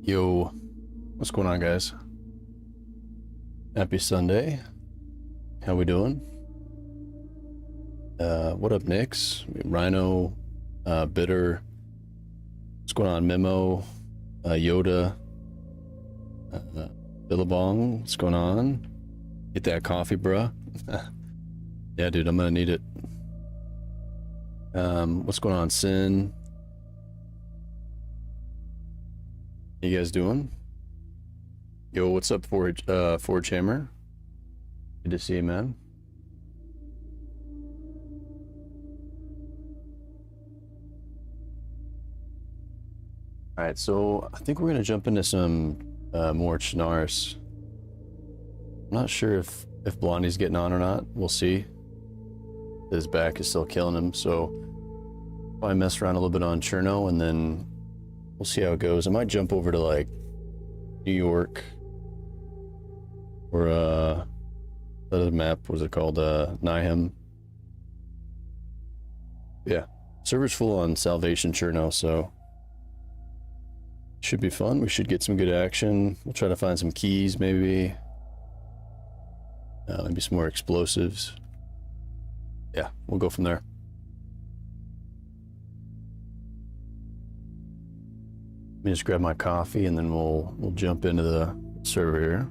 Yo, what's going on, guys? Happy Sunday. How we doing? What up, Nix? Rhino, Bitter. What's going on, Memo? Yoda. Billabong, what's going on? Get that coffee, bruh. Yeah, dude, I'm gonna need it. What's going on, Sin? You guys doing? Yo, what's up, Forge Hammer? Good to see you, man. All right, so I think we're gonna jump into some more Chernarus. I'm not sure if Blondie's getting on or not. We'll see. His back is still killing him, so probably mess around a little bit on Cherno, and then we'll see how it goes. I might jump over to like New York or the other map. What was it called? Niham. Yeah, server's full on Salvation Cherno, so should be fun. We should get some good action. We'll try to find some keys, maybe. Maybe some more explosives. Yeah, we'll go from there. Let me just grab my coffee and then we'll jump into the server here.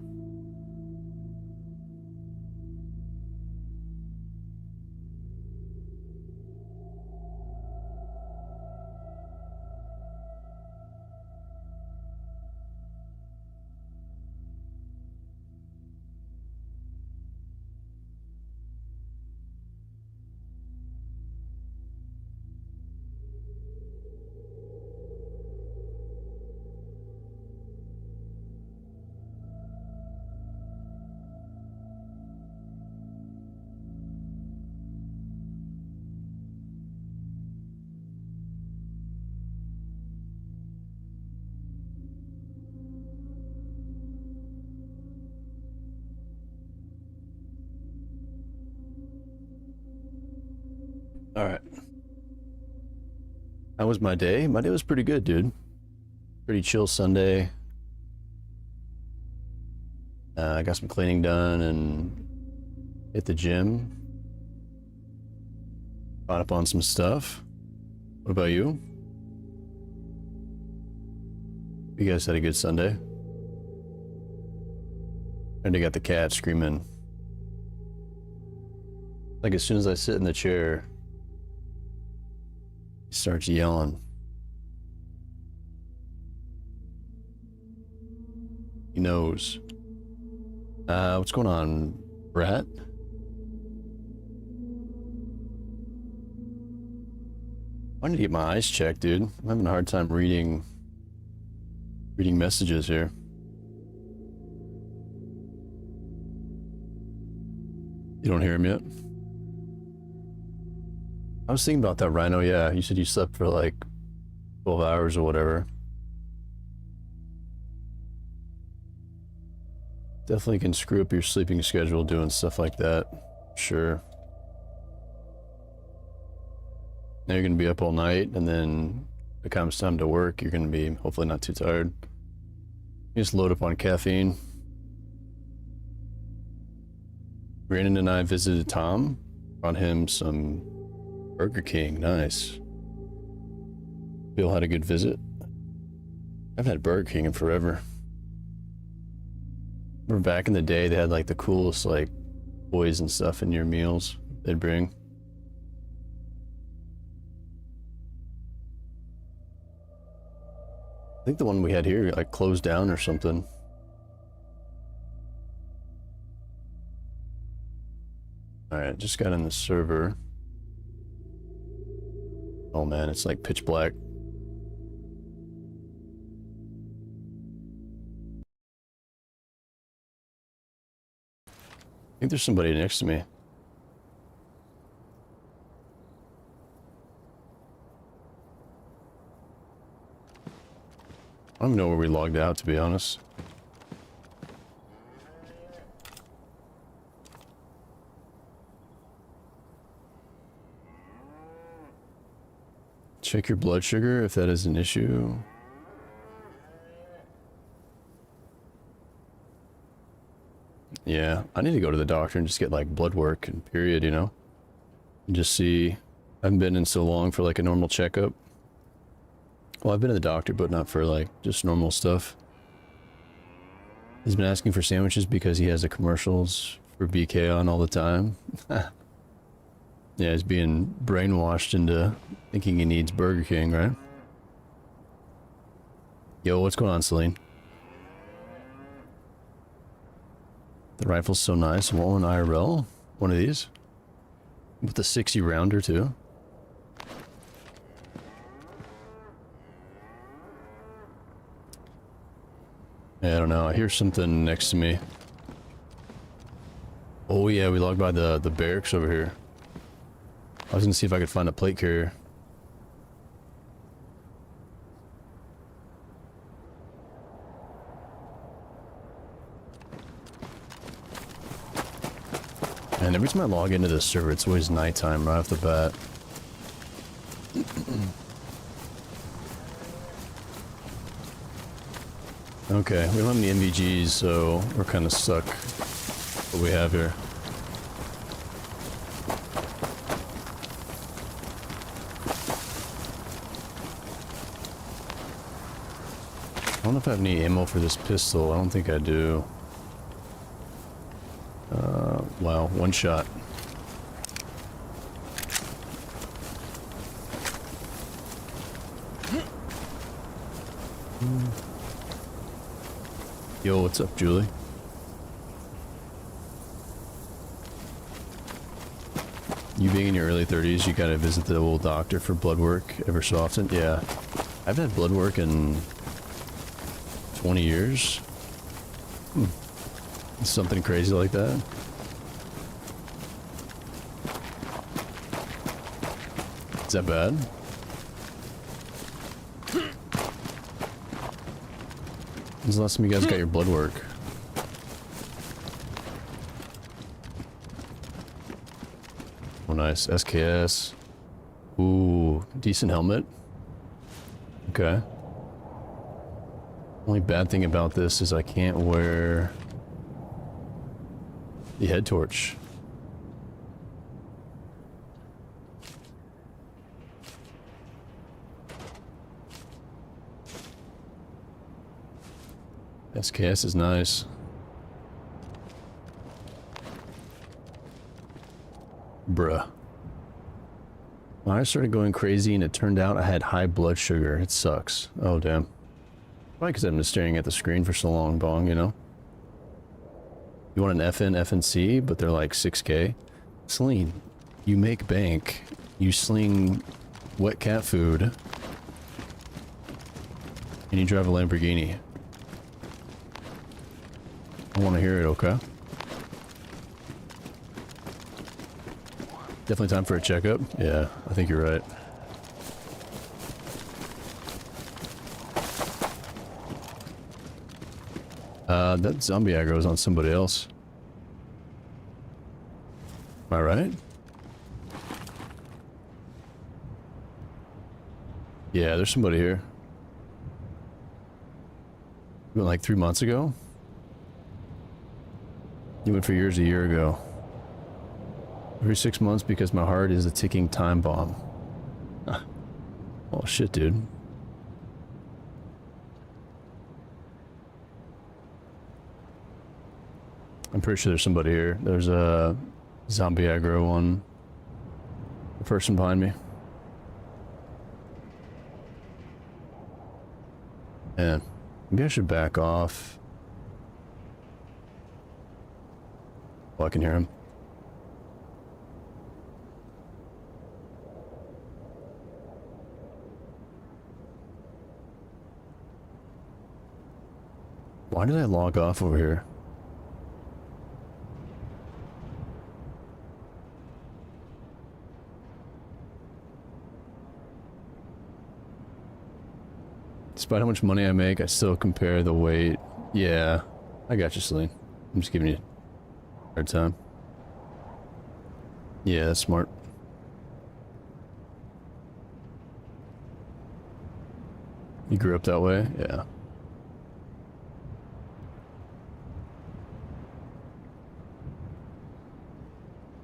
All right. How was my day? My day was pretty good, dude. Pretty chill Sunday. I got some cleaning done and hit the gym. Caught up on some stuff. What about you? You guys had a good Sunday? And I got the cat screaming. Like as soon as I sit in the chair, he starts yelling. He knows. What's going on, Brat? I need to get my eyes checked, dude. I'm having a hard time reading messages here. You don't hear him yet? I was thinking about that, Rhino. Yeah, you said you slept for like 12 hours or whatever. Definitely can screw up your sleeping schedule doing stuff like that. Sure. Now you're gonna be up all night, and then when it comes time to work, you're gonna be hopefully not too tired. You just load up on caffeine. Brandon and I visited Tom. Brought him some Burger King. Nice. Bill had a good visit. I haven't had Burger King in forever. Remember back in the day, they had like the coolest like toys and stuff in your meals they'd bring. I think the one we had here like closed down or something. All right, just got in the server. Oh man, it's like pitch black. I think there's somebody next to me. I don't even know where we logged out, to be honest. Check your blood sugar if that is an issue. Yeah, I need to go to the doctor and just get like blood work and period, you know? And just see. I haven't been in so long for like a normal checkup. Well, I've been to the doctor, but not for like just normal stuff. He's been asking for sandwiches because he has the commercials for BK on all the time. Yeah, he's being brainwashed into thinking he needs Burger King, right? Yo, what's going on, Celine? The rifle's so nice. Want one IRL? One of these? With the 60 rounder, too? Yeah, I don't know. I hear something next to me. Oh yeah, we logged by the barracks over here. I was gonna see if I could find a plate carrier. And every time I log into this server, it's always nighttime right off the bat. Okay, we don't have any MVGs, so we're kind of stuck with what we have here. I don't know if I have any ammo for this pistol. I don't think I do. Wow, one shot. Yo, what's up, Julie? You being in your early 30s, you gotta visit the old doctor for blood work ever so often. Yeah, I've had blood work in 20 years. Something crazy like that. Is that bad? When's the last time you guys got your blood work? Oh, nice. SKS. Ooh, decent helmet. Okay. Only bad thing about this is I can't wear the head torch. SKS is nice. Bruh. When I started going crazy and it turned out I had high blood sugar. It sucks. Oh, damn. Probably because I've been staring at the screen for so long, Bong, you know? You want an FN, FNC, but they're like 6K. Celine, you make bank. You sling wet cat food. And you drive a Lamborghini. I want to hear it, okay? Definitely time for a checkup. Yeah, I think you're right. That zombie aggro is on somebody else. Am I right? Yeah, there's somebody here. You went like 3 months ago? You went for years a year ago. Every 6 months because my heart is a ticking time bomb. Oh shit, dude. I'm pretty sure there's somebody here. There's a zombie aggro one. The person behind me. Man, maybe I should back off. Oh, I can hear him. Why did I log off over here? Despite how much money I make, I still compare the weight. Yeah, I got you, Celine. I'm just giving you a hard time. Yeah, that's smart. You grew up that way? Yeah.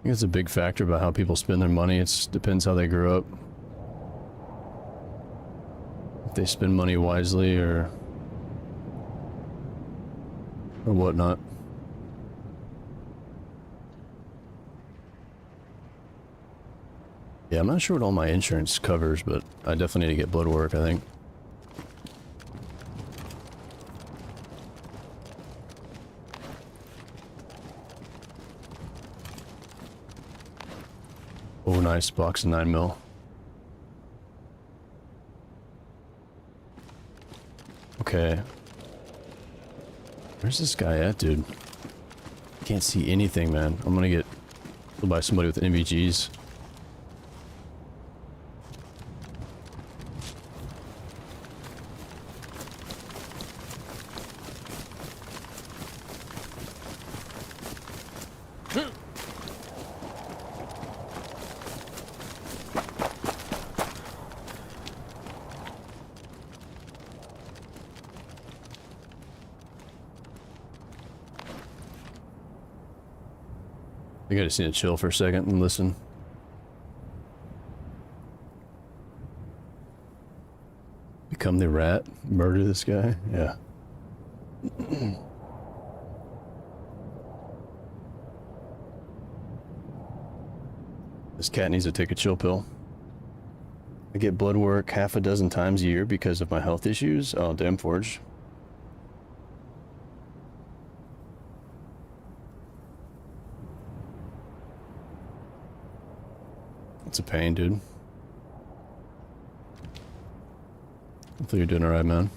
I think it's a big factor about how people spend their money. It depends how they grew up. If they spend money wisely or whatnot. Yeah, I'm not sure what all my insurance covers, but I definitely need to get blood work, I think. Oh, nice. Box of 9mm. Okay. Where's this guy at, dude? Can't see anything, man. I'm gonna get killed by somebody with NVGs. I just need to chill for a second and listen. Become the rat? Murder this guy? Yeah. This cat needs to take a chill pill. I get blood work half a dozen times a year because of my health issues. Oh, damn, Forge. It's a pain, dude. Hopefully you're doing alright, man.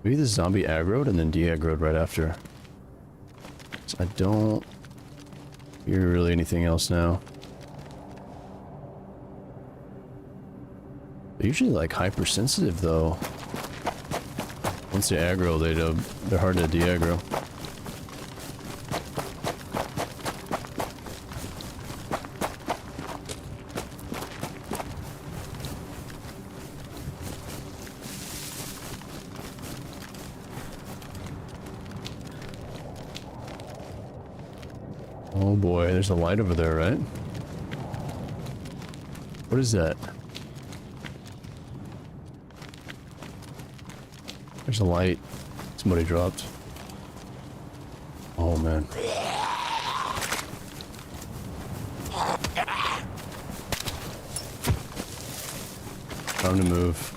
Maybe the zombie aggroed and then de-aggroed right after. I don't hear really anything else now. They're usually like hypersensitive though. Once they aggro, they're hard to de-aggro. Oh boy, there's a light over there, right? What is that? There's a light. Somebody dropped. Oh man. Time to move.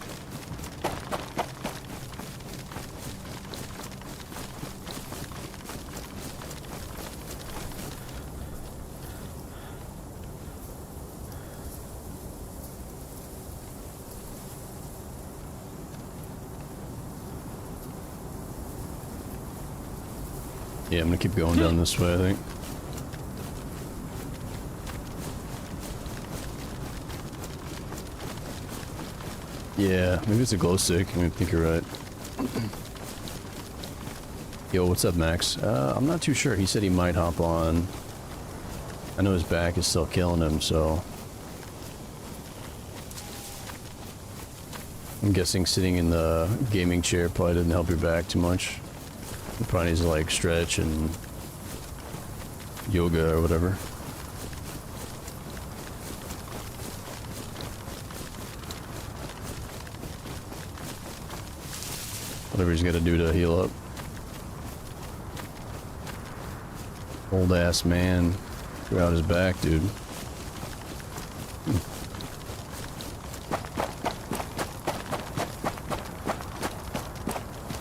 Yeah, I'm gonna keep going down this way, I think. Yeah, maybe it's a glow stick. I think you're right. Yo, what's up, Max? I'm not too sure. He said he might hop on. I know his back is still killing him, so... I'm guessing sitting in the gaming chair probably didn't help your back too much. You probably needs to like stretch and yoga or whatever. Whatever he's got to do to heal up. Old ass man threw out his back, dude.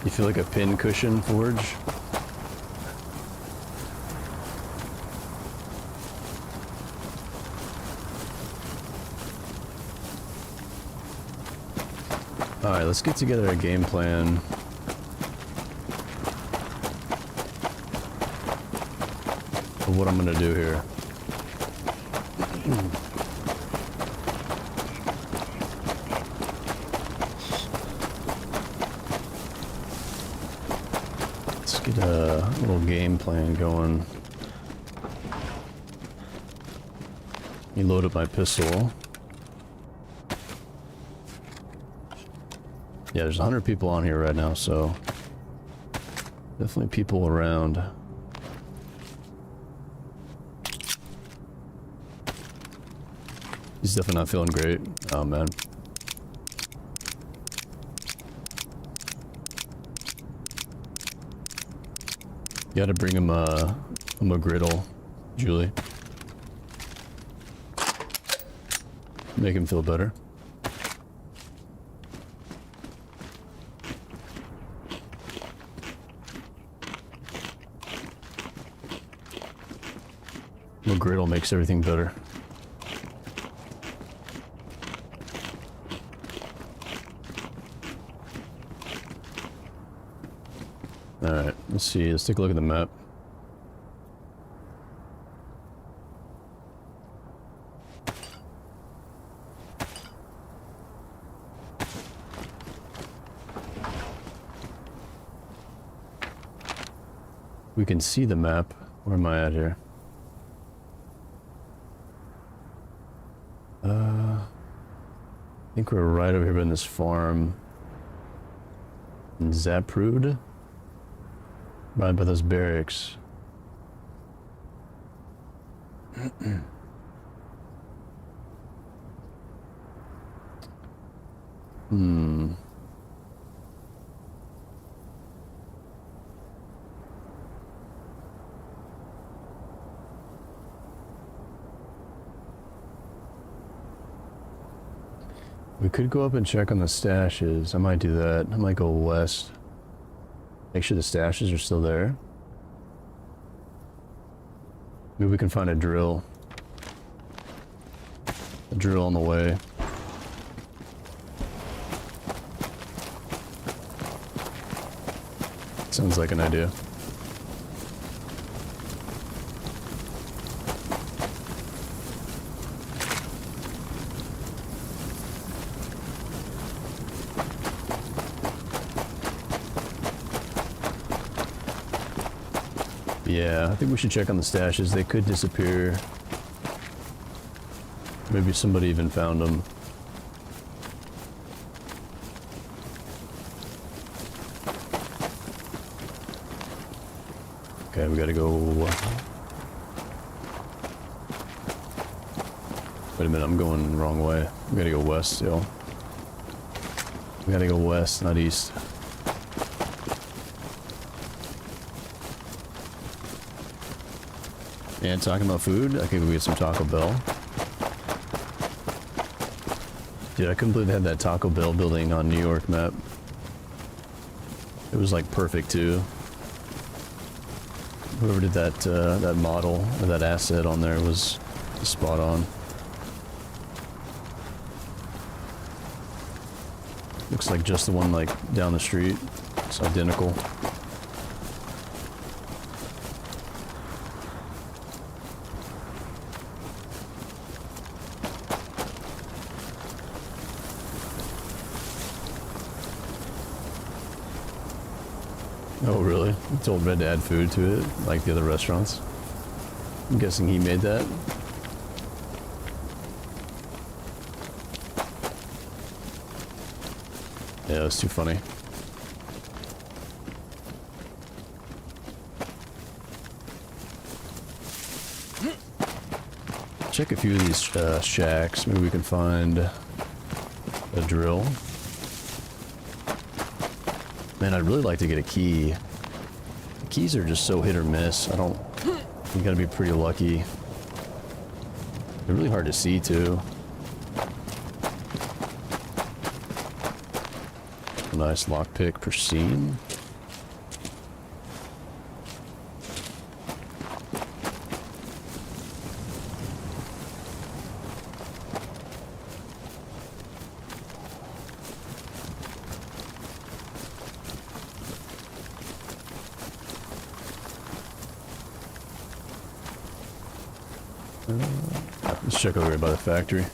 You feel like a pin cushion, Forge? Alright, let's get together a game plan. Of what I'm gonna do here. Let's get a little game plan going. Let me load up my pistol. Yeah, there's 100 people on here right now, so definitely people around. He's definitely not feeling great. Oh man. You gotta bring him a McGriddle, Julie. Make him feel better. McGriddle makes everything better. Alright, let's see. Let's take a look at the map. We can see the map. Where am I at here? I think we're right over here in this farm in Zaprud, right by those barracks. We could go up and check on the stashes. I might do that. I might go west. Make sure the stashes are still there. Maybe we can find a drill. A drill on the way. Sounds like an idea. Yeah, I think we should check on the stashes. They could disappear. Maybe somebody even found them. Okay, we gotta go... Wait a minute, I'm going the wrong way. We gotta go west still. We gotta go west, not east. And talking about food, I could go get some Taco Bell. Dude, I couldn't believe they had that Taco Bell building on New York map. It was like perfect too. Whoever did that that model or that asset on there was spot on. Looks like just the one like down the street. It's identical. Oh really? You told Red to add food to it, like the other restaurants? I'm guessing he made that? Yeah, that's too funny. Check a few of these shacks. Maybe we can find a drill. Man, I'd really like to get a key. The keys are just so hit or miss. You gotta be pretty lucky. They're really hard to see too. A nice lockpick, pristine. Let's check over here by the factory.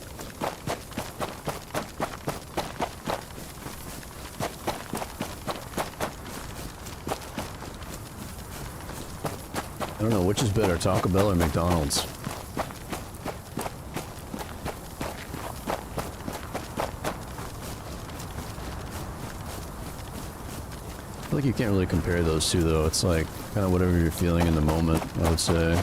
don't know, which is better, Taco Bell or McDonald's? I feel like you can't really compare those two though. It's like kind of whatever you're feeling in the moment, I would say.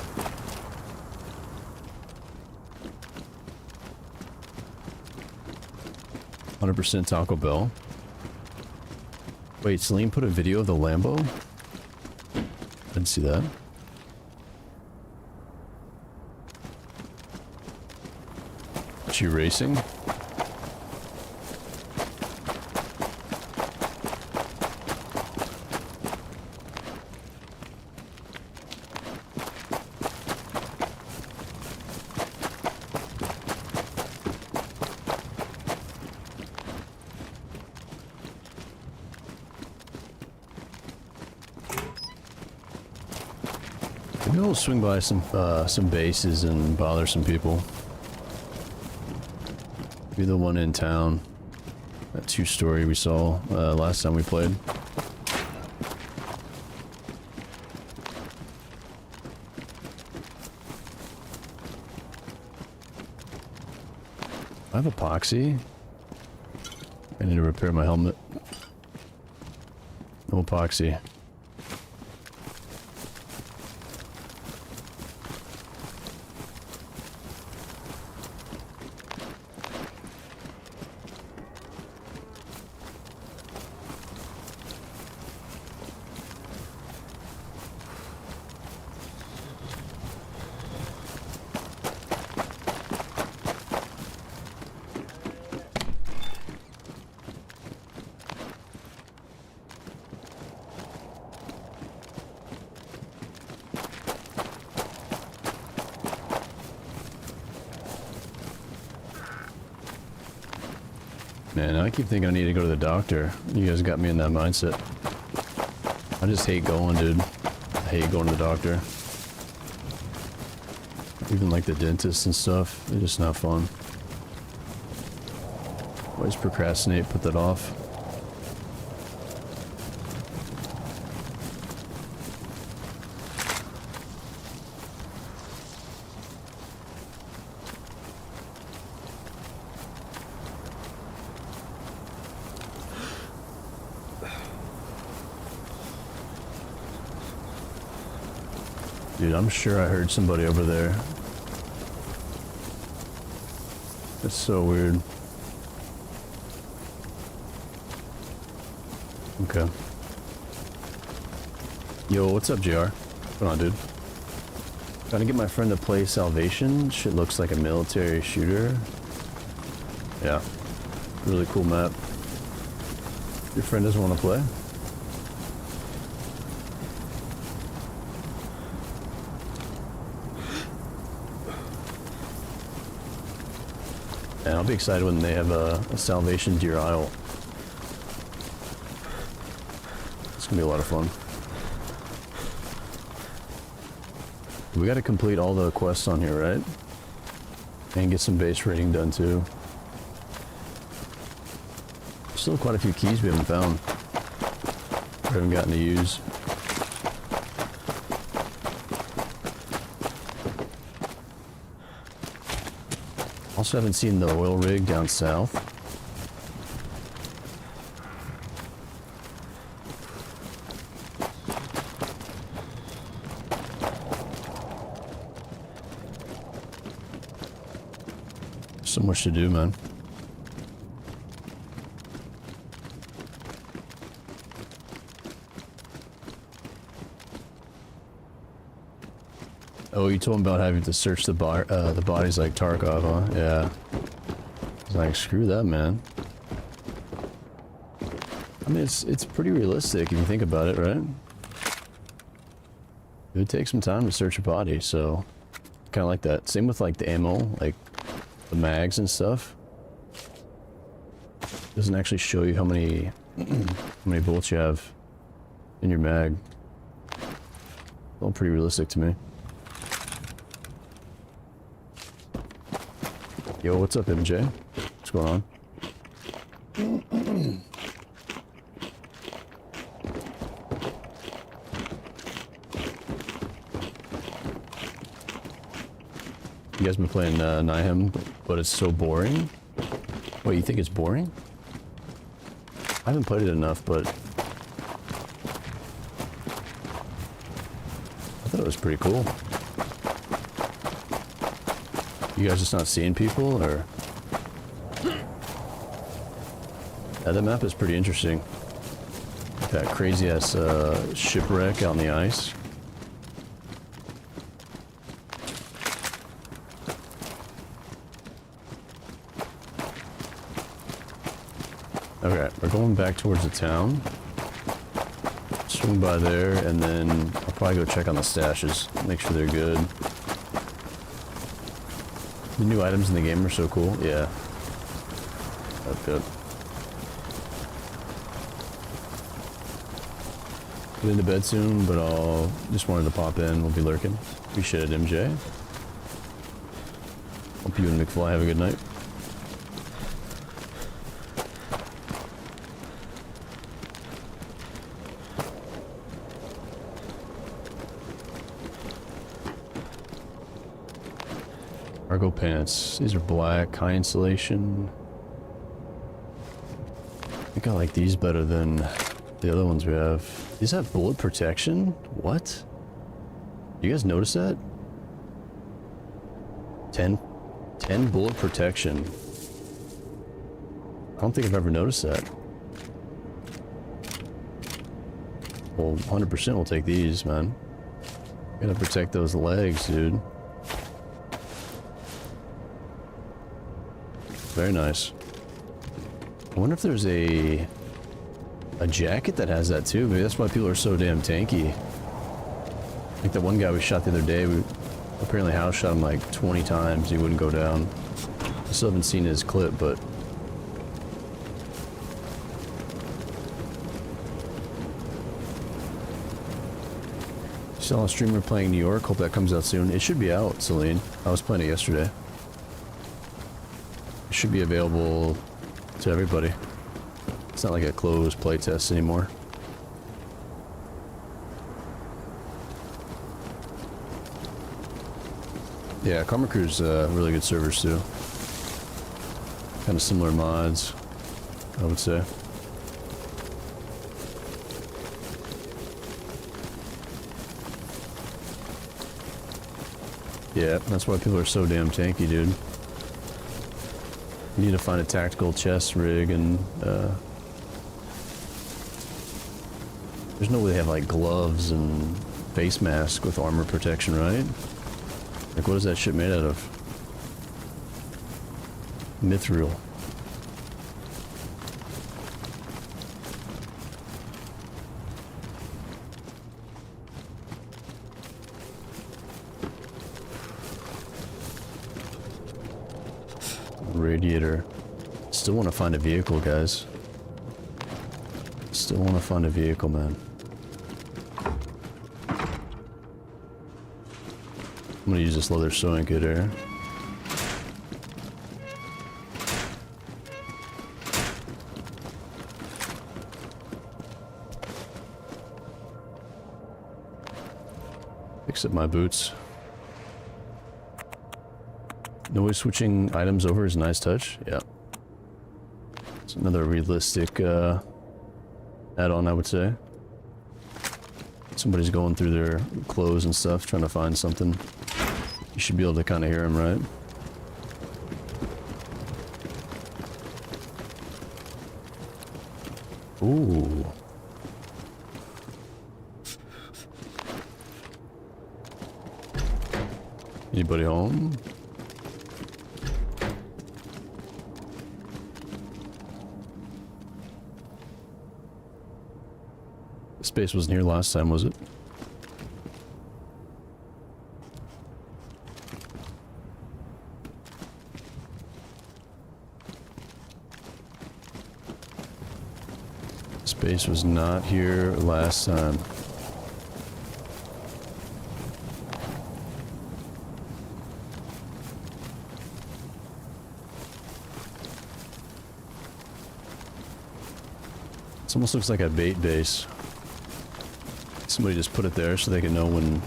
%, Taco Bell. Wait, Celine put a video of the Lambo? Didn't see that. Is she racing? Maybe we'll swing by some bases and bother some people. Be the one in town. That 2-story we saw last time we played. I have epoxy. I need to repair my helmet. No epoxy. Man, I keep thinking I need to go to the doctor. You guys got me in that mindset. I just hate going, dude. I hate going to the doctor. Even like the dentist and stuff. It's just not fun. Always procrastinate, put that off. Dude, I'm sure I heard somebody over there. That's so weird. Okay. Yo, what's up, JR? What's going on, dude? Trying to get my friend to play Salvation. Shit looks like a military shooter. Yeah. Really cool map. Your friend doesn't want to play? And I'll be excited when they have a Salvation Deer Isle. It's gonna be a lot of fun. We gotta complete all the quests on here, right? And get some base raiding done too. Still quite a few keys we haven't found. We haven't gotten to use. Also haven't seen the oil rig down south. So much to do, man. Oh, you told him about having to search the bodies like Tarkov, huh? Yeah. I was like, screw that, man. I mean, it's pretty realistic if you think about it, right? It would take some time to search a body, so kind of like that. Same with like the ammo, like the mags and stuff. It doesn't actually show you how many bullets you have in your mag. All pretty realistic to me. Yo, what's up, MJ? What's going on? You guys been playing Niham, but it's so boring? Wait, you think it's boring? I haven't played it enough, but I thought it was pretty cool. You guys just not seeing people, or? Yeah, that map is pretty interesting. That crazy ass shipwreck out on the ice. Okay, we're going back towards the town. Swing by there, and then I'll probably go check on the stashes, make sure they're good. The new items in the game are so cool. Yeah. That's good. Get into bed soon, but I'll just wanted to pop in. We'll be lurking. Appreciate it, MJ. Hope you and McFly have a good night. Cargo pants. These are black, high insulation. I think I like these better than the other ones we have. These have bullet protection? What? You guys notice that? 10 bullet protection. I don't think I've ever noticed that. Well, 100% we'll take these, man. Gotta protect those legs, dude. Very nice. I wonder if there's a jacket that has that too. Maybe that's why people are so damn tanky. Like that one guy we shot the other day, we apparently house shot him like 20 times. He wouldn't go down. I still haven't seen his clip, but saw a streamer playing New York. Hope that comes out soon. It should be out, Celine. I was playing it yesterday. It should be available to everybody. It's not like a closed playtest anymore. Yeah, Karma Crew's really good servers too. Kind of similar mods, I would say. Yeah, that's why people are so damn tanky, dude. You need to find a tactical chest rig, and there's no way they have like gloves and face mask with armor protection, right? Like, what is that shit made out of? Mithril. Radiator. Still want to find a vehicle, guys. Still want to find a vehicle, man. I'm gonna use this leather sewing kit here. Fix up my boots. Noise switching items over is a nice touch. Yeah. It's another realistic add-on, I would say. Somebody's going through their clothes and stuff, trying to find something. You should be able to kind of hear them, right? Ooh. Anybody home? Space wasn't here last time, was it? Space was not here last time. This almost looks like a bait base. Somebody just put it there so they can know when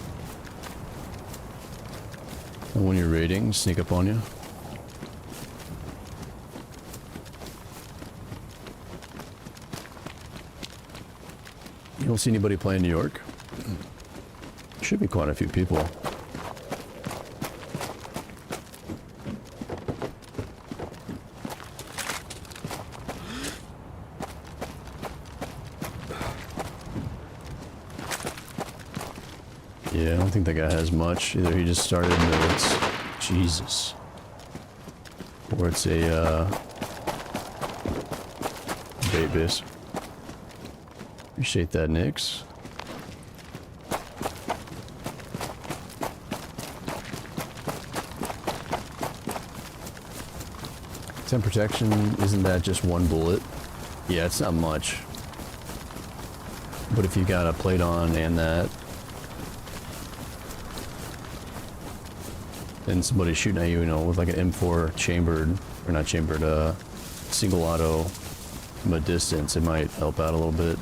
And when you're raiding, sneak up on you. You don't see anybody playing New York? Should be quite a few people. Yeah, I don't think that guy has much. Either he just started and it's Jesus. Or it's a bait base. Appreciate that, Nix. 10 protection, isn't that just one bullet? Yeah, it's not much. But if you got a plate on and that, and somebody's shooting at you, you know, with like an M4 chambered, or not chambered, single auto from a distance, it might help out a little bit.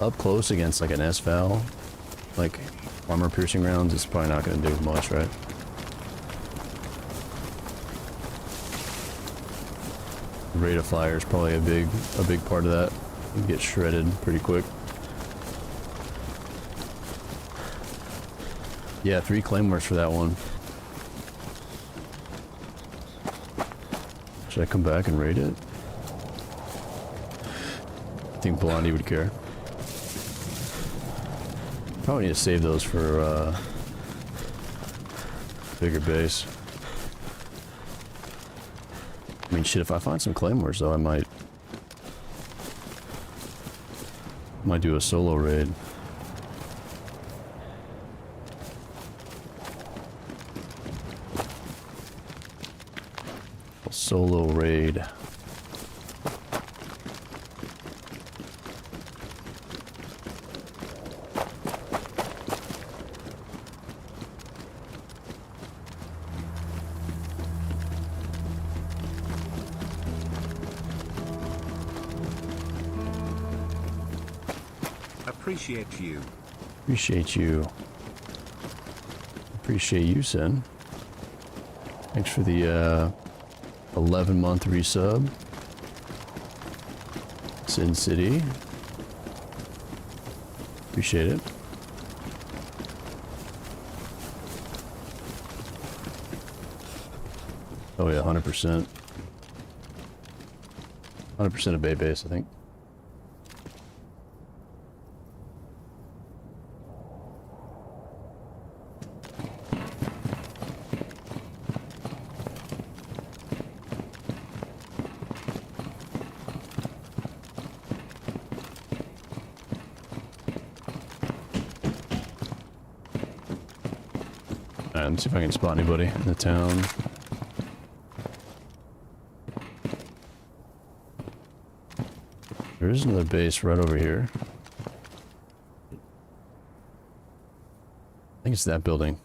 Up close against like an S-Val, like armor piercing rounds, it's probably not going to do much, right? Rate of fire is probably a big part of that. You get shredded pretty quick. Yeah, 3 claymores for that one. Should I come back and raid it? I think Blondie would care. Probably need to save those for bigger base. I mean, shit, if I find some claymores though, I might do a solo raid. A solo raid. Appreciate you. Appreciate you. Appreciate you, Sin. Thanks for the 11-month resub. Sin City. Appreciate it. Oh yeah, 100%. 100% of Bay Base, I think. Let's see if I can spot anybody in the town. There is another base right over here. I think it's that building.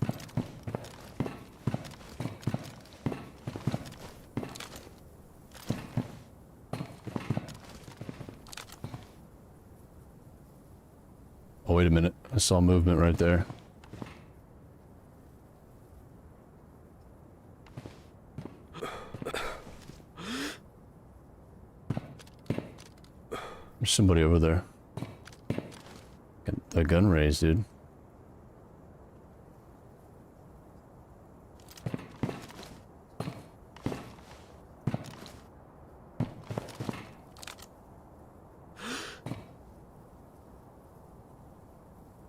Oh, wait a minute. I saw movement right there. There's somebody over there. Got a gun raised, dude.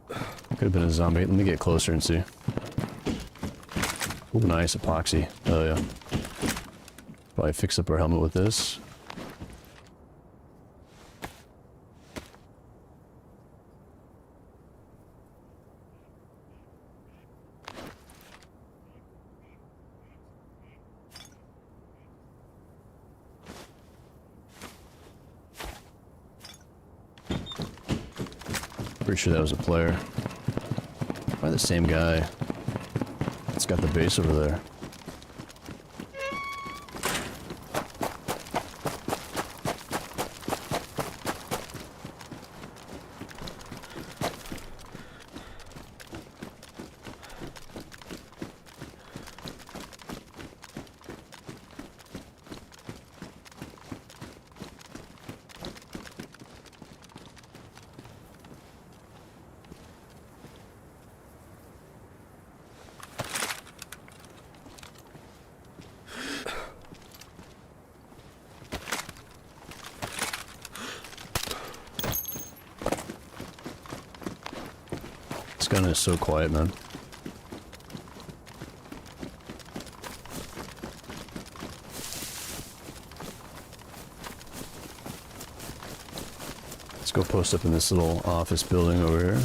Could have been a zombie. Let me get closer and see. Ooh, nice epoxy. Oh yeah. Probably fix up our helmet with this. Pretty sure that was a player. Probably the same guy that's got the base over there. gun is so quiet, man. Let's go post up in this little office building over here.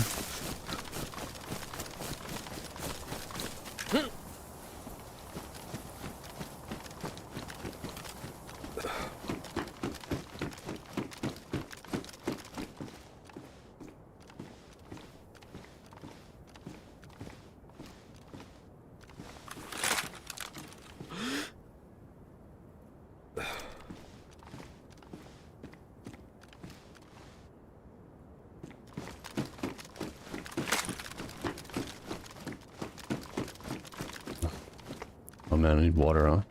Oh man, I need water, huh?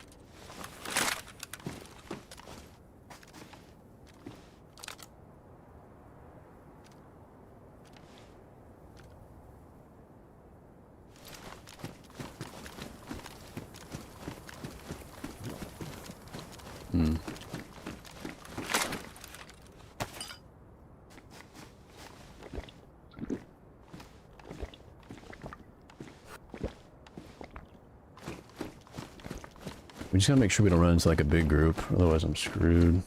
We just gotta make sure we don't run into like a big group, otherwise I'm screwed.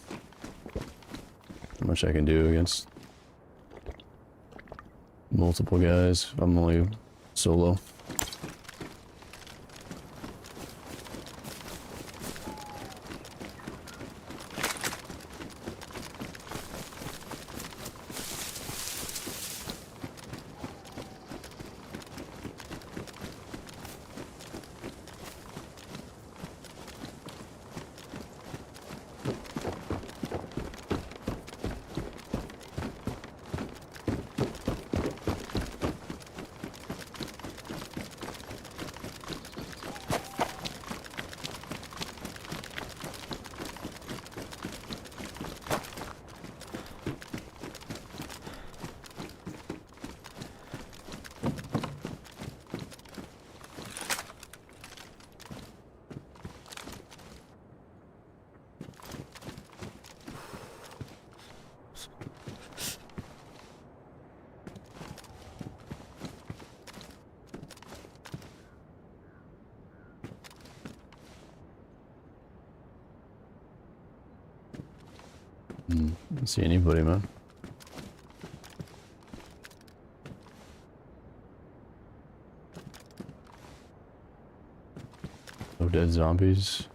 Not much I can do against multiple guys if I'm only solo. Don't see anybody, man. No dead zombies.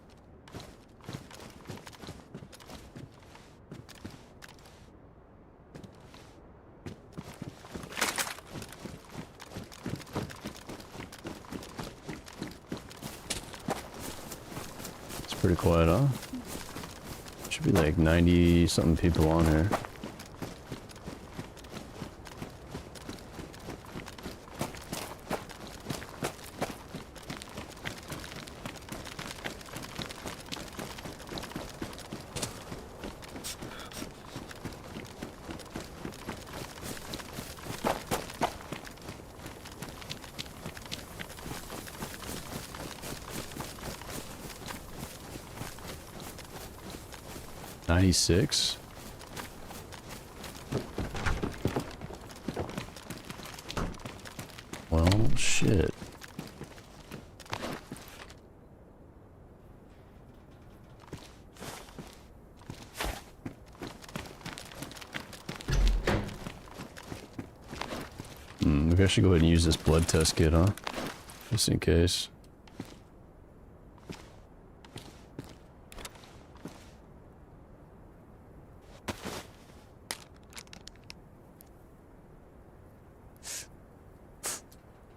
It's pretty quiet, huh? Should be like 90 something people on here. '96. Well, shit. Maybe I should go ahead and use this blood test kit, huh? Just in case.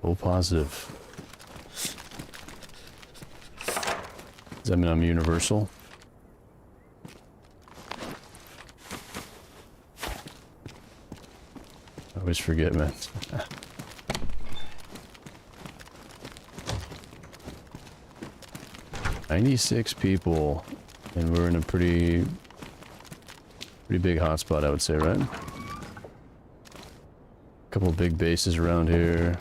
O positive. Does that mean I'm universal? I always forget, man. 96 people, and we're in a pretty big hotspot, I would say, right? Couple big bases around here.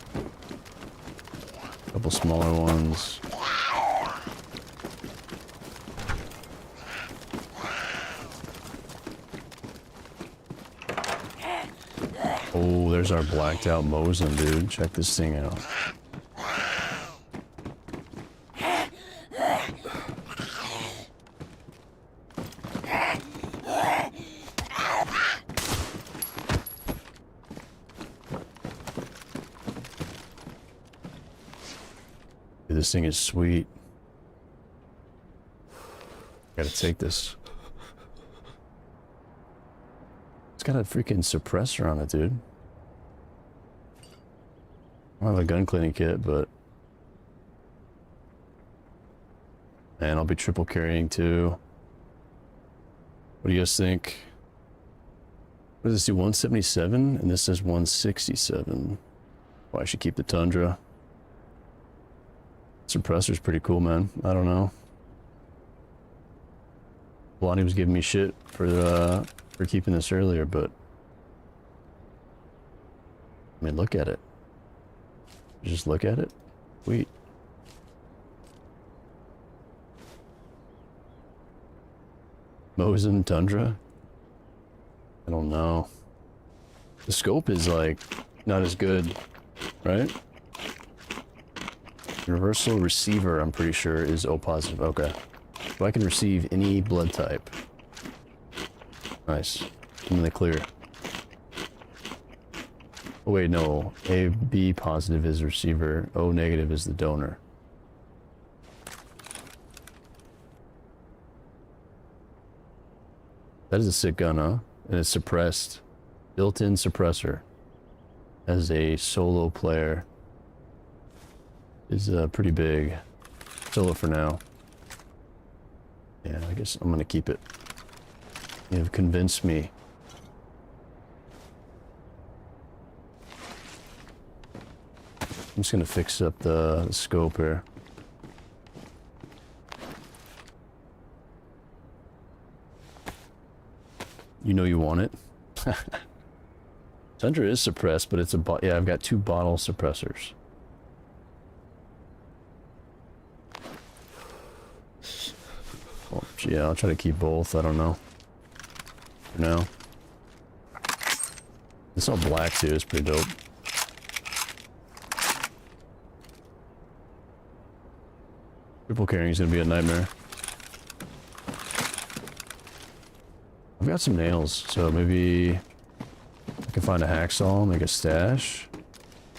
Couple smaller ones. Oh, there's our blacked out Mosin, dude. Check this thing out. Dude, this thing is sweet. Gotta take this. It's got a freaking suppressor on it, dude. I don't have a gun cleaning kit, but... Man, I'll be triple carrying too. What do you guys think? What does this do? 177? And this says 167. Oh, I should keep the Tundra. Suppressor's pretty cool, man. I don't know. Blondie was giving me shit for keeping this earlier, but... I mean, look at it. Just look at it. Sweet. Mosin Tundra? I don't know. The scope is, like, not as good, right? Universal receiver, I'm pretty sure, is O positive. Okay. So I can receive any blood type. Nice. I'm in the clear. Oh wait, no. AB positive is receiver. O negative is the donor. That is a sick gun, huh? And it's suppressed. Built-in suppressor. As a solo player. Is pretty big. Solo for now. Yeah, I guess I'm gonna keep it. You have convinced me. I'm just gonna fix up the scope here. You know you want it. Tundra is suppressed, but it's a yeah, I've got 2 bottle suppressors. Oh, yeah, I'll try to keep both. I don't know. For now. It's all black too. It's pretty dope. Triple carrying is gonna be a nightmare. I've got some nails, so maybe I can find a hacksaw, make a stash.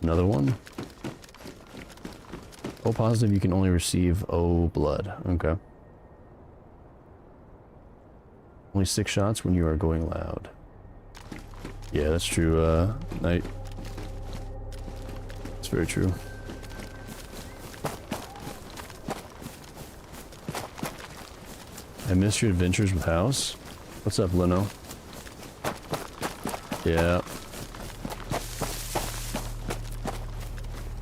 Another one. O positive, you can only receive O blood. Okay. Only 6 shots when you are going loud. Yeah, that's true, Knight. It's very true. I miss your adventures with House. What's up, Leno? Yeah.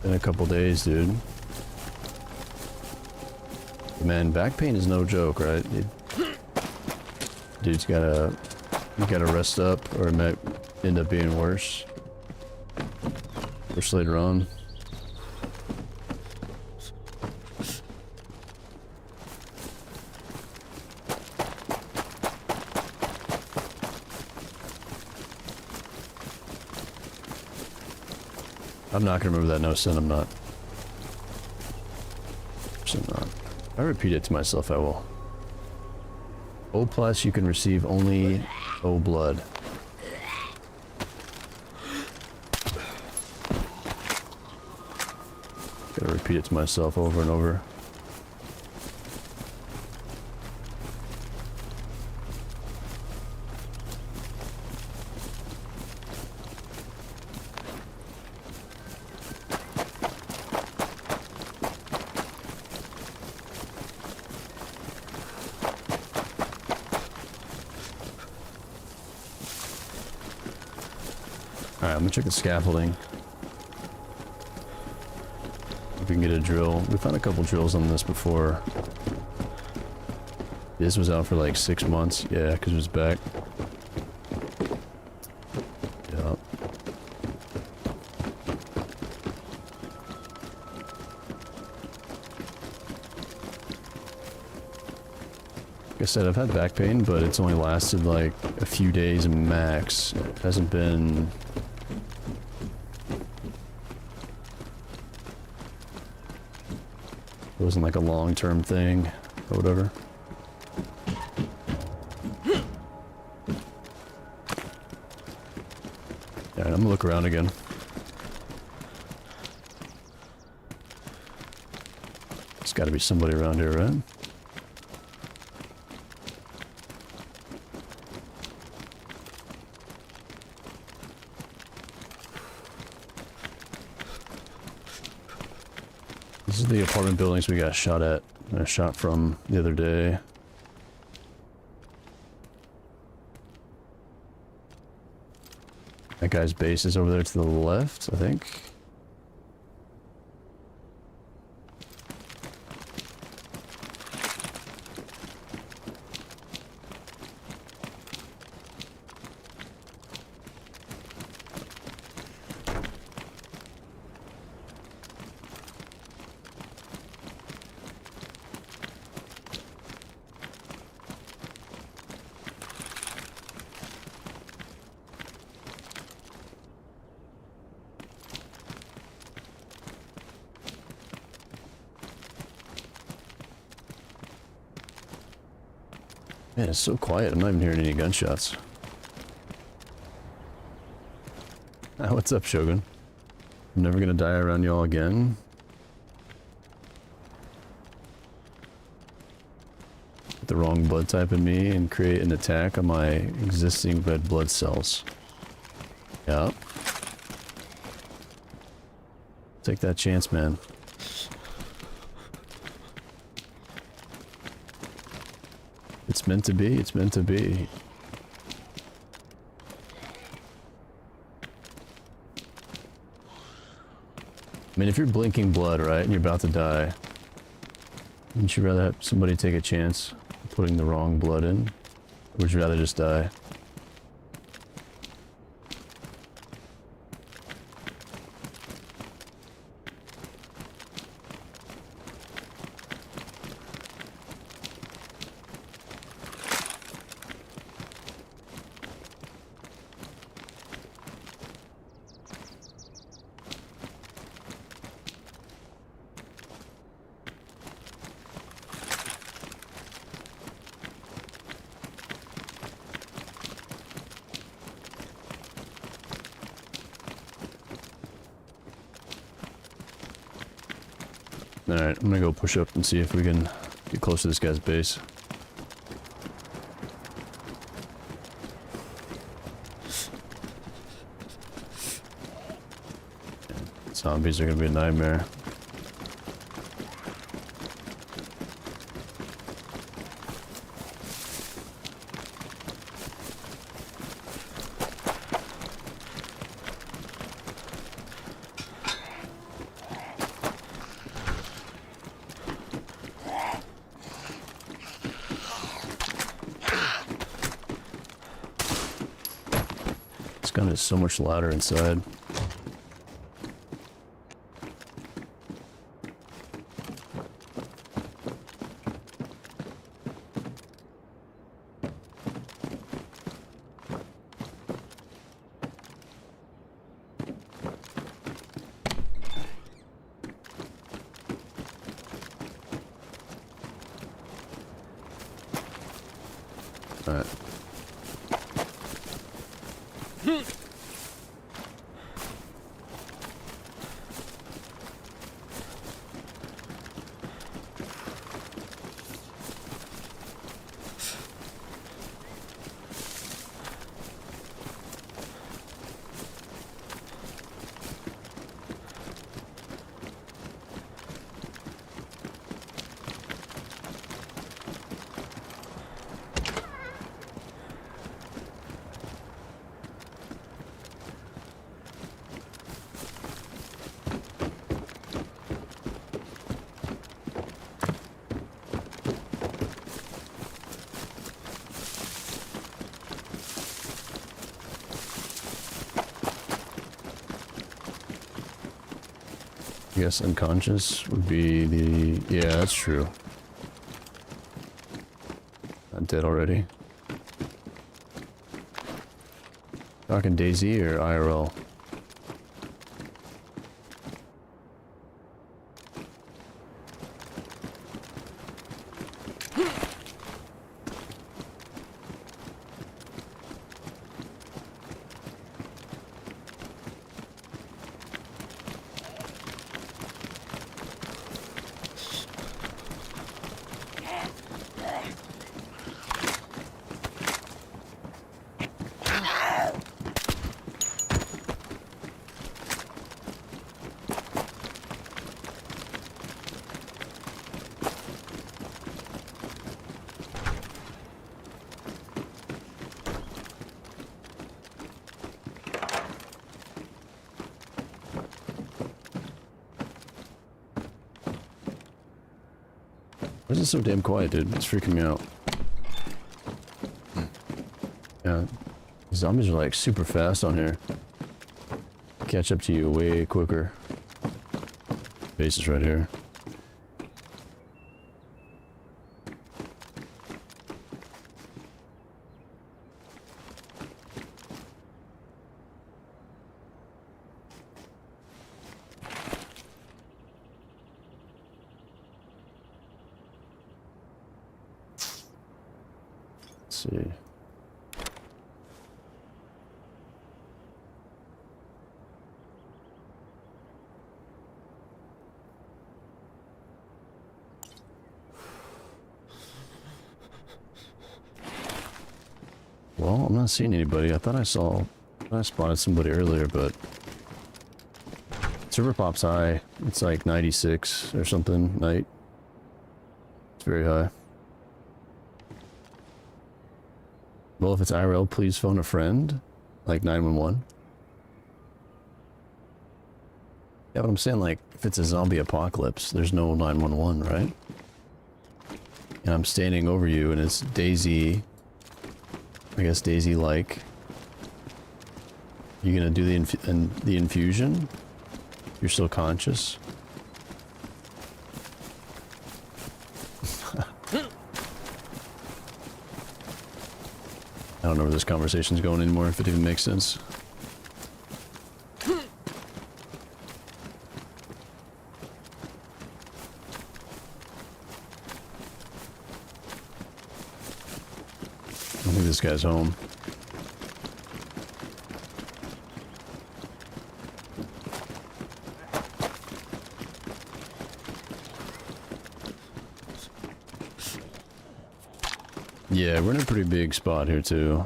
Been a couple days, dude. Man, back pain is no joke, right? Dude's gotta rest up, or it might end up being worse. Worse later on. I'm not gonna remember that no sin, I'm not. I'm not. If I repeat it to myself, I will. O plus, you can receive only O blood. Gotta repeat it to myself over and over. Alright, I'm gonna check the scaffolding. If we can get a drill. We found a couple drills on this before. This was out for like 6 months. Yeah, because it was back. Yeah. Like I said, I've had back pain, but it's only lasted like a few days max. It hasn't been It wasn't like a long-term thing or whatever. Alright, I'm gonna look around again. There's gotta be somebody around here, right? This is the apartment buildings we got shot at. Shot from the other day. That guy's base is over there to the left, I think. Man, it's so quiet. I'm not even hearing any gunshots. Ah, what's up, Shogun? I'm never gonna die around y'all again. Put the wrong blood type in me and create an attack on my existing red blood cells. Yep. Take that chance, man. It's meant to be, it's meant to be. I mean, if you're blinking blood, right, and you're about to die, wouldn't you rather have somebody take a chance of putting the wrong blood in? Or would you rather just die? Alright, I'm gonna go push up and see if we can get close to this guy's base. Zombies are gonna be a nightmare. This gun is so much louder inside. Alright. I guess unconscious would be the... yeah, that's true. Not dead already. Talking DayZ or IRL? Why is it so damn quiet, dude? It's freaking me out. Yeah, zombies are like super fast on here. Catch up to you way quicker. Base is right here. Let's see. Well, I'm not seeing anybody. I thought I spotted somebody earlier, but server pops high. It's like 96 or something night. It's very high. Well, if it's IRL, please phone a friend, like 911. Yeah, but I'm saying, like, if it's a zombie apocalypse, there's no 911, right? And I'm standing over you, and it's DayZ. I guess DayZ-like. You gonna do the infusion? You're still conscious? I don't know where this conversation's going anymore, if it even makes sense. I think this guy's home. Yeah, we're in a pretty big spot here too.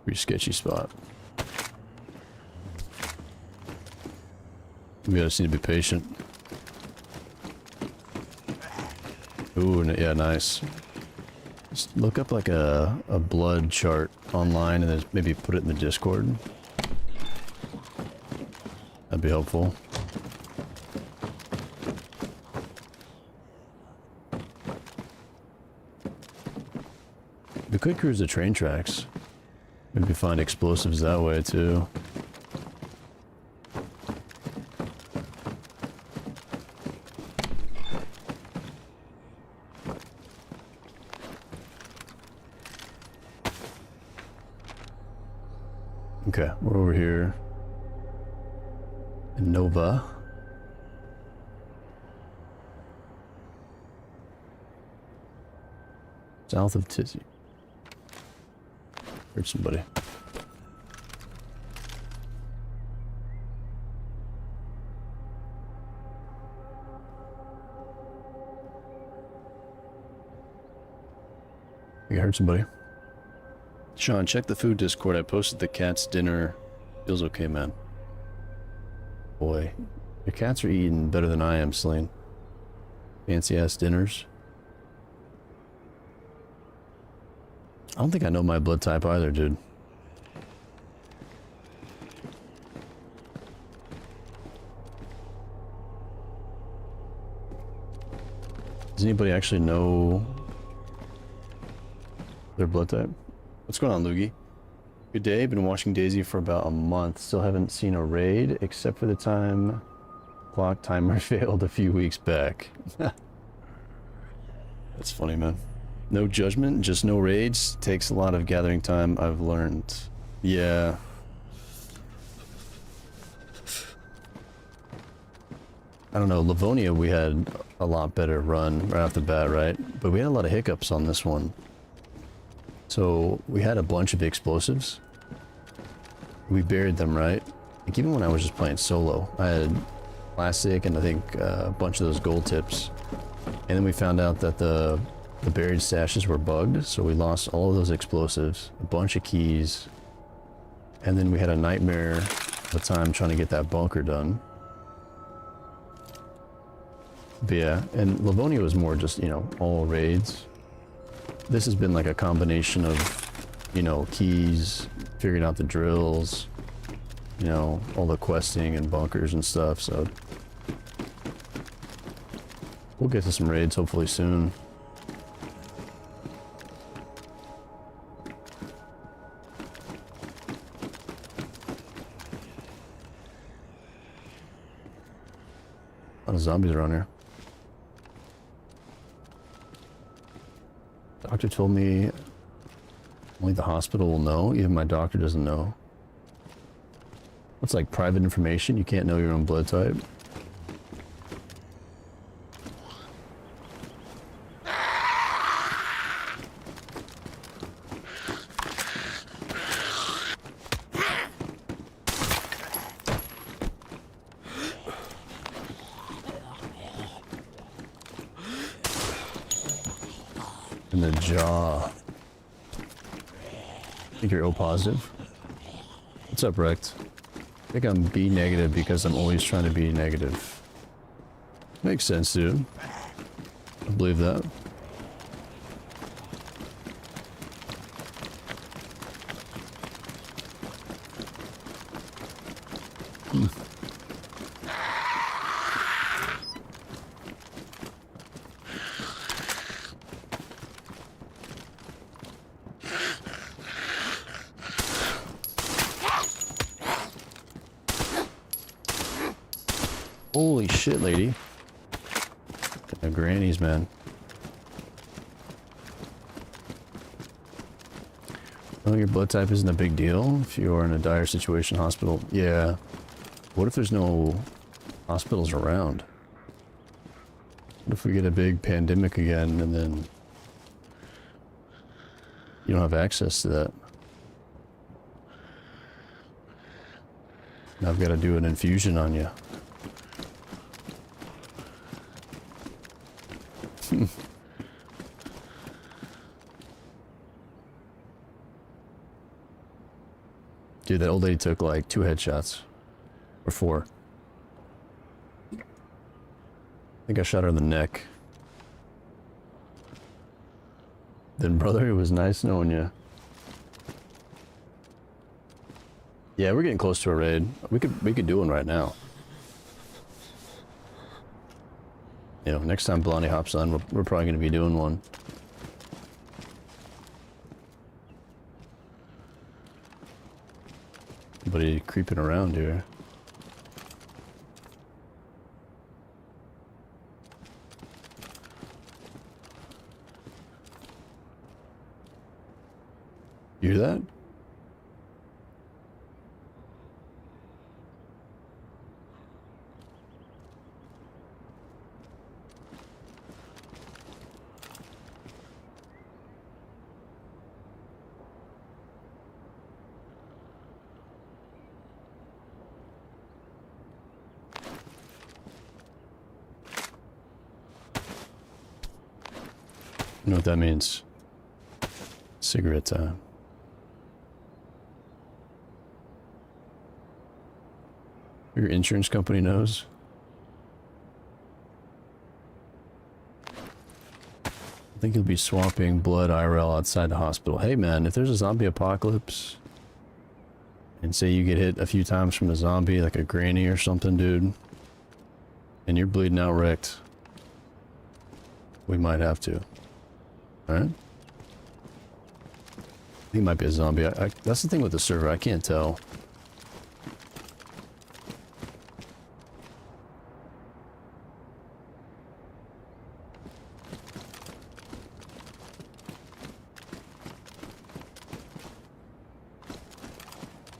Pretty sketchy spot. We just need to be patient. Ooh, yeah, nice. Just look up like a blood chart online and then maybe put it in the Discord. That'd be helpful. We could cruise the train tracks. Maybe find explosives that way too. Okay, we're over here in Nova. South of Tizzy. Heard somebody. I think I heard somebody. Sean, check the food Discord. I posted the cat's dinner. Feels okay, man. Boy, your cats are eating better than I am, Celine. Fancy ass dinners. I don't think I know my blood type either, dude. Does anybody actually know their blood type? What's going on, Loogie? Good day. Been watching DayZ for about a month. Still haven't seen a raid, except for the time clock timer failed a few weeks back. That's funny, man. No judgment, just no raids. Takes a lot of gathering time, I've learned. Yeah. I don't know, Livonia we had a lot better run right off the bat, right? But we had a lot of hiccups on this one. So we had a bunch of explosives. We buried them, right? Like even when I was just playing solo, I had plastic and I think a bunch of those gold tips. And then we found out that the buried stashes were bugged, so we lost all of those explosives, a bunch of keys, and then we had a nightmare of a time trying to get that bunker done. But yeah, and Livonia was more just, you know, all raids. This has been like a combination of, you know, keys, figuring out the drills, you know, all the questing and bunkers and stuff, so We'll get to some raids hopefully soon. A lot of zombies around here. Doctor told me only the hospital will know. Even my doctor doesn't know. What's like private information? You can't know your own blood type. In the jaw. I think you're O positive. What's up, Rect? I think I'm B negative because I'm always trying to be negative. Makes sense, dude. I believe that. Holy shit, lady. The grannies, man. Oh, your blood type isn't a big deal if you are in a dire situation hospital. Yeah. What if there's no hospitals around? What if we get a big pandemic again and then you don't have access to that? Now I've got to do an infusion on you. Dude, that old lady took like 2 headshots. Or 4. I think I shot her in the neck. Then, brother, it was nice knowing you. Yeah, we're getting close to a raid. We could do one right now. You know, next time Blondie hops on, we're probably going to be doing one. Somebody creeping around here. You hear that? You know what that means? Cigarette time. Your insurance company knows. I think you'll be swapping blood IRL outside the hospital. Hey man, if there's a zombie apocalypse, and say you get hit a few times from a zombie, like a granny or something, dude, and you're bleeding out wrecked, we might have to. Alright? I think it might be a zombie. That's the thing with the server, I can't tell.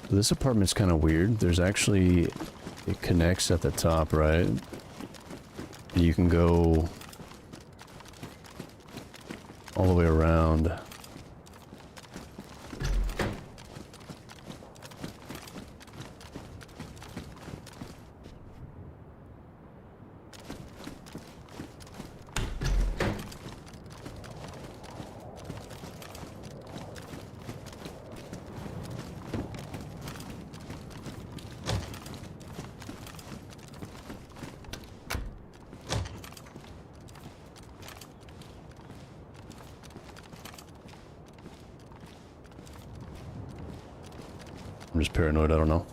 This apartment's kind of weird. There's actually, it connects at the top, right? And you can go all the way around. I'm just paranoid, I don't know.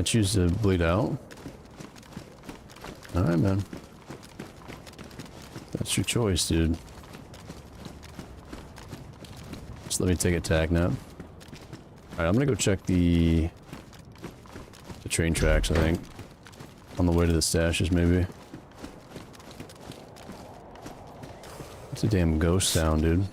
I choose to bleed out. Alright, man. That's your choice, dude. Just let me take a tac nap. Alright, I'm gonna go check the train tracks, I think. On the way to the stashes, maybe. It's a damn ghost sound, dude.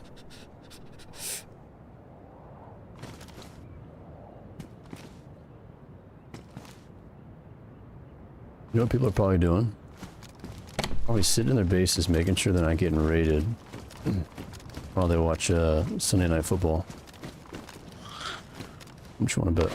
You know what people are probably doing? Probably sitting in their bases making sure they're not getting raided while they watch Sunday Night Football. Which you want to bet?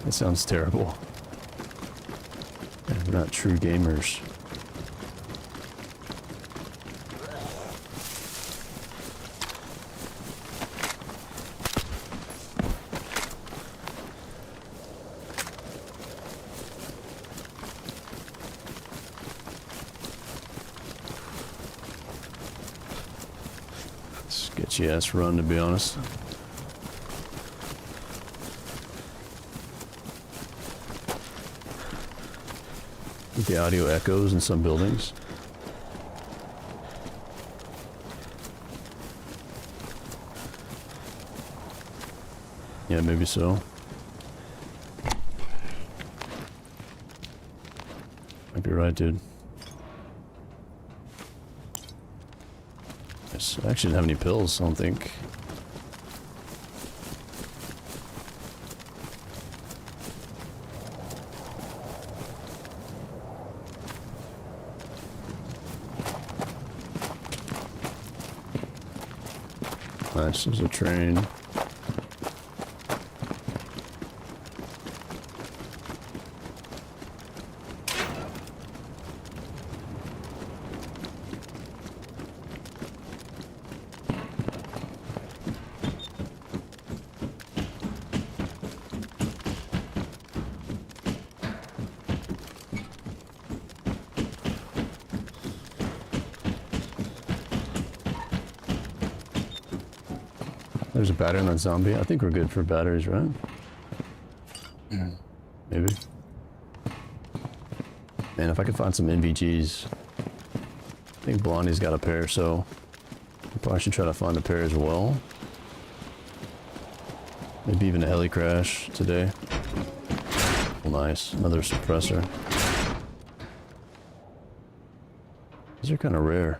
That sounds terrible. Yeah, we're not true gamers. Sketchy ass run, to be honest. The audio echoes in some buildings. Yeah, maybe so. Might be right, dude. I actually didn't have any pills, I don't think. Nice, there's a train. There's a battery on that zombie. I think we're good for batteries, right? Maybe. Man, if I could find some NVGs. I think Blondie's got a pair, so I probably should try to find a pair as well. Maybe even a heli crash today. Oh, nice. Another suppressor. These are kind of rare.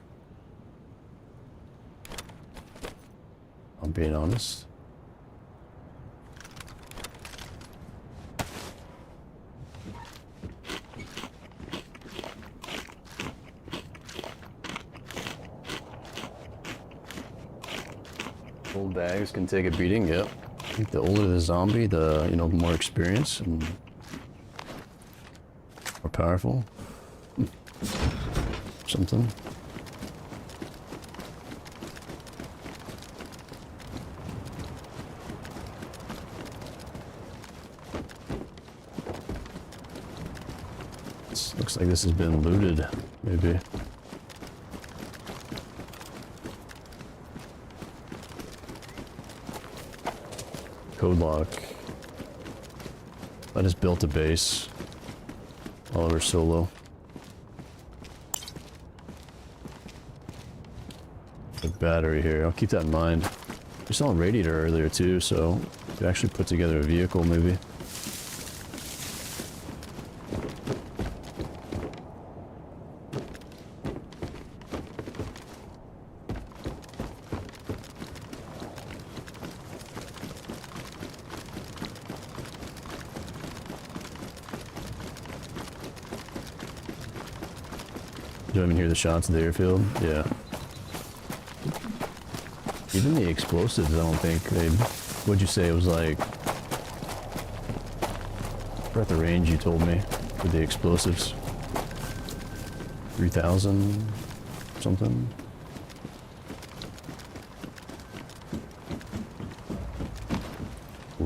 I'm being honest. Old bags can take a beating, yep. I think the older the zombie, the, you know, more experience and more powerful. Something. Looks like this has been looted, maybe. Code lock. I just built a base. Oliver Solo. The battery here, I'll keep that in mind. We saw a radiator earlier too, so we could actually put together a vehicle maybe. You don't even hear the shots of the airfield? Yeah. Even the explosives, I don't think they... What'd you say? It was like... We're at the range you told me for the explosives. 3,000 something?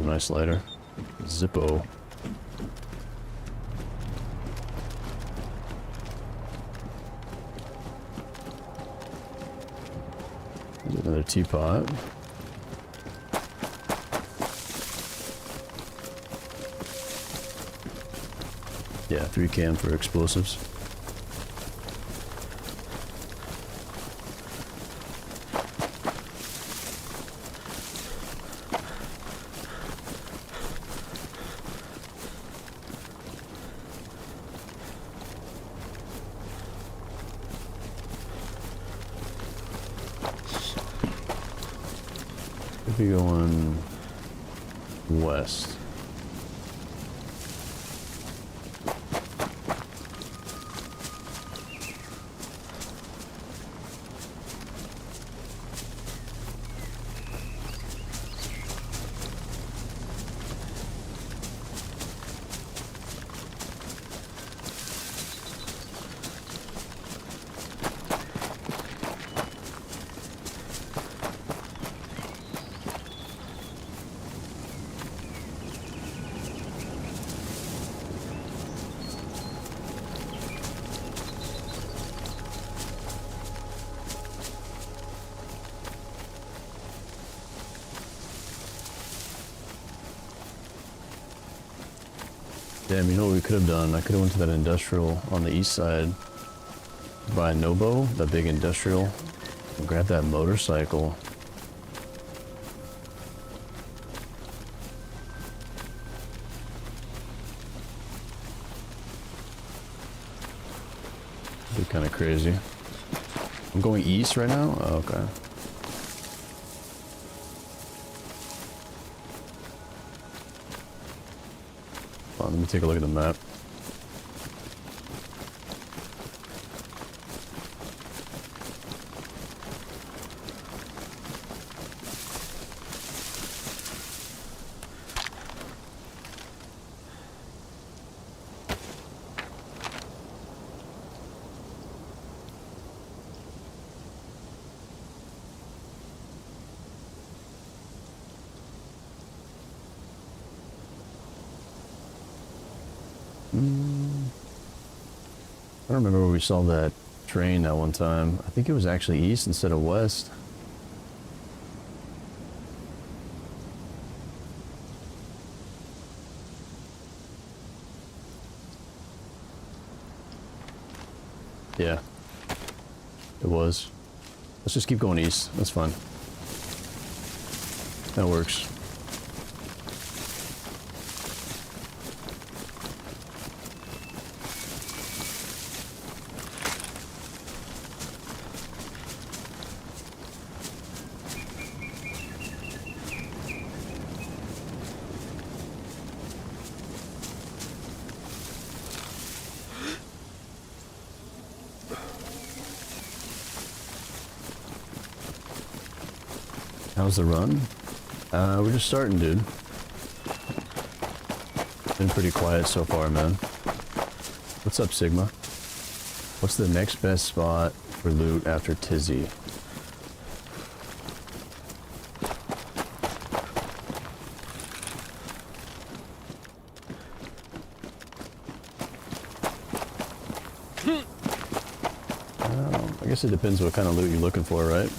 Ooh, nice lighter. Zippo. Another teapot. Yeah, 3 cam for explosives. Could be going west. Damn, you know what we could have done? I could have went to that industrial on the east side. By Nobo, that big industrial. And grab that motorcycle. Be kind of crazy. I'm going east right now? Oh, okay. Let me take a look at the map. I don't remember where we saw that train that one time. I think it was actually east instead of west. Yeah, it was. Let's just keep going east. That's fine. That works. How's the run? We're just starting, dude. Been pretty quiet so far, man. What's up, Sigma? What's the next best spot for loot after Tizzy? I guess it depends what kind of loot you're looking for, right?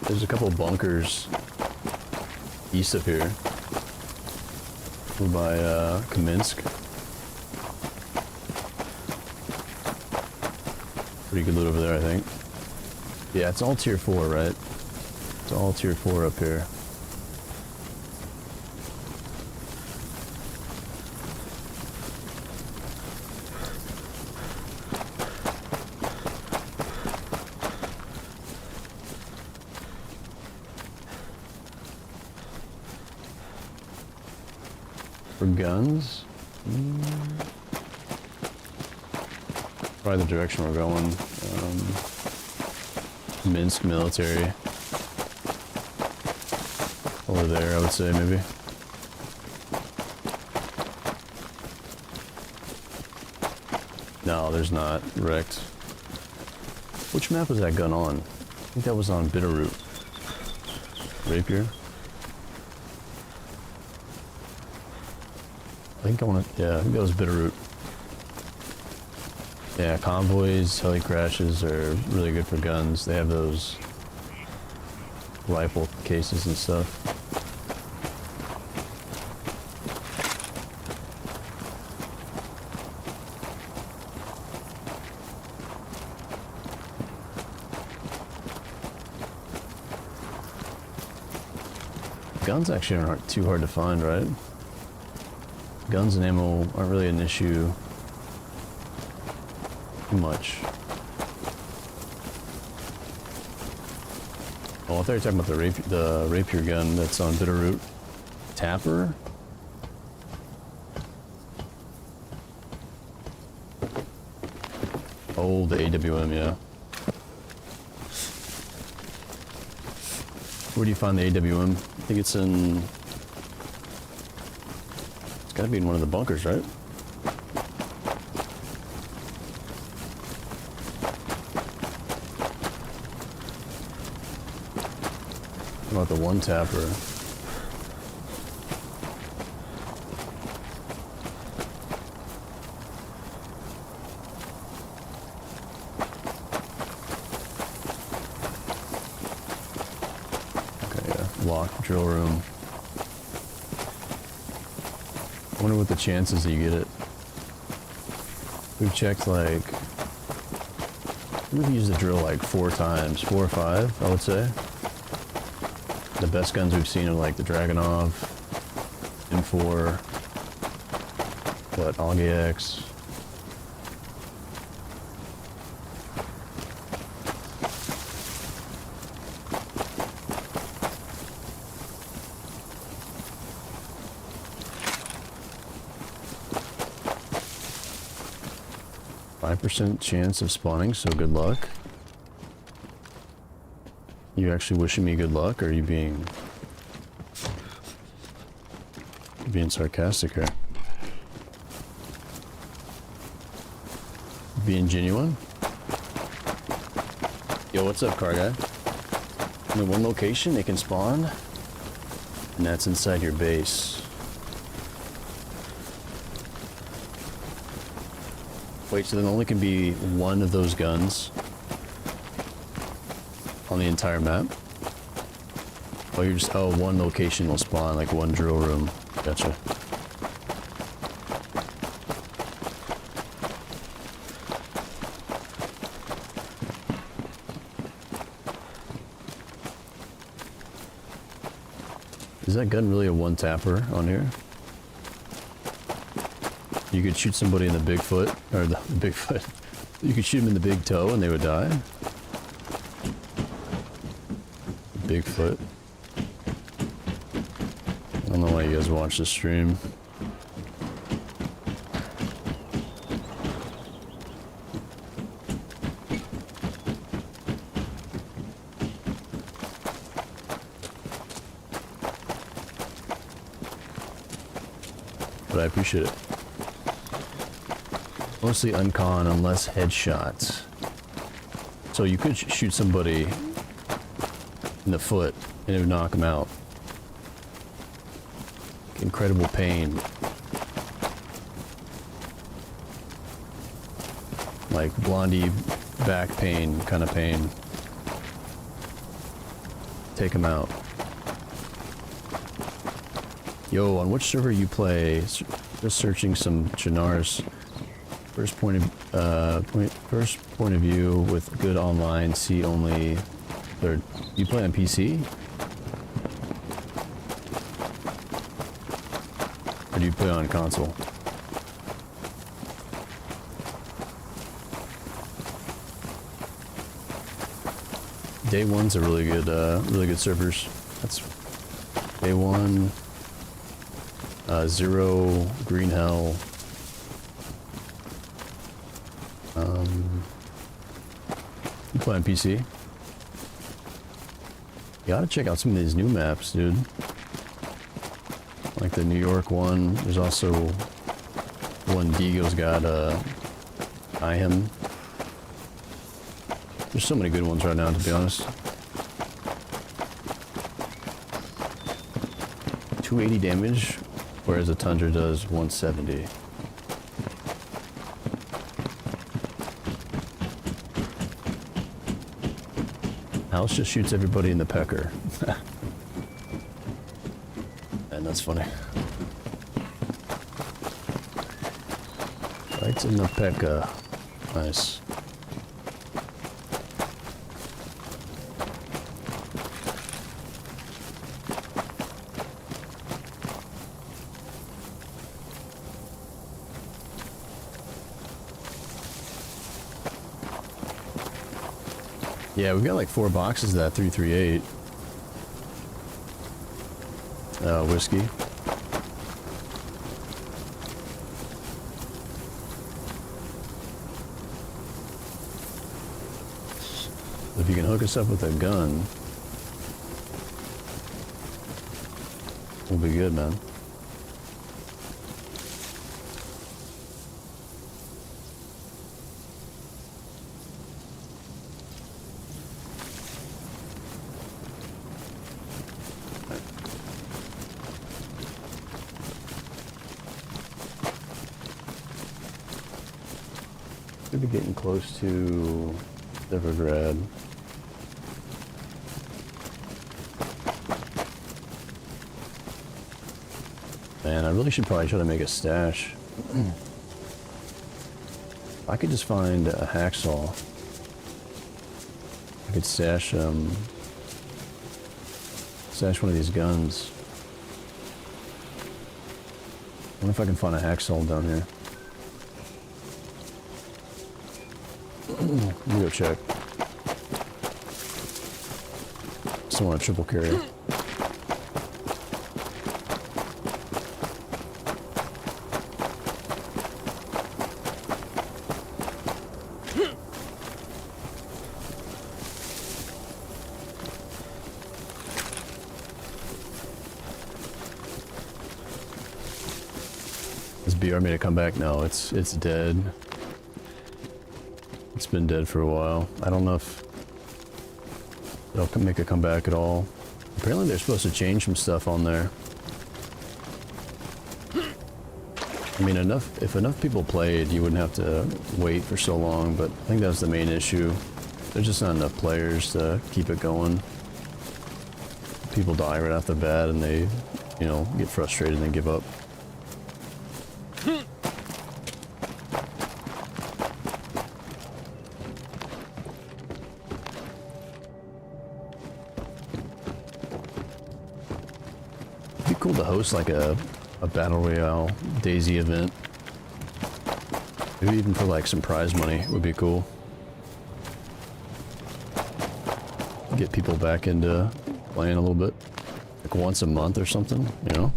There's a couple bunkers east of here. Over by Kaminsk. Pretty good loot over there, I think. Yeah, it's all tier 4, right? It's all tier 4 up here. For guns? Probably the direction we're going. Minsk military. Over there, I would say, maybe. No, there's not. Wrecked. Which map was that gun on? I think that was on Bitterroot. rapier. I think I want to, yeah, I think that was Bitterroot. Yeah, convoys, heli crashes are really good for guns. They have those rifle cases and stuff. Guns actually aren't too hard to find, right? Guns and ammo aren't really an issue too much. Oh, I thought you were talking about the rapier gun that's on Bitterroot. Tapper? Oh, the AWM, yeah. Where do you find the AWM? I think it's in... It's gotta be in one of the bunkers, right? What about the one tapper? Locked drill room. I wonder what the chances that you get it. We've checked like, we've used the drill like 4 times, 4 or 5, I would say. The best guns we've seen are like the Dragunov, M4, what, AUG-X. 5% chance of spawning, so good luck. You actually wishing me good luck, or are you being sarcastic here? Being genuine? Yo, what's up, car guy? In one location they can spawn, and that's inside your base. Wait, so there only can be one of those guns on the entire map? Oh, you're just, oh, one location will spawn, like one drill room. Gotcha. Is that gun really a one tapper on here? You could shoot somebody in the Bigfoot, or the Bigfoot. You could shoot them in the big toe and they would die. Bigfoot. I don't know why you guys watch this stream. But I appreciate it. Mostly uncon unless headshots. So you could shoot somebody in the foot and it would knock them out. Incredible pain. Like Blondie back pain kind of pain. Take them out. Yo, on which server you play? Just searching some Chernarus. First point of view with good online, C only. Third, you play on PC? Or do you play on console? Day one's a really good servers. That's Day one, Zero, Green Hell. You play on PC? You gotta check out some of these new maps, dude. Like the New York one. There's also one Digo's got, Iham. There's so many good ones right now, to be honest. 280 damage, whereas a Tundra does 170. House just shoots everybody in the pecker. And that's funny. Right in the pecker. Nice. Yeah, we've got like 4 boxes of that 338. Whiskey. If you can hook us up with a gun, we'll be good, man. Should be getting close to Evergrad. Man, I really should probably try to make a stash. I could just find a hacksaw. I could stash one of these guns. I wonder if I can find a hacksaw down here. Let me go check. Still want a triple carrier. Is BR made a comeback? No, it's dead. It's been dead for a while. I don't know if it'll make a comeback at all. Apparently they're supposed to change some stuff on there. I mean, if enough people played, you wouldn't have to wait for so long, but I think that was the main issue. There's just not enough players to keep it going. People die right off the bat and they, you know, get frustrated and they give up. Cool to host like a battle royale DayZ event. Maybe even for like some prize money would be cool. Get people back into playing a little bit. Like once a month or something, you know?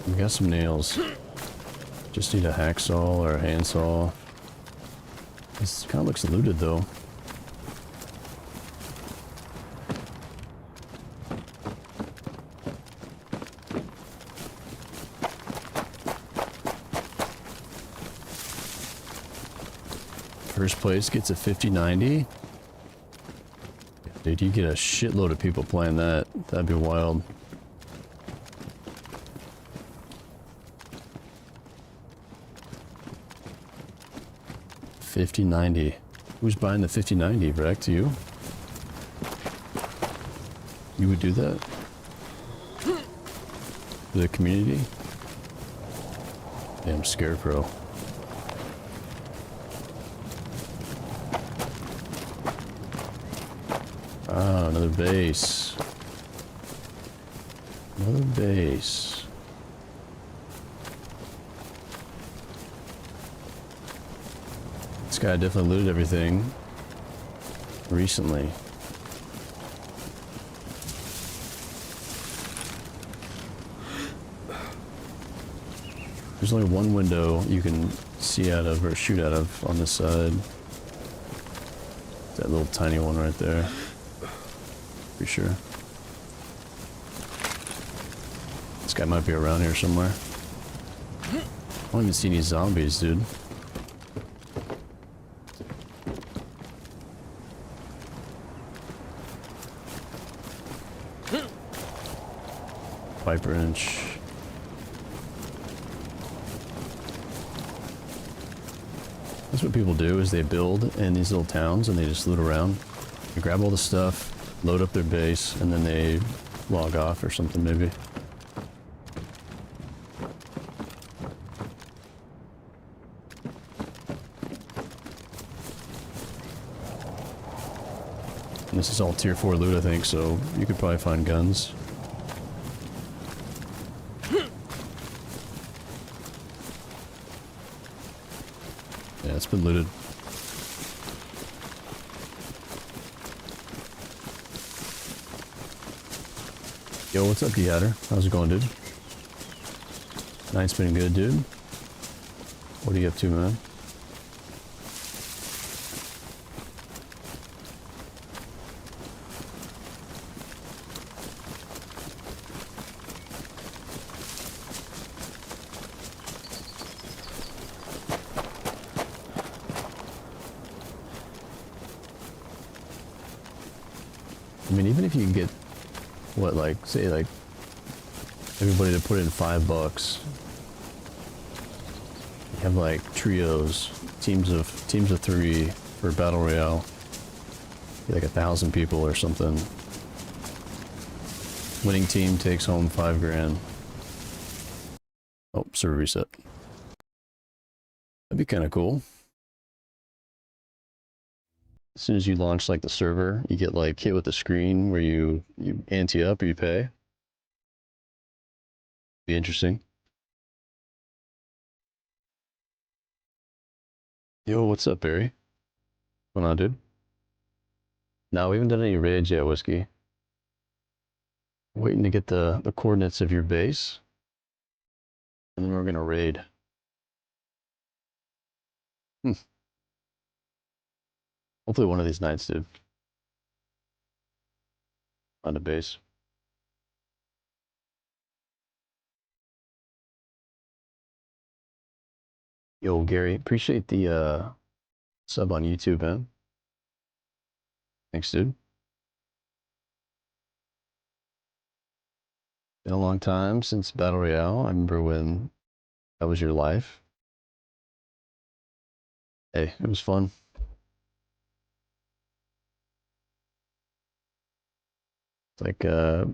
We got some nails. Just need a hacksaw or a handsaw. This kind of looks looted though. First place gets a 50-90. Dude, you get a shitload of people playing that. That'd be wild. $50.90. Who's buying the $50.90? Rex, you? You would do that? For the community? Damn scarecrow. Ah, another base. Another base. This guy definitely looted everything recently. There's only one window you can see out of or shoot out of on this side. That little tiny one right there. Pretty sure. This guy might be around here somewhere. I don't even see any zombies, dude. Viper inch. That's what people do, is they build in these little towns and they just loot around. They grab all the stuff, load up their base, and then they log off or something maybe. And this is all tier 4 loot, I think, so you could probably find guns. Yeah, it's been looted. Yo, what's up, D-Hatter? How's it going, dude? Night's been good, dude. What are you up to, man? I mean, even if you can get, what, like, say, like, everybody to put in $5, you have, like, trios, teams of 3 for Battle Royale, like 1,000 people or something. Winning team takes home $5 grand. Oh, server reset. That'd be kind of cool. As soon as you launch like the server, you get like hit with the screen where you ante up or you pay. Be interesting. Yo, what's up, Barry? What's going on, dude? No, we haven't done any raids yet, Whiskey. Waiting to get the coordinates of your base. And then we're gonna raid. Hopefully one of these nights, dude. On a base. Yo, Gary, appreciate the sub on YouTube, man. Thanks, dude. Been a long time since Battle Royale. I remember when that was your life. Hey, it was fun. It's like I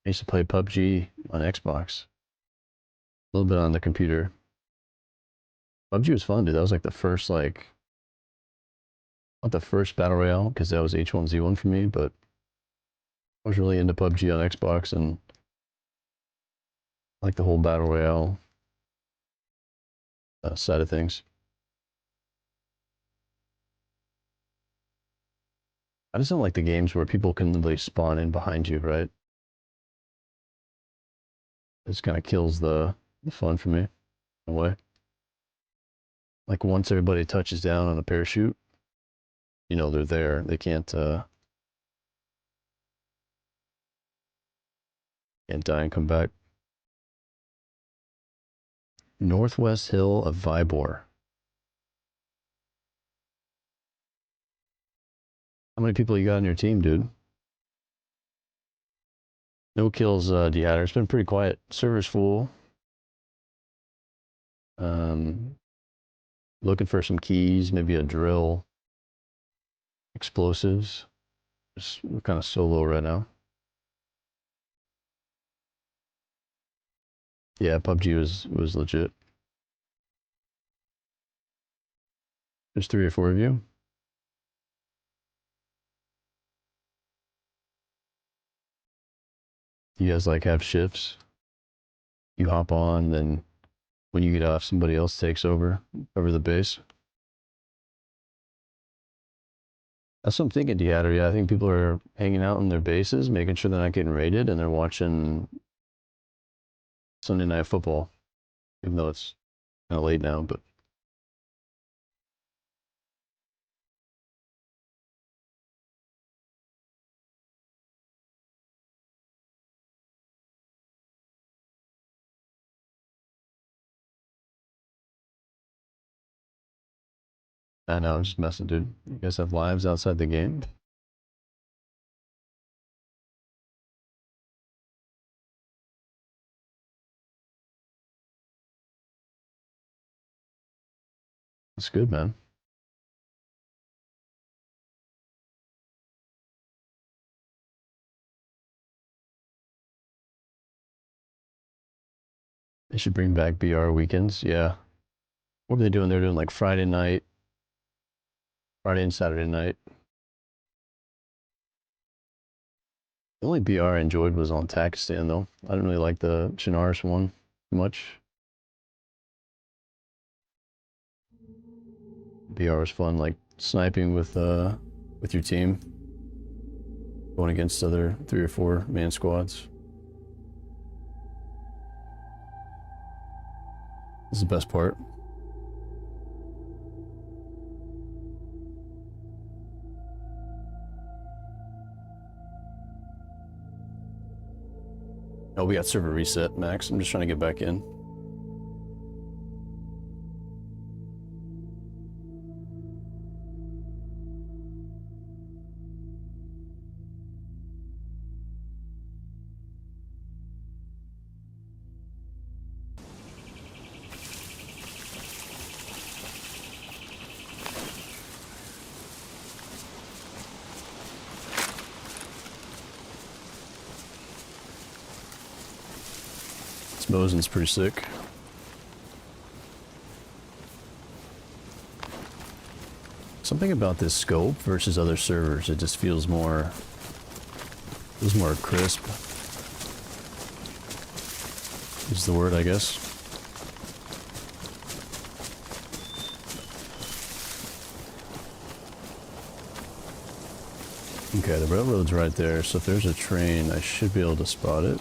used to play PUBG on Xbox. A little bit on the computer. PUBG was fun, dude. That was like the first, like, not the first Battle Royale, because that was H1Z1 for me, but I was really into PUBG on Xbox and like the whole Battle Royale side of things. I just don't like the games where people can literally spawn in behind you, right? It just kind of kills the fun for me, in a way. Like once everybody touches down on a parachute, you know they're there. They can't die and come back. Northwest Hill of Vybor. How many people you got on your team, dude? No kills, D-Hatter. It's been pretty quiet. Server's full. Looking for some keys, maybe a drill. Explosives. We're kind of solo right now. Yeah, PUBG was legit. There's 3 or 4 of you. You guys like have shifts. You hop on, then when you get off, somebody else takes over the base. That's what I'm thinking, D-Hatter. Yeah, I think people are hanging out in their bases, making sure they're not getting raided, and they're watching Sunday Night Football. Even though it's kind of late now, but I know, I'm just messing, dude. You guys have lives outside the game? That's good, man. They should bring back BR weekends. Yeah. What were they doing? They're doing like Friday night, Friday and Saturday night. The only BR I enjoyed was on Takistan, though. I didn't really like the Chernarus one much. BR was fun, like sniping with your team, going against other 3 or 4 man squads. This is the best part. Oh, we got server reset, Max. I'm just trying to get back in. This Mosin's pretty sick. Something about this scope versus other servers, it just feels more crisp. Is the word, I guess. Okay, the railroad's right there, so if there's a train, I should be able to spot it.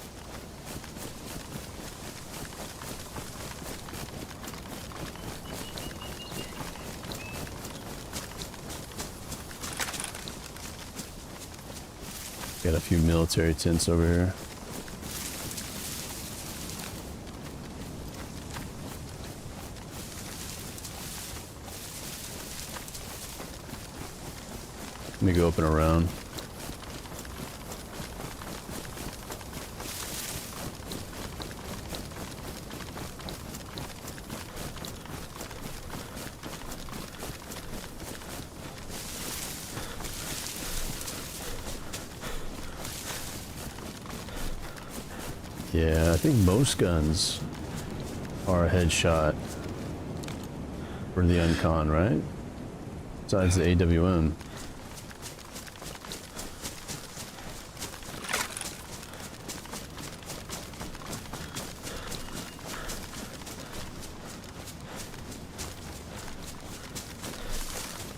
Got a few military tents over here. Let me go up and around. Yeah, I think most guns are a headshot for the uncon, right? Besides the AWM.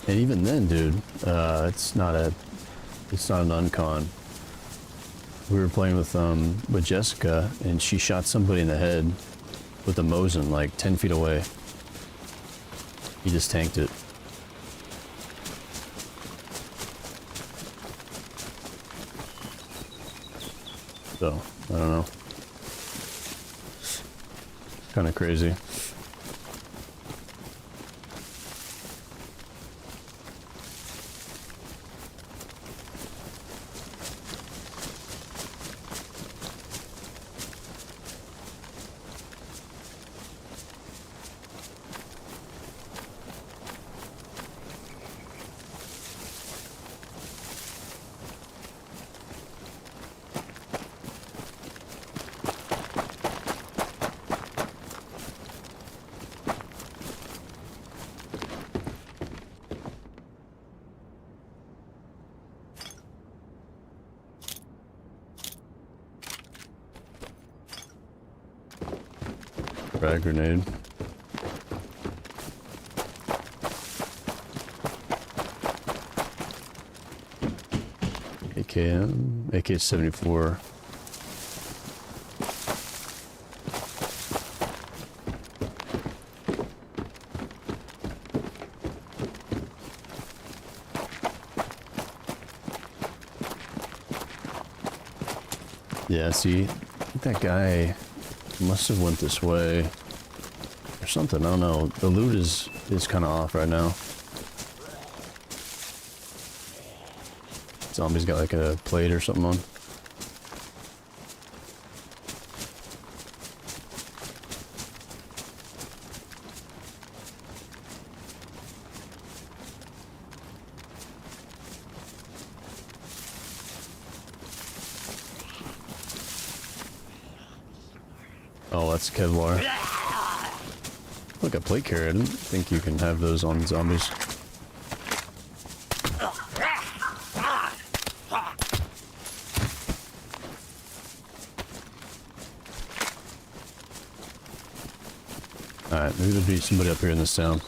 And even then, dude, it's not an uncon. We were playing with Jessica, and she shot somebody in the head with a Mosin like 10 feet away. He just tanked it. So, I don't know. Kind of crazy. Frag grenade. AKM, AK-74. Yeah, see, I think that guy must have went this way or something. I don't know. The loot is kind of off right now. Zombie's got like a plate or something on. Oh, that's Kevlar. Look, a plate carrier. I didn't think you can have those on zombies. Alright, maybe there'll be somebody up here in this town.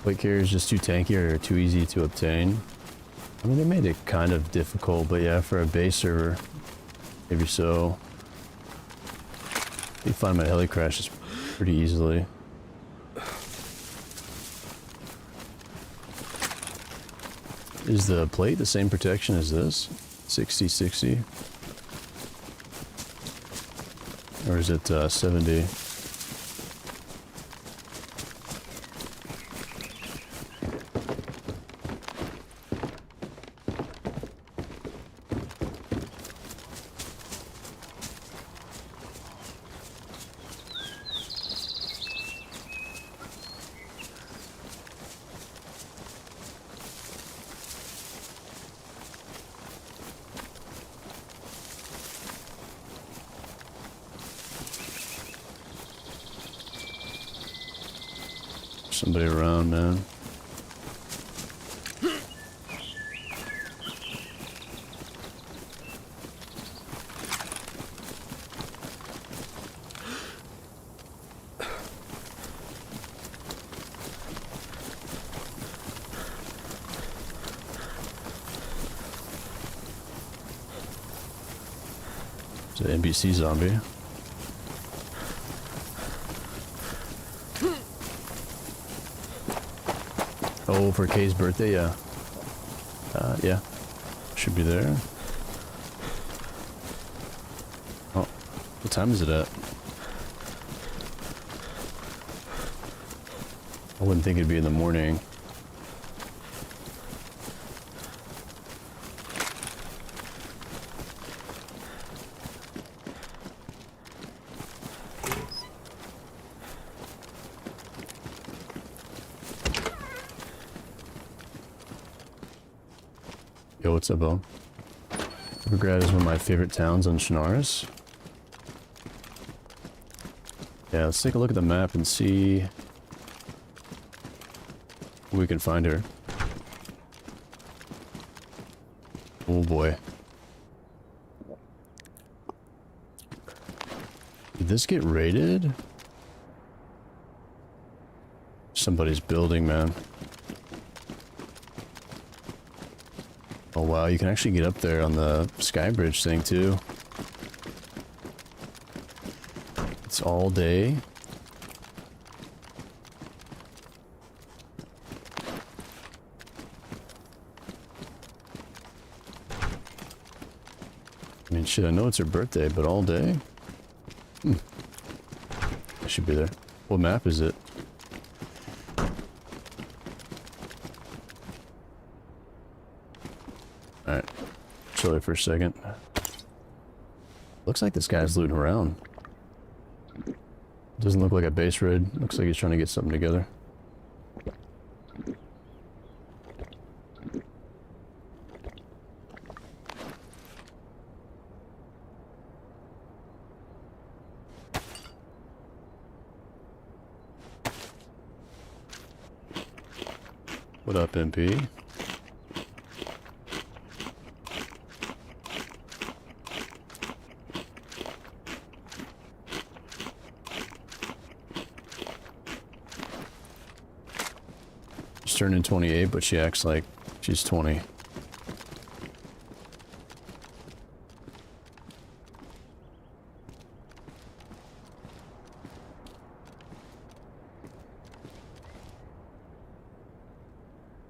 Plate carrier is just too tanky or too easy to obtain. I mean, they made it kind of difficult, but yeah, for a base server, maybe so. You find my heli crashes pretty easily. Is the plate the same protection as this? 60-60? Or is it 70? Somebody around, man. It's an NPC zombie. Oh, for Kay's birthday, yeah. Yeah. Should be there. Oh, what time is it at? I wouldn't think it'd be in the morning. Yo, what's up, Bo? Evergrad is one of my favorite towns on Chernarus. Yeah, let's take a look at the map and see if we can find her. Oh boy. Did this get raided? Somebody's building, man. Oh wow, you can actually get up there on the sky bridge thing too. It's all day. I mean, shit, I know it's her birthday, but all day? I should be there. What map is it? Alright, chill there for a second. Looks like this guy's looting around. Doesn't look like a base raid. Looks like he's trying to get something together. What up, MP? turning 28, but she acts like she's 20.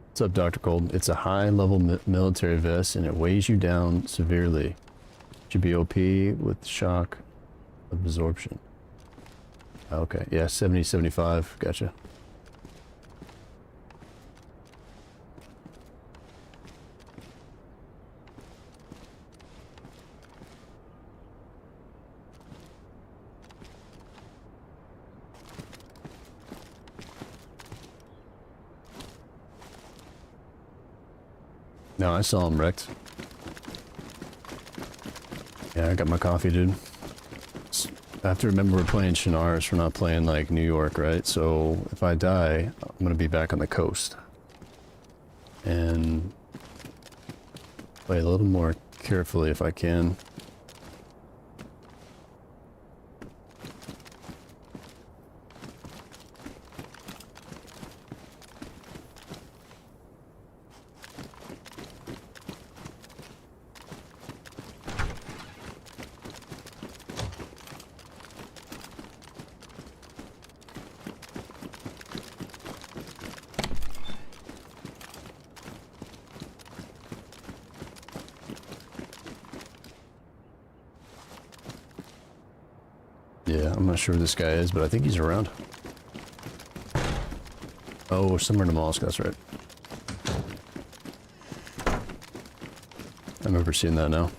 What's up, Dr. Cold? It's a high-level military vest, and it weighs you down severely. Should be OP with shock absorption. Okay, yeah, 70, 75. Gotcha. No, I saw him wrecked. Yeah, I got my coffee, dude. I have to remember we're playing Chernarus, we're not playing like New York, right? So if I die, I'm gonna be back on the coast. And play a little more carefully if I can. Yeah, I'm not sure who this guy is, but I think he's around. Oh, somewhere in the mosque, that's right. I remember seeing that now.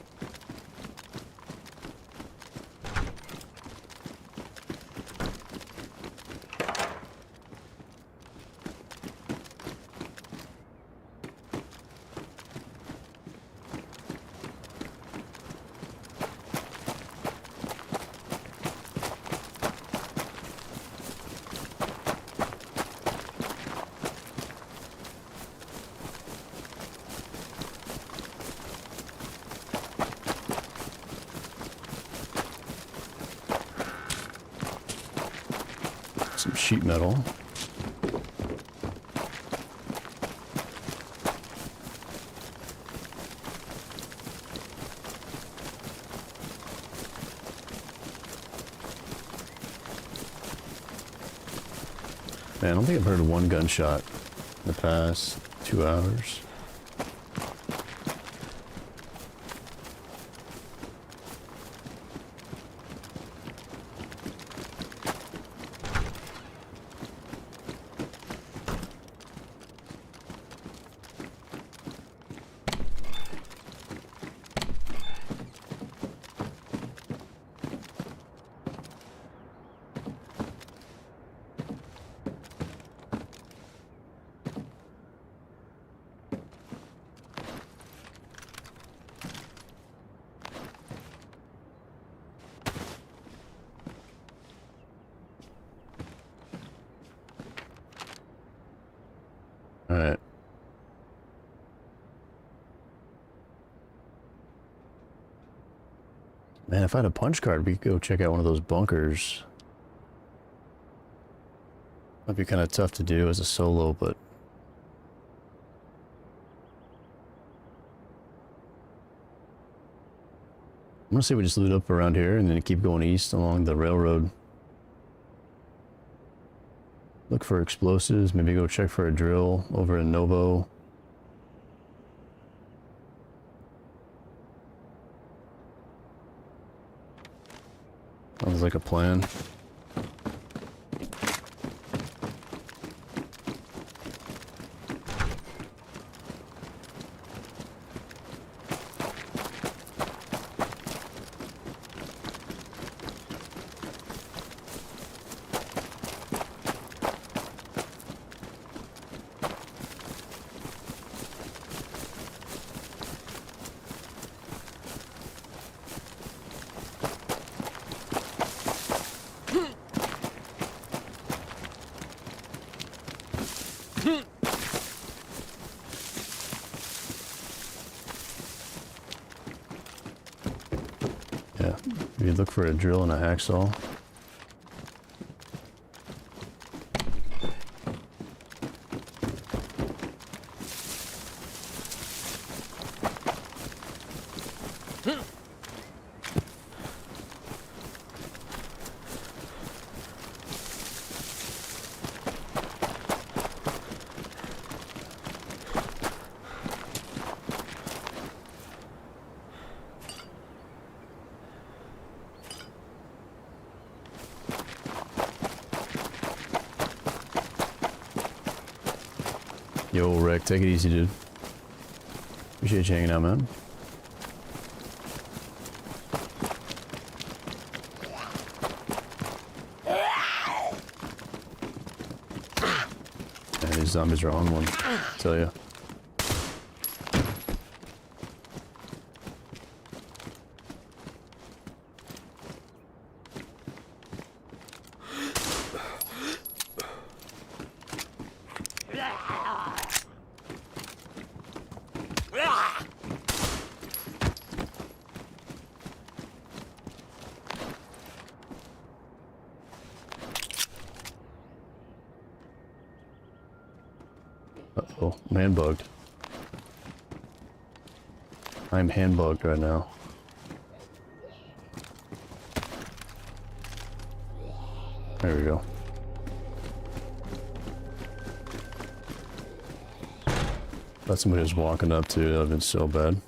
Some sheet metal. Man, I don't think I've heard one gunshot in the past 2 hours. Alright. Man, if I had a punch card, we could go check out one of those bunkers. Might be kind of tough to do as a solo, but... I'm gonna say we just loot up around here and then keep going east along the railroad. Look for explosives, maybe go check for a drill over in Novo. Sounds like a plan. Yeah, maybe look for a drill and a hacksaw. Yo, Rick, take it easy, dude. Appreciate you hanging out, man. Yeah, these zombies are on one, I tell you. Uh-oh, I'm hand bugged. I'm hand bugged right now. There we go. Thought somebody was walking up to, that would have been so bad.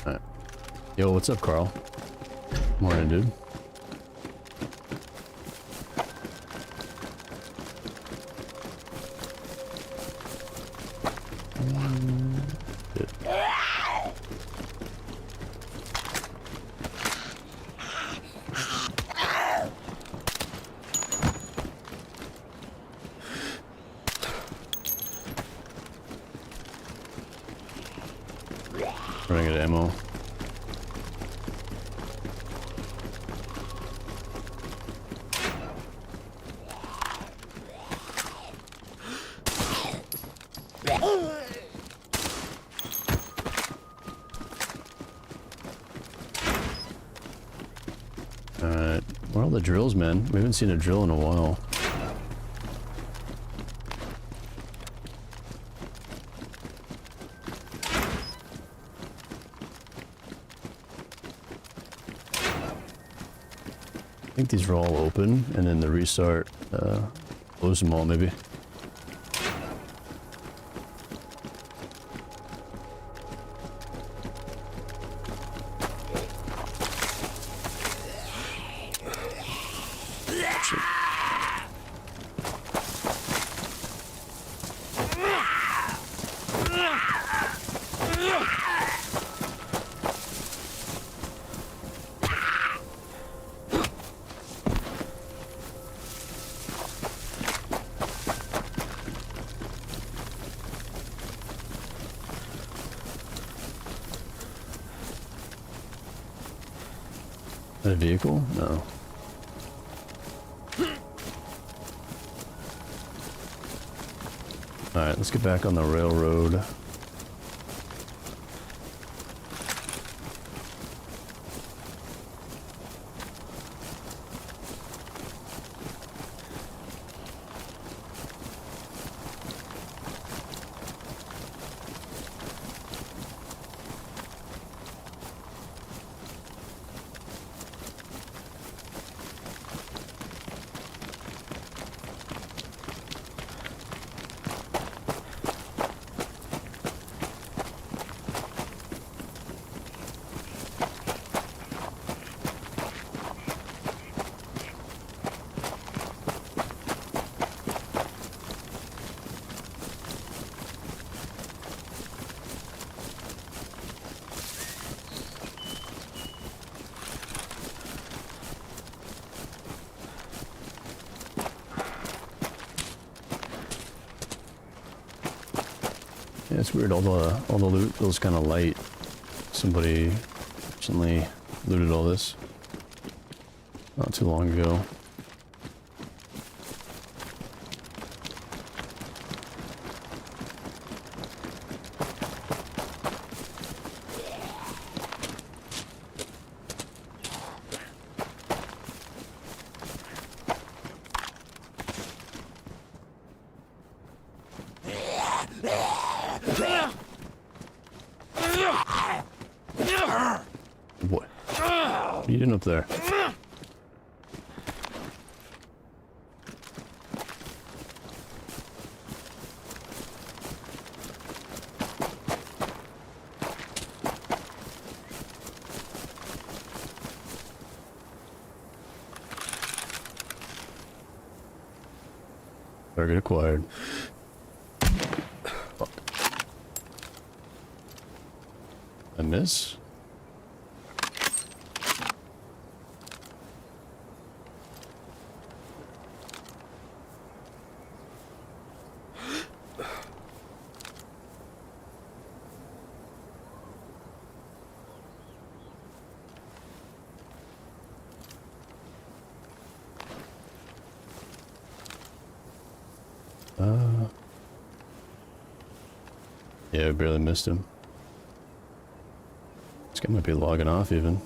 Alright. Yo, what's up, Carl? Morning, dude. Running out of ammo. Alright, where are all the drills, man? We haven't seen a drill in a while. I think these are all open, and then the restart, close them all, maybe. A vehicle? No. Alright, let's get back on the railroad. Yeah, it's weird. All the loot feels kind of light. Somebody recently looted all this not too long ago. What? What are you doing up there? Target acquired. Fuck. I miss? Yeah, I barely missed him. This guy might be logging off even.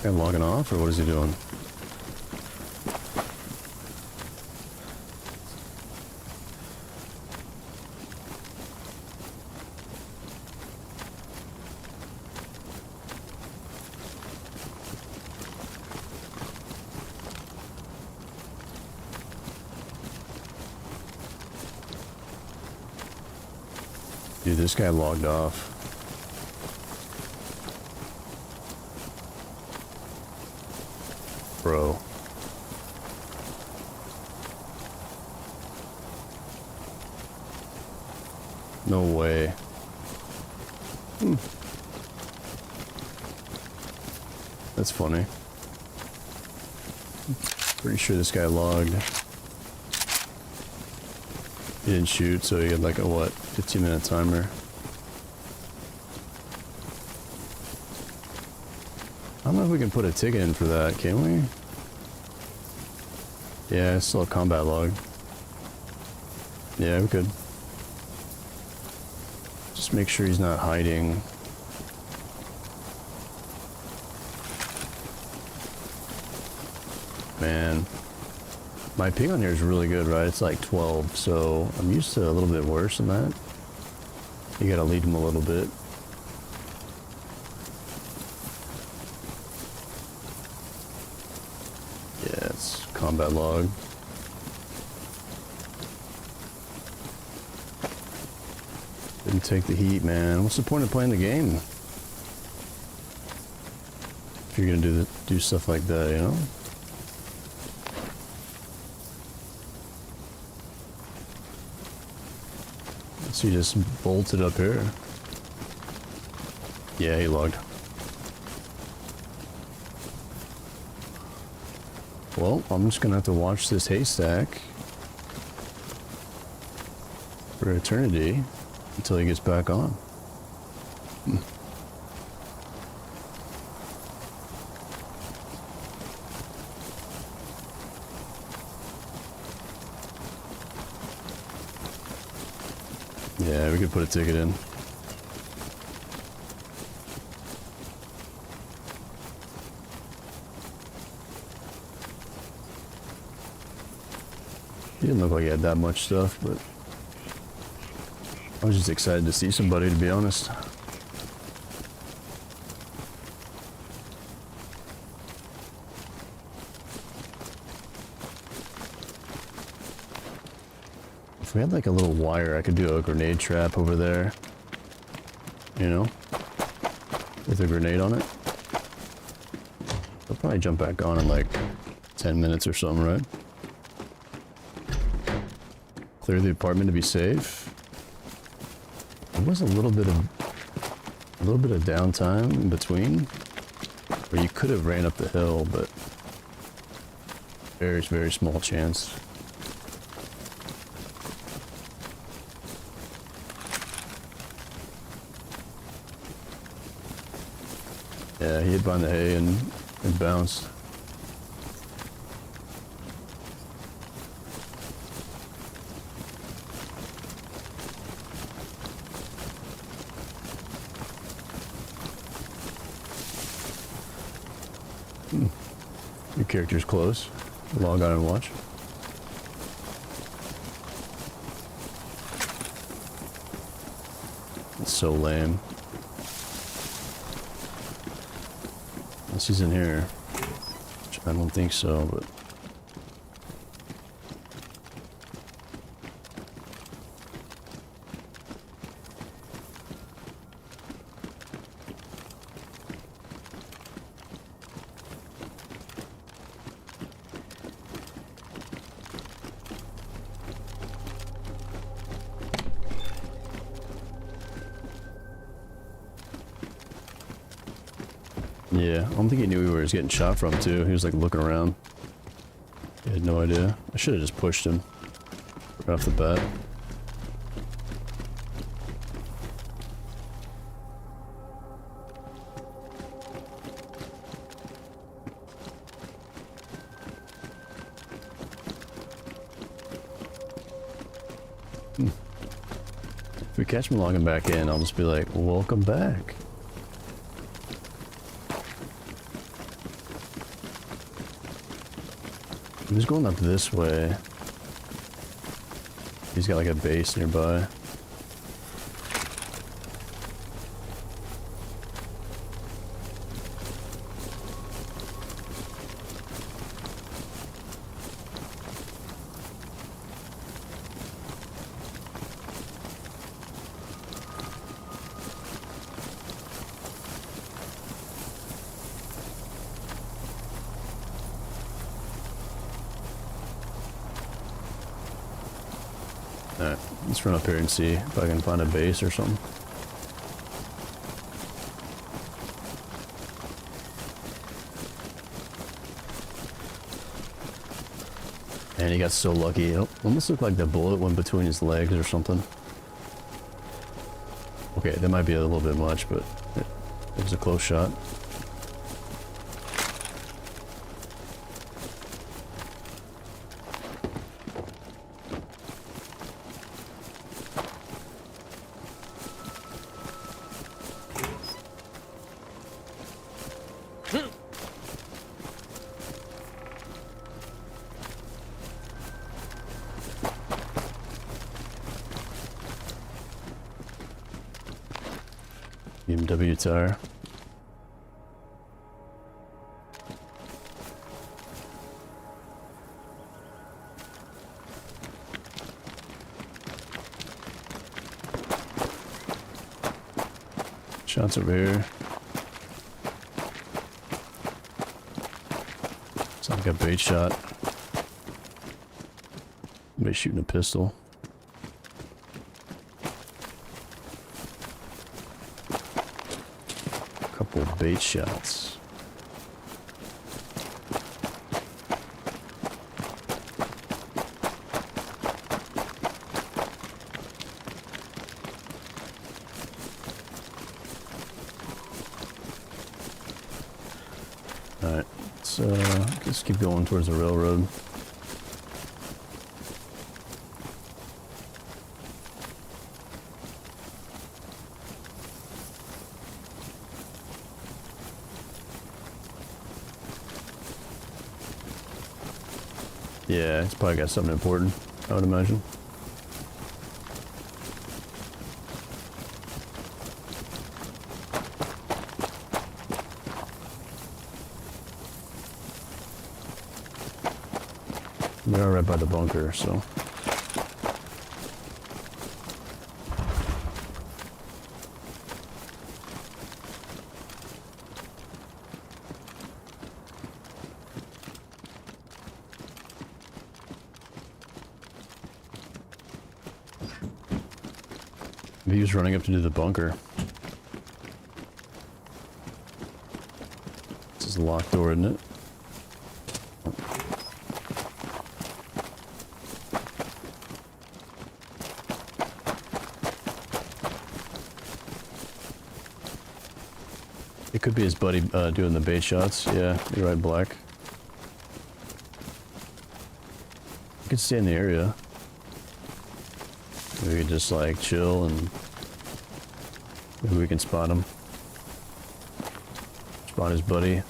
Guy logging off, or what is he doing? Dude, this guy logged off. Bro. No way. That's funny. Pretty sure this guy logged. He didn't shoot, so he had like a what, 15-minute timer. I don't know if we can put a ticket in for that, can we? Yeah, it's still a combat log. Yeah, we could. Just make sure he's not hiding. Man. My ping on here is really good, right? It's like 12, so I'm used to a little bit worse than that. You gotta lead him a little bit. Yeah, it's combat log. Didn't take the heat, man. What's the point of playing the game if you're gonna do stuff like that, you know? So he just bolted up here. Yeah, he logged. Well, I'm just gonna have to watch this haystack for eternity until he gets back on. Yeah, we could put a ticket in. He didn't look like he had that much stuff, but I was just excited to see somebody, to be honest. If we had like a little wire, I could do a grenade trap over there. You know? With a grenade on it. They'll probably jump back on in like 10 minutes or something, right? Clear the apartment to be safe. There was a little bit of downtime in between, where you could have ran up the hill, but very, very small chance. Yeah, he hid behind the hay and bounced. Your character's close. Log on and watch. It's so lame. Unless he's in here. Which I don't think so, but... Yeah, I don't think he knew where he was getting shot from, too. He was, like, looking around. He had no idea. I should have just pushed him right off the bat. If we catch him logging back in, I'll just be like, welcome back. He's going up this way. He's got like a base nearby. Alright, let's run up here and see if I can find a base or something. And he got so lucky. It almost looked like the bullet went between his legs or something. Okay, that might be a little bit much, but it was a close shot. BMW tire. Shots over here. Sounds like a bait shot. Somebody shooting a pistol. Couple bait shots. Alright, let's keep going towards the railroad. Yeah, it's probably got something important, I would imagine. We are right by the bunker, so. He was running up to do the bunker. This is a locked door, isn't it? It could be his buddy doing the bait shots. Yeah, you're right, Black. You could stay in the area. Maybe we could just like chill and maybe we can spot him. Spot his buddy.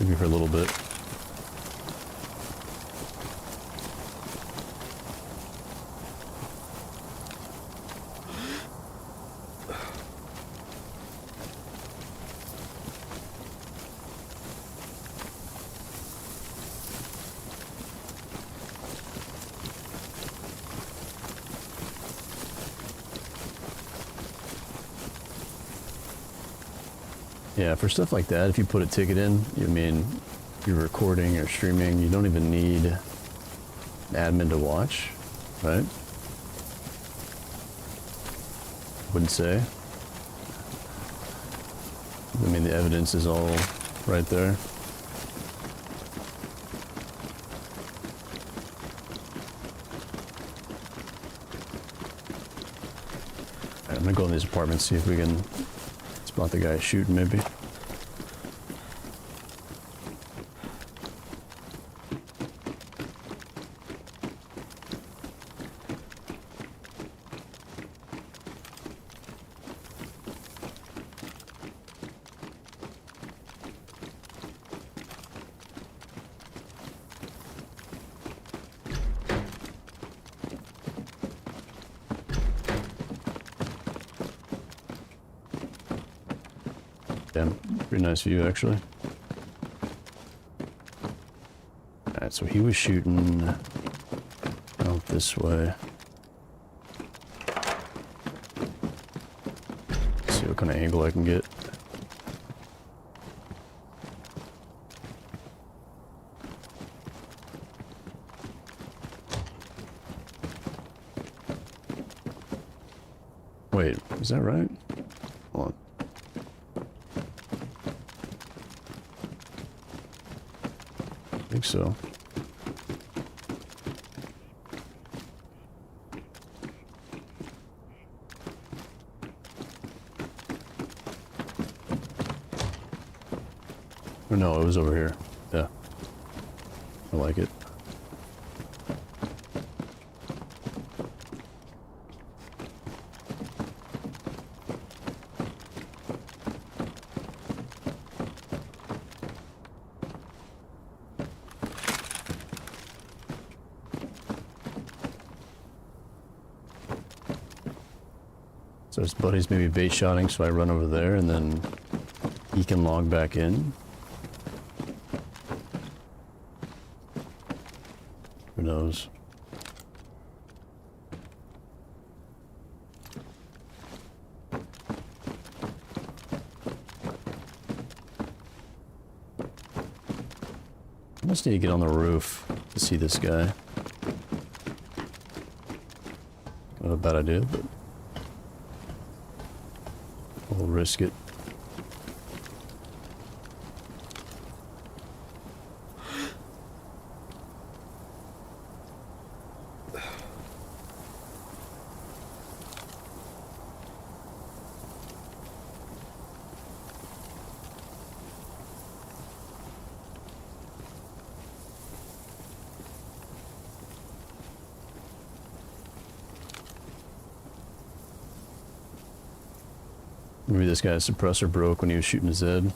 maybe for a little bit. Yeah, for stuff like that, if you put a ticket in, I mean, if you're recording or streaming, you don't even need an admin to watch, right? Wouldn't say. I mean, the evidence is all right there. All right, I'm gonna go in these apartments, see if we can spot the guy shooting, maybe. Yeah, pretty nice view, actually. Alright, so he was shooting out this way. See what kind of angle I can get. Wait, is that right? Hold on. I think so. Or no, it was over here. Yeah. I like it. So his buddy's maybe bait shotting, so I run over there and then he can log back in. Who knows? I must need to get on the roof to see this guy. Not a bad idea, but we'll risk it. Maybe this guy's suppressor broke when he was shooting his head.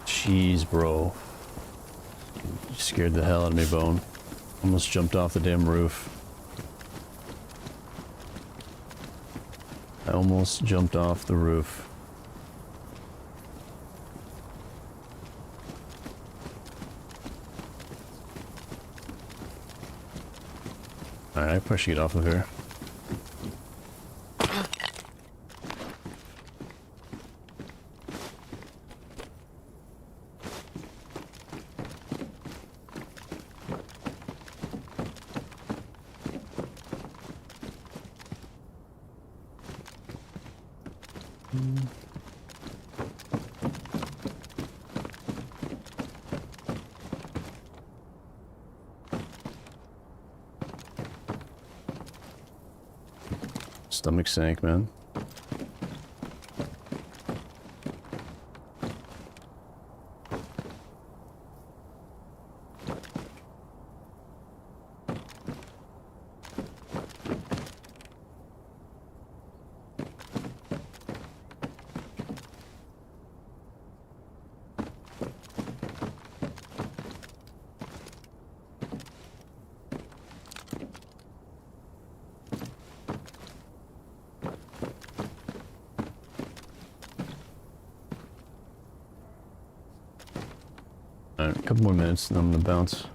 Jeez, bro. You scared the hell out of me, Bone. Almost jumped off the damn roof. I almost jumped off the roof. Alright, I probably should get off of here. Stomach sank, man. Alright, a couple more minutes and I'm gonna bounce.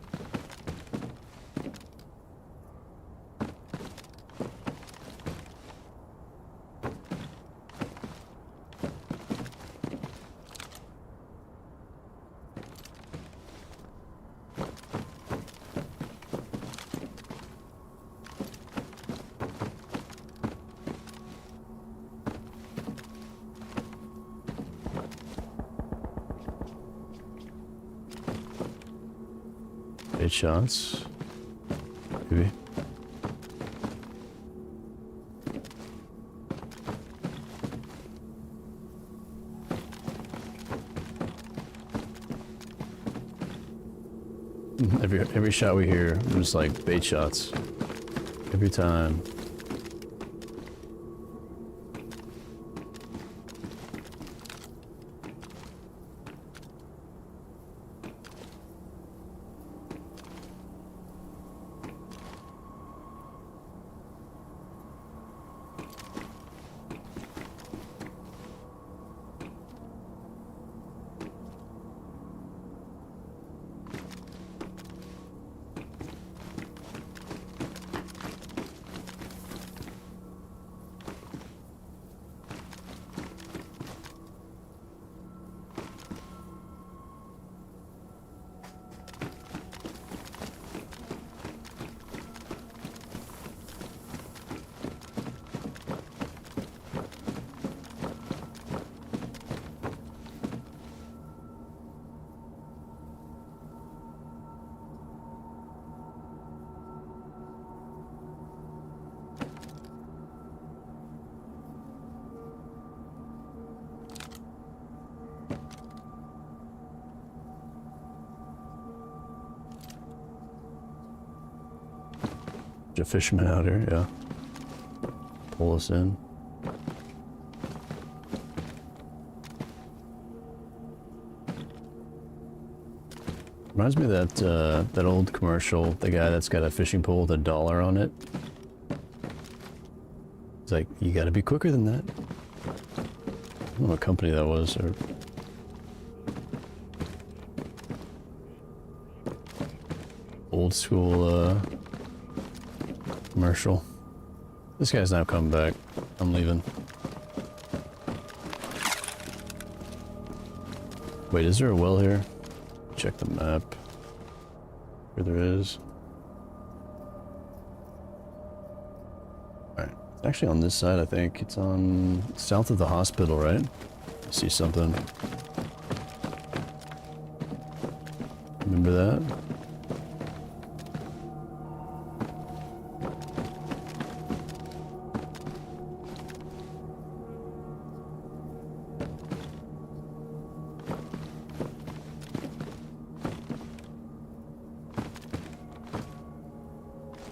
Eight shots. Maybe. Every shot we hear, there's like bait shots. Every time. A fisherman out here, yeah. Pull us in. Reminds me of that old commercial, the guy that's got a fishing pole with $1 on it. It's like, you gotta be quicker than that. I don't know what company that was, or... Old school, commercial. This guy's not coming back. I'm leaving. Wait, is there a well here? Check the map. Where there is. Alright. It's actually on this side, I think. It's on south of the hospital, right? I see something. Remember that?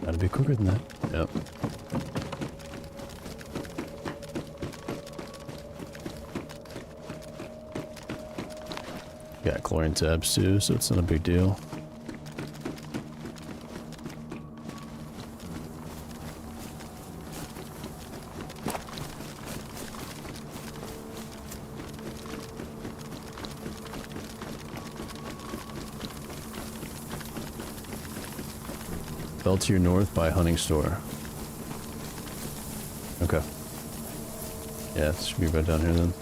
Gotta be quicker than that. Yep. Got chlorine tabs too, so it's not a big deal. Fell to your north by hunting store. Okay. Yeah, it should be right down here then.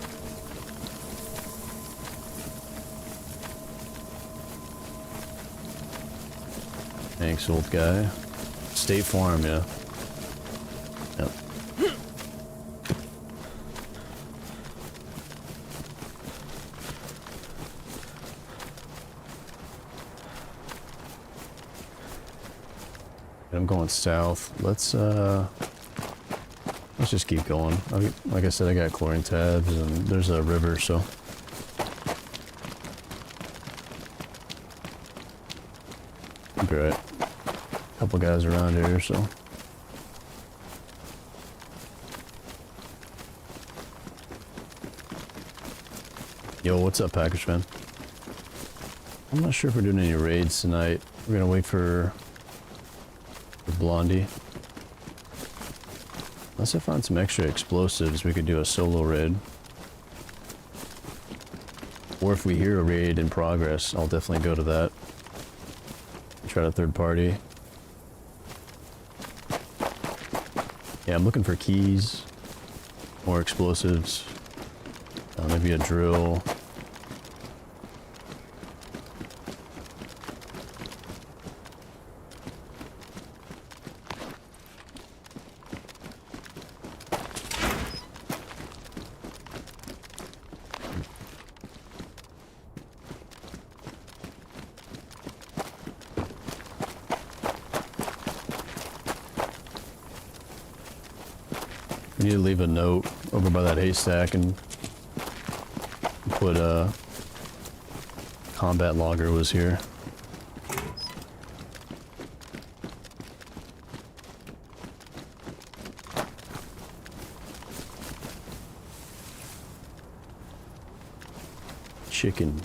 Thanks, old guy. State Farm, yeah. Yep. I'm going south. Let's just keep going. Like I said, I got chlorine tabs and there's a river, so. I'll be right. Couple guys around here, so. Yo, what's up, Packers fan? I'm not sure if we're doing any raids tonight. We're gonna wait for Blondie. Unless I find some extra explosives, we could do a solo raid. Or if we hear a raid in progress, I'll definitely go to that. Try to third party. Yeah, I'm looking for keys, more explosives, maybe a drill. We need to leave a note over by that haystack and put a combat logger was here. Chicken.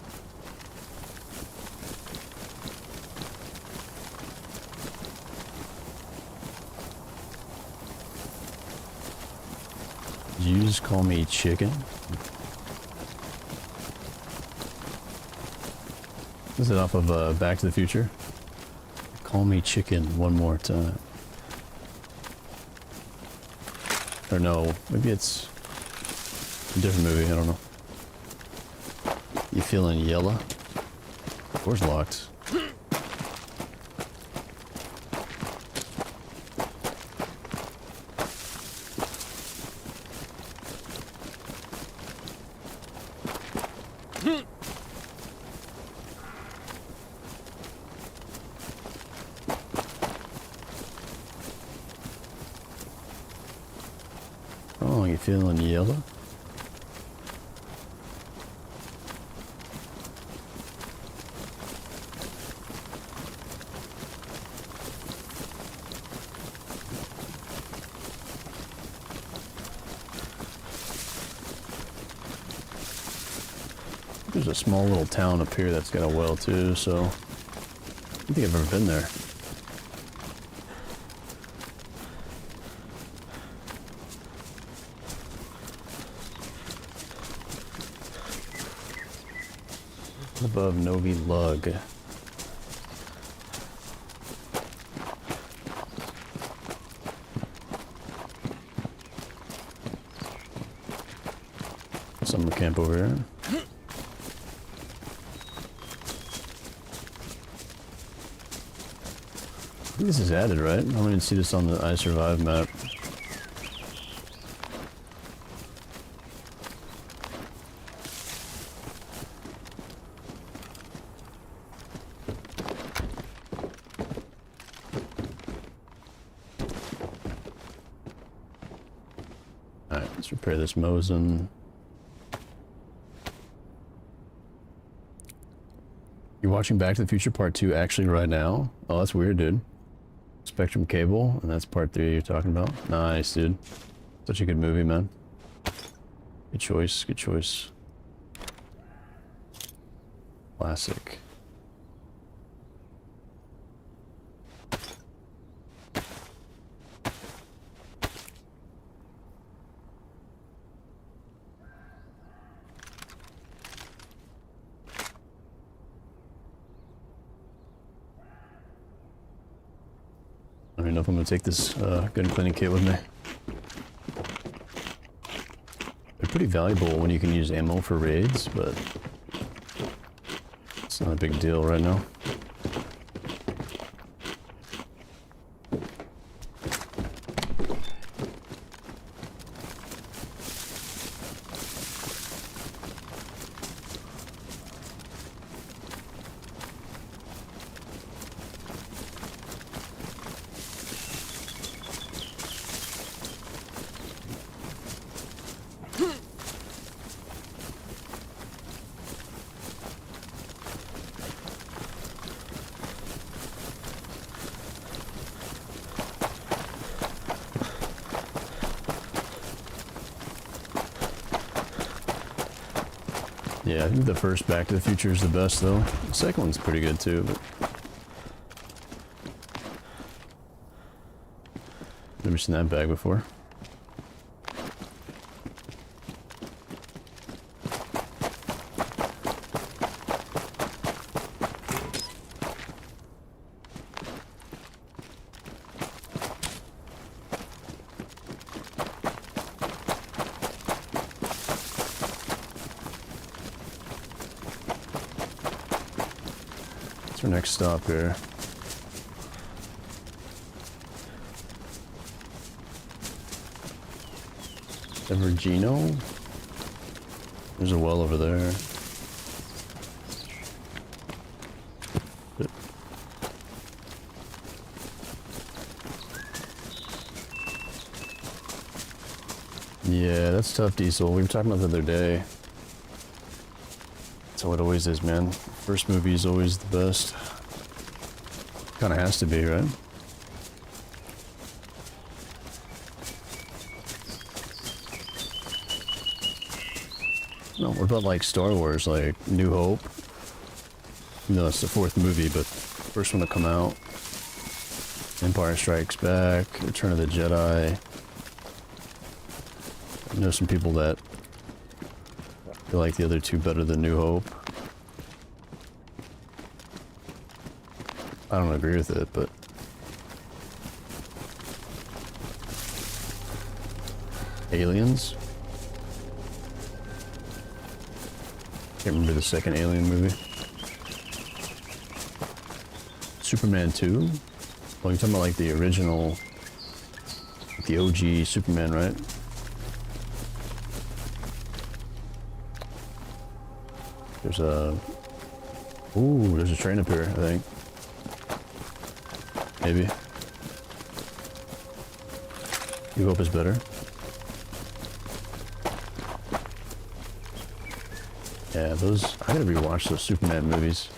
Did you just call me chicken? Is it off of Back to the Future? Call me chicken one more time. Or no, maybe it's a different movie, I don't know. You feeling yellow? Door's locked. Oh, you feeling yellow? There's a small little town up here that's got a well too, so I don't think I've ever been there. Above Novi Lug. Summer camp over here. I think this is added, right? I don't even see this on the I Survive map. Alright, let's repair this Mosin. You're watching Back to the Future Part 2 actually right now? Oh, that's weird, dude. Spectrum Cable, and that's part 3 you're talking about. Nice, dude. Such a good movie, man. Good choice, good choice. Classic. I don't even know if I'm going to take this gun cleaning kit with me. They're pretty valuable when you can use ammo for raids, but it's not a big deal right now. Yeah, I think the first Back to the Future is the best, though. The second one's pretty good, too, but... Never seen that bag before. What's our next stop here? Evergino? There's a well over there. Yeah, that's tough, Diesel. We were talking about the other day. That's how it always is, man. First movie is always the best. Kinda has to be, right? No, what about like Star Wars, like New Hope? You know, it's the fourth movie, but first one to come out. Empire Strikes Back, Return of the Jedi. I know some people that feel like the other two better than New Hope. I don't agree with it, but... Aliens? Can't remember the second Alien movie. Superman 2? Well, you're talking about like the original... the OG Superman, right? There's a... Ooh, there's a train up here, I think. Maybe. New Hope is better. Yeah, those... I gotta rewatch those Superman movies.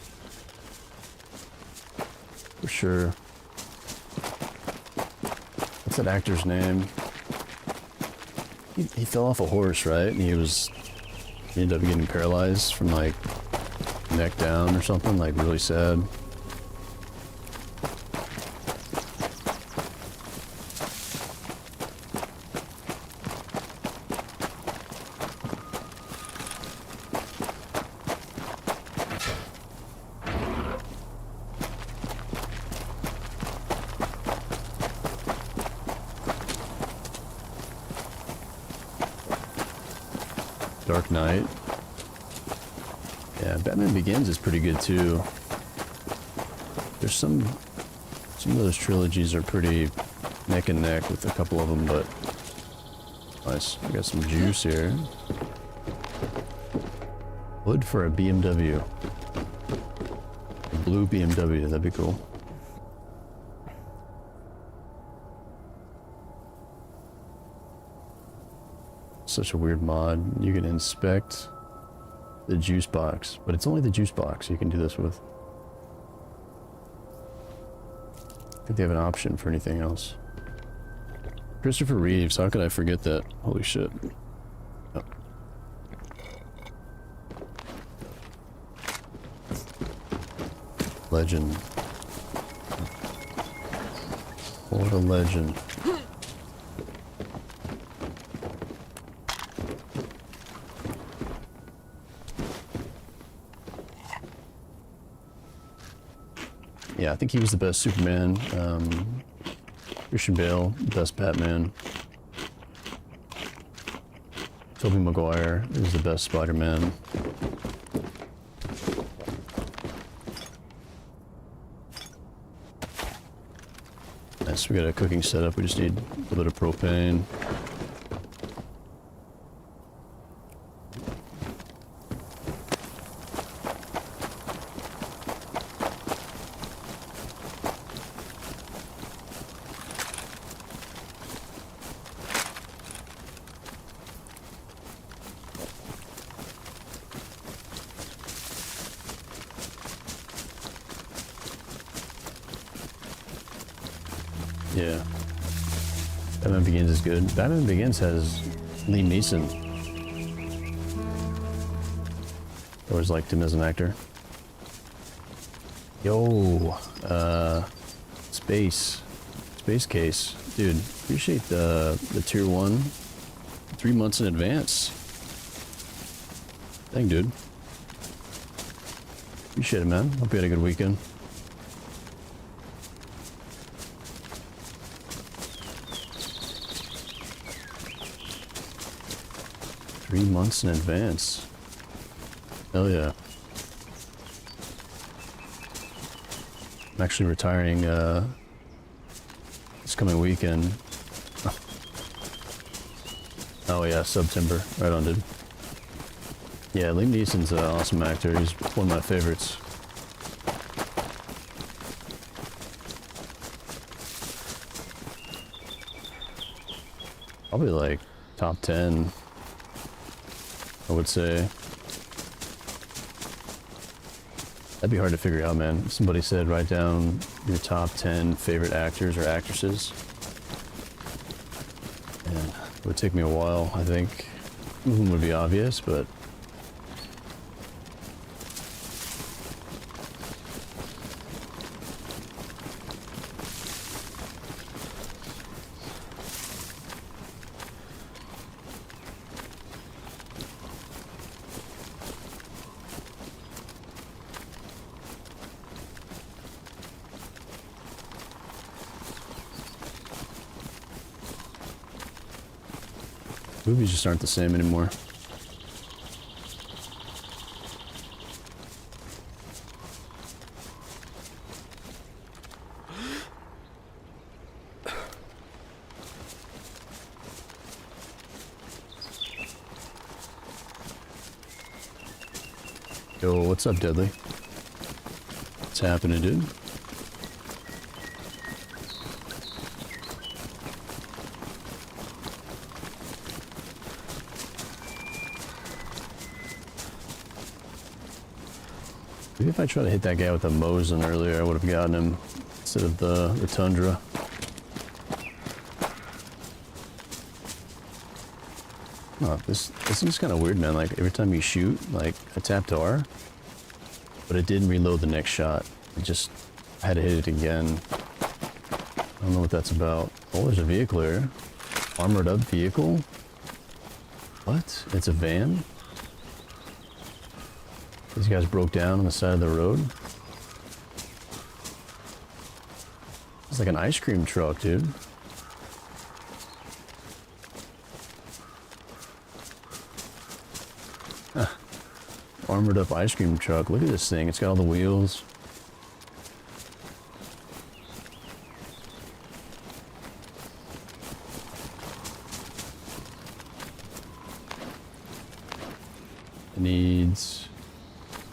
For sure. What's that actor's name? He fell off a horse, right? And he ended up getting paralyzed from like neck down or something, like really sad. Dark Knight. Yeah, Batman Begins is pretty good too. There's some of those trilogies are pretty neck and neck with a couple of them, but nice. We got some juice here. Wood for a BMW. A blue BMW, that'd be cool. Such a weird mod. You can inspect the juice box, but it's only the juice box you can do this with. I think they have an option for anything else. Christopher Reeves, how could I forget that? Holy shit. Oh. Legend. What a legend. Yeah, I think he was the best Superman. Christian Bale, best Batman. Tobey Maguire is the best Spider-Man. Nice, we got a cooking setup. We just need a little bit of propane. Yeah. Batman Begins is good. Batman Begins has Liam Neeson. I always liked him as an actor. Yo, Space Case. Dude, appreciate the tier 1 3 months in advance. Thank you, dude. Appreciate it, man. Hope you had a good weekend. Three months in advance. Hell yeah. I'm actually retiring this coming weekend. Oh yeah, September. Right on, dude. Yeah, Liam Neeson's an awesome actor. He's one of my favorites. Probably like top 10, I would say. That'd be hard to figure out, man. Somebody said write down your top 10 favorite actors or actresses. And it would take me a while, I think. Some of them would be obvious, but... movies just aren't the same anymore. Yo, what's up, Deadly? What's happening, dude? Maybe if I tried to hit that guy with a Mosin earlier, I would have gotten him instead of the Tundra. Oh, this is kind of weird, man. Like, every time you shoot, like, I tapped R, but it didn't reload the next shot. It just had to hit it again. I don't know what that's about. Oh, there's a vehicle here. Armored up vehicle? What? It's a van? These guys broke down on the side of the road. It's like an ice cream truck, dude. Huh. Armored up ice cream truck. Look at this thing. It's got all the wheels. It needs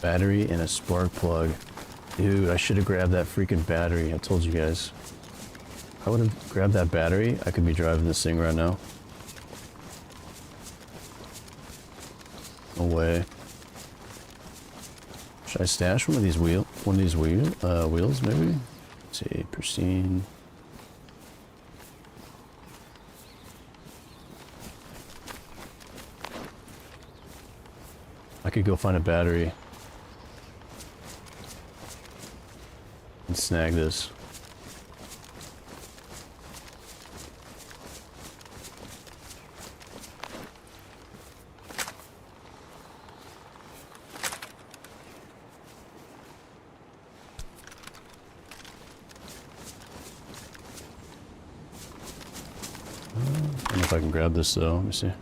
battery and a spark plug. Dude, I should have grabbed that freaking battery. I told you guys. If I would have grabbed that battery, I could be driving this thing right now. No way. Should I stash one of these wheels maybe? Let's see, pristine. I could go find a battery and snag this. I don't know if I can grab this though. Let me see.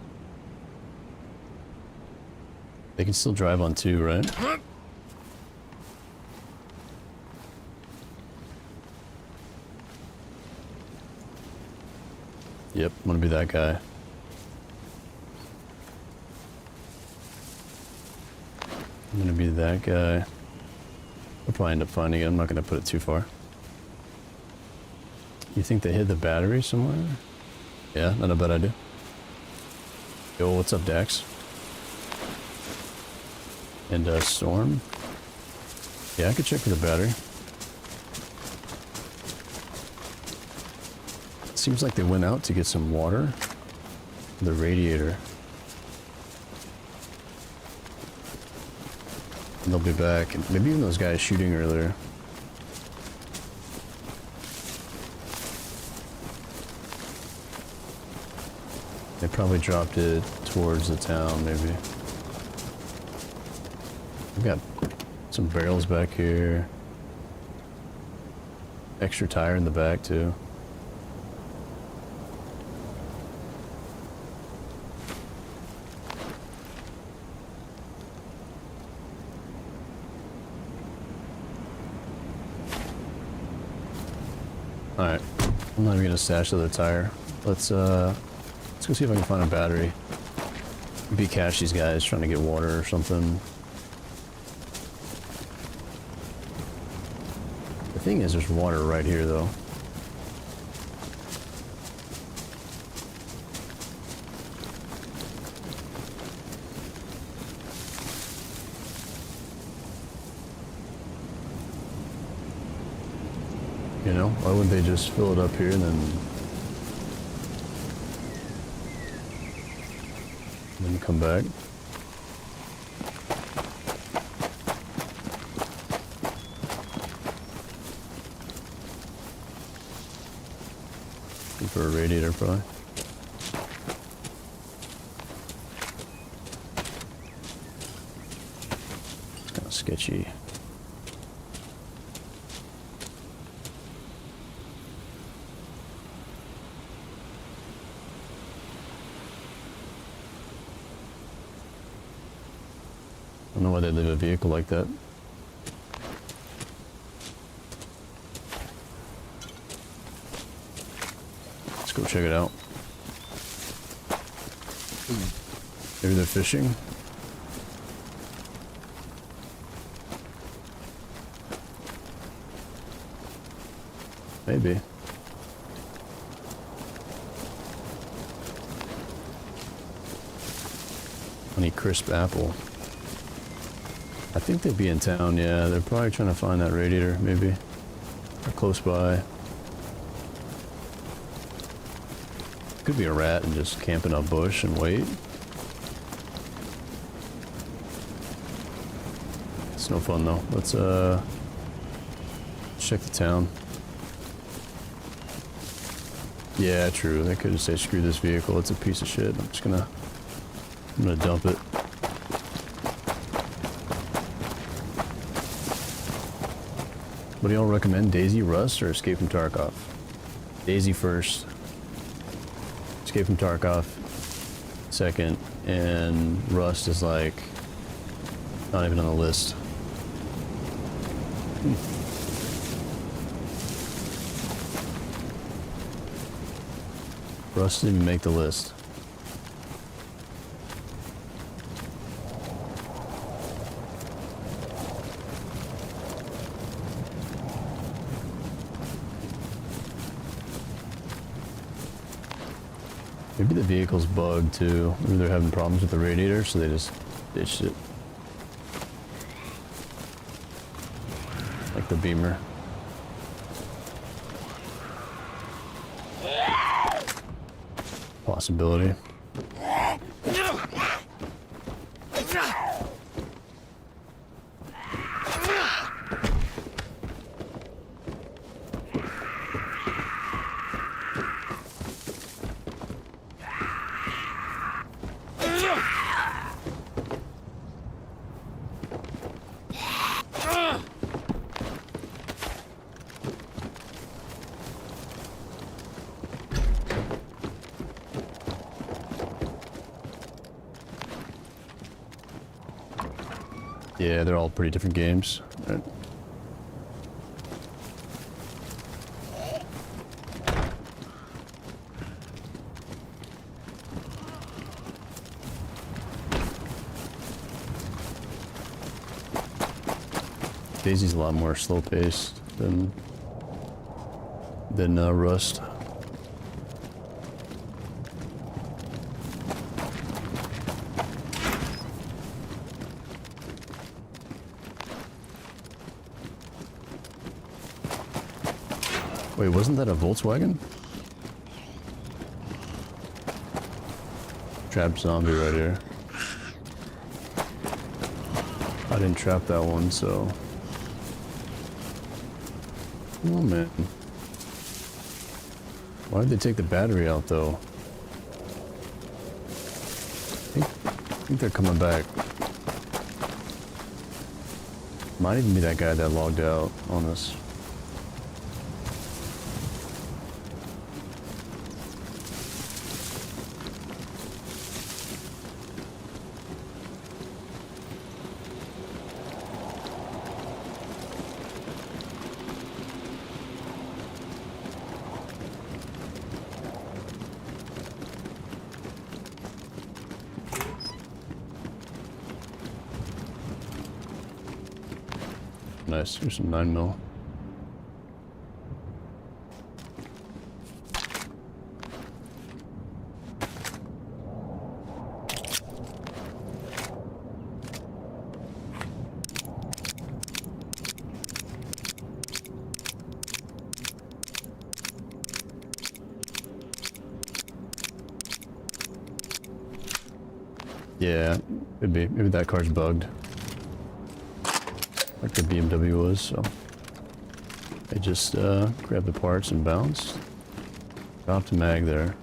They can still drive on 2, right? Yep, I'm gonna be that guy. I'm gonna be that guy. I'll probably end up finding it. I'm not gonna put it too far. You think they hid the battery somewhere? Yeah, not a bad idea. Yo, what's up, Dax? And Storm. Yeah, I could check for the battery. Seems like they went out to get some water. The radiator. And they'll be back. And maybe even those guys shooting earlier. They probably dropped it towards the town, maybe. We've got some barrels back here. Extra tire in the back, too. Alright. I'm not even gonna stash the other tire. Let's go see if I can find a battery. Maybe catch these guys trying to get water or something. The thing is, there's water right here, though. You know, why wouldn't they just fill it up here and then come back? Looking for a radiator, probably. It's kind of sketchy. I don't know why they leave a vehicle like that. Let's go check it out. Maybe they're fishing? Maybe. Honey crisp apple. I think they'd be in town, yeah. They're probably trying to find that radiator, maybe. Or close by. Could be a rat and just camp in a bush and wait. It's no fun though. Let's check the town. Yeah, true. They could just say, screw this vehicle, it's a piece of shit. I'm gonna dump it. What do y'all recommend? DayZ, Rust, or Escape from Tarkov? DayZ first. Escape from Tarkov second. And Rust is like not even on the list. Rust didn't even make the list. Maybe the vehicle's bugged too. Maybe they're having problems with the radiator, so they just ditched it. Like the Beamer. Possibility. Yeah, they're all pretty different games. Right. DayZ's a lot more slow-paced than Rust. Wait, wasn't that a Volkswagen? Trapped zombie right here. I didn't trap that one, so... Oh man. Why did they take the battery out though? I think they're coming back. Might even be that guy that logged out on us. Nice. Here's some 9mm. Yeah, could be. Maybe that car's bugged. Like the BMW was, so. I just grab the parts and bounce. Dropped the mag there.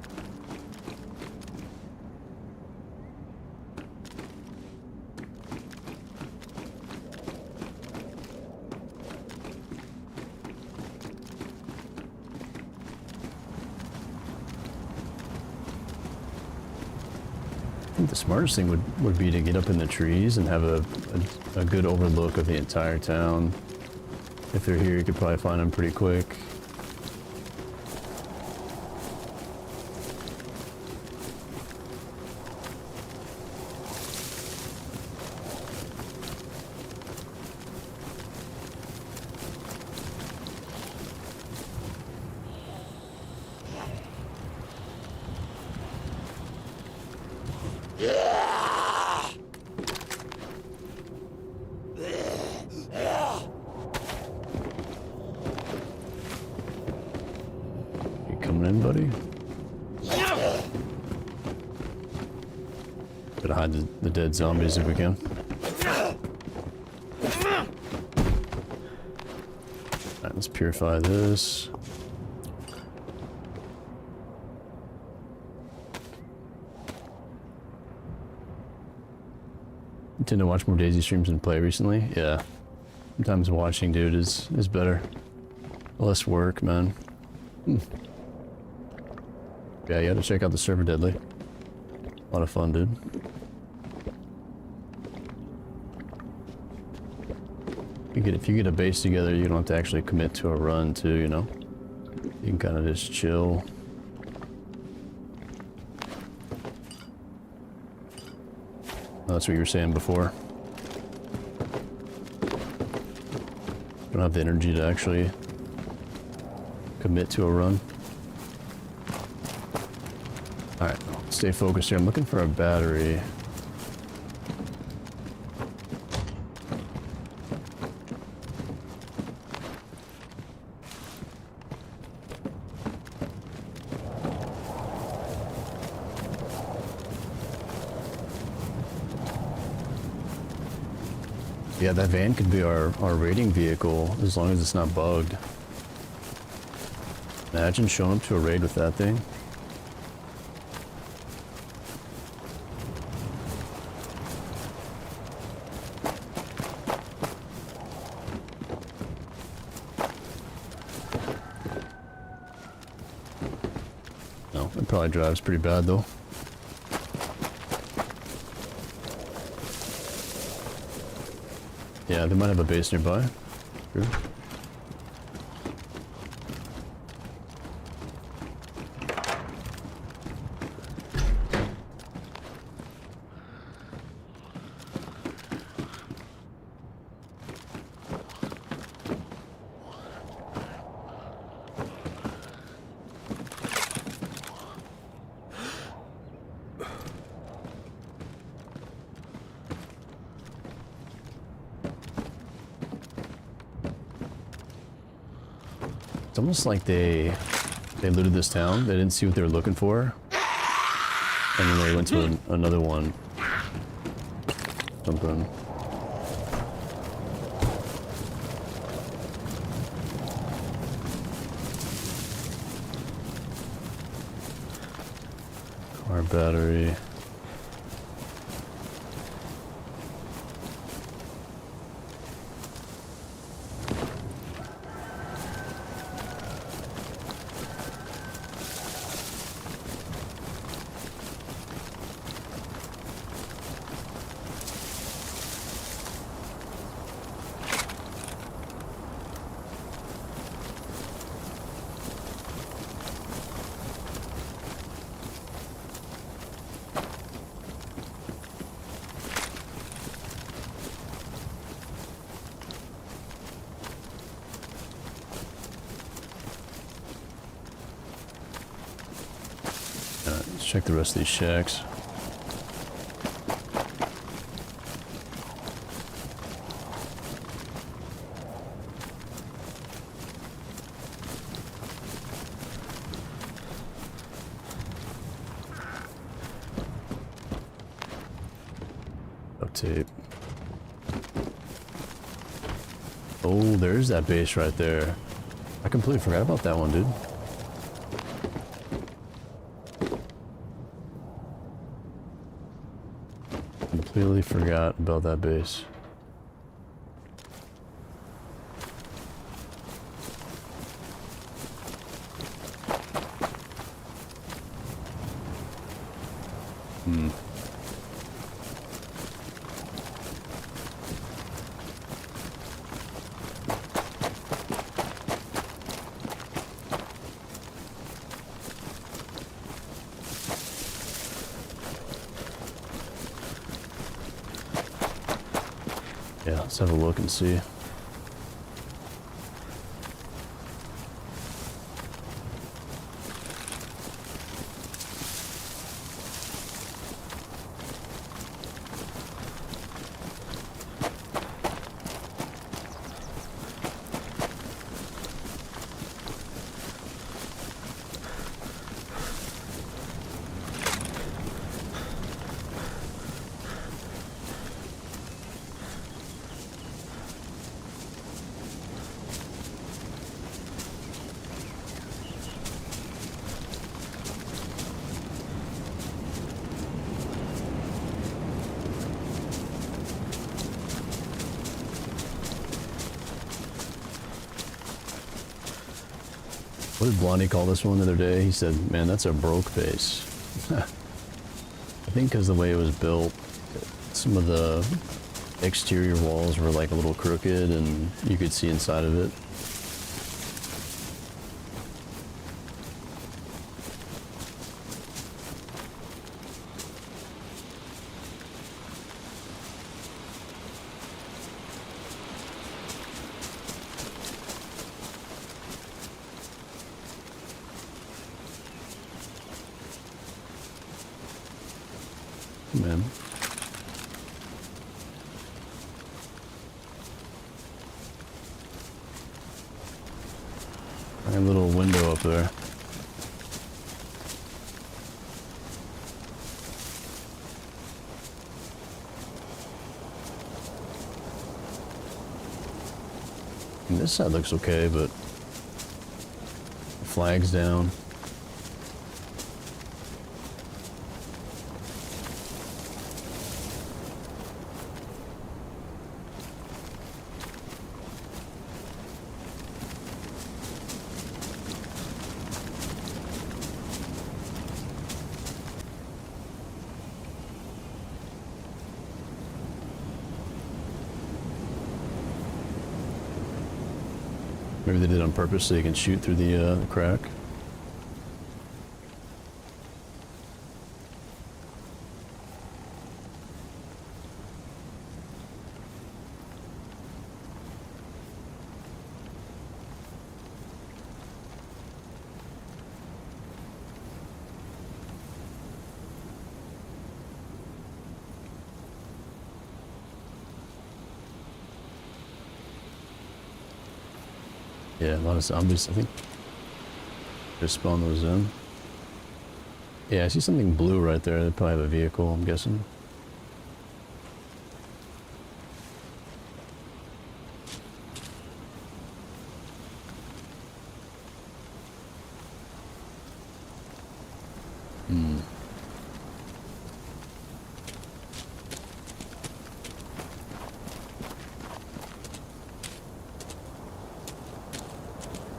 I think the smartest thing would be to get up in the trees and have a good overlook of the entire town. If they're here, you could probably find them pretty quick. Coming in, buddy. Gotta hide the dead zombies if we can. Alright, let's purify this. You tend to watch more DayZ streams and play recently? Yeah. Sometimes watching, dude, is better. Less work, man. Yeah, you gotta check out the server, Deadly. A lot of fun, dude. If you get a base together, you don't have to actually commit to a run, too, you know? You can kind of just chill. Oh, that's what you were saying before. You don't have the energy to actually commit to a run. Alright, stay focused here. I'm looking for a battery. Yeah, that van could be our raiding vehicle as long as it's not bugged. Imagine showing up to a raid with that thing. No, it probably drives pretty bad though. Yeah, they might have a base nearby. True. It's almost like they looted this town. They didn't see what they were looking for, and then they went to another one. Something. Car battery. check the rest of these shacks. Duct tape. Oh, there's that base right there. I completely forgot about that one, dude. Completely forgot about that base. Yeah, let's have a look and see. What did Blondie call this one the other day? He said, man, that's a broke base. I think because the way it was built, some of the exterior walls were like a little crooked and you could see inside of it. Man. A little window up there. And this side looks okay, but flag's down. Maybe they did it on purpose so you can shoot through the crack. Yeah, a lot of zombies, I think. Just spawn those in. Yeah, I see something blue right there. They probably have a vehicle, I'm guessing.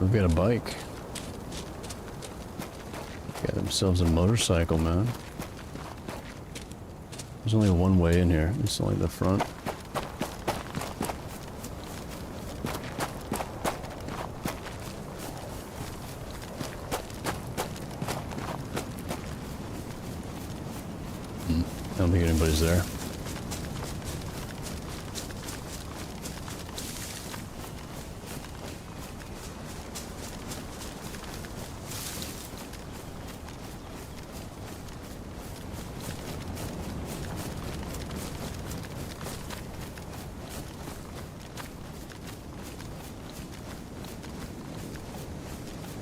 We've got a bike. Got themselves a motorcycle, man. There's only one way in here. It's only the front. I don't think anybody's there.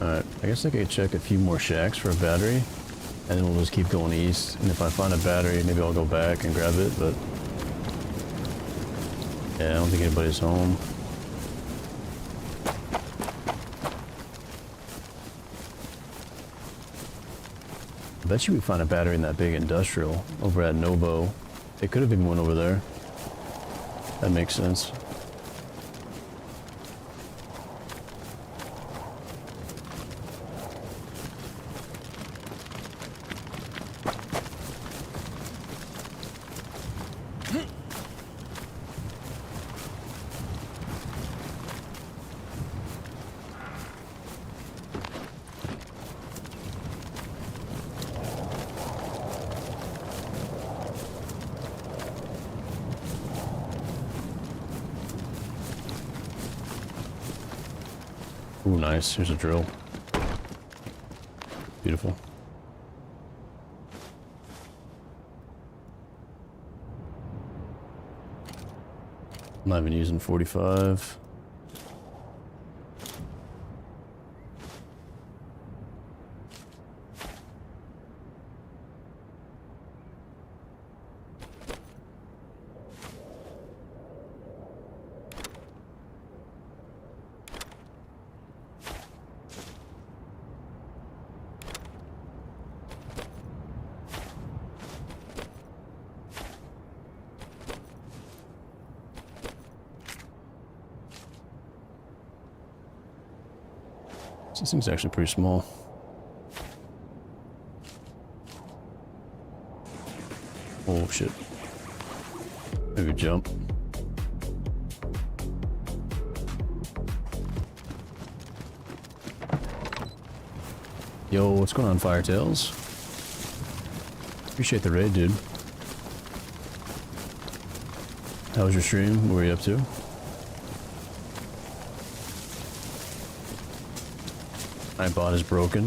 Alright, I guess I could check a few more shacks for a battery, and then we'll just keep going east. And if I find a battery, maybe I'll go back and grab it, but... yeah, I don't think anybody's home. I bet you we find a battery in that big industrial over at Novo. They could have even went over there. That makes sense. Ooh, nice. Here's a drill. Beautiful. I'm not even using 45. This thing's actually pretty small. Oh shit. Maybe jump. Yo, what's going on, Firetails? Appreciate the raid, dude. How was your stream? What were you up to? My bot is broken.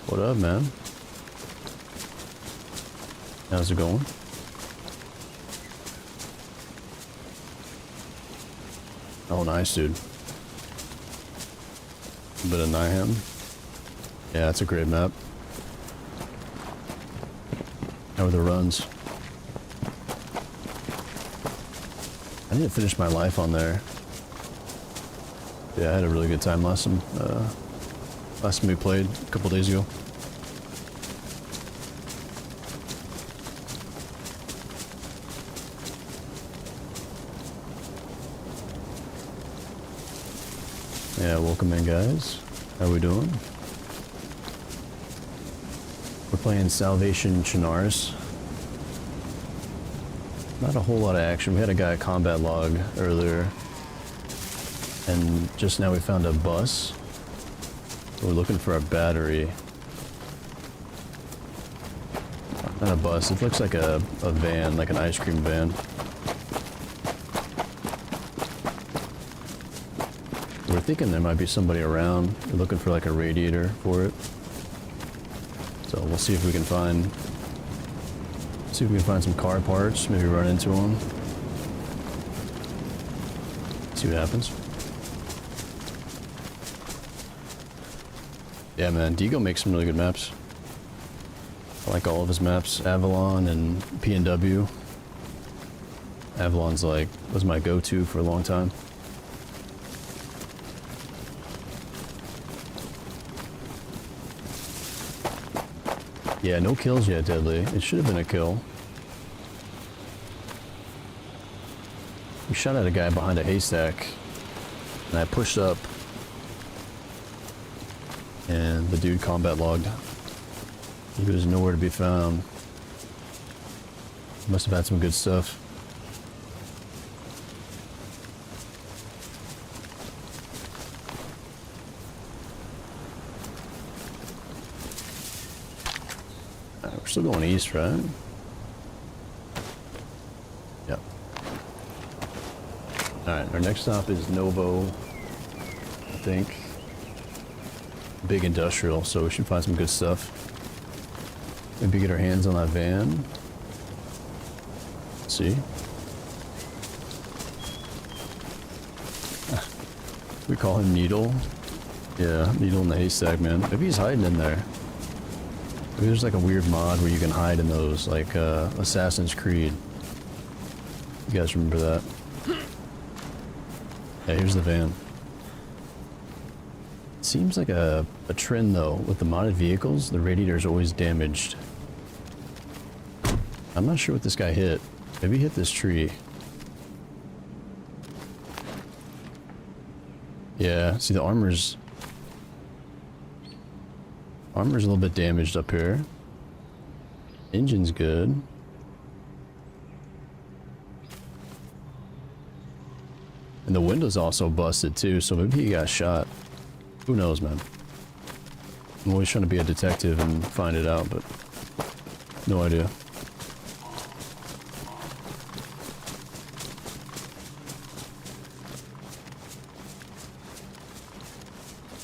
What up, man? How's it going? Oh, nice, dude. A bit of Niham. Yeah, that's a great map. How are the runs? I need to finish my life on there. Yeah, I had a really good time last time we played a couple days ago. Yeah, welcome in, guys. How we doing? We're playing Salvation Chernarus. Not a whole lot of action. We had a guy combat log earlier, and just now we found a bus. We're looking for a battery. Not a bus. It looks like a van, like an ice cream van. We're thinking there might be somebody around. We're looking for like a radiator for it. So we'll see if we can find some car parts, maybe run into them. See what happens. Yeah, man, Digo makes some really good maps. I like all of his maps, Avalon and PNW. Avalon's was my go-to for a long time. Yeah, no kills yet, Deadly. It should have been a kill. We shot at a guy behind a haystack, and I pushed up, and the dude combat logged. He was nowhere to be found. Must have had some good stuff. We're still going east, right? Yep. Alright, our next stop is Novo, I think. Big industrial, so we should find some good stuff. Maybe get our hands on that van. Let's see. We call him Needle. Yeah, Needle in the haystack, man. Maybe he's hiding in there. Maybe there's like a weird mod where you can hide in those, like Assassin's Creed. You guys remember that? Yeah, here's the van. Seems like a trend though, with the modded vehicles, the radiator is always damaged. I'm not sure what this guy hit. Maybe he hit this tree. Yeah, see the armor's a little bit damaged up here. Engine's good. And the window's also busted too, so maybe he got shot. Who knows, man? I'm always trying to be a detective and find it out, but no idea.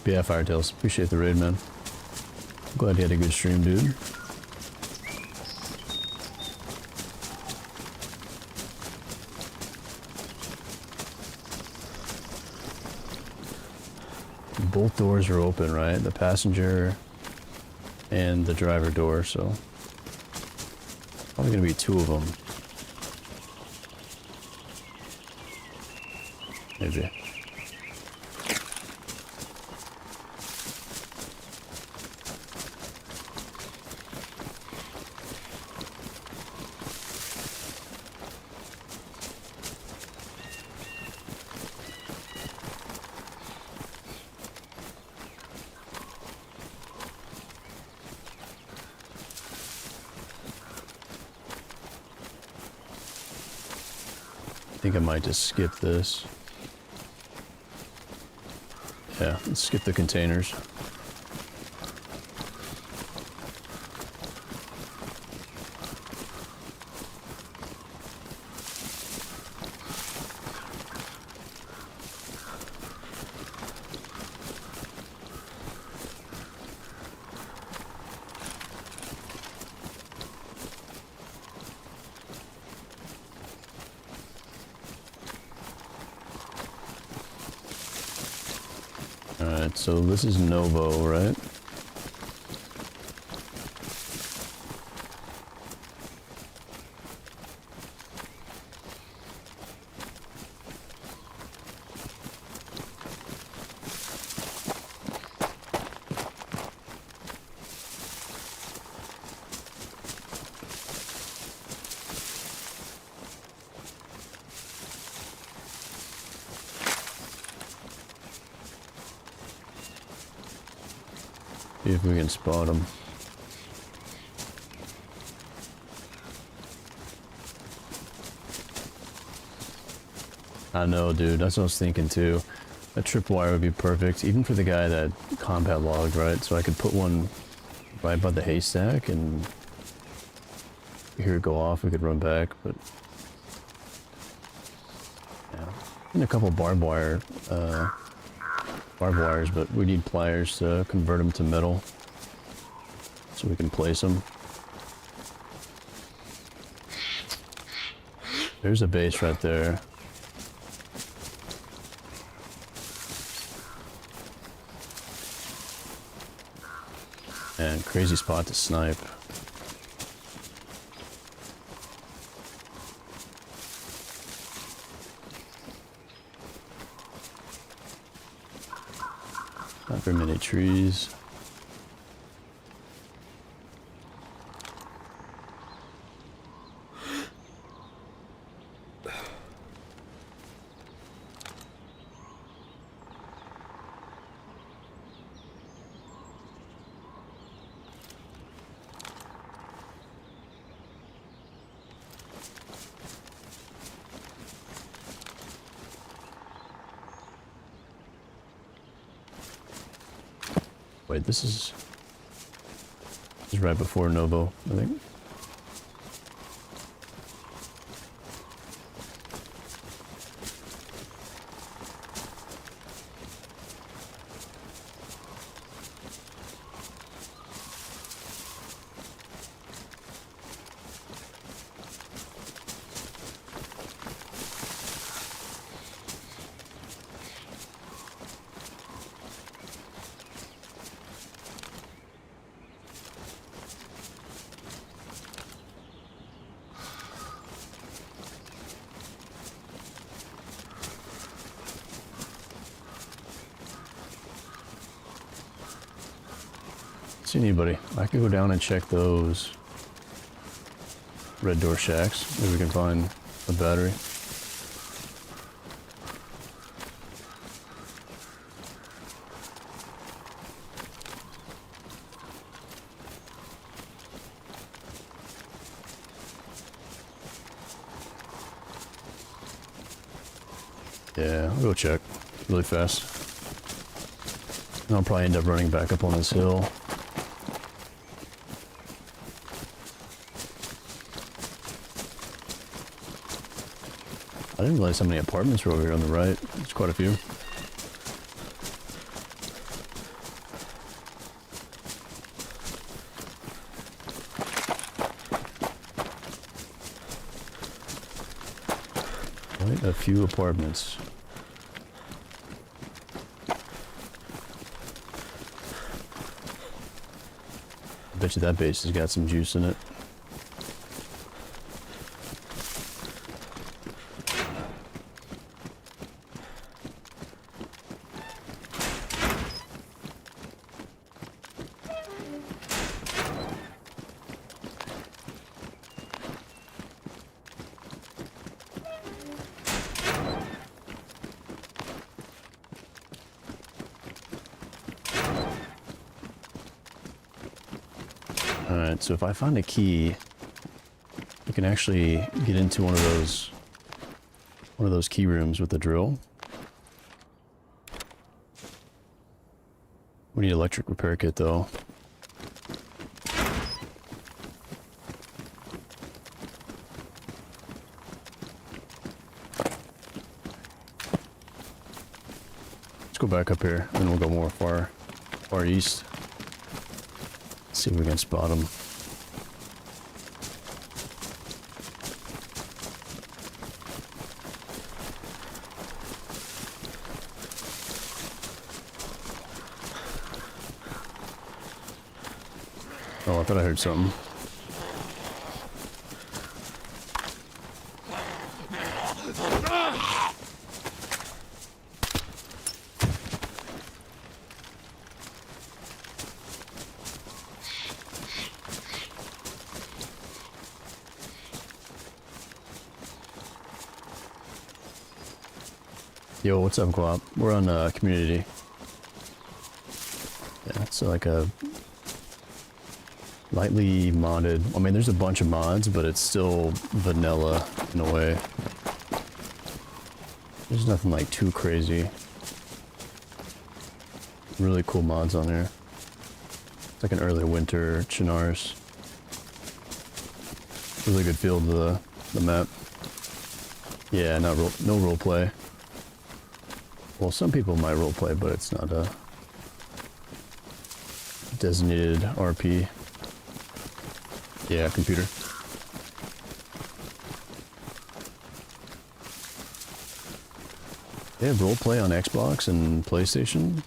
But yeah, Firetails, appreciate the raid, man. Glad you had a good stream, dude. Both doors are open, right? The passenger and the driver door, so probably gonna be two of them. Maybe. I think I might just skip this. Yeah, let's skip the containers. Alright, so this is Novo, right? See if we can spot them. I know, dude. That's what I was thinking too. A tripwire would be perfect, even for the guy that combat logged, right? So I could put one right by the haystack and hear it go off. We could run back, but yeah, and a couple barbed wires, but we need pliers to convert them to metal so we can place them. There's a base right there. And crazy spot to snipe. Not very many trees. Wait, this is right before Novo, I think. See anybody? I could go down and check those red door shacks. Maybe we can find a battery. Yeah, I'll go check really fast. And I'll probably end up running back up on this hill. I didn't realize how many apartments were over here on the right. There's quite a few. Quite a few apartments. I bet you that base has got some juice in it. Alright, so if I find a key, we can actually get into one of those key rooms with the drill. We need electric repair kit though. Let's go back up here, and we'll go more far east. See if we can spot them. Oh, I thought I heard something. Yo, what's up, Guap? We're on community. Yeah, it's like a lightly modded. I mean, there's a bunch of mods, but it's still vanilla in a way. There's nothing like too crazy. Really cool mods on here. It's like an early winter Chernarus. Really good feel to the map. Yeah, no roleplay. Well, some people might roleplay, but it's not a designated RP. Yeah, computer. They have roleplay on Xbox and PlayStation.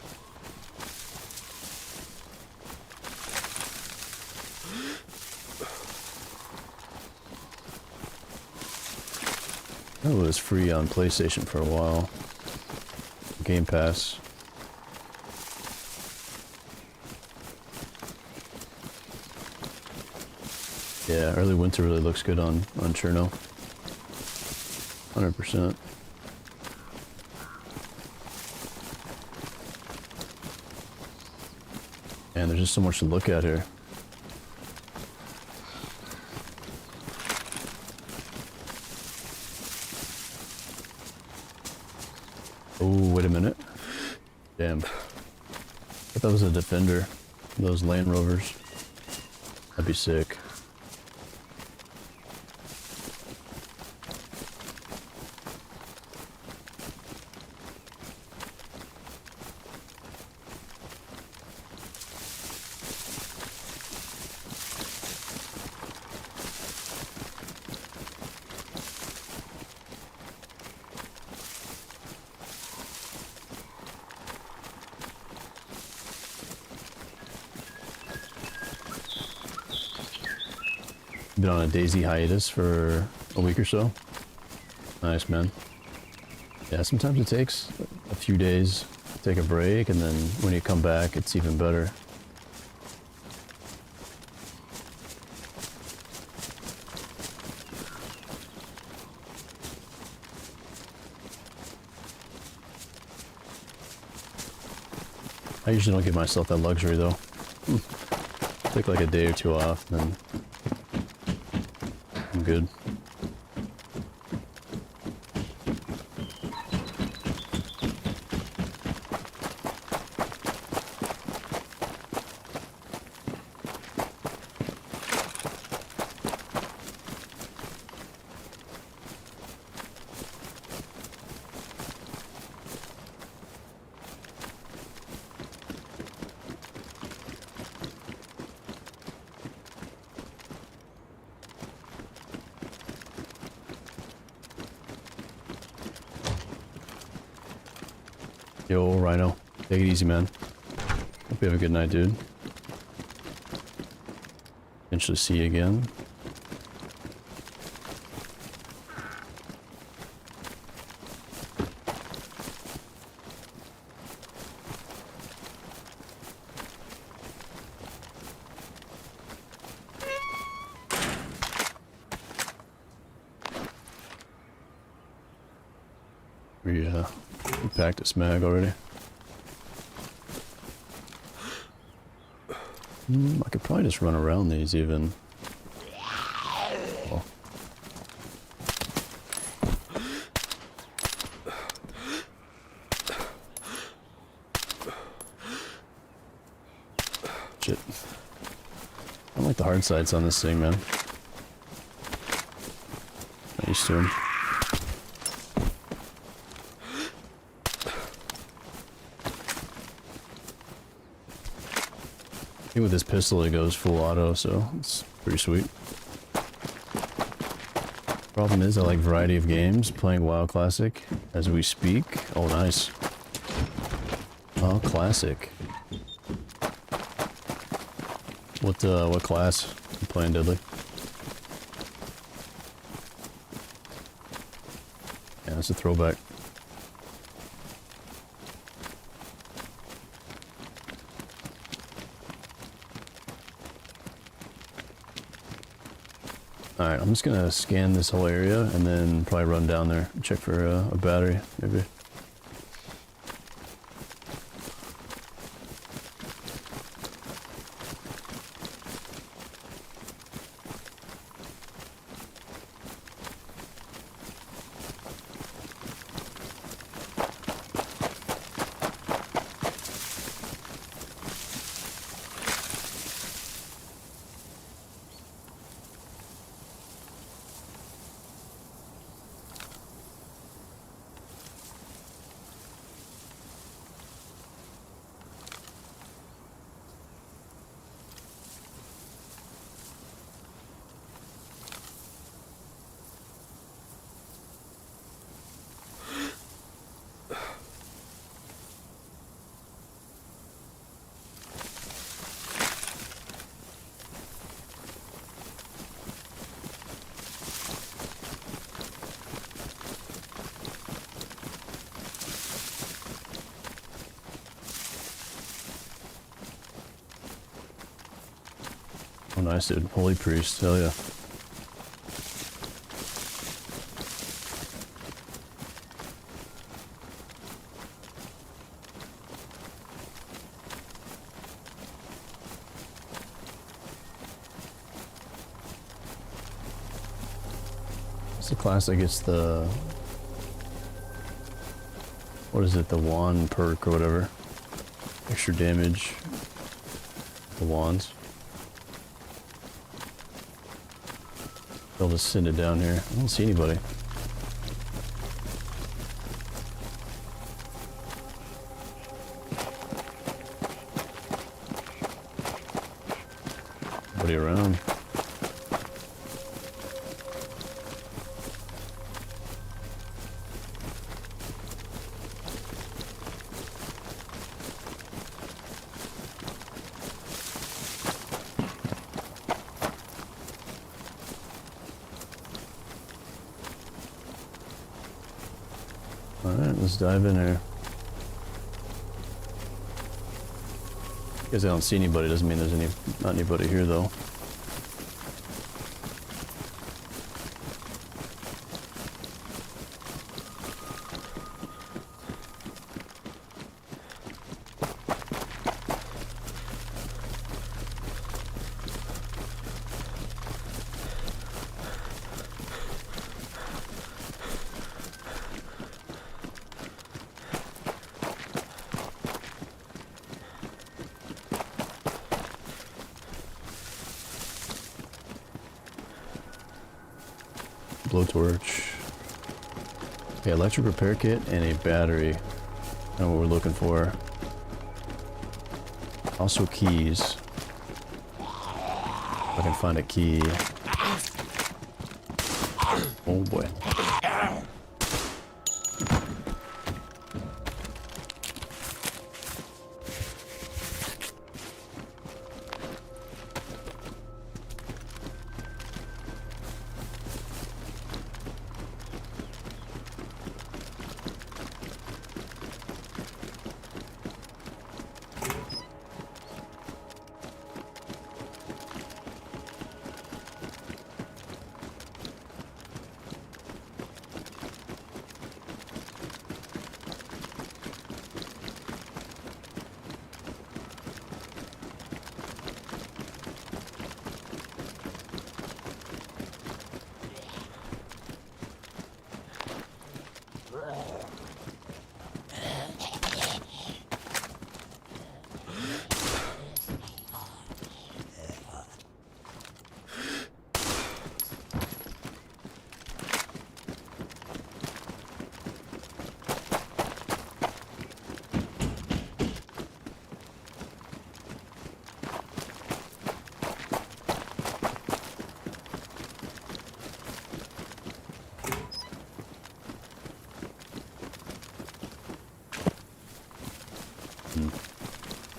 That was free on PlayStation for a while. Game Pass. Yeah, early winter really looks good on Cherno. 100%. And there's just so much to look at here. Oh, wait a minute. Damn. I thought that was a Defender. Those Land Rovers. That'd be sick. Been on a DayZ hiatus for a week or so. Nice, man. Yeah, sometimes it takes a few days to take a break, and then when you come back, it's even better. I usually don't give myself that luxury though. Take like a day or two off, then I'm good. Yo, Rhino. Take it easy, man. Hope you have a good night, dude. Eventually see you again. We packed a smag already. I could probably just run around these even. Oh. Shit. I don't like the hard sights on this thing, man. Not used to them. I think with this pistol it goes full auto, so it's pretty sweet. Problem is I like variety of games, playing WoW Classic as we speak. Oh, nice. Oh, Classic. What class you playing, Deadly? Yeah, that's a throwback. Alright, I'm just gonna scan this whole area and then probably run down there and check for a battery, maybe. Oh, nice, dude. Holy Priest. Hell yeah. It's the class that gets the... What is it? The wand perk or whatever. Extra damage. The wands. They'll just send it down here. I don't see anybody. Nobody around. Alright, let's dive in here. Because I don't see anybody doesn't mean there's not anybody here though. blowtorch. Okay, electric repair kit and a battery. That's what we're looking for. Also keys. If I can find a key. Oh boy.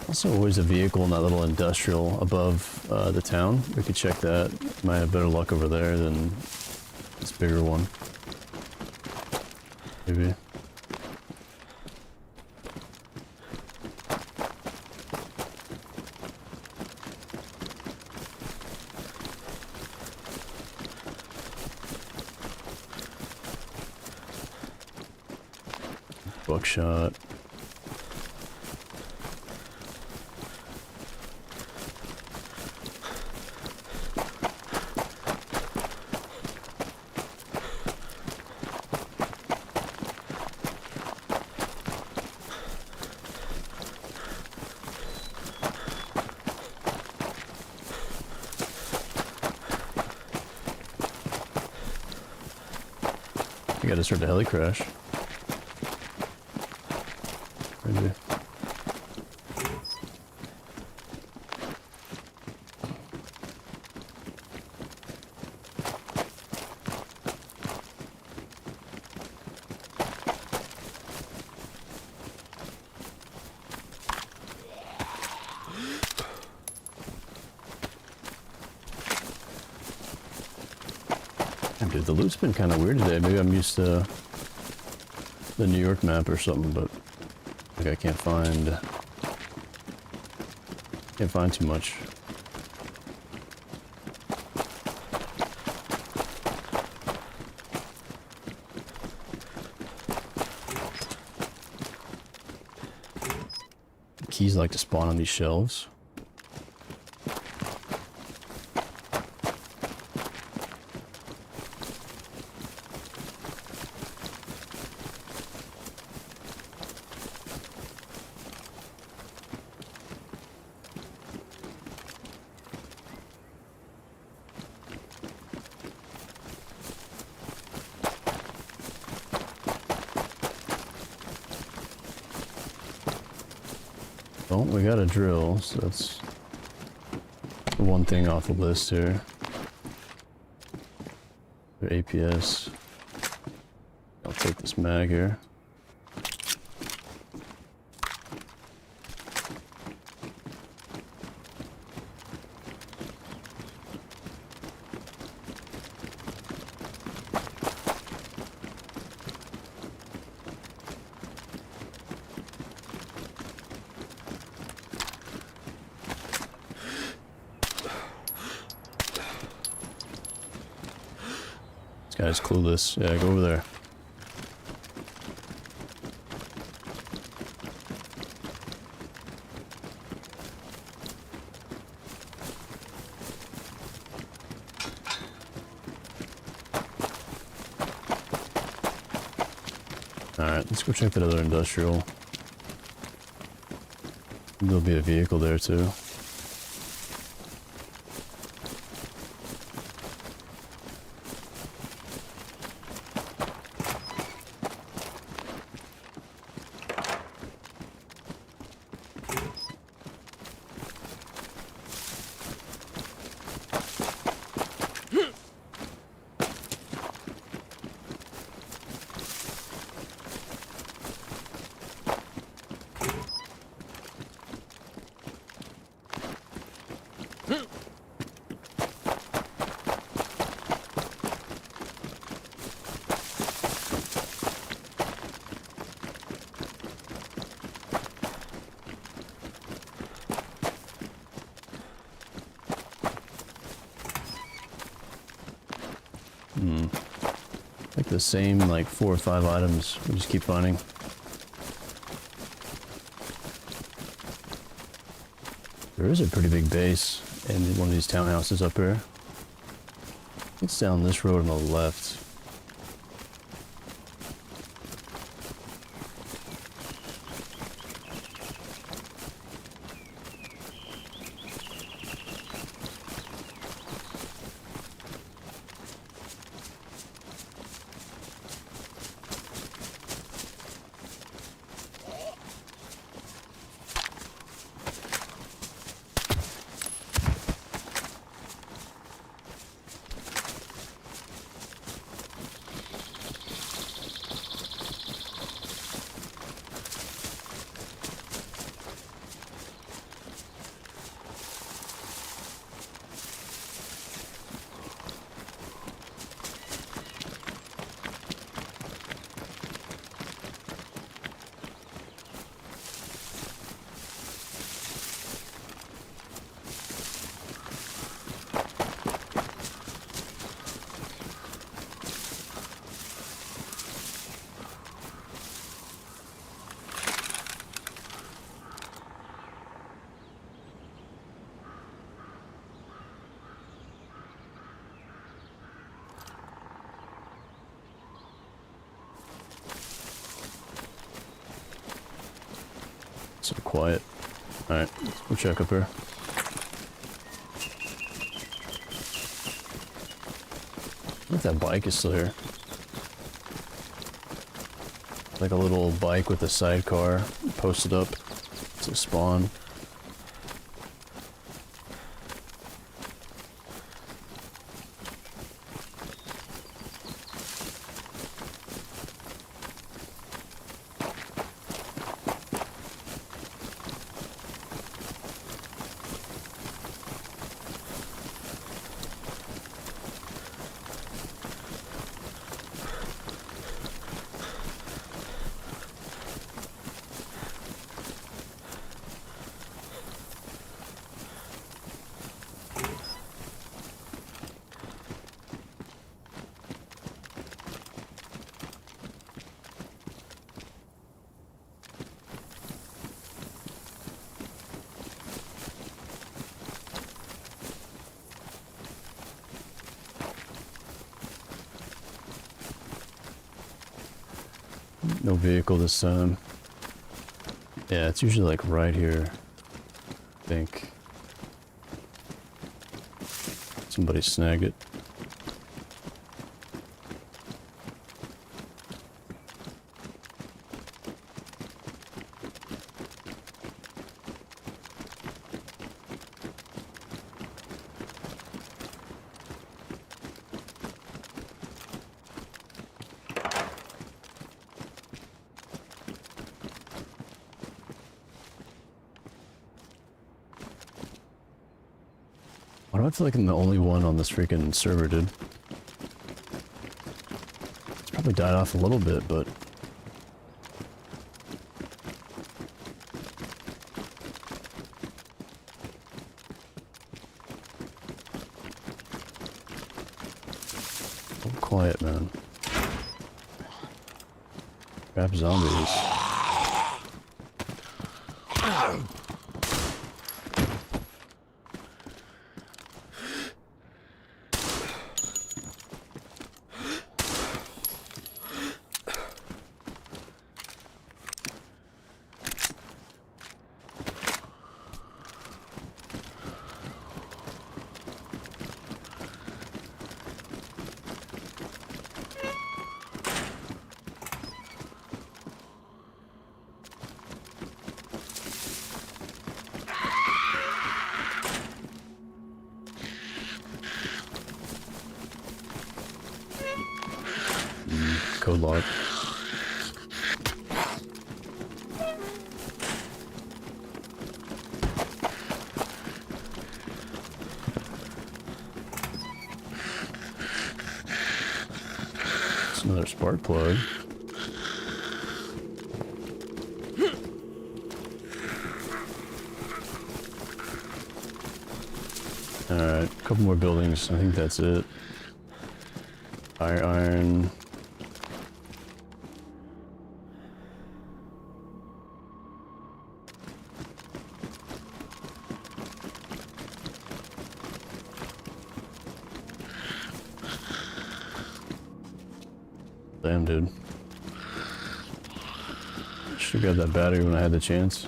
Also, always a vehicle in that little industrial above the town. We could check that. Might have better luck over there than this bigger one. Maybe. Buckshot. I gotta start the heli crash. Maybe. Dude, the loot's been kind of weird today. Maybe I'm used to the New York map or something, but like I can't find too much. Keys like to spawn on these shelves. Oh, we got a drill, so that's one thing off the list here. APS. I'll take this mag here. This guy's clueless. Yeah, go over there. Alright, let's go check that other industrial. There'll be a vehicle there too. Like the same, like 4 or 5 items we just keep finding. There is a pretty big base in one of these townhouses up here. It's down this road on the left. So quiet. Alright, let's go check up here. I think that bike is still here. Like a little bike with a sidecar posted up to spawn. No vehicle this time. Yeah, it's usually like right here. I think. Somebody snagged it. Why do I feel like I'm the only one on this freaking server, dude? It's probably died off a little bit, but... So quiet, man. Grab zombies. Code lock. It's another spark plug. Alright, a couple more buildings. I think that's it. Iron. Damn, dude. Should've got that battery when I had the chance.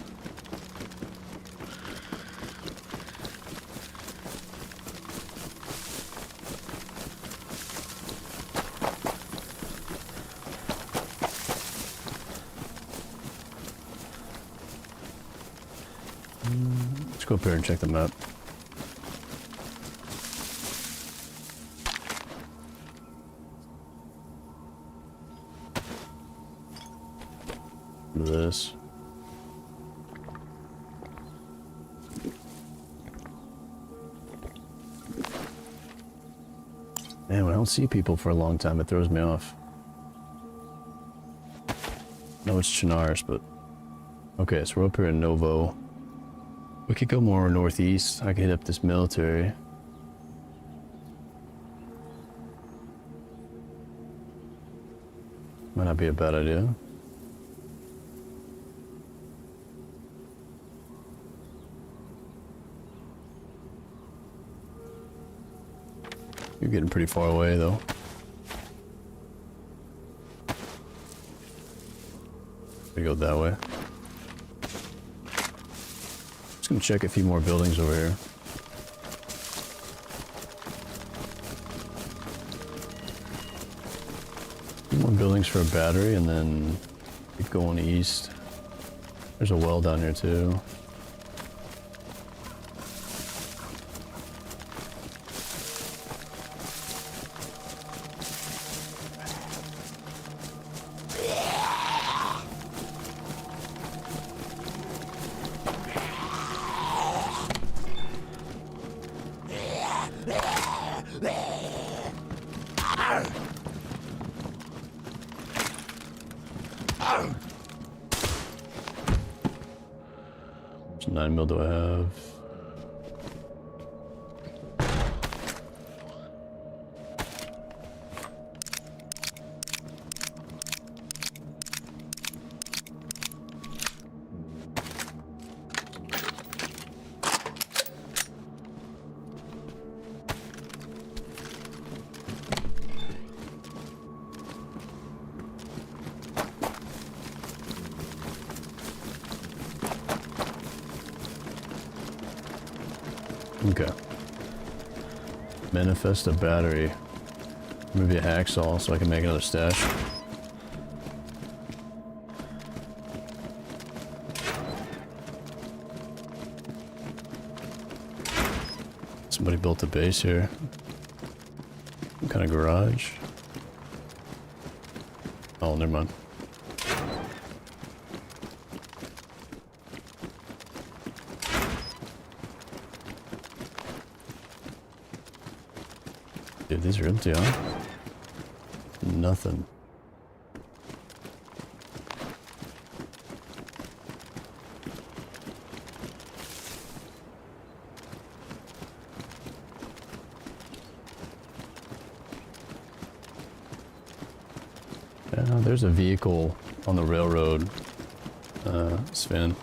Let's go up here and check the map. This. Man, when I don't see people for a long time, it throws me off. No, it's Chernarus, but... Okay, so we're up here in Novo. We could go more northeast. I could hit up this military. Might not be a bad idea. You're getting pretty far away, though. We go that way. Just gonna check a few more buildings over here. More buildings for a battery, and then keep going east. There's a well down here too. So 9 mil do I have? Okay. Manifest a battery. Maybe a hacksaw so I can make another stash. Somebody built a base here. Some kind of garage. Oh, never mind. Dude, these are empty, huh? Nothing. Yeah, there's a vehicle on the railroad, Sven.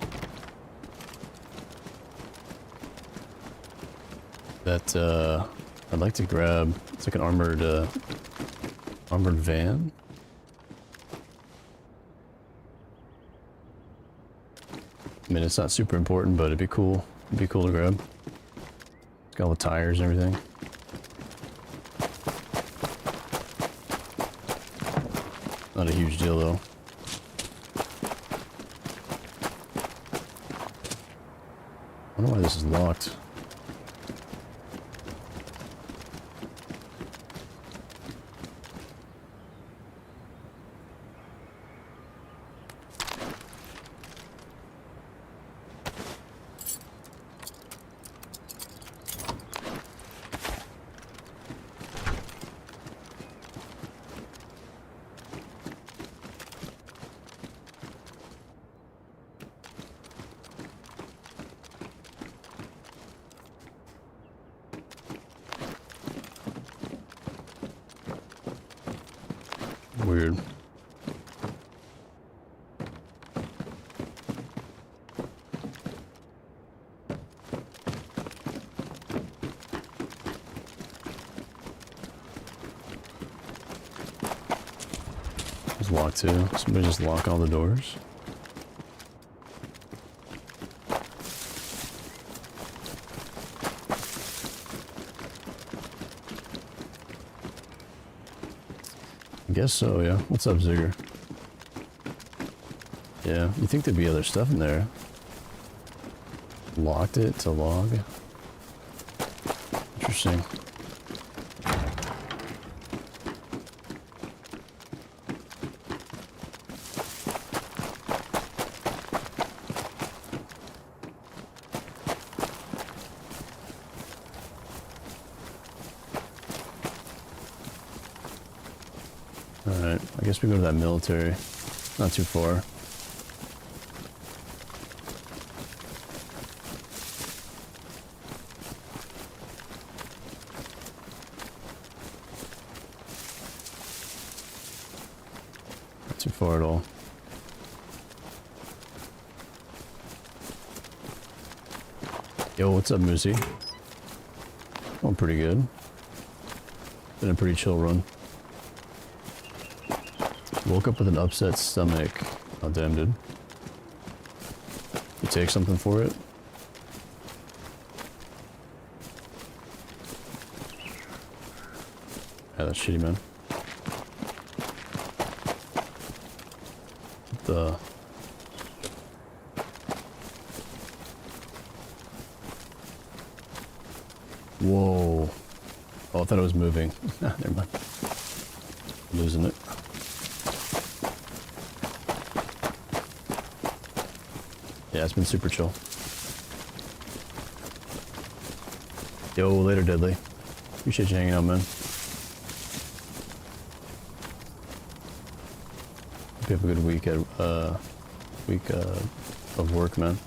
That, I'd like to grab. It's like an armored van. I mean, it's not super important, but it'd be cool. It'd be cool to grab. It's got all the tires and everything. Not a huge deal, though. I wonder why this is locked. Weird. It's locked too. Somebody just lock all the doors. I guess so, yeah. What's up, Zigger? Yeah, you think there'd be other stuff in there. Locked it to log. Interesting. Alright, I guess we go to that military. Not too far. Not too far at all. Yo, what's up, Moosey? Going pretty good. Been a pretty chill run. Woke up with an upset stomach. Oh damn, dude. You take something for it? Yeah, that's shitty, man. What the... Whoa. Oh, I thought it was moving. Nah, never mind. Losing it. Yeah, it's been super chill. Yo, later, Deadly. Appreciate you hanging out, man. Hope you have a good week at of work, man.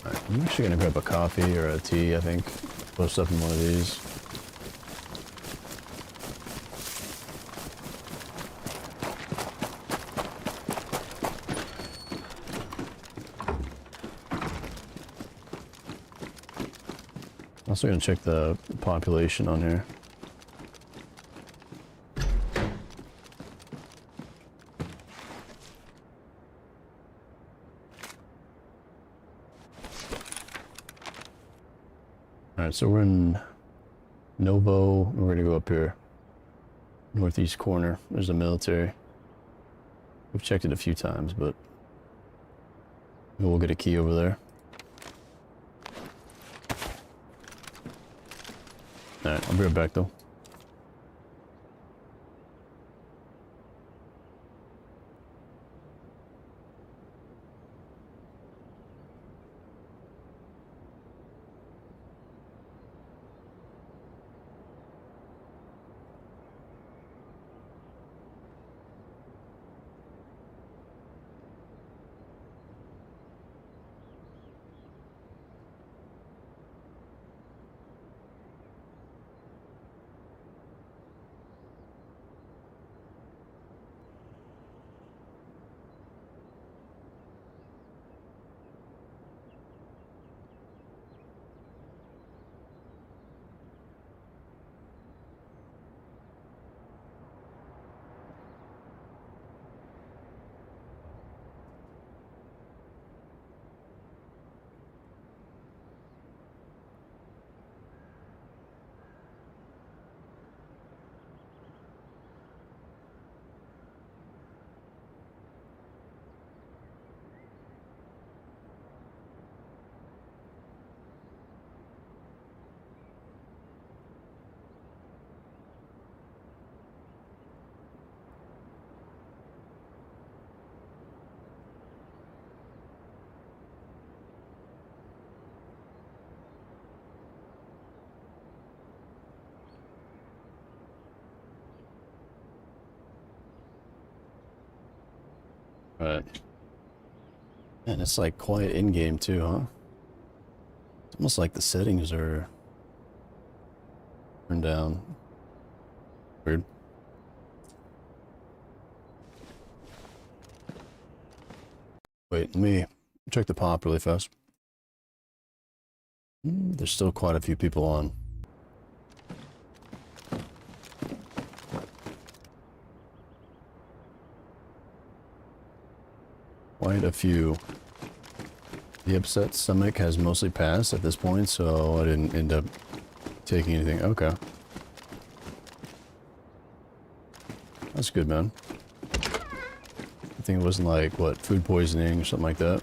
Alright, I'm actually gonna grab a coffee or a tea, I think. Post up in one of these. Also gonna check the population on here. Alright, so we're in Novo. We're gonna go up here. Northeast corner. There's a military. We've checked it a few times, but maybe we'll get a key over there. Alright, I'll be right back though. Right. And it's like quiet in-game too, huh? It's almost like the settings are Turn down. Weird. Wait, let me check the pop really fast. There's still quite a few people on. Quite a few. The upset stomach has mostly passed at this point, so I didn't end up taking anything. Okay. That's good, man. I think it wasn't like, what, food poisoning or something like that.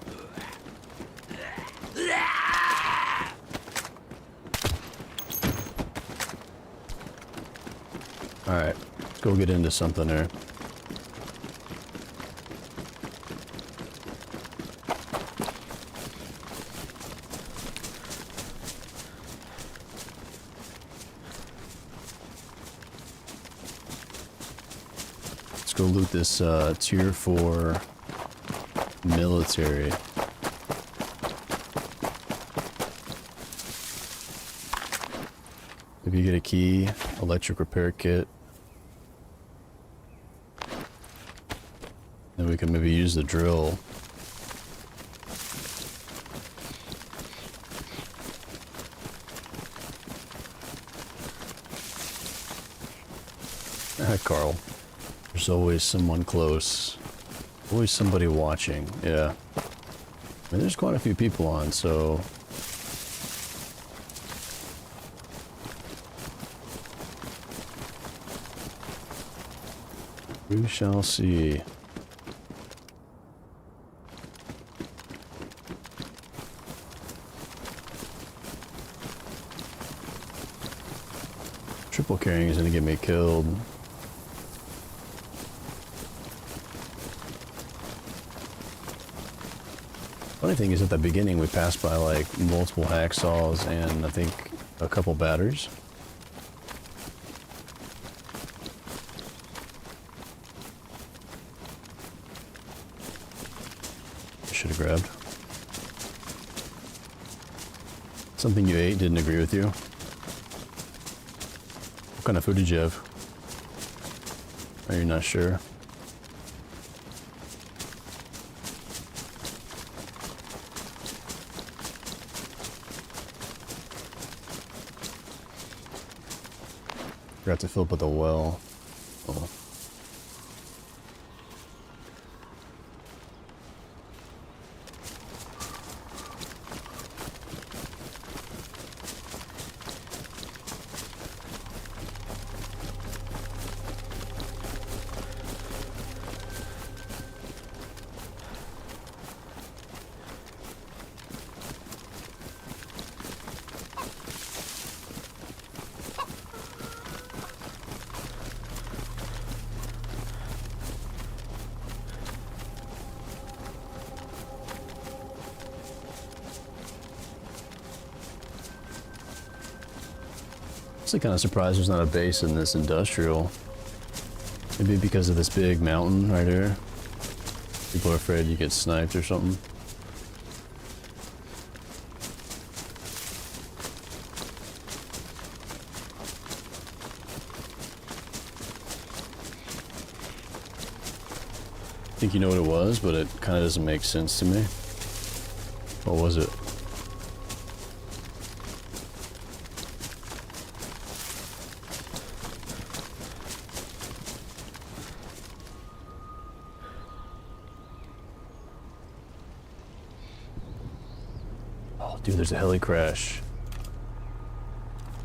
Alright, let's go get into something there. Let's go loot this tier 4 military. If you get a key, electric repair kit, then we can maybe use the drill. Carl. There's always someone close. Always somebody watching. Yeah. I mean, there's quite a few people on, so... we shall see. Triple carrying is gonna get me killed. Funny thing is, at the beginning we passed by like multiple hacksaws and I think a couple batters. Should have grabbed. Something you ate didn't agree with you. What kind of food did you have? Are you not sure? Forgot to fill up with the well. Oh. I'm kind of surprised there's not a base in this industrial. Maybe because of this big mountain right here. People are afraid you get sniped or something. I think you know what it was, but it kind of doesn't make sense to me. What was it? Dude, there's a heli crash.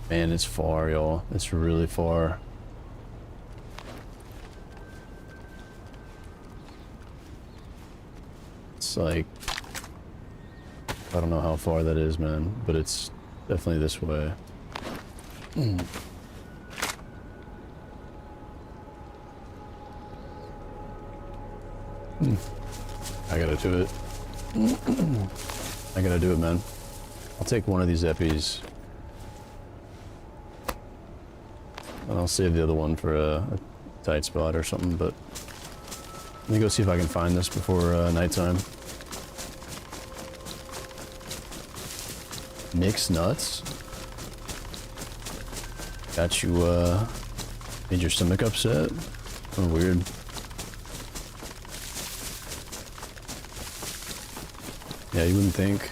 Man, it's far, y'all. It's really far. It's like... I don't know how far that is, man. But it's definitely this way. I gotta do it. I gotta do it, man. I'll take one of these eppies. And I'll save the other one for a tight spot or something, but... let me go see if I can find this before nighttime. Nick's nuts? Got you, made your stomach upset? Oh, weird. Yeah, you wouldn't think.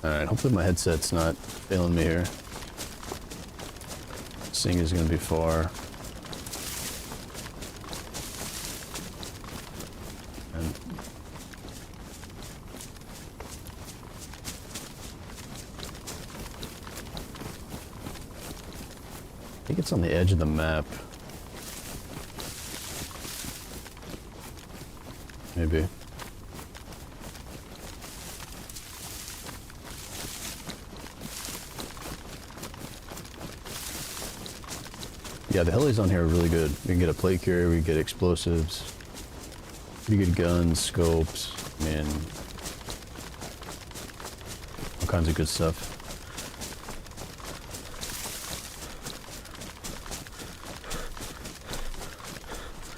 Alright, hopefully my headset's not failing me here. This thing is gonna be far. And I think it's on the edge of the map. Maybe. Yeah, the helis on here are really good. We can get a plate carrier, we can get explosives, pretty good guns, scopes, man, all kinds of good stuff.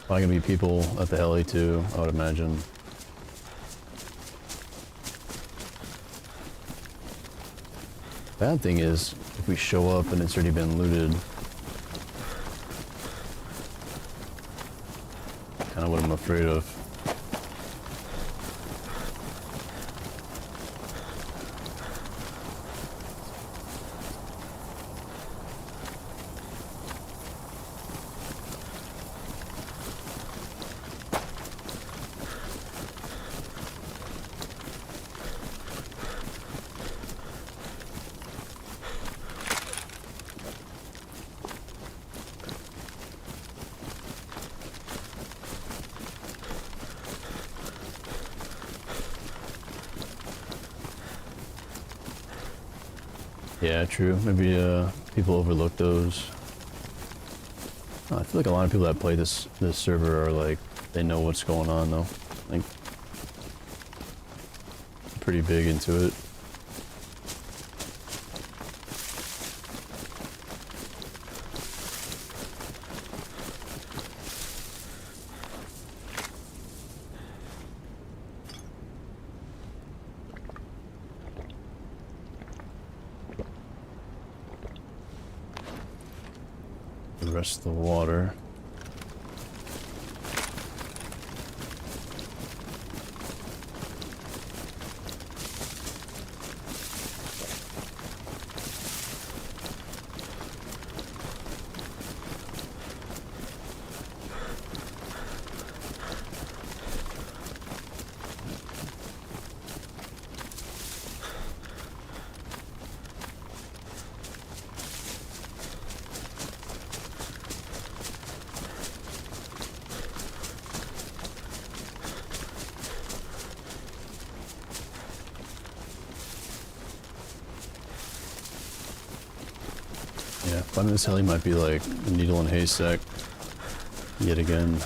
Probably gonna be people at the heli too, I would imagine. Bad thing is, if we show up and it's already been looted, kind of what I'm afraid of. Yeah, true. Maybe people overlook those. I feel like a lot of people that play this server are like, they know what's going on though. Like, pretty big into it. The rest of the water. Yeah, finding this heli might be like a needle in a haystack yet again.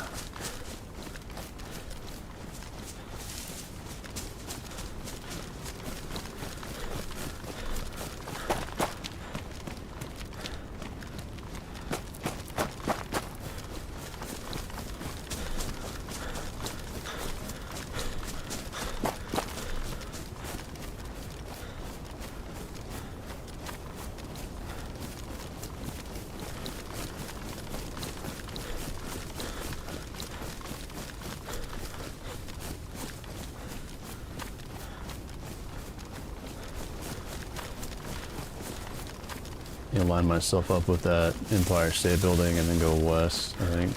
Line myself up with that Empire State Building and then go west, I think.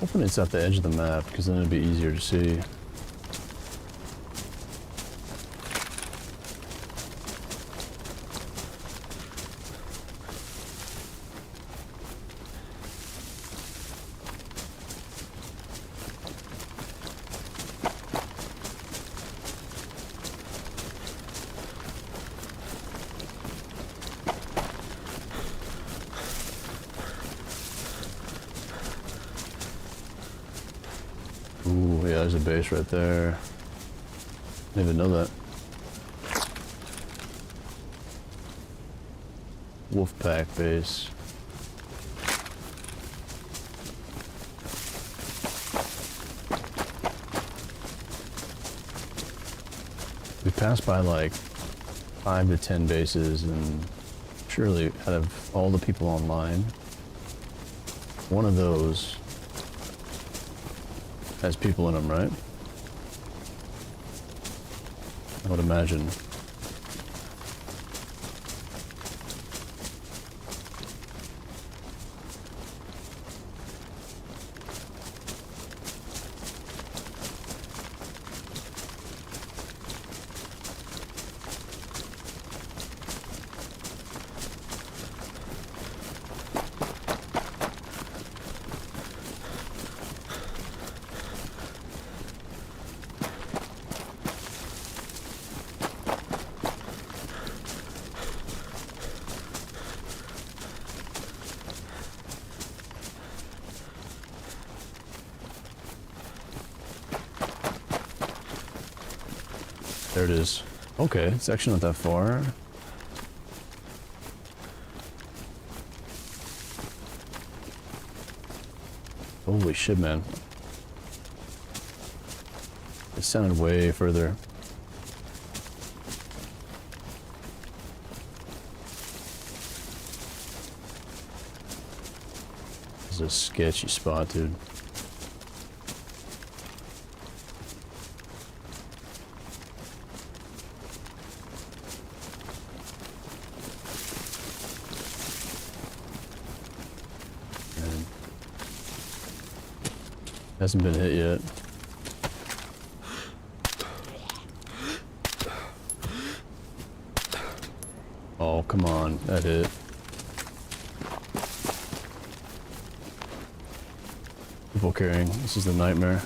Hoping it's at the edge of the map, because then it'd be easier to see. Ooh, yeah, there's a base right there. Didn't even know that. Wolfpack base. We passed by like 5 to 10 bases, and surely out of all the people online, one of those has people in them, right? I would imagine. There it is. Okay, it's actually not that far. Holy shit, man. It sounded way further. This is a sketchy spot, dude. Hasn't been hit yet. Oh, come on. That hit. People carrying. This is the nightmare.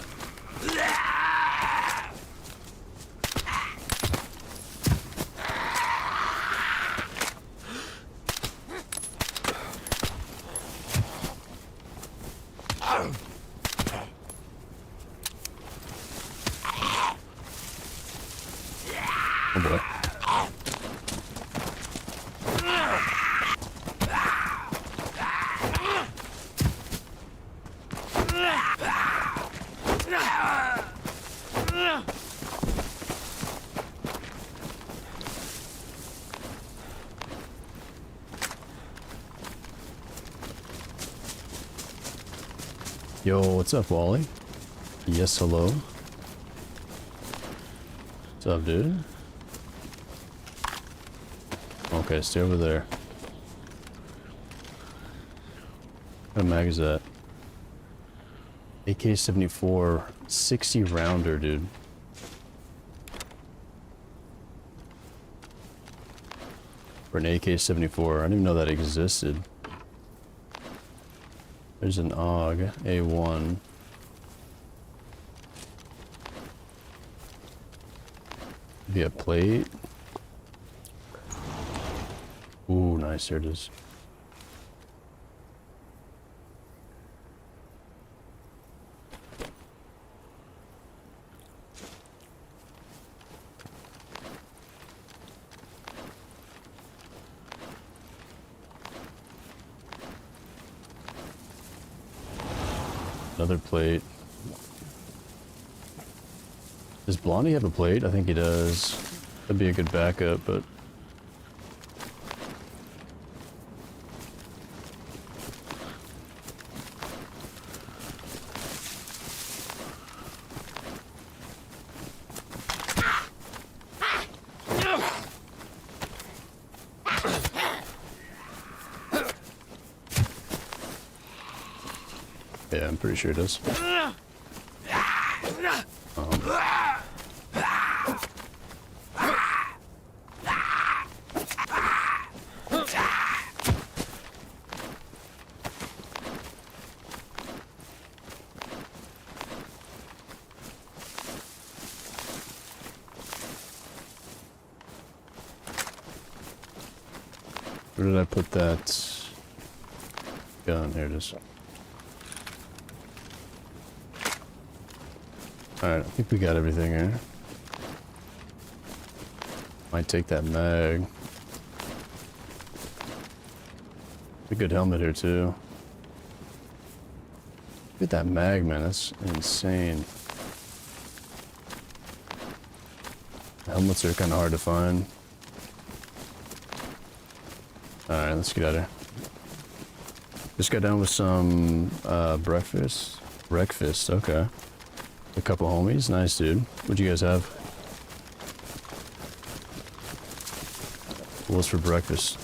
Oh boy. Yo, what's up, Wally? Yes, hello. What's up, dude? Okay, stay over there. What mag is that? AK-74, 60 rounder, dude. For an AK-74, I didn't even know that existed. There's an AUG, A1. Maybe a plate. Ooh, nice, there it is. Another plate. Does Blondie have a plate? I think he does. That'd be a good backup, but... Yeah, I'm pretty sure it does. Where did I put that gun? Here it is. Alright, I think we got everything here. Might take that mag. A good helmet here too. Look at that mag, man. That's insane. Helmets are kind of hard to find. Alright, let's get out of here. Just got done with some breakfast. Breakfast, okay. A couple homies. Nice, dude. What'd you guys have? What was for breakfast?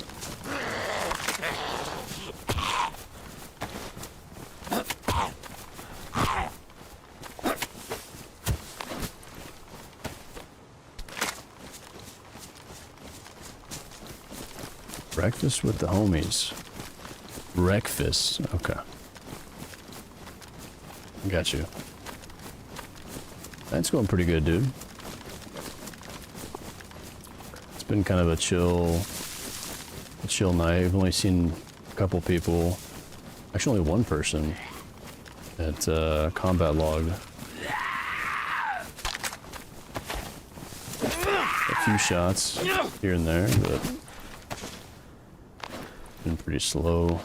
Breakfast with the homies. Breakfast. Okay. Got you. That's going pretty good, dude. It's been kind of a chill night. I've only seen a couple people. Actually, only one person at combat log. A few shots here and there, but been pretty slow.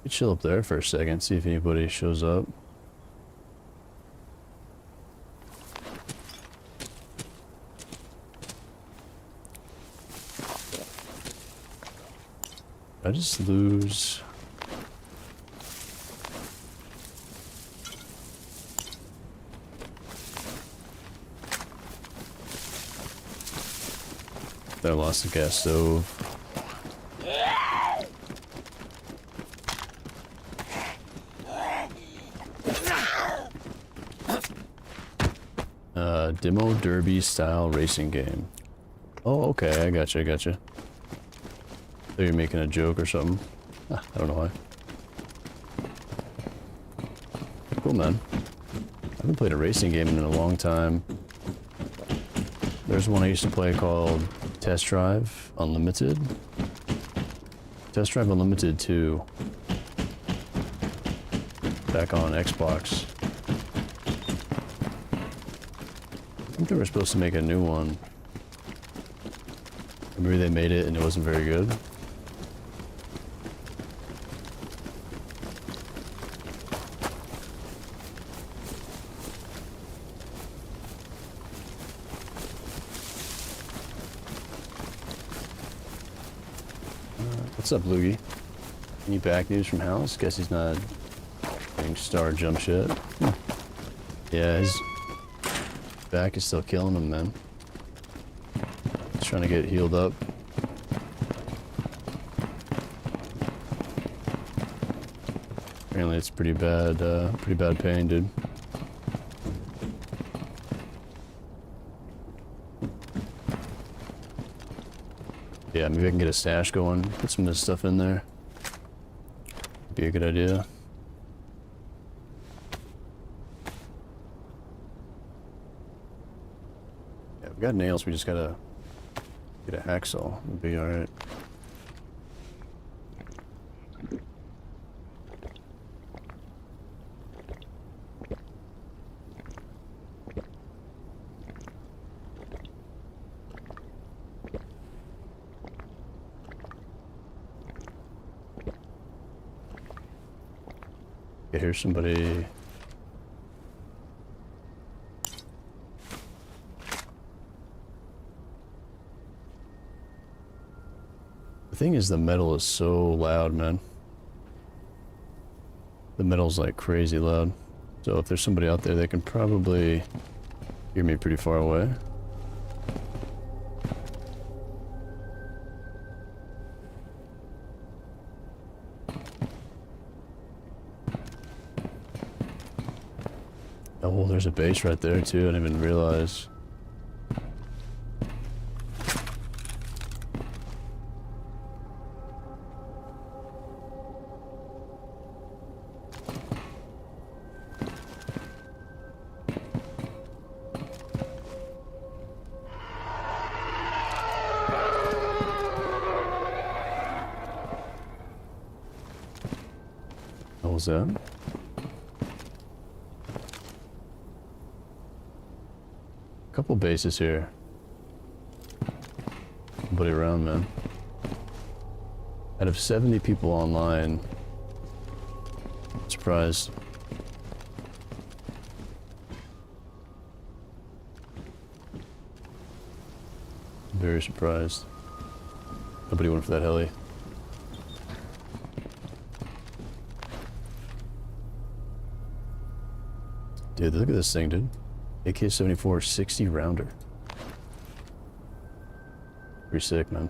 Chill up there for a second, see if anybody shows up. I just lose. I lost the gas stove. Demo derby style racing game. Oh, okay, I gotcha, I gotcha. So you're making a joke or something. I don't know why. Cool, man. I haven't played a racing game in a long time. There's one I used to play called Test Drive Unlimited. Test Drive Unlimited 2. Back on Xbox. I think they were supposed to make a new one. Maybe they made it and it wasn't very good. What's up, Loogie? Any back news from House? Guess he's not getting star jump shit. Yeah, his back is still killing him, man. He's trying to get healed up. Apparently it's pretty bad pain, dude. Yeah, maybe I can get a stash going, put some of this stuff in there. Be a good idea. Yeah, we got nails, we just gotta get a hacksaw. We'll be alright. Okay, here's somebody. The thing is, the metal is so loud, man. the metal's like crazy loud. So if there's somebody out there, they can probably hear me pretty far away. Oh, well, there's a base right there too. I didn't even realize. What was that? Couple bases here. Nobody around, man. Out of 70 people online, surprised. Very surprised. Nobody went for that heli. Dude, look at this thing, dude. AK-74 60 rounder. Pretty sick, man.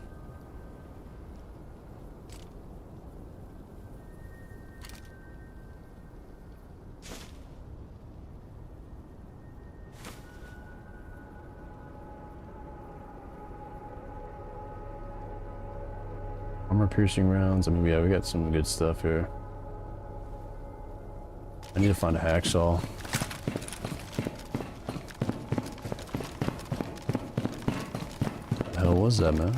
Armor piercing rounds. I mean, yeah, we got some good stuff here. I need to find a hacksaw. What the hell was that, man?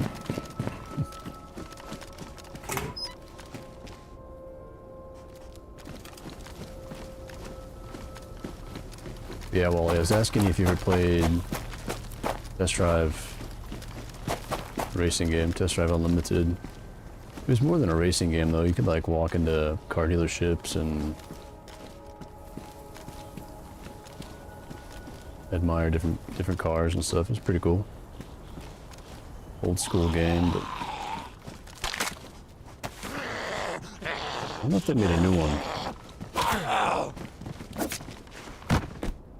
Yeah, well, I was asking you if you ever played Test Drive racing game, Test Drive Unlimited. It was more than a racing game, though. You could, like, walk into car dealerships and admire different cars and stuff. It was pretty cool. Old school game, but I don't know if they made a new one.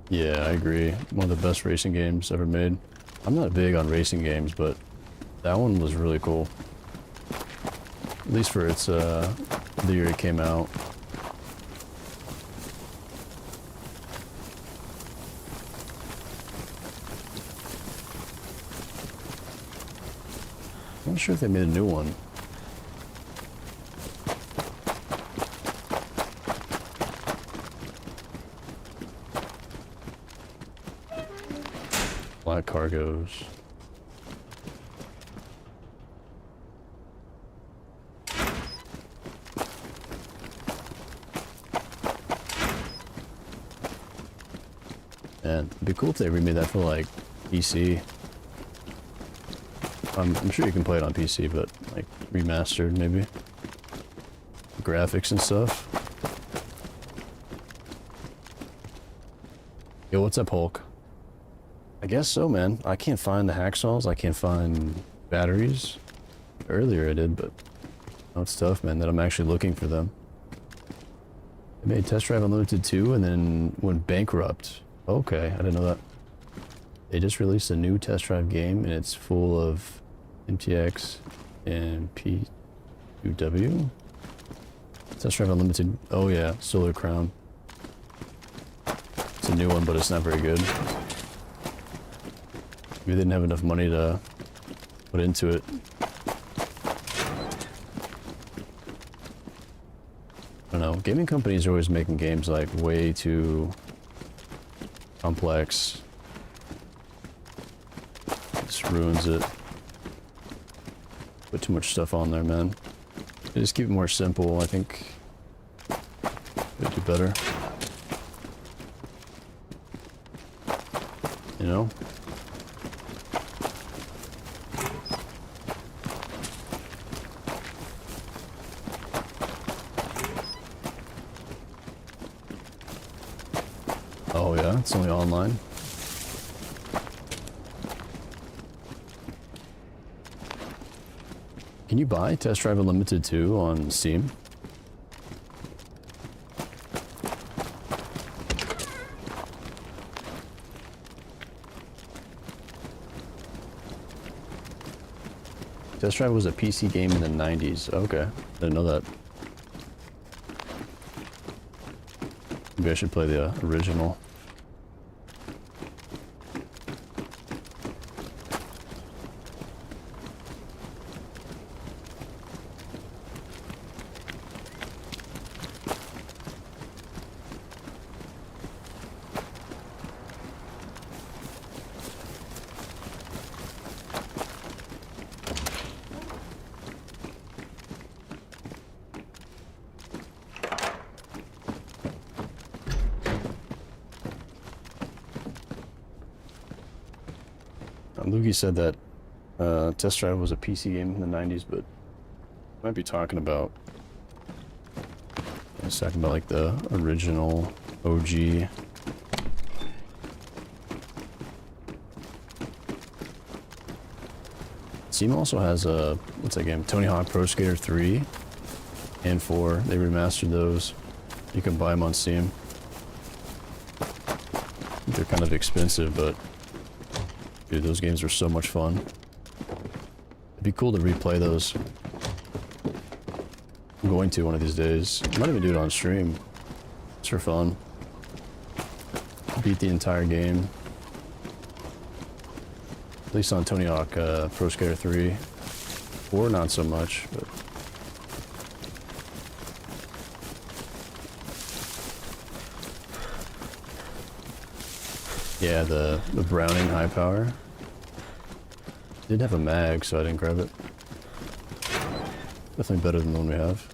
Yeah, I agree. One of the best racing games ever made. I'm not big on racing games, but that one was really cool. At least for its the year it came out. I'm not sure if they made a new one. Black cargos. And it'd be cool if they remade that for like PC. I'm sure you can play it on PC, but like remastered maybe. Graphics and stuff. Yo, what's up, Hulk? I guess so, man. I can't find the hacksaws. I can't find batteries. Earlier I did, but now it's tough, man, that I'm actually looking for them. They made Test Drive Unlimited 2 and then went bankrupt. Okay, I didn't know that. They just released a new Test Drive game and it's full of MTX and P2W. Test Drive Unlimited. Oh yeah, Solar Crown. It's a new one, but it's not very good. We didn't have enough money to put into it. I don't know. Gaming companies are always making games like way too complex. Just ruins it. Put too much stuff on there, man. They just keep it more simple, I think they'd do better. You know? Oh yeah, it's only online. Can you buy Test Drive Unlimited 2 on Steam? Test Drive was a PC game in the 90s. Okay, didn't know that. Maybe I should play the original. Luigi said that Test Drive was a PC game in the 90s, but might be talking about... I was talking about like the original OG. Steam also has a... what's that game? Tony Hawk Pro Skater 3 and 4. They remastered those. You can buy them on Steam. They're kind of expensive, but... dude, those games are so much fun. It'd be cool to replay those. I'm going to one of these days. I might even do it on stream. It's for fun. Beat the entire game. At least on Tony Hawk Pro Skater 3. 4 not so much, but... yeah, the Browning high power. Did have a mag, so I didn't grab it. Definitely better than the one we have.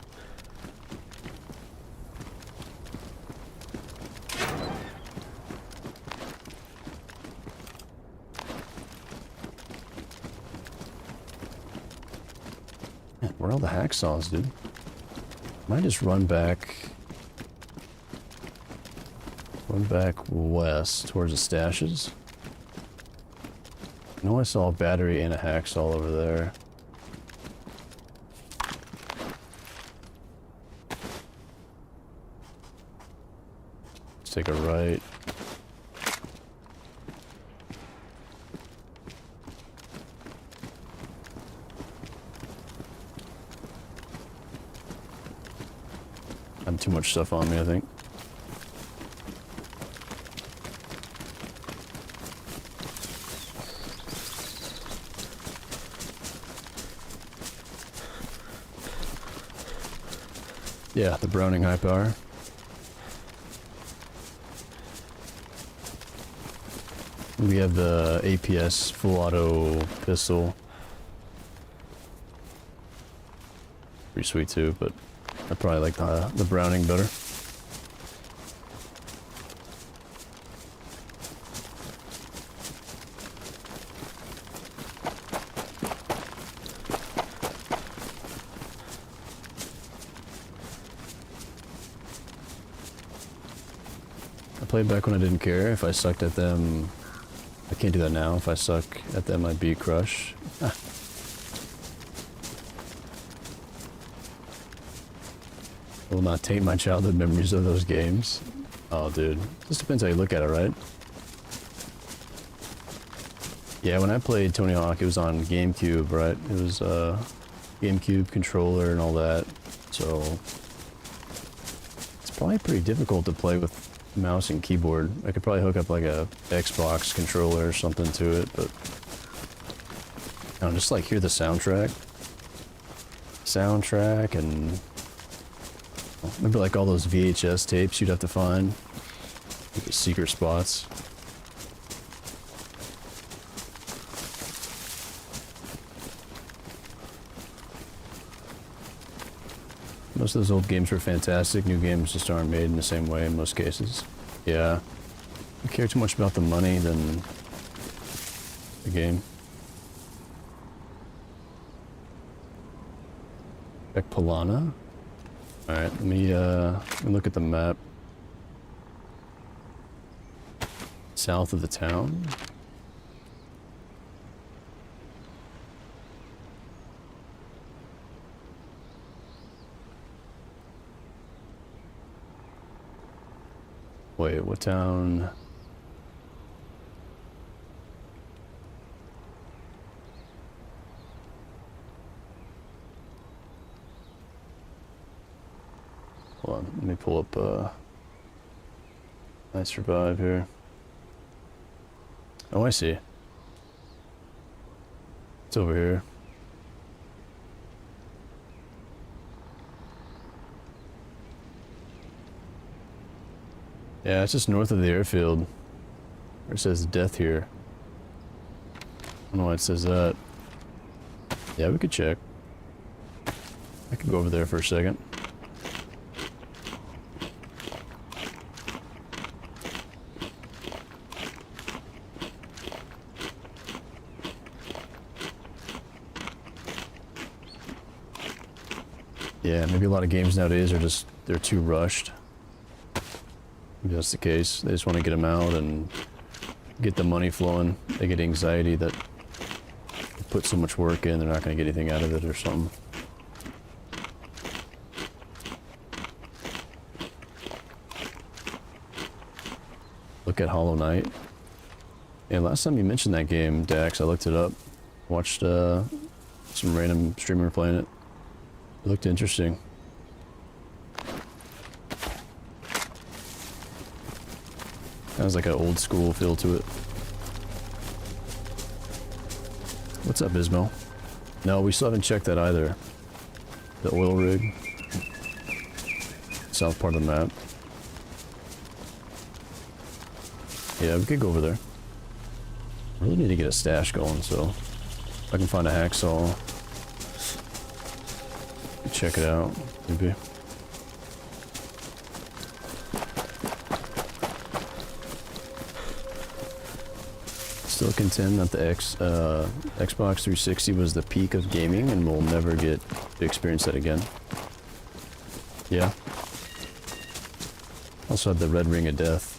Man, where are all the hacksaws, dude? Might just run back west towards the stashes. I know I saw a battery and a hacksaw over there. Let's take a right. I have too much stuff on me, I think. Yeah, the Browning high power. We have the APS full auto pistol. Pretty sweet too, but I probably like the Browning better. Played back when I didn't care. If I sucked at them, I can't do that now. If I suck at them, I'd be Crush. Will not taint my childhood memories of those games. Oh, dude. Just depends how you look at it, right? Yeah, when I played Tony Hawk, it was on GameCube, right? It was GameCube controller and all that. So it's probably pretty difficult to play with mouse and keyboard. I could probably hook up like a Xbox controller or something to it, but I don't know, just like hear the soundtrack and remember like all those VHS tapes you'd have to find, like the secret spots. Most of those old games were fantastic. New games just aren't made in the same way in most cases. Yeah. I care too much about the money than the game. Ekpalana? Alright, let me look at the map. South of the town. Wait, what town? on. Let me pull up, I survive here. Oh, I see. It's over here. Yeah, it's just north of the airfield. Where it says death here. I don't know why it says that. Yeah, we could check. I could go over there for a second. Yeah, maybe a lot of games nowadays are just, they're too rushed. Maybe that's the case. They just want to get them out and get the money flowing. They get anxiety that they put so much work in, they're not going to get anything out of it or something. Look at Hollow Knight. Yeah, last time you mentioned that game, Dax, I looked it up. Watched some random streamer playing it. It looked interesting. Has like an old school feel to it. What's up, Ismo? No, we still haven't checked that either. The oil rig. South part of the map. Yeah, we could go over there. I really need to get a stash going, so if I can find a hacksaw, check it out, maybe. Still contend that the Xbox 360 was the peak of gaming, and we'll never get to experience that again. Yeah. Also had the Red Ring of Death.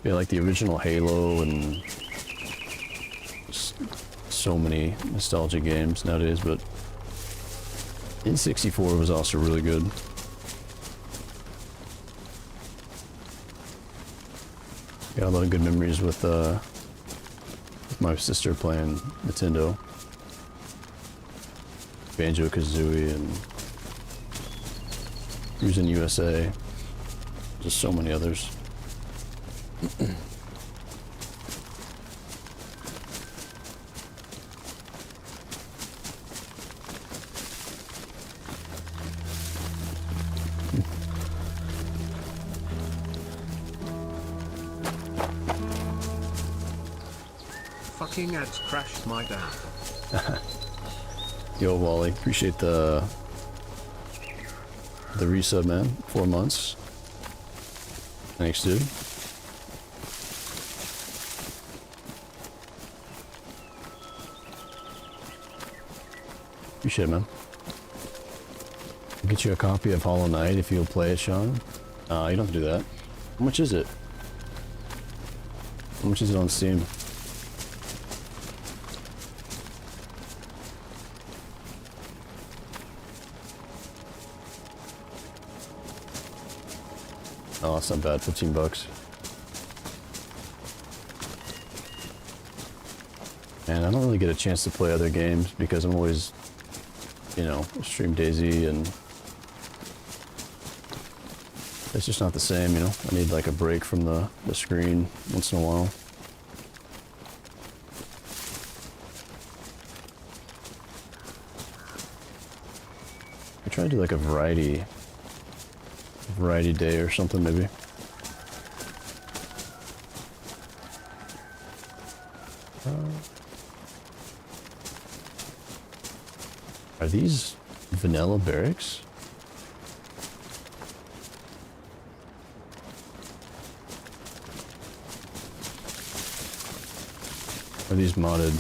Yeah, like the original Halo and so many nostalgia games nowadays, but N64 was also really good. Got a lot of good memories with my sister playing Nintendo, Banjo-Kazooie, and Cruisin' USA. Just so many others. Fucking ads crashed my down. Yo, Wally, appreciate the resub, man. 4 months. Thanks, dude. Appreciate it, man. I'll get you a copy of Hollow Knight if you'll play it, Sean. You don't have to do that. How much is it? How much is it on Steam? Oh, that's not bad. 15 bucks. And I don't really get a chance to play other games because I'm always, you know, stream DayZ, and it's just not the same, you know. I need like a break from the screen once in a while. I try to do like a variety day or something, maybe. Are these vanilla barracks? Are these modded?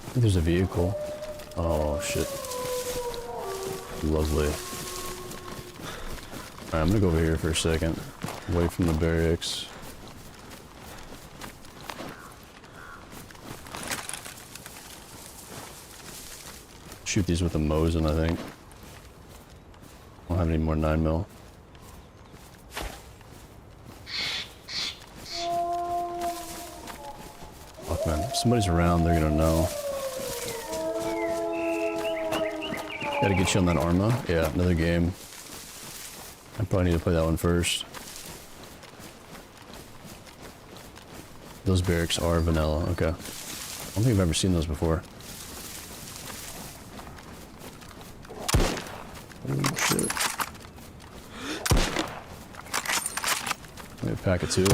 I think there's a vehicle. Oh shit. Lovely. Alright, I'm gonna go over here for a second. Away from the barracks. Shoot these with a Mosin, I think. I don't have any more 9mm. somebody's around, they're gonna know. Gotta get you on that Arma. Yeah, another game. I probably need to play that one first. Those barracks are vanilla, okay. I don't think I've ever seen those before. Oh shit. Maybe a pack of 2.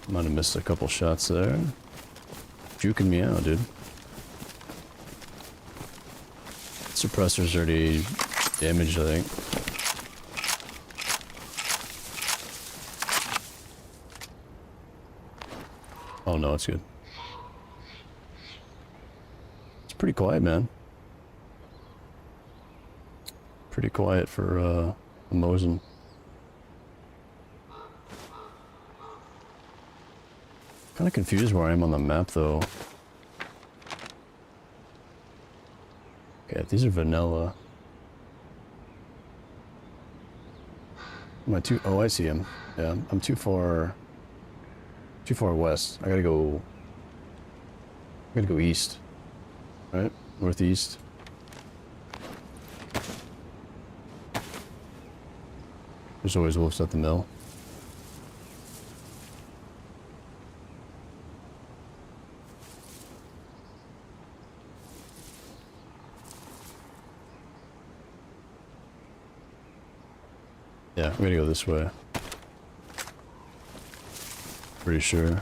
Might have missed a couple shots there. Juking me out, dude. Suppressor's already damaged, I think. Oh no, it's good. It's pretty quiet, man. Pretty quiet for Mosin. Kind of confused where I am on the map, though. Okay, these are vanilla. Am I too? Oh, I see him. Yeah, I'm too far. Too far west. I gotta go east. Right? Northeast. There's always wolves at the mill. Yeah, I'm gonna go this way. Pretty sure. You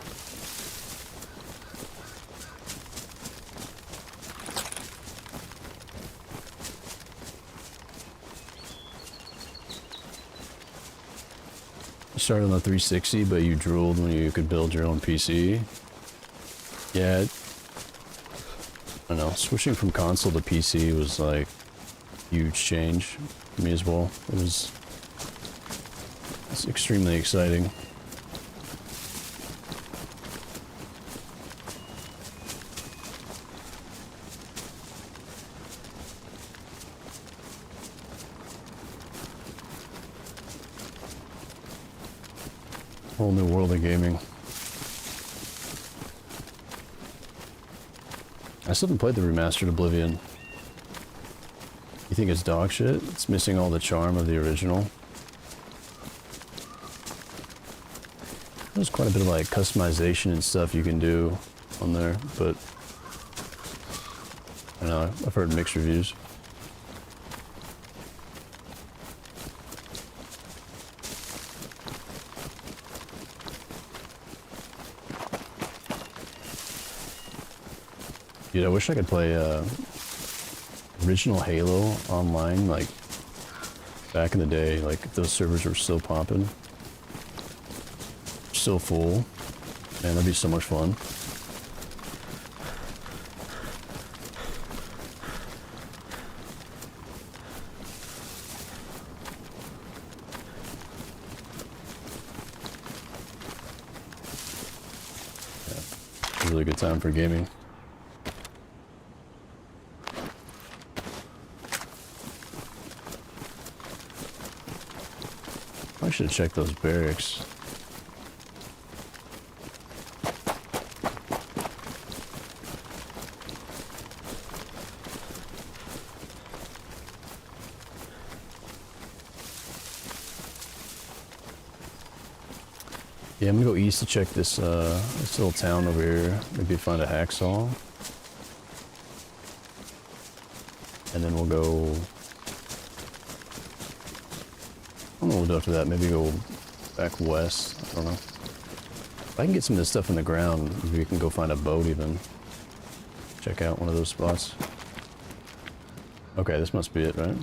started on the 360, but you drooled when you could build your own PC. Yeah, I don't know. Switching from console to PC was like a huge change for me as well. It's extremely exciting. Whole new world of gaming. I still haven't played the remastered Oblivion. You think it's dog shit? It's missing all the charm of the original. There's quite a bit of like customization and stuff you can do on there, but I don't know, I've heard mixed reviews. Dude, I wish I could play original Halo online, like back in the day, like if those servers were still popping. Still full. Man, that'd be so much fun. Yeah, really good time for gaming. I should check those barracks. Yeah, I'm gonna go east to check this this little town over here. Maybe find a hacksaw. And then we'll go... I don't know what we'll do after that. Maybe go back west. I don't know. If I can get some of this stuff in the ground, maybe we can go find a boat even. Check out one of those spots. Okay, this must be it, right?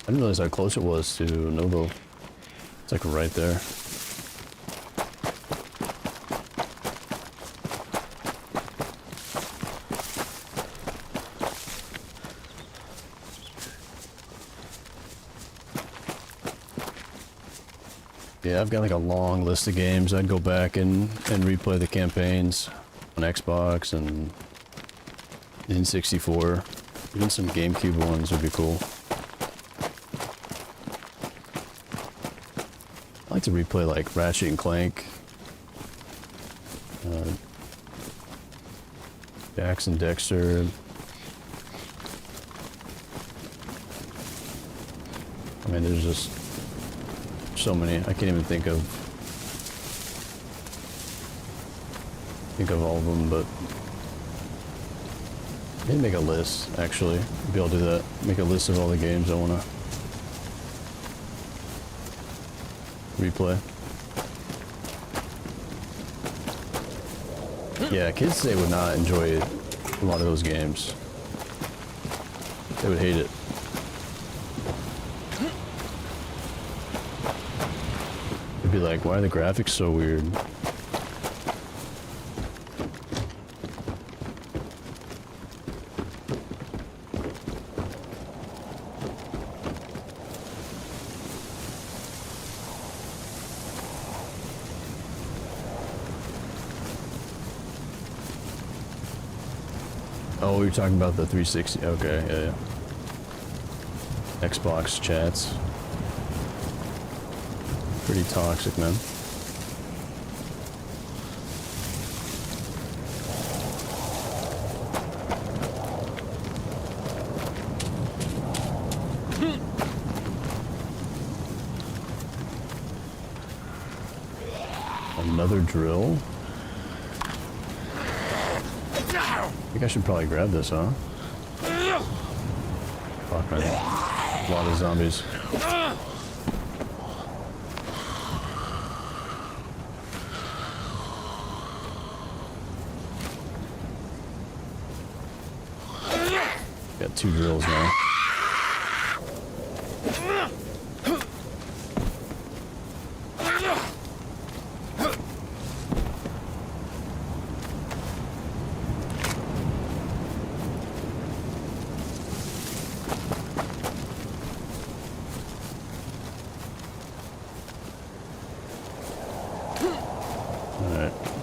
I didn't realize how close it was to Novo. It's like right there. Yeah, I've got like a long list of games. I'd go back and replay the campaigns on Xbox and N64. Even some GameCube ones would be cool. I like to replay like Ratchet and Clank, Jax and Dexter. I mean, there's just so many. I can't even think of all of them, but maybe make a list. Actually, maybe I'll do that. Make a list of all the games I want to replay. Yeah, kids today would not enjoy a lot of those games. They would hate it. They'd be like, why are the graphics so weird? Oh, you're talking about the 360. Okay, yeah. Xbox chats. Pretty toxic, man. Another drill? I think I should probably grab this, huh? Fuck, man. A lot of zombies. Got 2 drills now.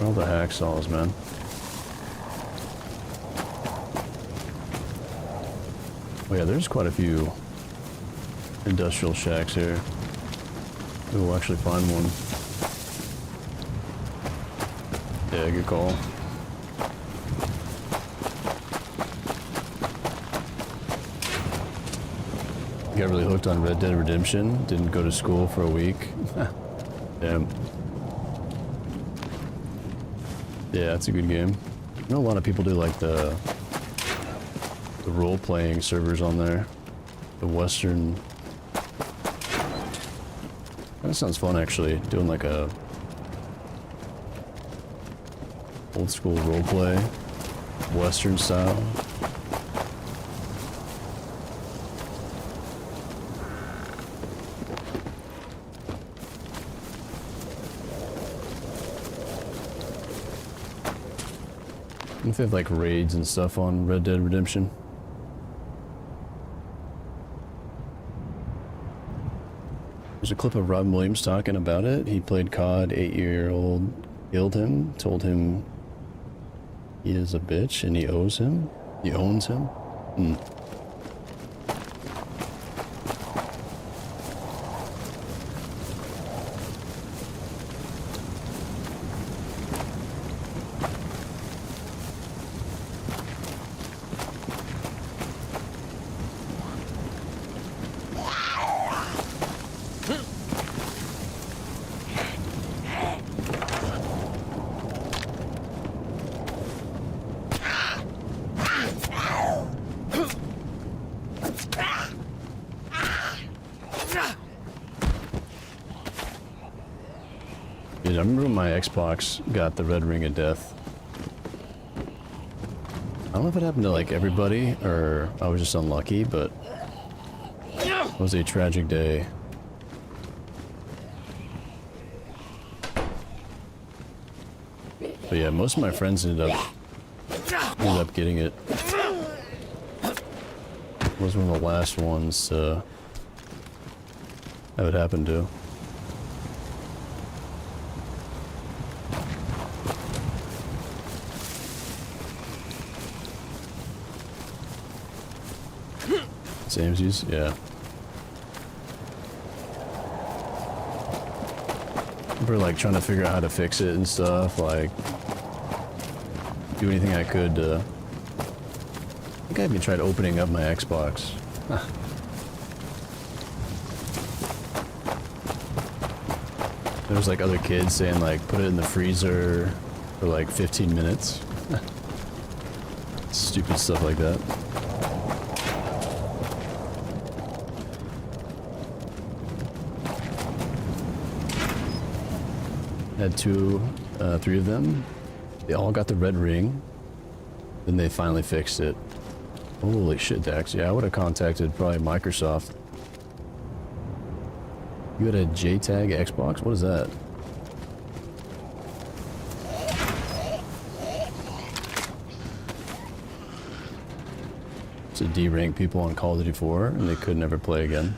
All the hacksaws, man. Oh yeah, there's quite a few industrial shacks here. Maybe we'll actually find one. Yeah, good call. Got really hooked on Red Dead Redemption. Didn't go to school for a week. Damn. Yeah, it's a good game. I know a lot of people do like the role-playing servers on there. The Western... That sounds fun, actually. Doing like a... old-school role-play. Western style. If they have like raids and stuff on Red Dead Redemption. There's a clip of Robin Williams talking about it. He played COD, 8-year-old killed him, told him he is a bitch and he owes him. He owns him. Dude, I remember when my Xbox got the red ring of death. I don't know if it happened to like everybody or I was just unlucky, but it was a tragic day. But yeah, most of my friends ended up getting it. I was one of the last ones that would happen to. Samesies, yeah. We're like trying to figure out how to fix it and stuff, like do anything I could to... I think I even tried opening up my Xbox. There was like other kids saying like put it in the freezer for like 15 minutes. Stupid stuff like that. Had three of them. They all got the red ring. Then they finally fixed it. Holy shit, Dax. Yeah, I would have contacted probably Microsoft. You had a JTAG Xbox? What is that? To de-rank people on Call of Duty 4 and they could never play again.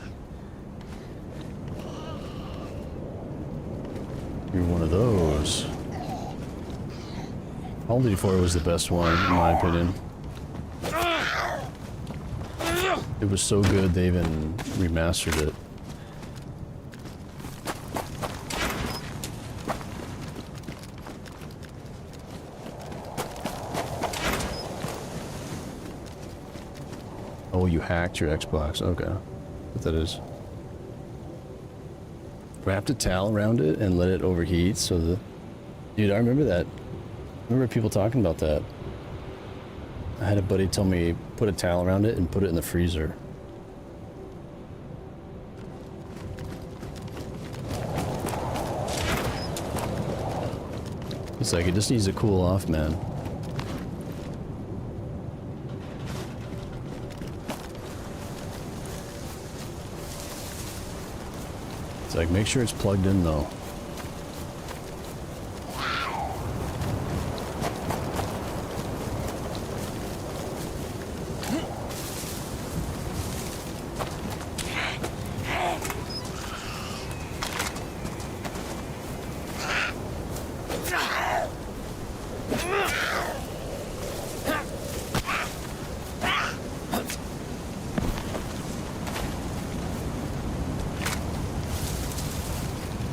You're one of those. Call of Duty 4 was the best one, in my opinion. It was so good they even remastered it. Oh, you hacked your Xbox. Okay. What that is. Wrapped a towel around it and let it overheat so the... Dude, I remember that. I remember people talking about that. I had a buddy tell me put a towel around it and put it in the freezer. It's like it just needs to cool off, man. It's like make sure it's plugged in though.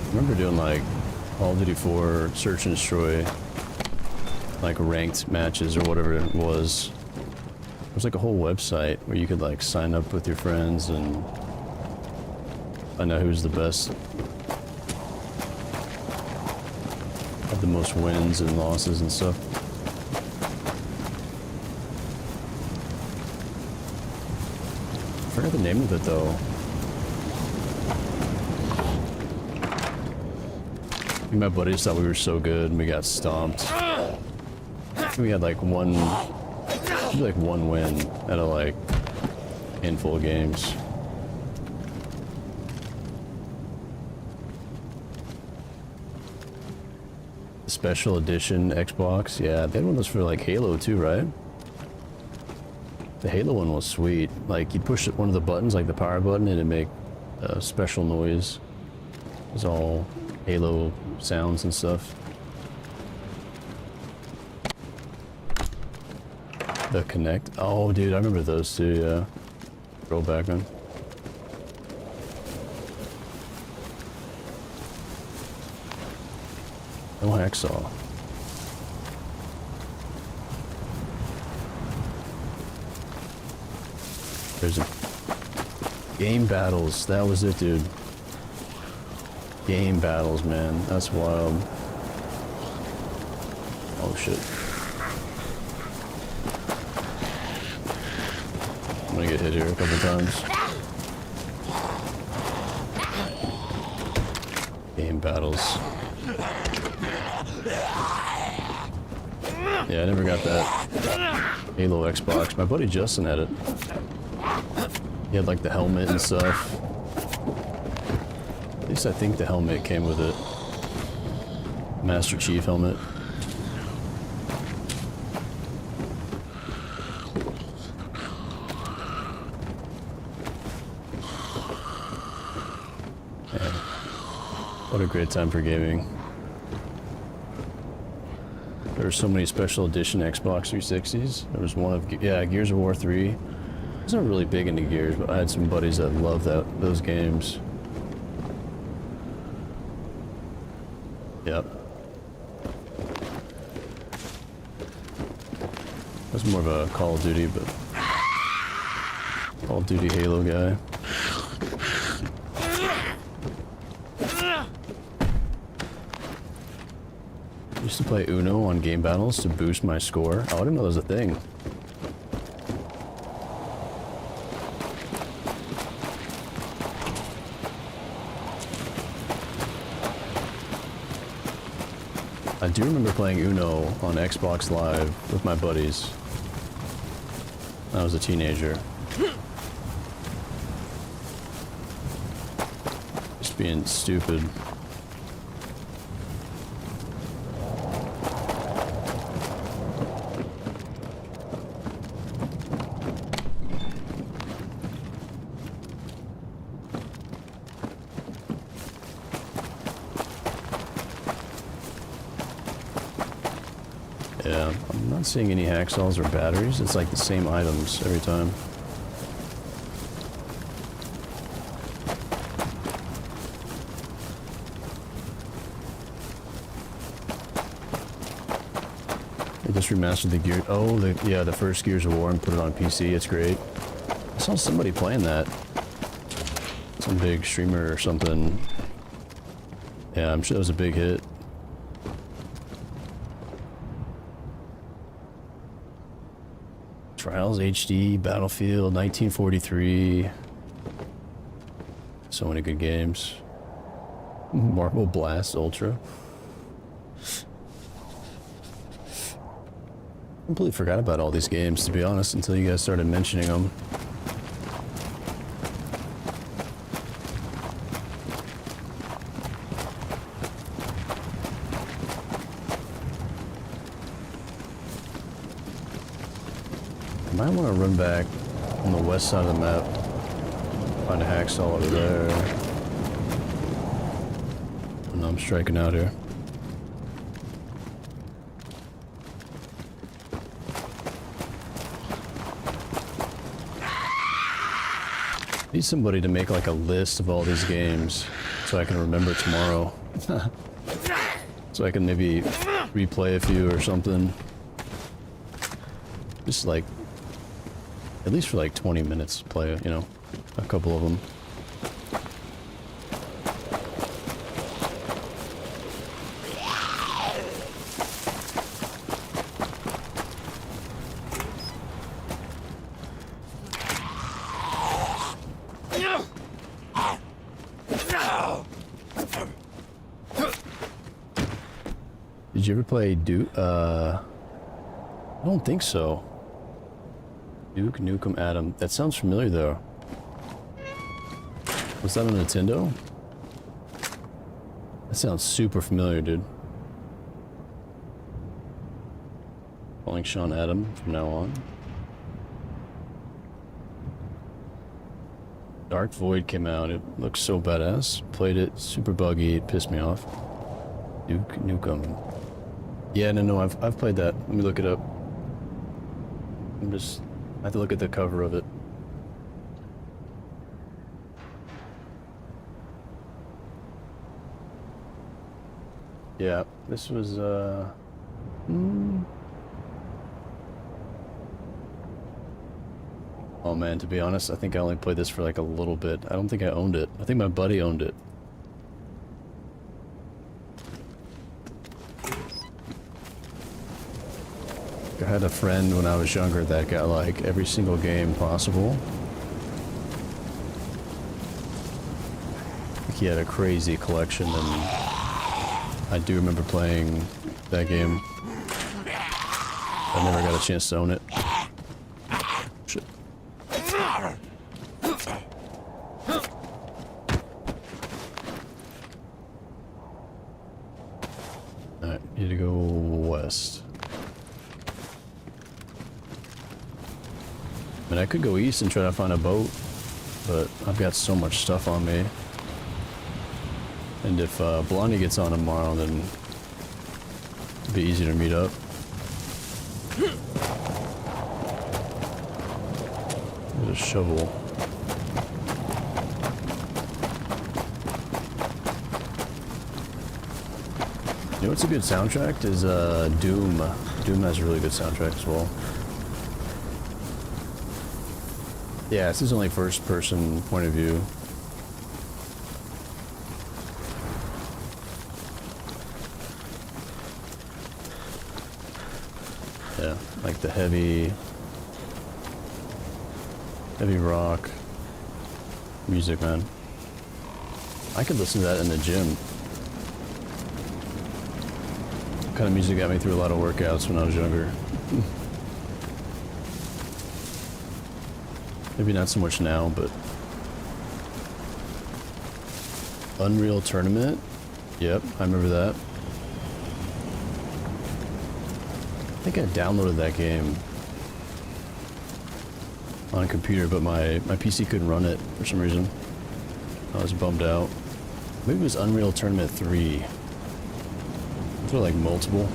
I remember doing like Call of Duty 4 Search and Destroy, like ranked matches or whatever it was. There was like a whole website where you could like sign up with your friends and find out who's the best. Had the most wins and losses and stuff. I forgot the name of it though. My buddies thought we were so good and we got stomped. We had like one win out of like handful of games. Special edition Xbox, yeah, they had one of those for like Halo too, right? The Halo one was sweet. Like you push one of the buttons, like the power button, and it'd make a special noise. It was all Halo sounds and stuff. The Connect. Oh, dude, I remember those too, yeah. Throwback one. No hacksaw. There's a... Game battles. That was it, dude. Game battles, man. That's wild. Oh shit. I'm gonna get hit here a couple times. Game battles. Yeah, I never got that Halo Xbox. My buddy Justin had it. He had like the helmet and stuff. At least I think the helmet came with it. Master Chief helmet. Yeah. What a great time for gaming. There were so many special edition Xbox 360s. There was one of, yeah, Gears of War 3. wasn't really big into Gears, but I had some buddies that loved those games. Yep. I was more of a Call of Duty, but Call of Duty Halo guy. I used to play Uno on game battles to boost my score. Oh, I didn't know that was a thing. I do remember playing Uno on Xbox Live with my buddies when I was a teenager. Just being stupid. Yeah, I'm not seeing any hacksaws or batteries. It's like the same items every time. They just remastered the Gear. Oh, yeah, the first Gears of War and put it on PC. It's great. I saw somebody playing that. Some big streamer or something. Yeah, I'm sure that was a big hit. Trials HD, Battlefield, 1943. So many good games. Marble Blast Ultra. Completely forgot about all these games, to be honest, until you guys started mentioning them. I might want to run back on the west side of the map. Find a hacksaw over there. No, I'm striking out here. Need somebody to make like a list of all these games so I can remember tomorrow. So I can maybe replay a few or something. Just like, at least for like 20 minutes, play, you know, a couple of them. Did you ever play Duke? I don't think so. Duke Nukem Atom. That sounds familiar though. Was that on Nintendo? That sounds super familiar, dude. Calling Sean Adam from now on. Dark Void came out. It looks so badass. Played it. Super buggy. It pissed me off. Duke Nukem. Yeah, no, I've played that. Let me look it up. I have to look at the cover of it. Yeah, this was, Oh man, to be honest, I think I only played this for like a little bit. I don't think I owned it. I think my buddy owned it. I had a friend when I was younger that got like every single game possible. He had a crazy collection, and I do remember playing that game. I never got a chance to own it. Shit. Alright, need to go west. I mean, I could go east and try to find a boat, but I've got so much stuff on me. And if Blondie gets on tomorrow, then it'd be easy to meet up. a shovel. You know what's a good soundtrack is Doom. Doom has a really good soundtrack as well. Yeah, this is only first person point of view. Yeah, like the heavy rock music, man. I could listen to that in the gym. That kind of music got me through a lot of workouts when I was younger. Maybe not so much now, but Unreal Tournament. Yep, I remember that. I think I downloaded that game on a computer, but my PC couldn't run it for some reason. I was bummed out. Maybe it was Unreal Tournament 3. Those are like multiple.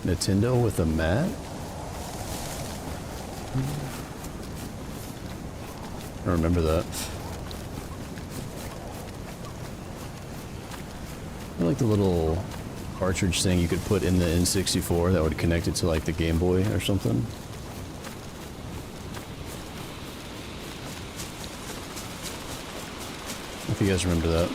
Nintendo with a mat? I remember that. I like the little cartridge thing you could put in the N64 that would connect it to like the Game Boy or something. If you guys remember that.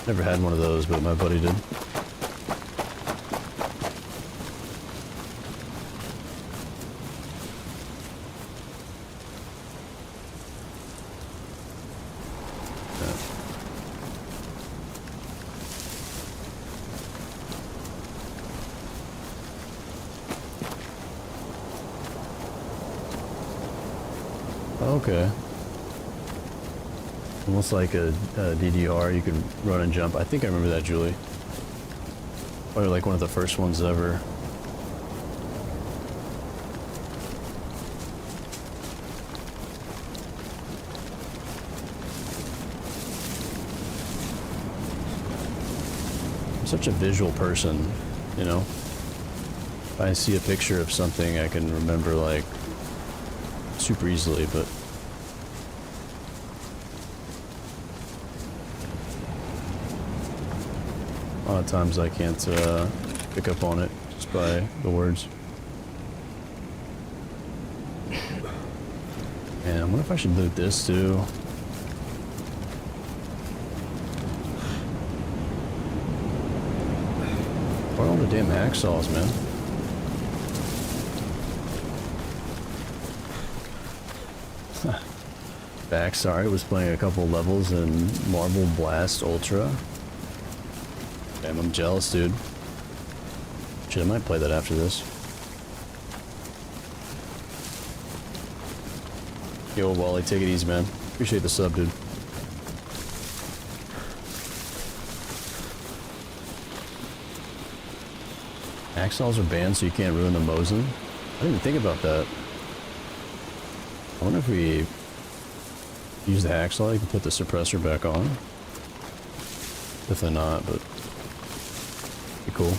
Never had one of those, but my buddy did. Okay. Almost like a DDR, you could run and jump. I think I remember that, Julie. Probably like one of the first ones ever. I'm such a visual person, you know? If I see a picture of something, I can remember like super easily, but a lot of times I can't pick up on it just by the words. Man, I wonder if I should loot this too. Where are all the damn hacksaws, man? Back, sorry, was playing a couple levels in Marble Blast Ultra. Damn, I'm jealous, dude. Shit, I might play that after this. Yo, Wally, take it easy, man. Appreciate the sub, dude. Hacksaws are banned so you can't ruin the Mosin? I didn't even think about that. I wonder if we use the hacksaw, you can put the suppressor back on. Definitely not, but be cool.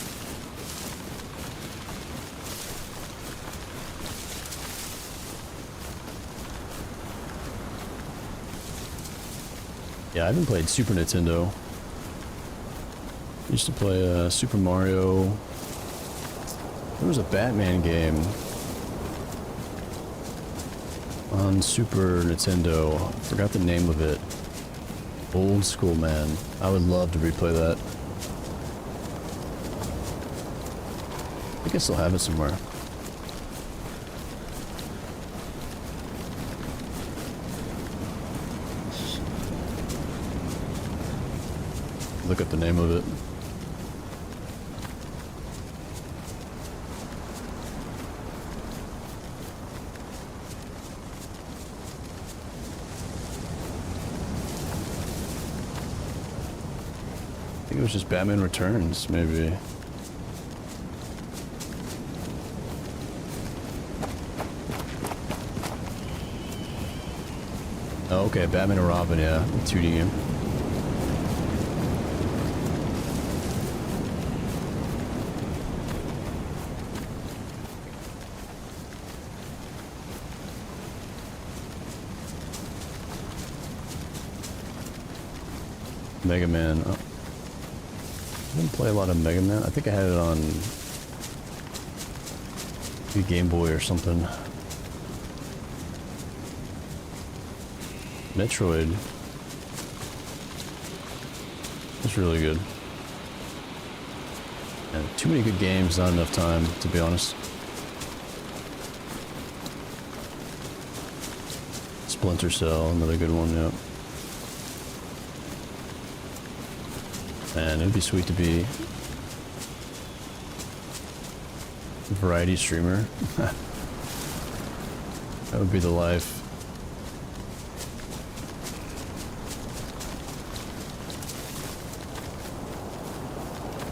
Yeah, I haven't played Super Nintendo. I used to play Super Mario. There was a Batman game on Super Nintendo. I forgot the name of it. Old school, man. I would love to replay that. I think I still have it somewhere. Look up the name of it. I think it was just Batman Returns, maybe. Oh, okay, Batman and Robin, yeah, 2D game. Mega Man. Oh. I didn't play a lot of Mega Man. I think I had it on the Game Boy or something. Metroid. It's really good. And too many good games, not enough time, to be honest. Splinter Cell, another good one, yep. And it'd be sweet to be a variety streamer. That would be the life.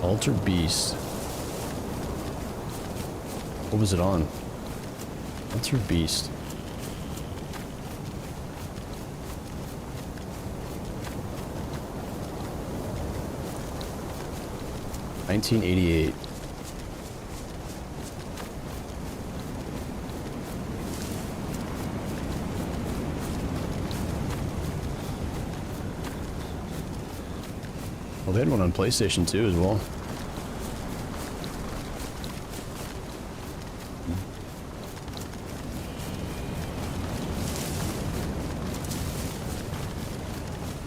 Alter Beast. What was it on? Alter Beast. $1988. Well, they had one on PlayStation 2 as well.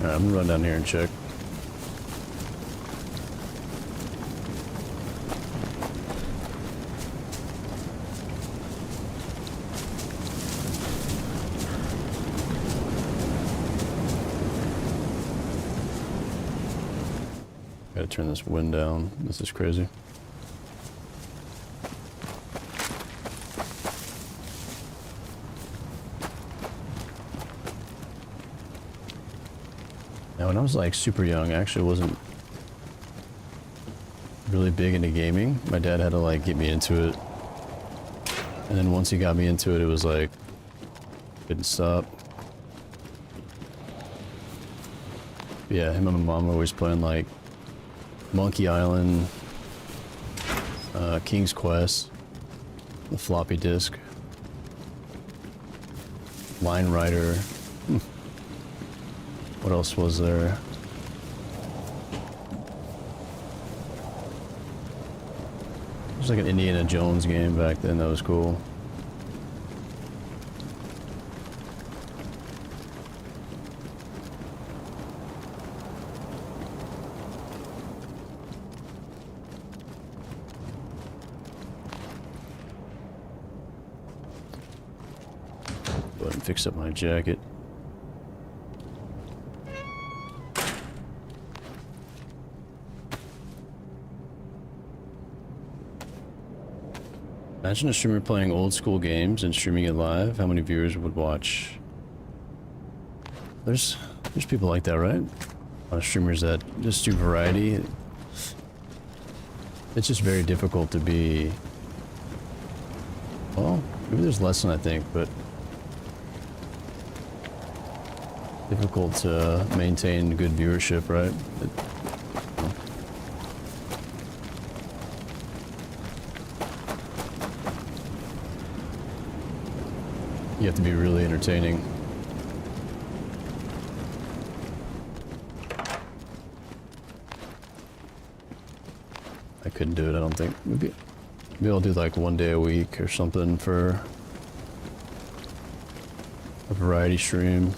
Alright, I'm gonna run down here and check. Gotta turn this wind down. This is crazy. Now, when I was like super young, I actually wasn't really big into gaming. My dad had to like get me into it. And then once he got me into it, it was like, couldn't stop. Yeah, him and my mom were always playing like Monkey Island, King's Quest, the floppy disk, Line Rider. What else was there? It was like an Indiana Jones game back then, that was cool. Go ahead and fix up my jacket. Imagine a streamer playing old school games and streaming it live. How many viewers would watch? There's people like that, right? A lot of streamers that just do variety. It's just very difficult to be... Well, maybe there's less than I think, but... difficult to maintain good viewership, right? You have to be really entertaining. I couldn't do it, I don't think. Maybe I'll do like 1 day a week or something for a variety stream.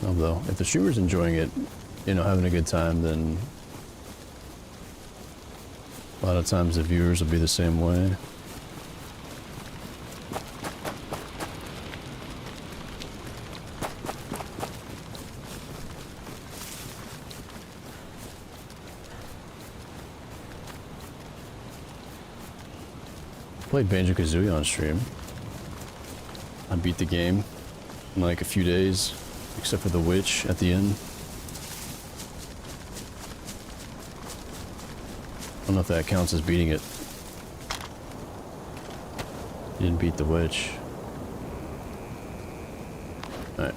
Although, if the streamer's enjoying it, you know, having a good time, then a lot of times the viewers will be the same way. Played Banjo-Kazooie on stream. I beat the game in like a few days, except for the witch at the end. I don't know if that counts as beating it. Didn't beat the witch. Alright,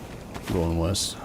going west.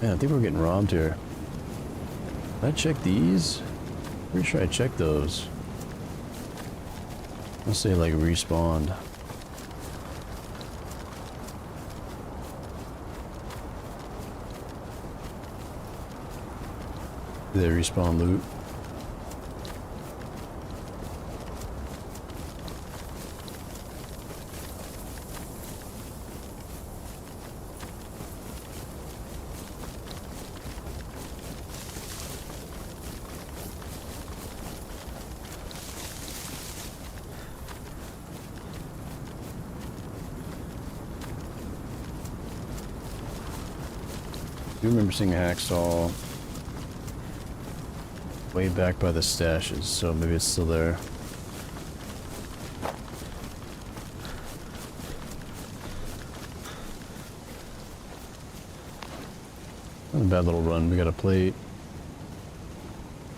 Man, I think we're getting robbed here. Did I check these? Pretty sure I checked those. Let's say like respawned. Did they respawn loot? I do remember seeing a hacksaw way back by the stashes, so maybe it's still there. Not a bad little run. We got a plate.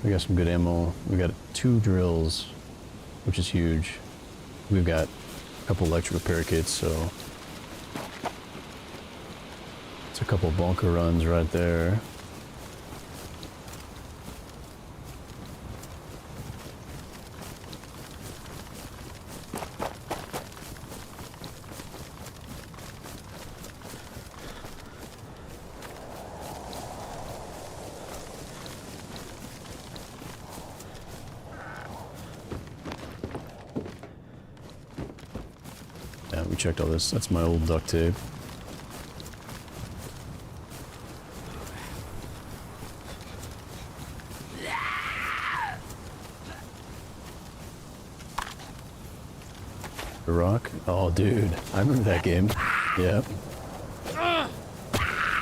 We got some good ammo. We got 2 drills, which is huge. We've got a couple electric repair kits, so it's a couple bunker runs right there. Yeah, we checked all this. That's my old duct tape. The Rock? Oh, dude. I remember that game. Yeah.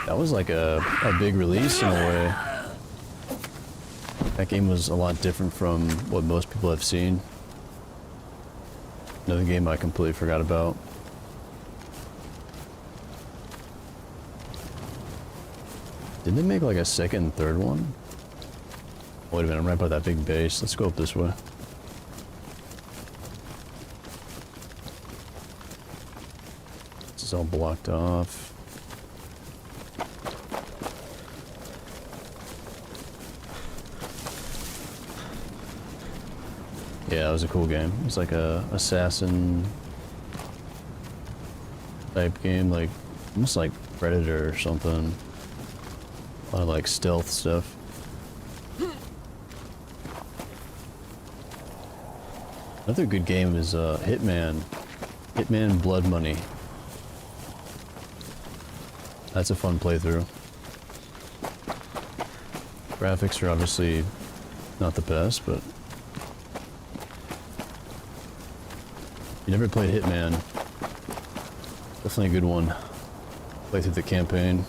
That was like a big release in a way. That game was a lot different from what most people have seen. Another game I completely forgot about. Did they make like a second and third one? Wait a minute, I'm right by that big base. Let's go up this way. This is all blocked off. Yeah, it was a cool game. It was like a assassin type game, like almost like Predator or something. A lot of like stealth stuff. Another good game is Hitman. Hitman Blood Money. That's a fun playthrough. Graphics are obviously not the best, but you never played Hitman. Definitely a good one. Play through the campaign.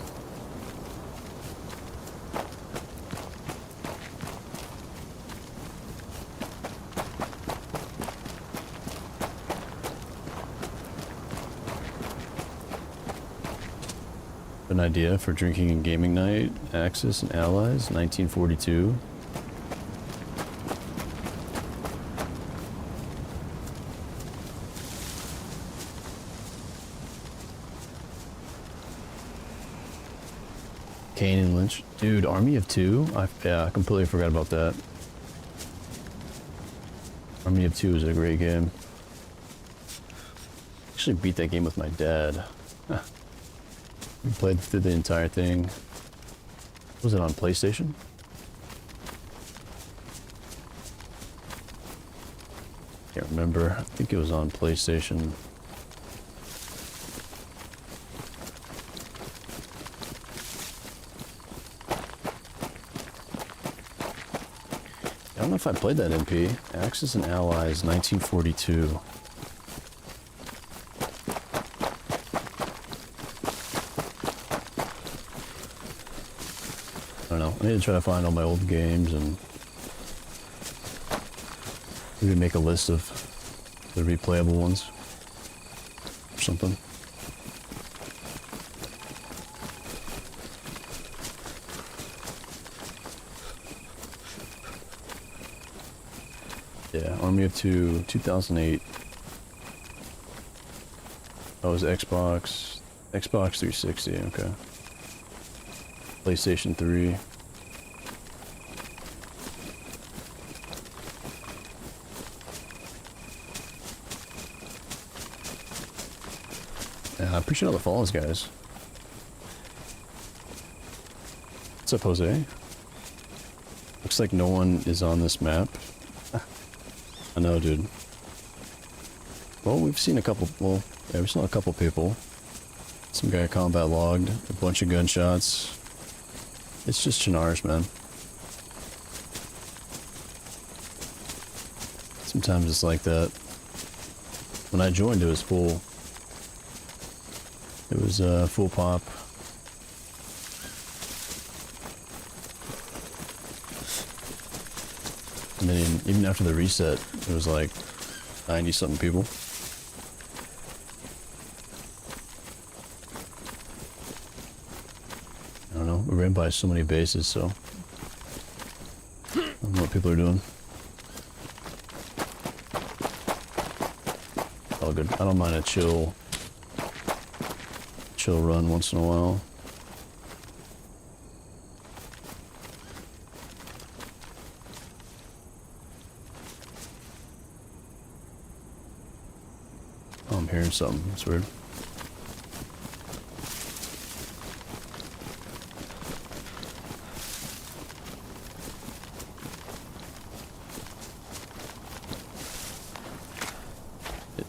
An idea for drinking and gaming night, Axis and Allies, 1942. Kane and Lynch. Dude, Army of Two? Yeah, I completely forgot about that. Army of Two is a great game. Actually beat that game with my dad. Huh. We played through the entire thing. Was it on PlayStation? Can't remember. I think it was on PlayStation. I don't know if I played that MP. Axis and Allies, 1942. I don't know. I need to try to find all my old games and maybe make a list of the replayable ones or something. Yeah, Army of Two, 2008. That was Xbox 360, okay. PlayStation 3. I appreciate all the follows, guys. What's up, Jose? Looks like no one is on this map. I know, dude. Well, we've seen a couple, well, yeah, we saw a couple people. Some guy combat logged, a bunch of gunshots. It's just Chernarus, man. Sometimes it's like that. When I joined, it was full. It was full pop. And then even after the reset, it was like 90-something people. I don't know, we ran by so many bases, so I don't know what people are doing. All good. I don't mind a chill run once in a while. Oh, I'm hearing something. That's weird.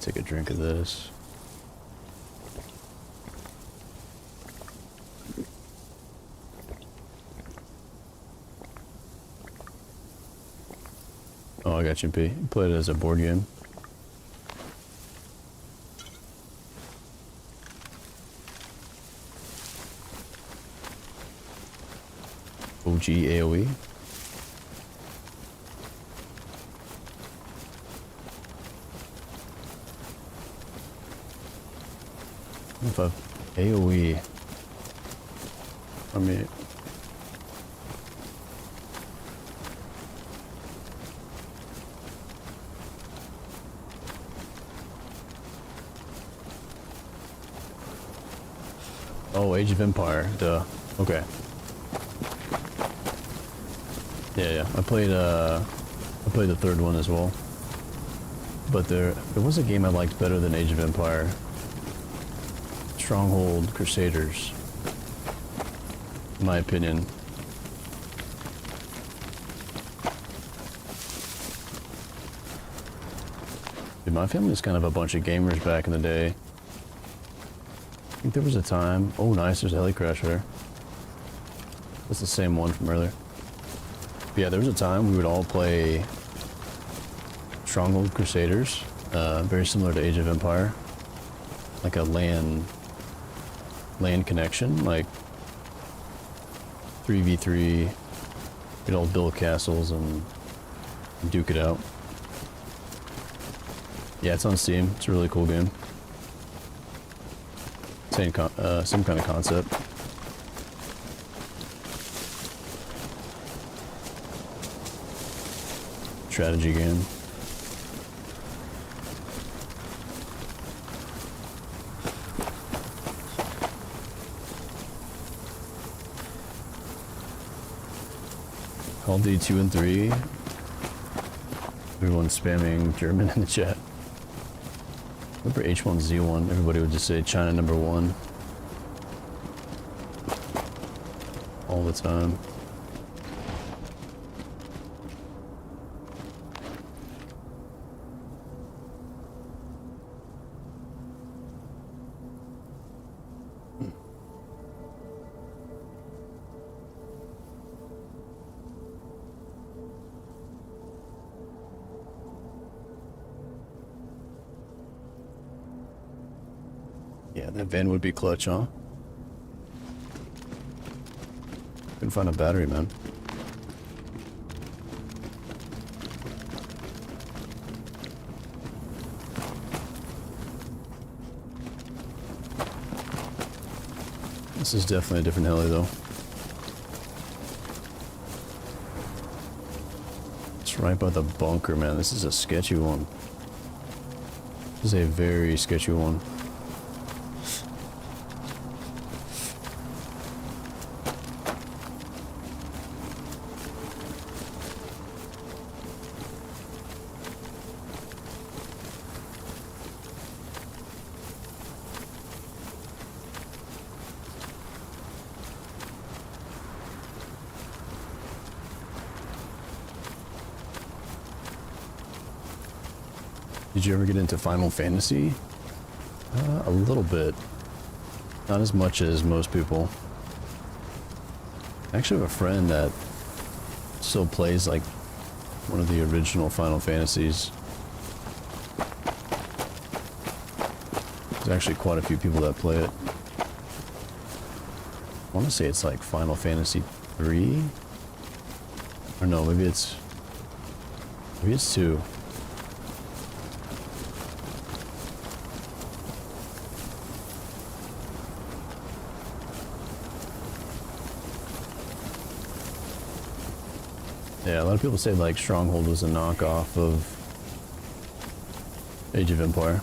Take a drink of this. Oh, I got you, P. You played it as a board game. OG AoE. If I've AoE, I mean, oh, Age of Empire, duh. Okay. Yeah, I played the third one as well. But there was a game I liked better than Age of Empire. Stronghold Crusaders, in my opinion. Dude, my family was kind of a bunch of gamers back in the day. I think there was a time. Oh, nice, there's a heli crash there. That's the same one from earlier. But yeah, there was a time we would all play Stronghold Crusaders, very similar to Age of Empire, like a LAN connection, like 3v3. We'd all build castles and duke it out. Yeah, it's on Steam. It's a really cool game. Same kind of concept. Strategy game. Call of Duty 2 and 3. Everyone's spamming German in the chat. Remember H1Z1? Everybody would just say China #1 all the time. Yeah, that van would be clutch, huh? Couldn't find a battery, man. This is definitely a different heli, though. It's right by the bunker, man. This is a sketchy one. This is a very sketchy one. Did you ever get into Final Fantasy? A little bit. Not as much as most people. I actually have a friend that still plays like one of the original Final Fantasies. There's actually quite a few people that play it. I want to say it's like Final Fantasy 3? Or no, maybe it's 2. Yeah, a lot of people say like Stronghold was a knockoff of Age of Empire.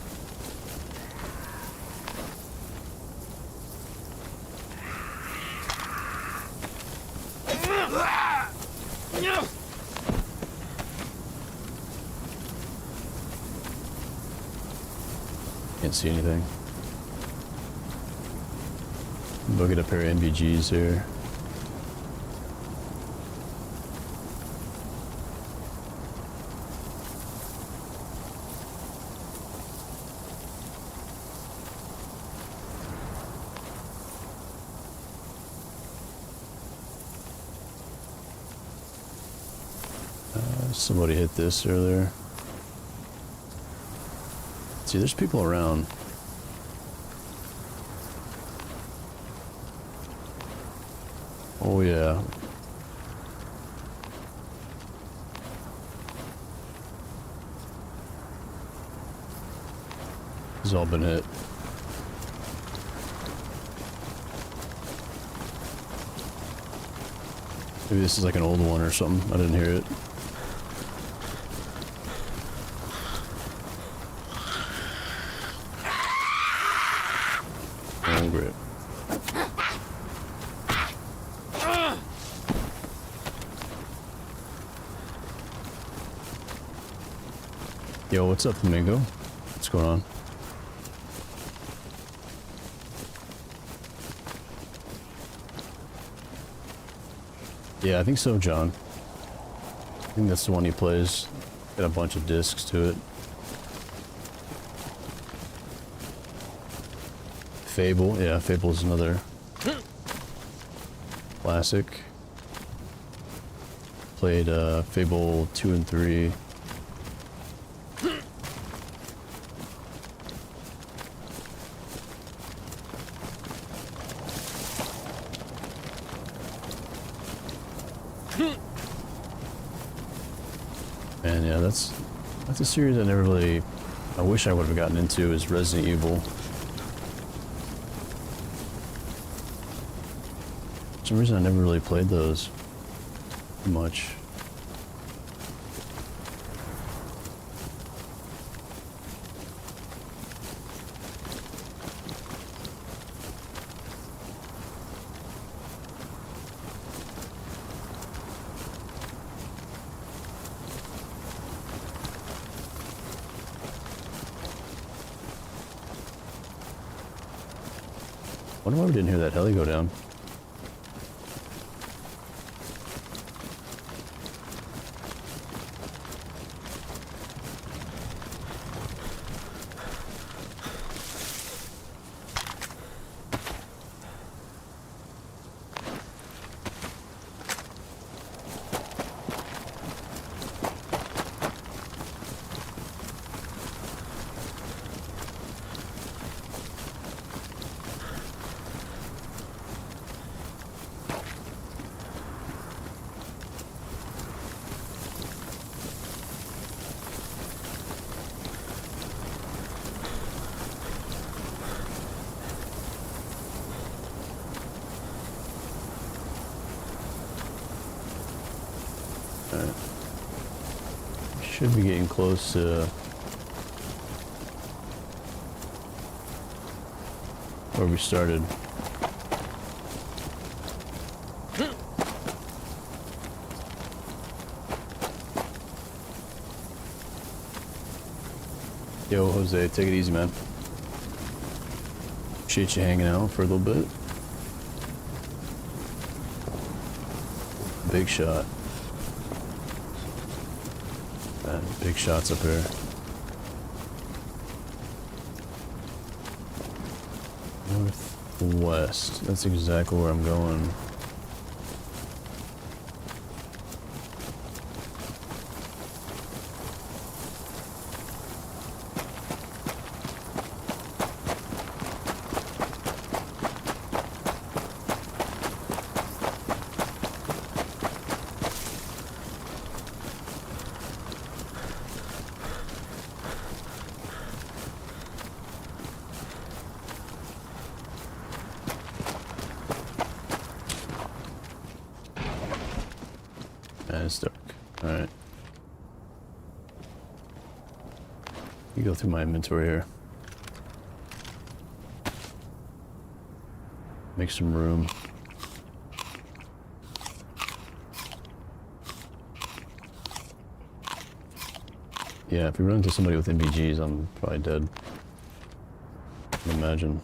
Can't see anything. Look at a pair of NVGs here. Somebody hit this earlier. See, there's people around. Oh yeah. It's all been hit. Maybe this is like an old one or something. I didn't hear it. Grip. Yo, what's up, Flamingo? What's going on? Yeah, I think so, John. I think that's the one he plays. Got a bunch of discs to it. Fable, yeah, Fable's another classic. Played Fable 2 and 3. And yeah, that's a series I never really, I wish I would have gotten into, is Resident Evil. For some reason I never really played those much. Wonder why we didn't hear that heli go down. Alright. Should be getting close to where we started. Yo, Jose, take it easy, man. Appreciate you hanging out for a little bit. Big shot. Man, big shots up here. Northwest. That's exactly where I'm going. It's dark. Alright. You go through my inventory here. Make some room. Yeah, if we run into somebody with MPGs, I'm probably dead. I can imagine.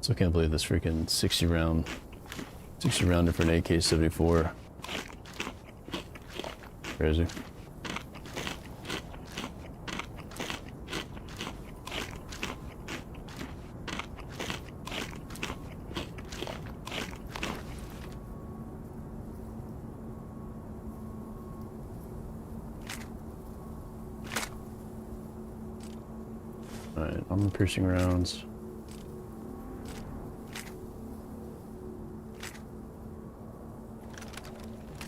So I can't believe this freaking 60 round for an AK-74. Crazy. Alright, armor piercing rounds.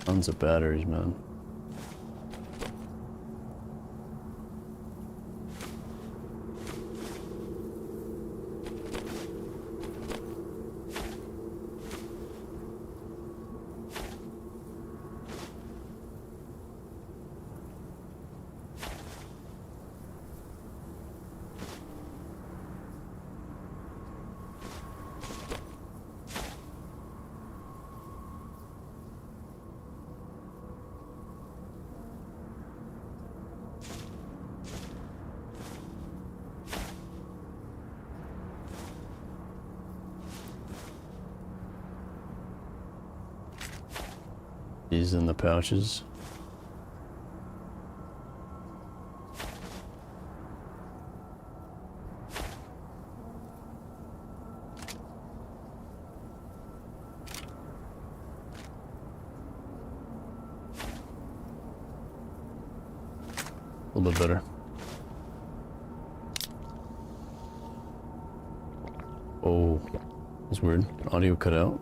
Tons of batteries, man. These in the pouches. A little bit better. Oh, that's weird. Audio cut out.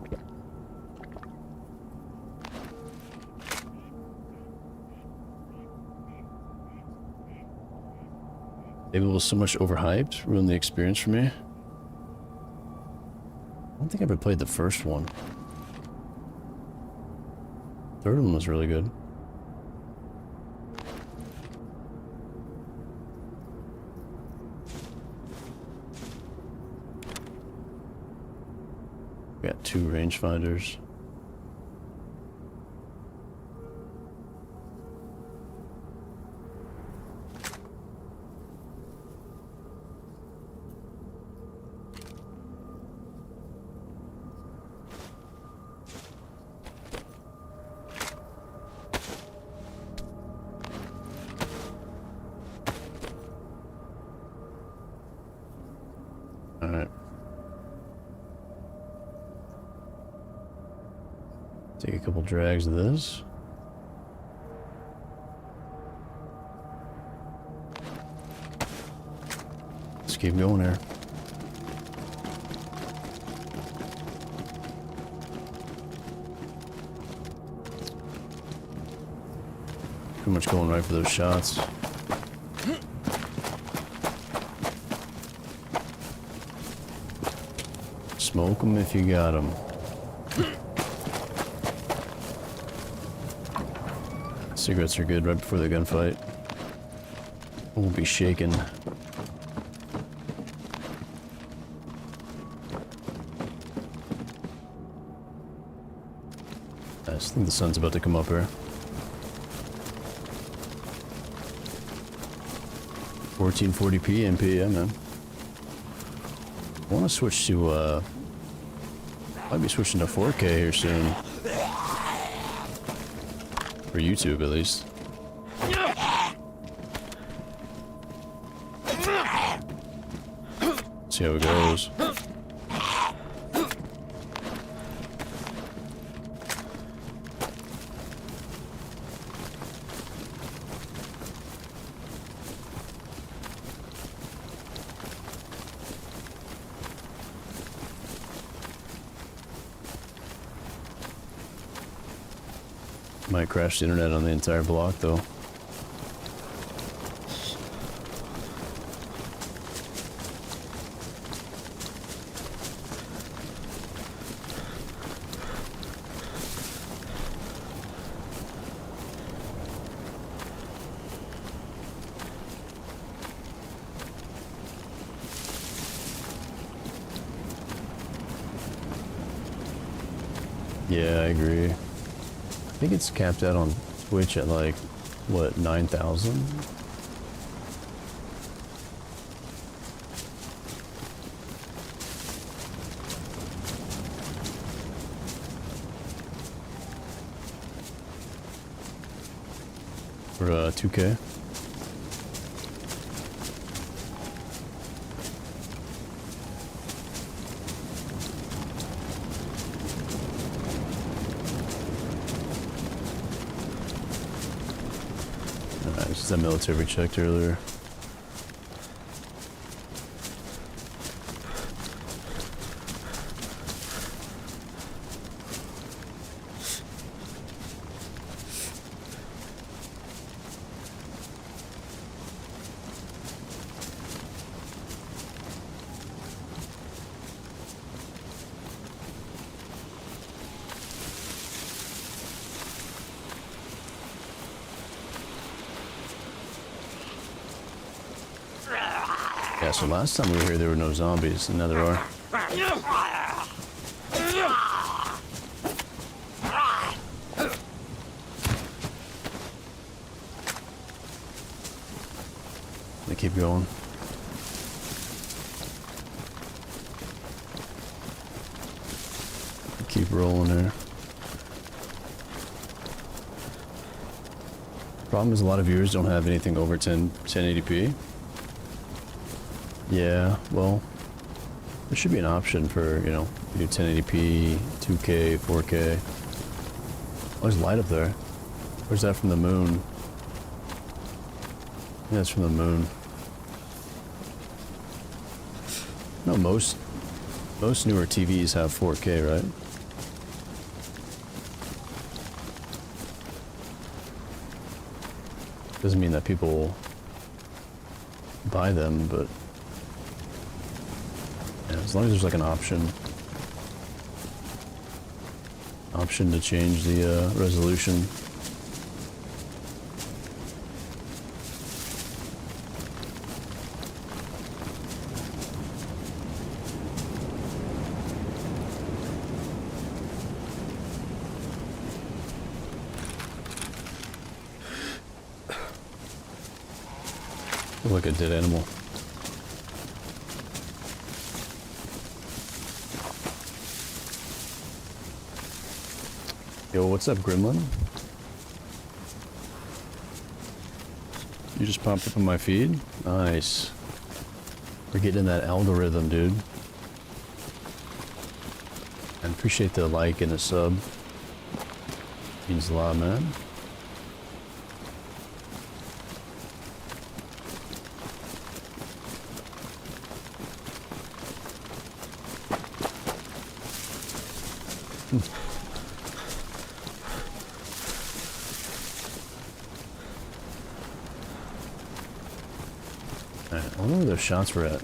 Maybe it was so much overhyped, ruined the experience for me. I don't think I ever played the first one. Third one was really good. Got 2 rangefinders. Alright. Take a couple drags of this. Just keep going here. Pretty much going right for those shots. Smoke them if you got them. Cigarettes are good right before the gunfight. Won't be shaken. I just think the sun's about to come up here. 1440p MP, yeah, man. I want to switch to, might be switching to 4K here soon. For YouTube, at least. See how it goes. Might crash the internet on the entire block, though. Yeah, I agree. I think it's capped out on Twitch at like, what, 9,000? For 2K? That military we checked earlier. Yeah, so last time we were here, there were no zombies, and now there are. They keep going. They keep rolling there. Problem is a lot of viewers don't have anything over 1080p. Yeah, well, there should be an option for, you know, you do 1080p, 2K, 4K. Oh, there's light up there. Where's that from the moon? Yeah, it's from the moon. No, most newer TVs have 4K, right? Doesn't mean that people buy them, but yeah, as long as there's like an option to change the resolution. Look like a dead animal. Yo, what's up, Gremlin? You just popped up on my feed? Nice. We're getting in that algorithm, dude. And appreciate the like and the sub. Means a lot, man. Alright, I wonder where those shots were at.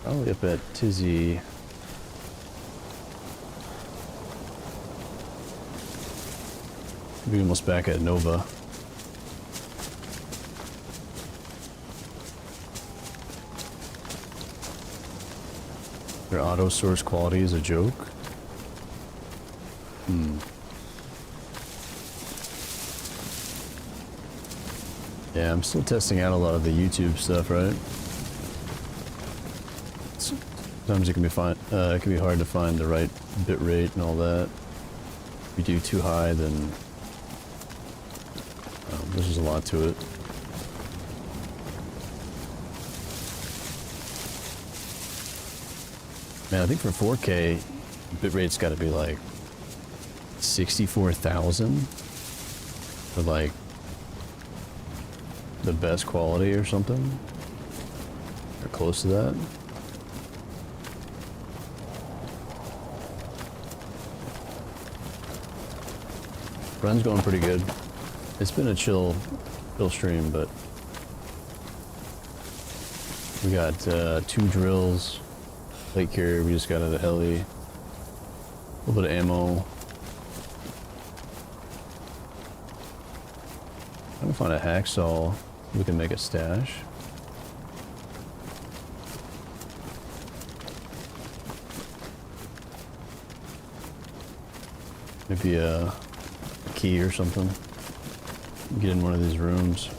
Probably up at Tizzy. Maybe almost back at Nova. Their auto source quality is a joke. Yeah, I'm still testing out a lot of the YouTube stuff, right? Sometimes it can be it can be hard to find the right bit rate and all that. If you do too high, then there's just a lot to it. Man, I think for 4K, bitrate's got to be like 64,000 for like the best quality or something, or close to that. Run's going pretty good. It's been a chill stream, but we got 2 drills, plate carrier we just got out of heli, a little bit of ammo. I'm gonna find a hacksaw. We can make a stash. Maybe a key or something. Get in one of these rooms.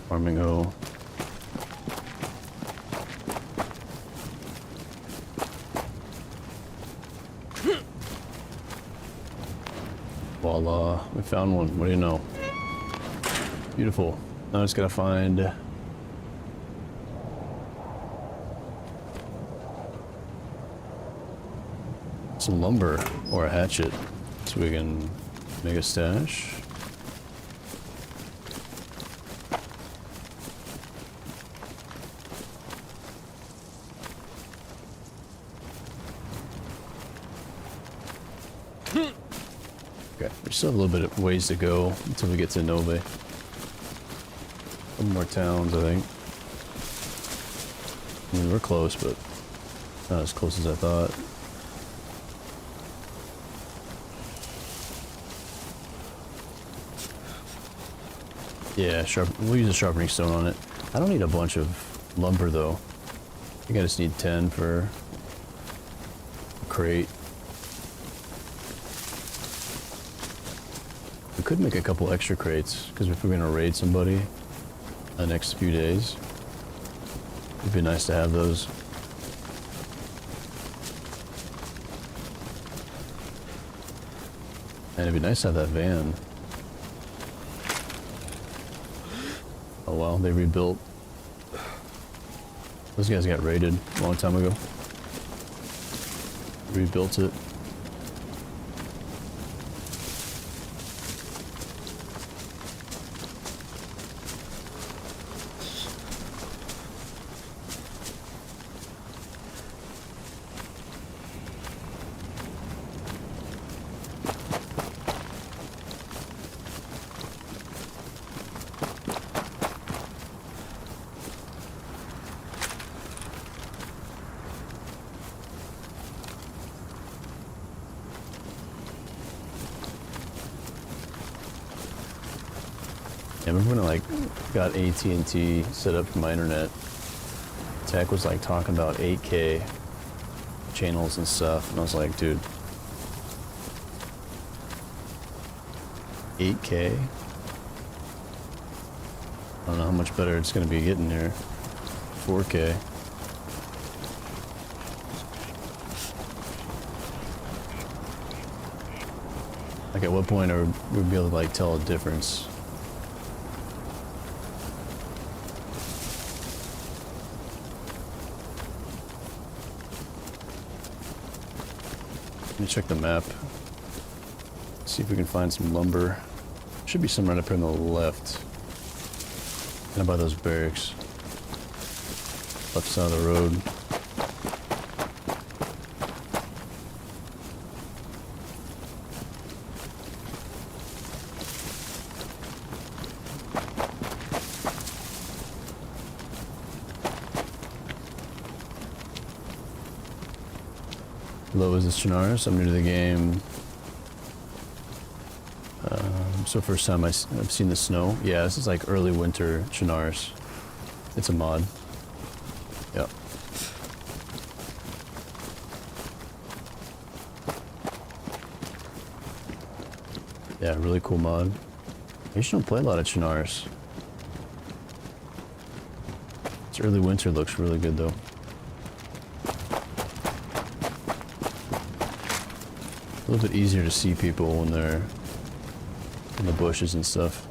Farmingo. Voila, we found one. What do you know? Beautiful. Now I just gotta find some lumber or a hatchet so we can make a stash. Okay, we still have a little bit of ways to go until we get to Nove. Some more towns, I think. I mean, we're close, but not as close as I thought. Yeah, we'll use a sharpening stone on it. I don't need a bunch of lumber, though. I think I just need 10 for a crate. We could make a couple extra crates, because if we're going to raid somebody the next few days, it'd be nice to have those. And it'd be nice to have that van. Oh wow, they rebuilt. Those guys got raided a long time ago. Rebuilt it. I remember when I like got AT&T set up for my internet, Tech was like talking about 8K channels and stuff, and I was like, dude, 8K? I don't know how much better it's gonna be getting there. 4K. Like at what point are we be able to like tell a difference? Let me check the map. See if we can find some lumber. Should be some right up here on the left. Kind of by those barracks. Left side of the road. Hello, is this Chernarus? I'm new to the game. So first time I've seen the snow. Yeah, this is like early winter Chernarus. It's a mod. Yep. Yeah, really cool mod. I usually don't play a lot of Chernarus. This early winter looks really good though. A little bit easier to see people when they're in the bushes and stuff.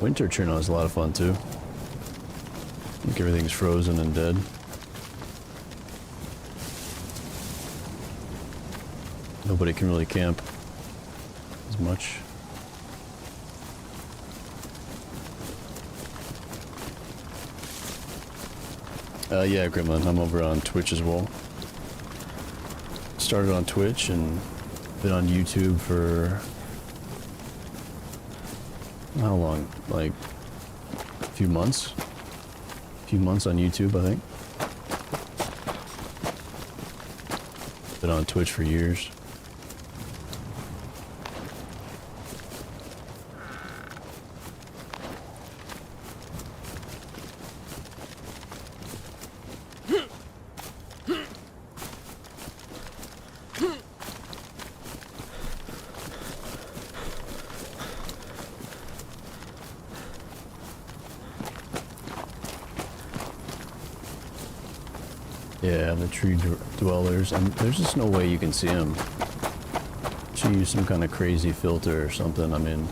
Winter Cherno is a lot of fun too. I think everything's frozen and dead. Nobody can really camp as much. Yeah, Gremlin, I'm over on Twitch as well. Started on Twitch and been on YouTube for how long? Like a few months? A few months on YouTube, I think. Been on Twitch for years. Yeah, the tree dwellers, and there's just no way you can see them. Should use some kind of crazy filter or something. I mean,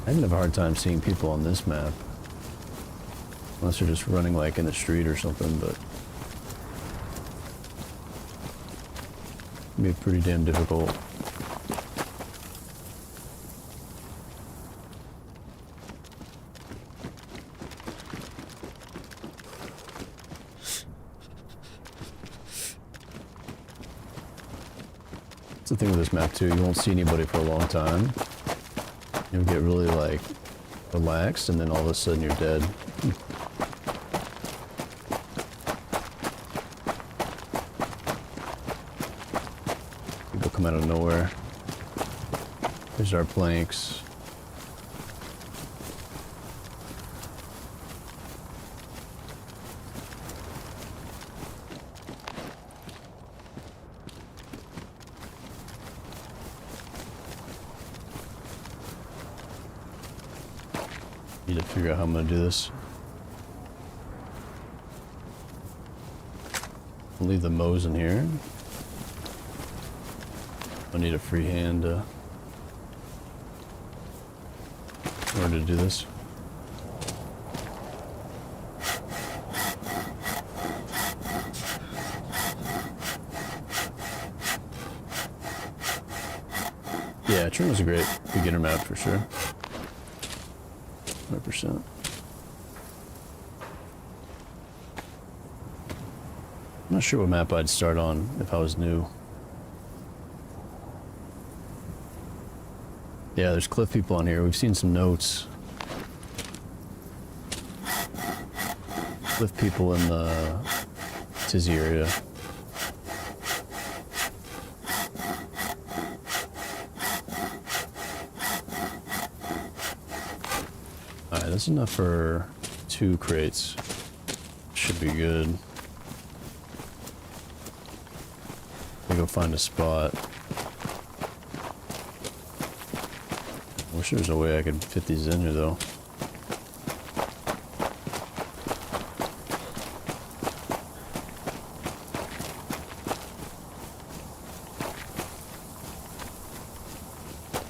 I even have a hard time seeing people on this map. Unless they're just running like in the street or something, but it'd be pretty damn difficult. That's the thing with this map too, you won't see anybody for a long time. You'll get really like relaxed and then all of a sudden you're dead. People come out of nowhere. There's our planks. Need to figure out how I'm gonna do this. I'll leave the mows in here. I need a free hand in order to do this. Yeah, Chernarus was a great beginner map for sure. 100%. I'm not sure what map I'd start on if I was new. Yeah, there's cliff people on here. We've seen some notes. Cliff people in the Tizzy area. Alright, that's enough for 2 crates. Should be good. Let me go find a spot. Wish there was a way I could fit these in here though.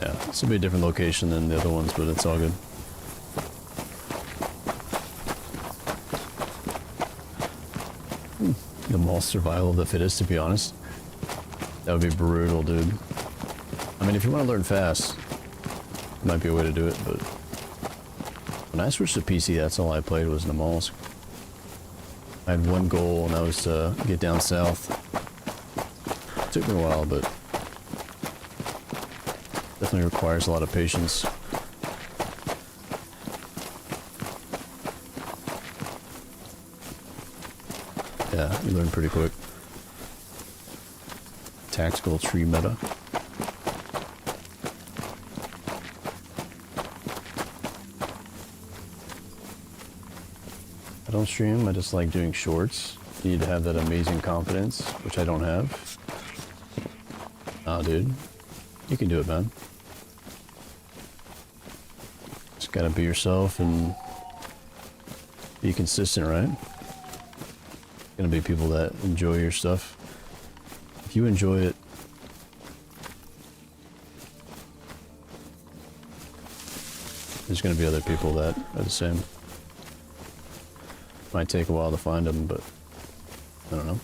Yeah, this will be a different location than the other ones, but it's all good. The mall survival of the fittest, to be honest. That would be brutal, dude. I mean, if you want to learn fast, it might be a way to do it, but when I switched to PC, that's all I played was in the malls. I had one goal, and that was to get down south. It took me a while, but definitely requires a lot of patience. Yeah, you learn pretty quick. Tactical tree meta. I don't stream, I just like doing shorts. You need to have that amazing confidence, which I don't have. Nah, dude. You can do it, man. Just gotta be yourself and be consistent, right? Gonna be people that enjoy your stuff. If you enjoy it, there's gonna be other people that are the same. Might take a while to find them, but I don't know.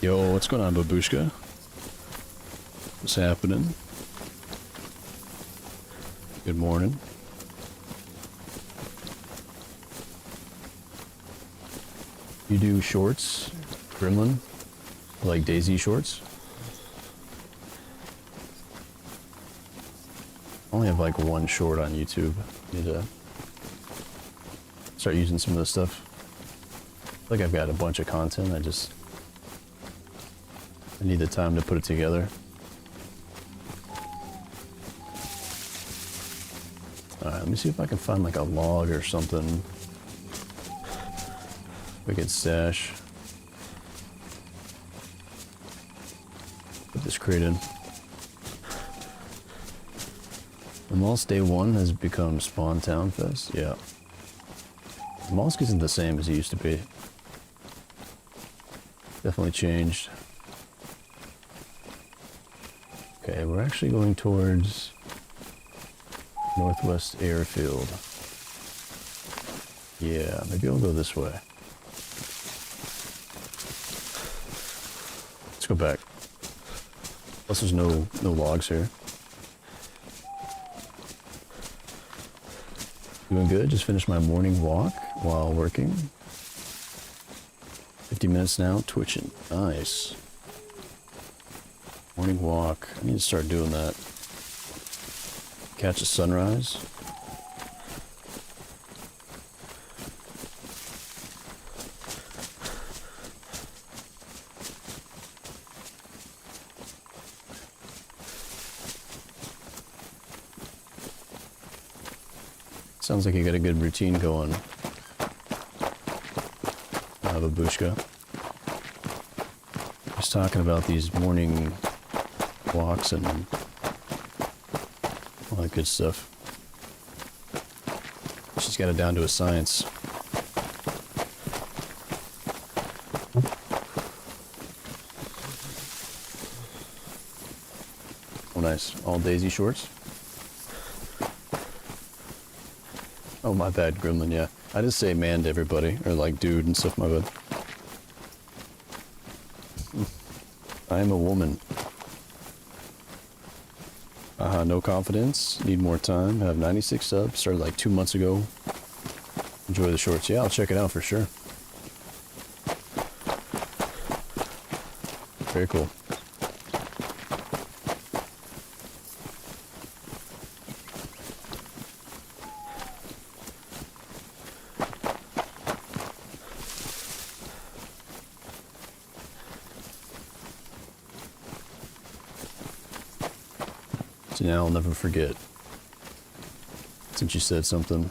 Yo, what's going on, Babushka? What's happening? Good morning. You do shorts, Gremlin? Like DayZ shorts? I only have like one short on YouTube. Need to start using some of this stuff. I feel like I've got a bunch of content. I need the time to put it together. Alright, let me see if I can find like a log or something we could stash. Put this crate in. The Mollusk Day 1 has become Spawn Town Fest. Yeah. The Mollusk isn't the same as it used to be. Definitely changed. Okay, we're actually going towards Northwest Airfield. Yeah, maybe I'll go this way. Let's go back. Plus there's no logs here. Doing good, just finished my morning walk while working. 50 minutes now, twitching. Nice. Morning walk. I need to start doing that. Catch a sunrise. Sounds like you got a good routine going. Babushka. Just talking about these morning walks and all that good stuff. She's got it down to a science. Oh, nice. All DayZ shorts. Oh, my bad, Gremlin, yeah. I just say man to everybody, or like dude and stuff, my bad. I am a woman. No confidence, need more time, have 96 subs, started like 2 months ago. Enjoy the shorts. Yeah, I'll check it out for sure. Very cool. So now I'll never forget. Since you said something.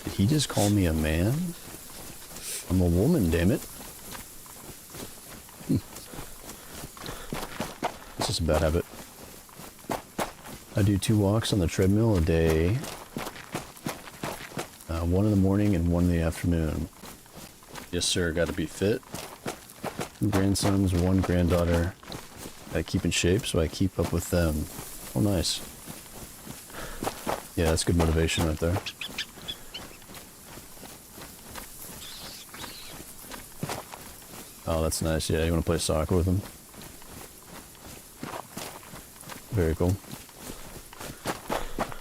Did he just call me a man? I'm a woman, damn it. It's just a bad habit. I do 2 walks on the treadmill a day. 1 in the morning and 1 in the afternoon. Yes, sir. Got to be fit. 2 grandsons, 1 granddaughter. I keep in shape, so I keep up with them. Oh, nice. Yeah, that's good motivation right there. Oh, that's nice. Yeah, you want to play soccer with them? Very cool.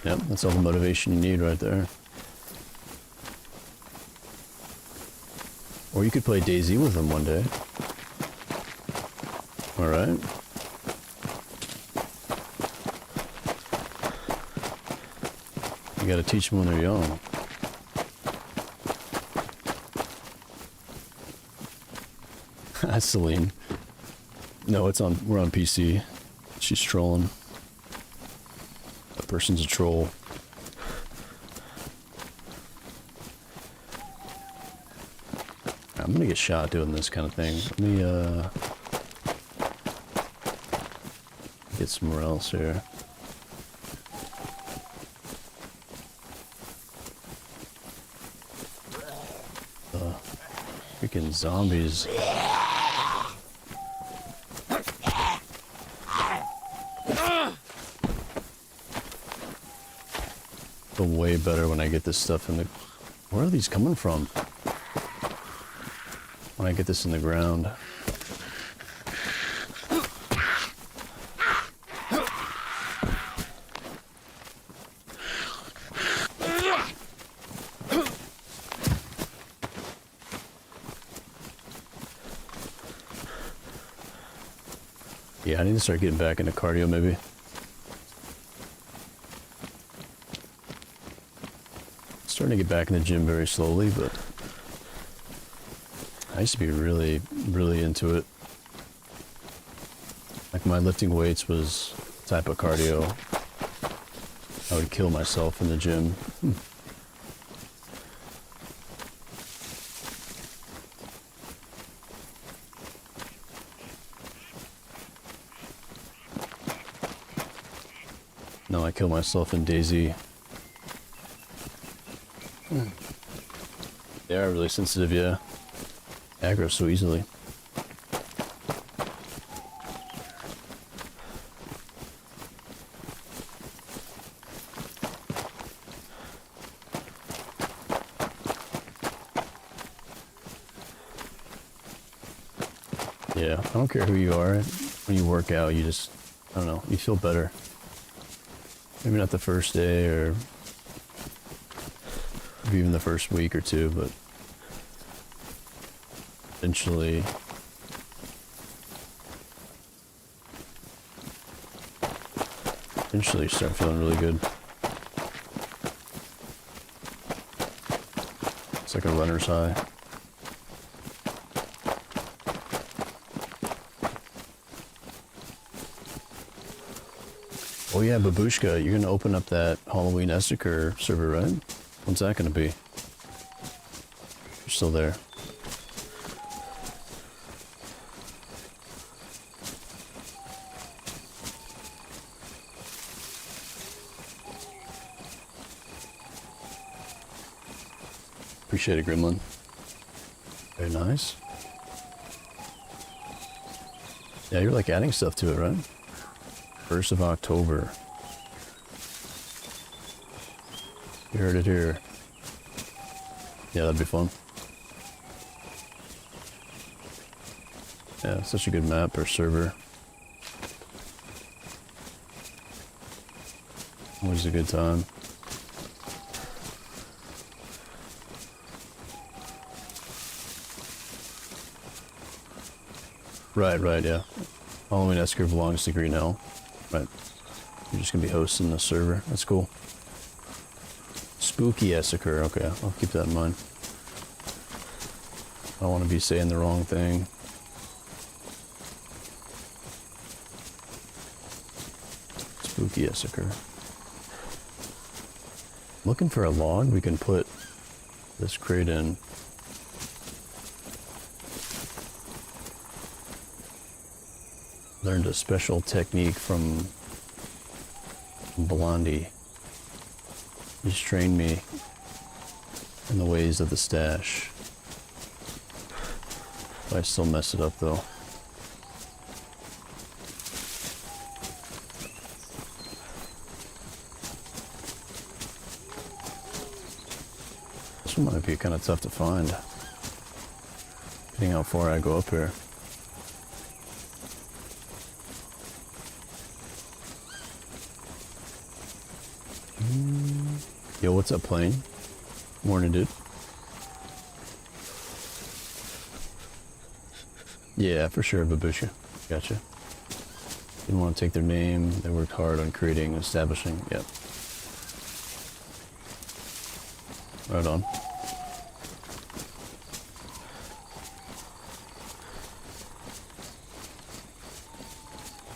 Yep, that's all the motivation you need right there. Or you could play DayZ with them one day. Alright. You gotta teach them when they're young. Hi, Celine. No, we're on PC. She's trolling. That person's a troll. I'm gonna get shot doing this kind of thing. Let me, get somewhere else here. Freaking zombies. Feel way better when I get this stuff in the... Where are these coming from? When I get this in the ground. Yeah, I need to start getting back into cardio maybe. Starting to get back in the gym very slowly, but I used to be really, really into it. Like my lifting weights was the type of cardio I would kill myself in the gym. No, I kill myself in DayZ. They are really sensitive, yeah. Aggro so easily. Yeah, I don't care who you are. When you work out, you just, I don't know, you feel better. Maybe not the first day or maybe even the first week or two, but eventually you start feeling really good. It's like a runner's high. Oh yeah, Babushka, you're gonna open up that Halloween Essiker server, right? When's that gonna be? You're still there. Appreciate it, Gremlin. Very nice. Yeah, you're like adding stuff to it, right? 1st of October. You heard it here. Yeah, that'd be fun. Yeah, such a good map or server. Always a good time. Right, yeah. Halloween Esker belongs to Green Hell. Right. You're just gonna be hosting the server. That's cool. Spooky Essiker. Okay, I'll keep that in mind. I don't want to be saying the wrong thing. Spooky Essiker. Looking for a log we can put this crate in. Learned a special technique from Blondie. He's trained me in the ways of the stash. I still mess it up though. This one might be kind of tough to find, depending how far I go up here. Yo, what's up, plane? Morning, dude. Yeah, for sure, Babusha. Gotcha. Didn't want to take their name. They worked hard on creating and establishing. Yep. Right on.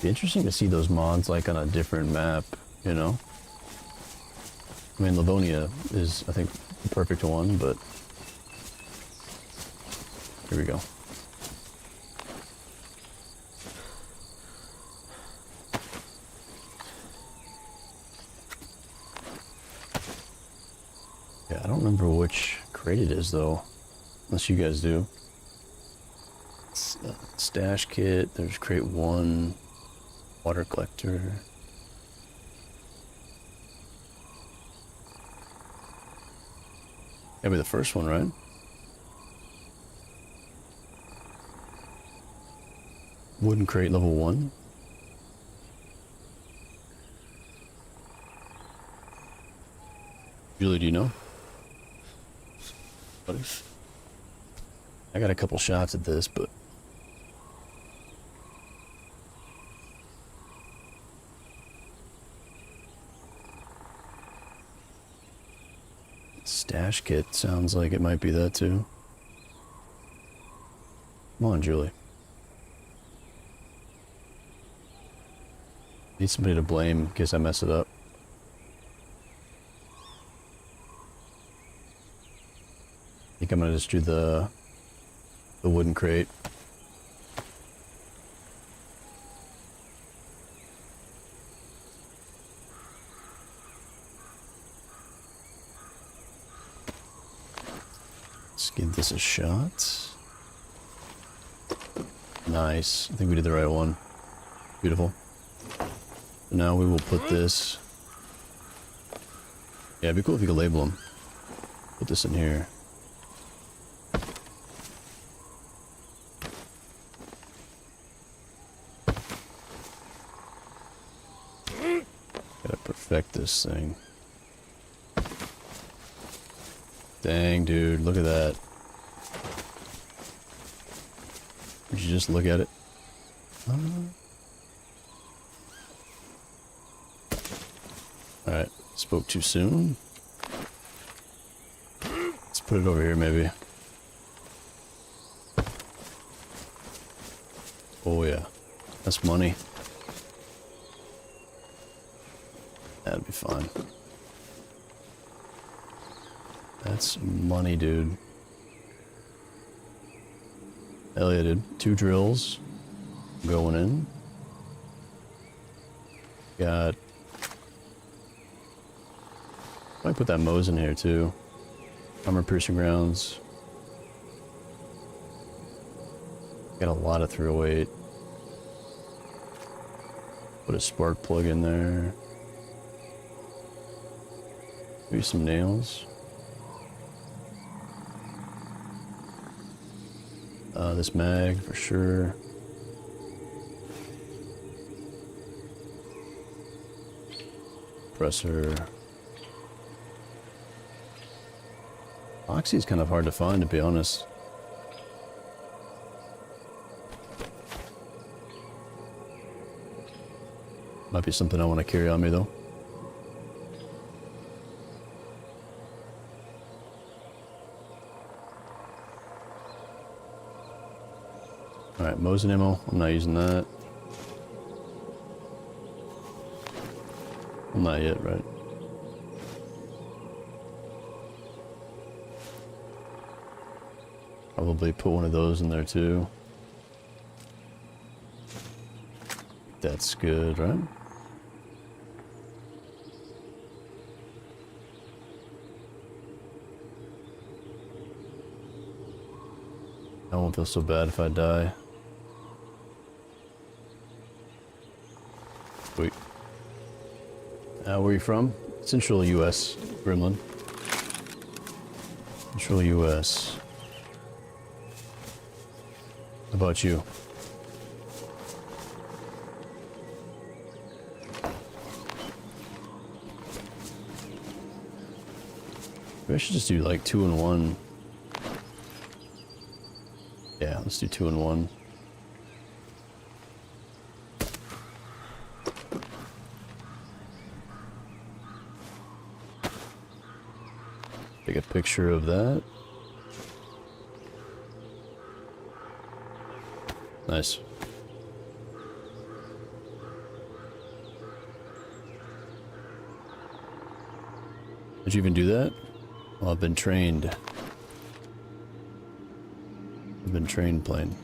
Be interesting to see those mods like on a different map, you know? I mean, Livonia is, I think, the perfect one, but here we go. Yeah, I don't remember which crate it is, though, unless you guys do. Stash kit, there's crate 1, water collector. Maybe the first one, right? Wooden crate level 1. Julie, do you know? What if? I got a couple shots at this, but stash kit sounds like it might be that too. Come on, Julie. Need somebody to blame in case I mess it up. I think I'm gonna just do the wooden crate. Let's give this a shot. Nice. I think we did the right one. Beautiful. So now we will put this. Yeah, it'd be cool if you could label them. Put this in here. Gotta perfect this thing. Dang, dude, look at that. Would you just look at it? Alright, spoke too soon. Let's put it over here, maybe. Oh, yeah. That's money. That'd be fine. That's money, dude. Hell yeah, dude. 2 drills going in. Got... I might put that Mo's in here too. Armor piercing rounds. Got a lot of 308. Put a spark plug in there. Maybe some nails. This mag for sure. Presser. Oxy's kind of hard to find, to be honest. Might be something I want to carry on me though. Alright, Mosin ammo. I'm not using that. Well, not yet, right? Probably put one of those in there too. That's good, right? I won't feel so bad if I die. Sweet. Where are you from? Central US, Gremlin. Central US. How about you? Maybe I should just do like 2 and 1. Yeah, let's do 2 and 1. Take a picture of that. Nice. Did you even do that? Well, I've been trained. I've been trained playing.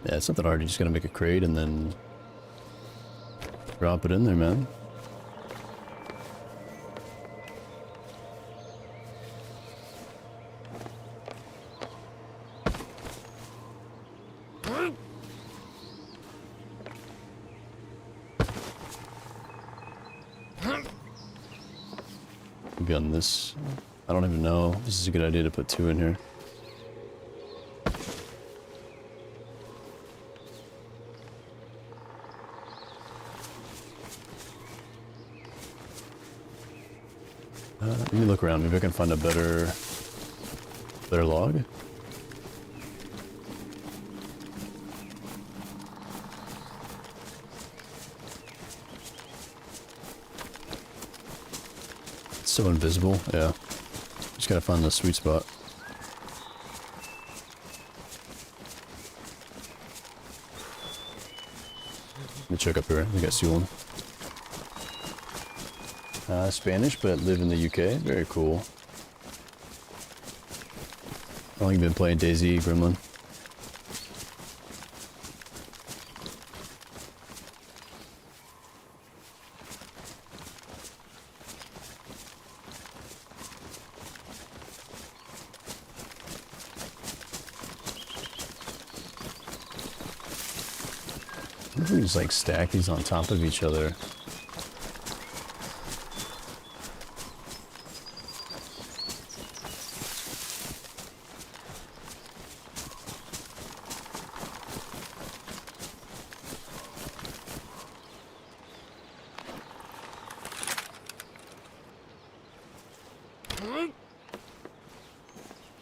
Yeah, it's not that hard. You just gotta make a crate and then drop it in there, man. Maybe on this. I don't even know. This is a good idea to put 2 in here. Let me look around. Maybe I can find a better log. It's so invisible. Yeah. Just gotta find the sweet spot. Let me check up here. We got Sealand. Spanish, but live in the UK. Very cool. How long you been playing DayZ, Gremlin? I wonder if we just like stack these on top of each other.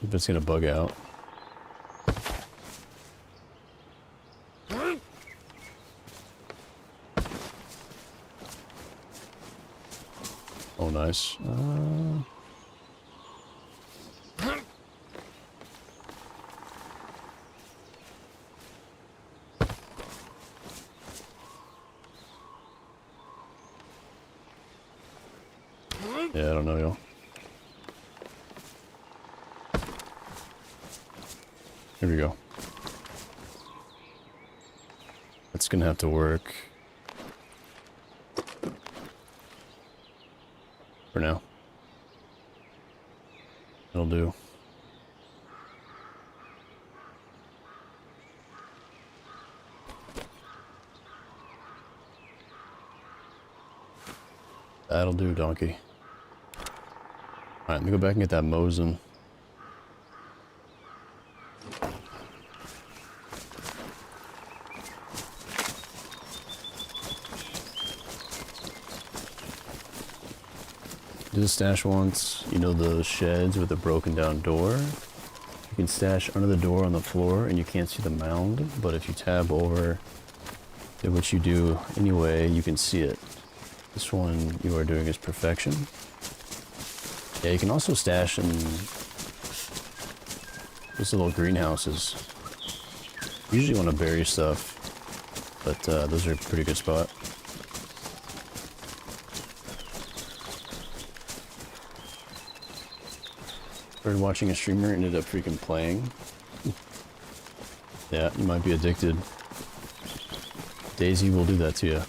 If it's gonna bug out. Oh, nice. Yeah, I don't know, y'all. Here we go. It's gonna have to work. For now. It'll do. That'll do, donkey. Alright, let me go back and get that Mosin. Do the stash once. You know those sheds with a broken down door? You can stash under the door on the floor and you can't see the mound, but if you tab over, which you do anyway, you can see it. This one you are doing is perfection. Yeah, you can also stash in those little greenhouses. You usually want to bury stuff, but those are a pretty good spot. Started watching a streamer, ended up freaking playing. Yeah, you might be addicted. DayZ will do that to you.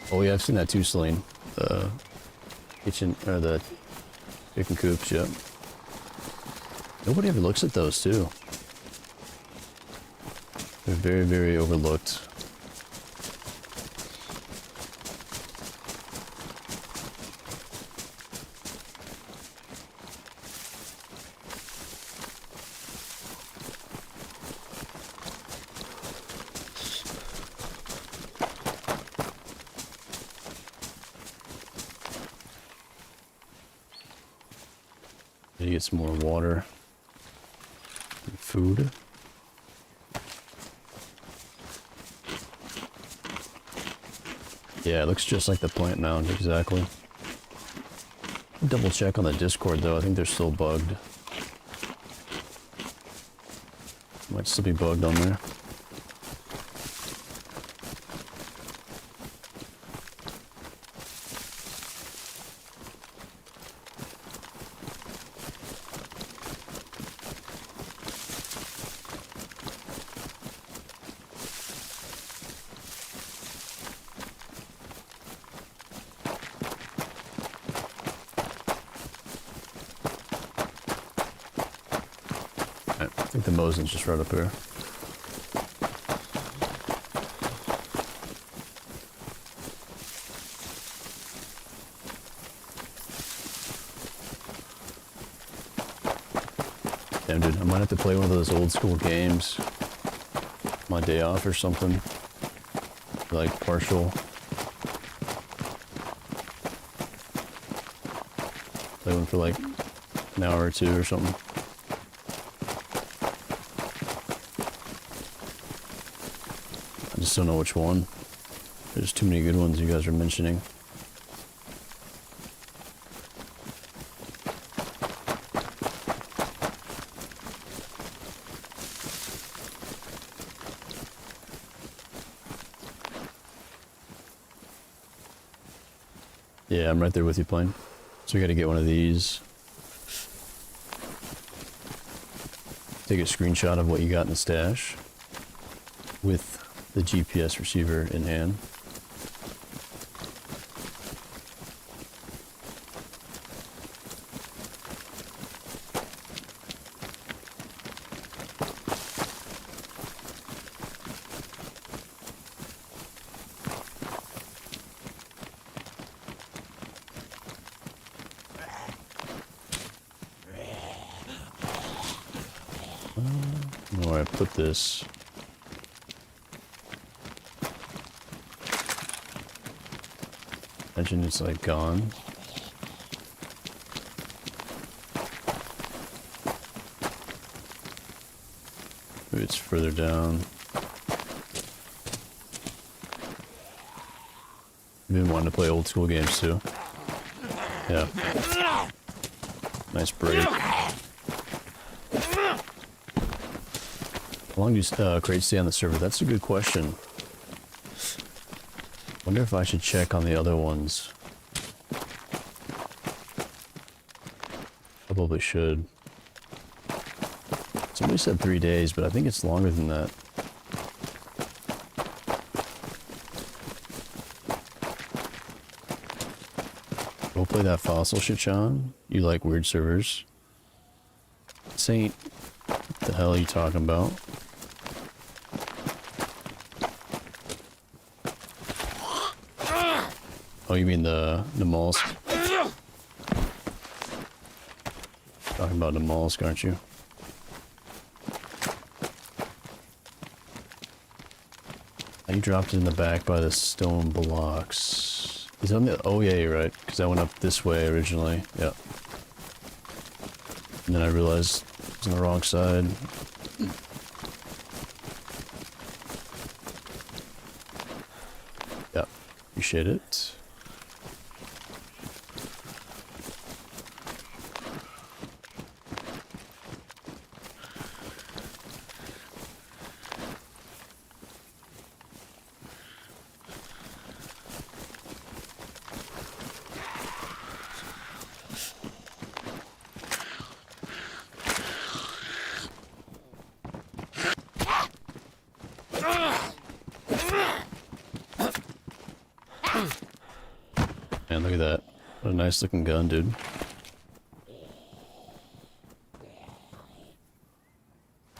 Oh yeah, I've seen that too, Celine. The kitchen, or the chicken coops, yep. Nobody ever looks at those, too. They're very, very overlooked. Need to get some more water and food. Yeah, it looks just like the plant mound, exactly. Double check on the Discord though, I think they're still bugged. Might still be bugged on there. I think the Mosin's just right up here. Damn, dude, I might have to play one of those old school games my day off or something. Like partial. Play one for like an hour or two or something. I just don't know which one. There's too many good ones you guys are mentioning. Yeah, I'm right there with you, Plane. So we gotta get one of these. Take a screenshot of what you got in the stash with the GPS receiver in hand. I don't know where I put this. Imagine it's like gone. Maybe it's further down. I've been wanting to play old school games too. Yeah. Nice break. How long do crates stay on the server? That's a good question. Wonder if I should check on the other ones. Probably should. Somebody said 3 days, but I think it's longer than that. Go play that fossil shit, Sean. You like weird servers. Saint, what the hell are you talking about? Oh, you mean the mollusk? Talking about the mollusk, aren't you? You dropped it in the back by the stone blocks. Is that on the? Oh yeah, you're right. Because I went up this way originally. Yeah. And then I realized it was on the wrong side. Yeah. Appreciate it. Man, look at that. What a nice looking gun, dude.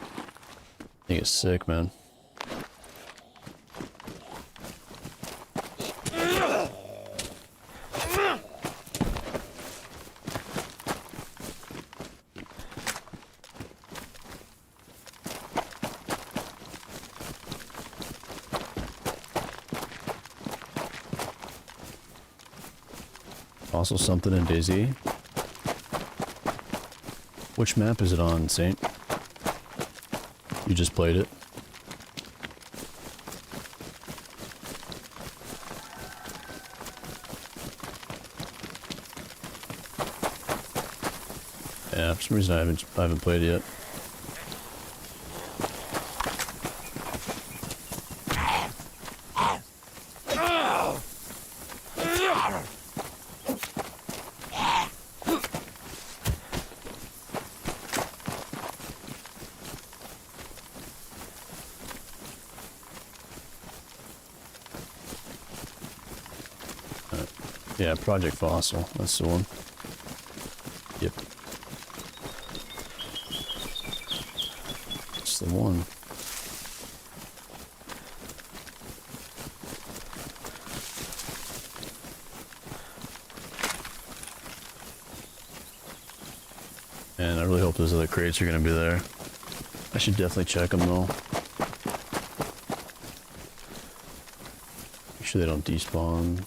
I think it's sick, man. Also something in DayZ. Which map is it on, Saint? You just played it? Yeah, for some reason I haven't played it yet. Yeah, Project Fossil. That's the one. Yep. That's the one. And I really hope those other crates are going to be there. I should definitely check them though. Make sure they don't despawn.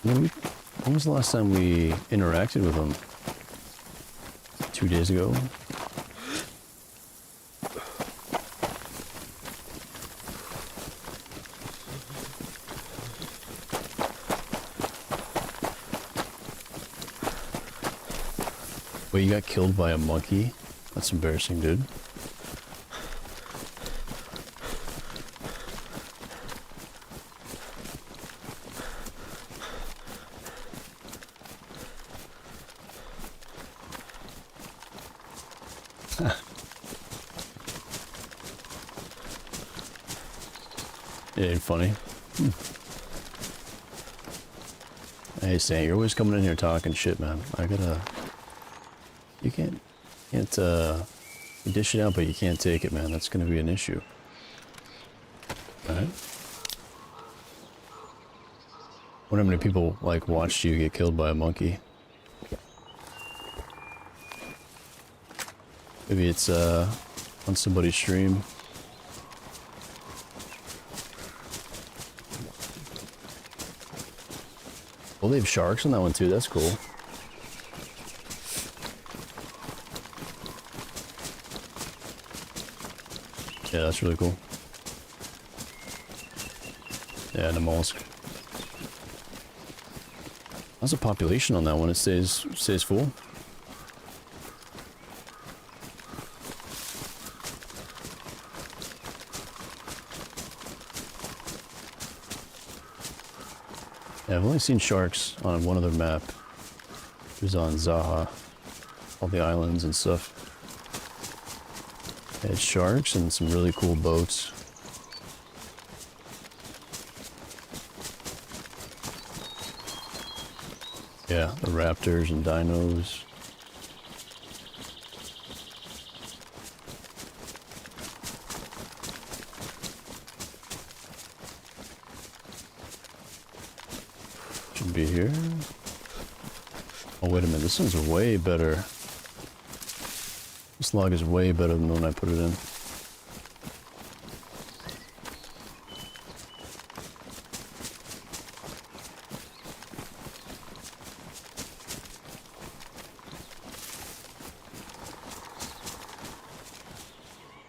When was the last time we interacted with them? 2 days ago? Wait, you got killed by a monkey? That's embarrassing, dude. It ain't funny. Hey, Saint, you're always coming in here talking shit, man. You can't, you dish it out, but you can't take it, man. That's gonna be an issue. Alright? Wonder how many people, like, watched you get killed by a monkey. Maybe it's, on somebody's stream. Well, they have sharks on that one too, that's cool. Yeah, that's really cool. Yeah, and a mollusk. How's the population on that one? It stays full? Yeah, I've only seen sharks on one other map. It was on Zaha. All the islands and stuff. They had sharks and some really cool boats. Yeah, the raptors and dinos. Should be here. Oh, wait a minute. This one's way better. This log is way better than the one I put it in.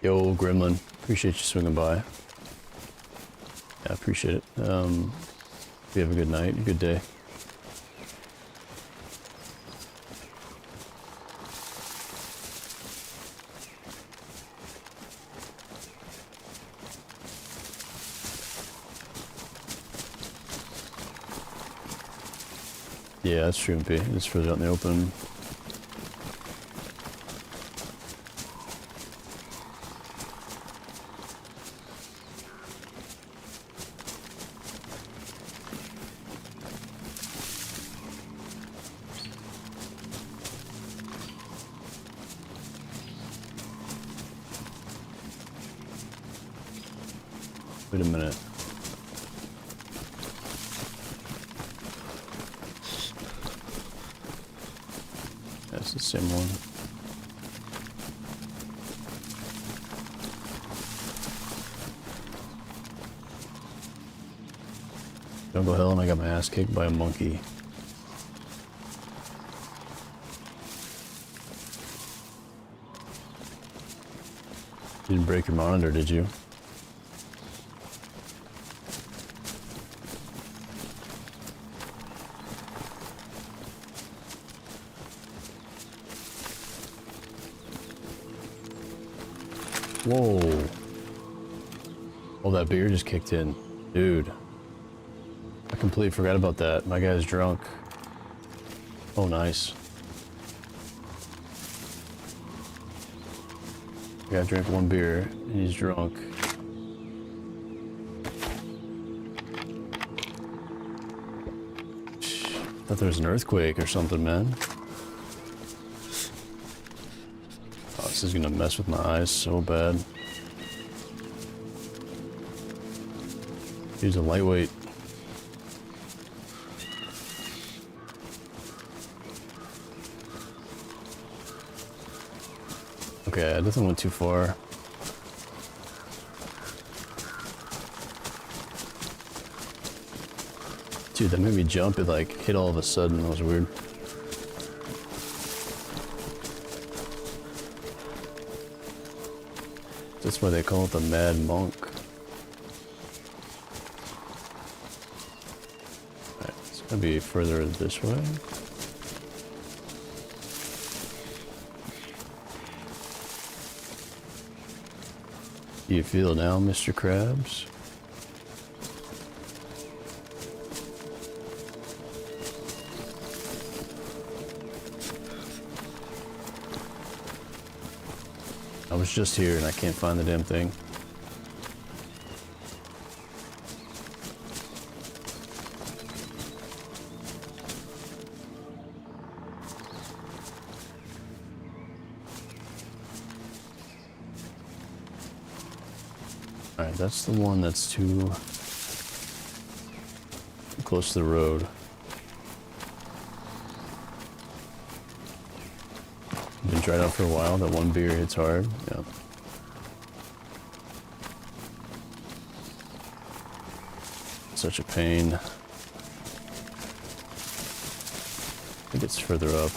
Yo, Gremlin. Appreciate you swinging by. Yeah, I appreciate it. You have a good night, a good day. Yeah, that's true, MP. It's further out in the open. Wait a minute. That's the same one. Jungle Hill, and I got my ass kicked by a monkey. You didn't break your monitor, did you? Whoa. Oh, that beer just kicked in. Dude. I completely forgot about that. My guy's drunk. Oh, nice. I gotta drink one beer, and he's drunk. Thought there was an earthquake or something, man. Oh, this is gonna mess with my eyes so bad. He's a lightweight. Okay, I definitely went too far. Dude, that made me jump. It like hit all of a sudden. That was weird. That's why they call it the Mad Monk. Alright, it's gonna be further this way. Do you feel now, Mr. Krabs? I was just here and I can't find the damn thing. Alright, that's the one that's too close to the road. Been dried out for a while. That one beer hits hard. Yeah. Such a pain. I think it's further up.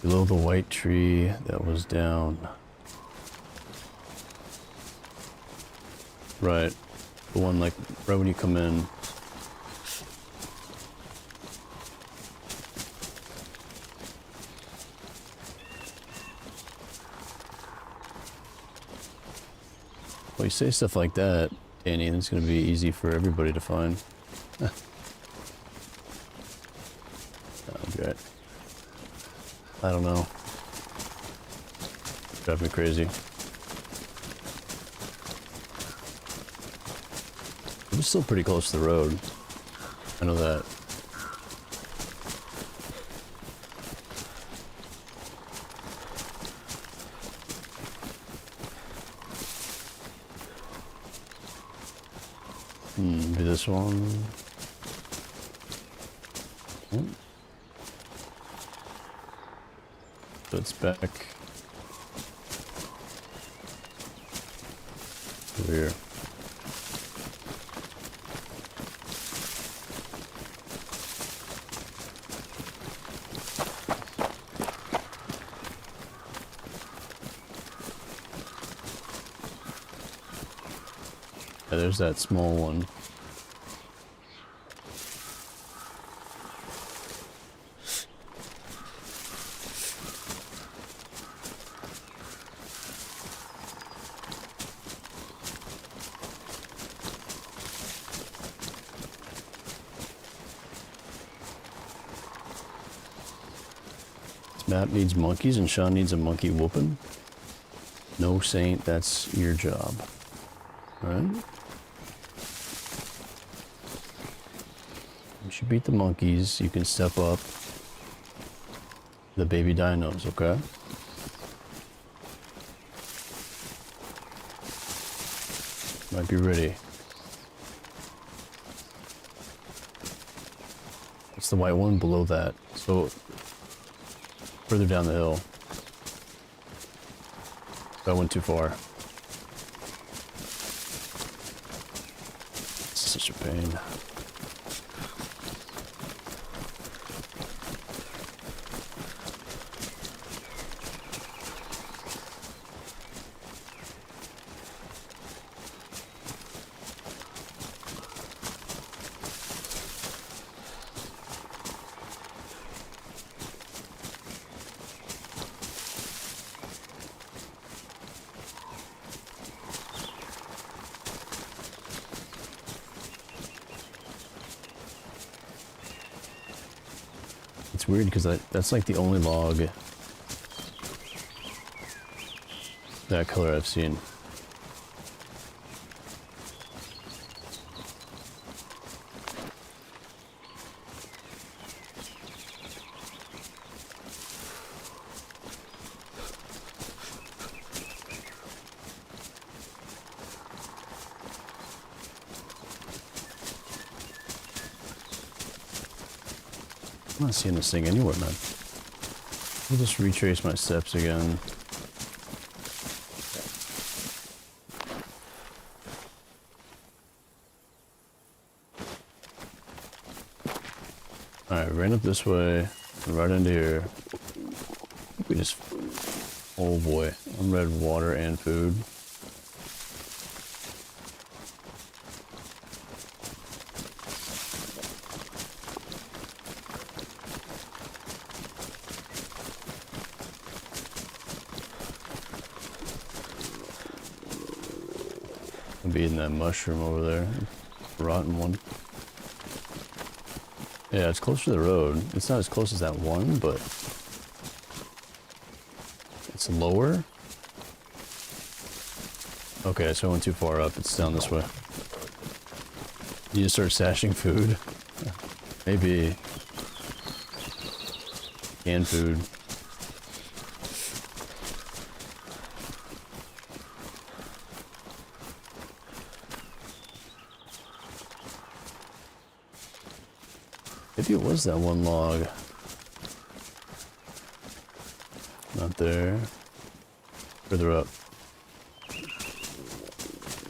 Below the white tree that was down. Right. The one like right when you come in. Well, you say stuff like that, Danny, and it's gonna be easy for everybody to find. Okay. I don't know. Drive me crazy. I'm still pretty close to the road. I know that. Maybe this one. So it's back over here. Yeah, there's that small one. Map needs monkeys and Sean needs a monkey whooping. No, Saint, that's your job. Alright? Once you beat the monkeys, you can step up the baby dinos, okay? Might be ready. It's the white one below that, so further down the hill. I went too far. This is such a pain. It's weird because that's like the only log that color I've seen. I'm not seeing this thing anywhere, man. I'll just retrace my steps again. Alright, ran up this way, right into here. We just... Oh boy, I'm red water and food. I'll be eating that mushroom over there. Rotten one. Yeah, it's closer to the road. It's not as close as that one, but it's lower. Okay, so I went too far up. It's down this way. You just start stashing food. Maybe. Canned food. Maybe it was that one log. Not there. Further up.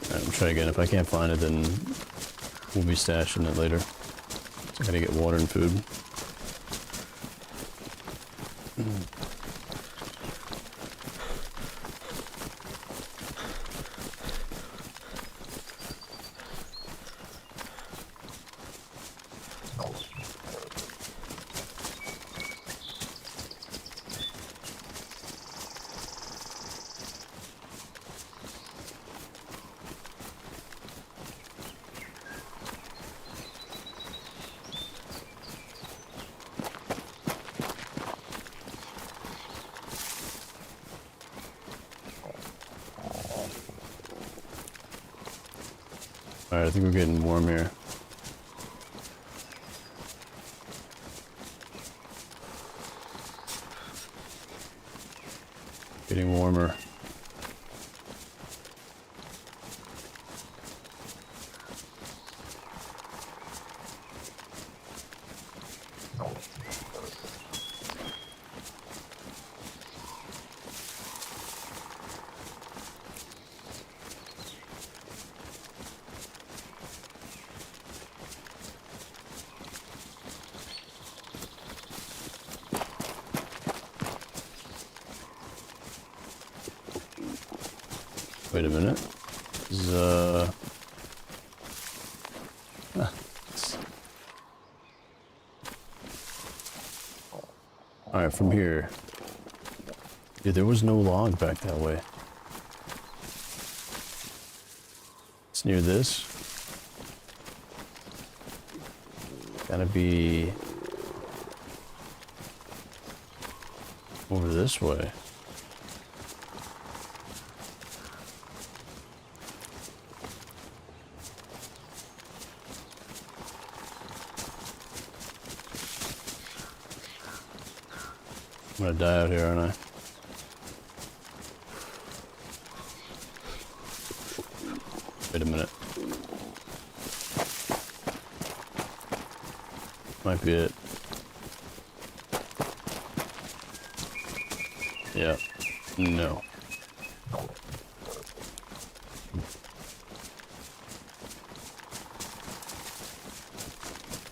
Alright, we'll try again. If I can't find it, then we'll be stashing it later. So I gotta get water and food. Alright, I think we're getting warm here. Getting warmer. Wait a minute. This is, Alright, from here. Dude, there was no log back that way. It's near this. Gotta be... Over this way. I'm gonna die out here, aren't I? Wait a minute. Might be it. Yeah. No.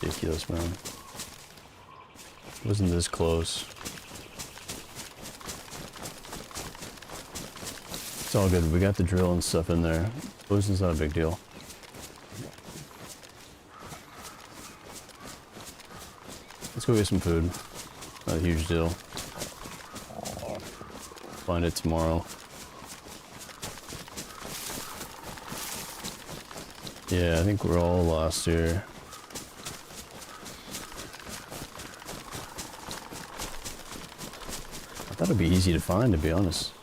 Ridiculous, man. Wasn't this close. It's all good. We got the drill and stuff in there. Poison's not a big deal. Let's go get some food. Not a huge deal. Find it tomorrow. Yeah, I think we're all lost here. I thought it'd be easy to find, to be honest.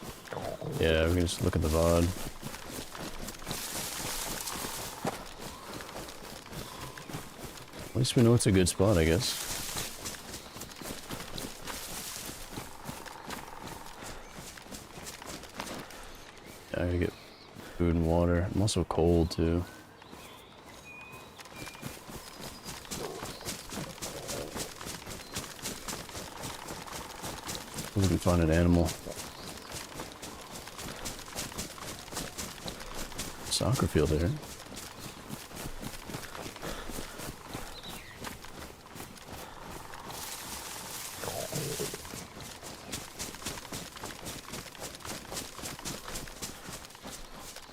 Yeah, we can just look at the VOD. At least we know it's a good spot, I guess. Yeah, I gotta get food and water. I'm also cold, too. We can find an animal. Soccer field there.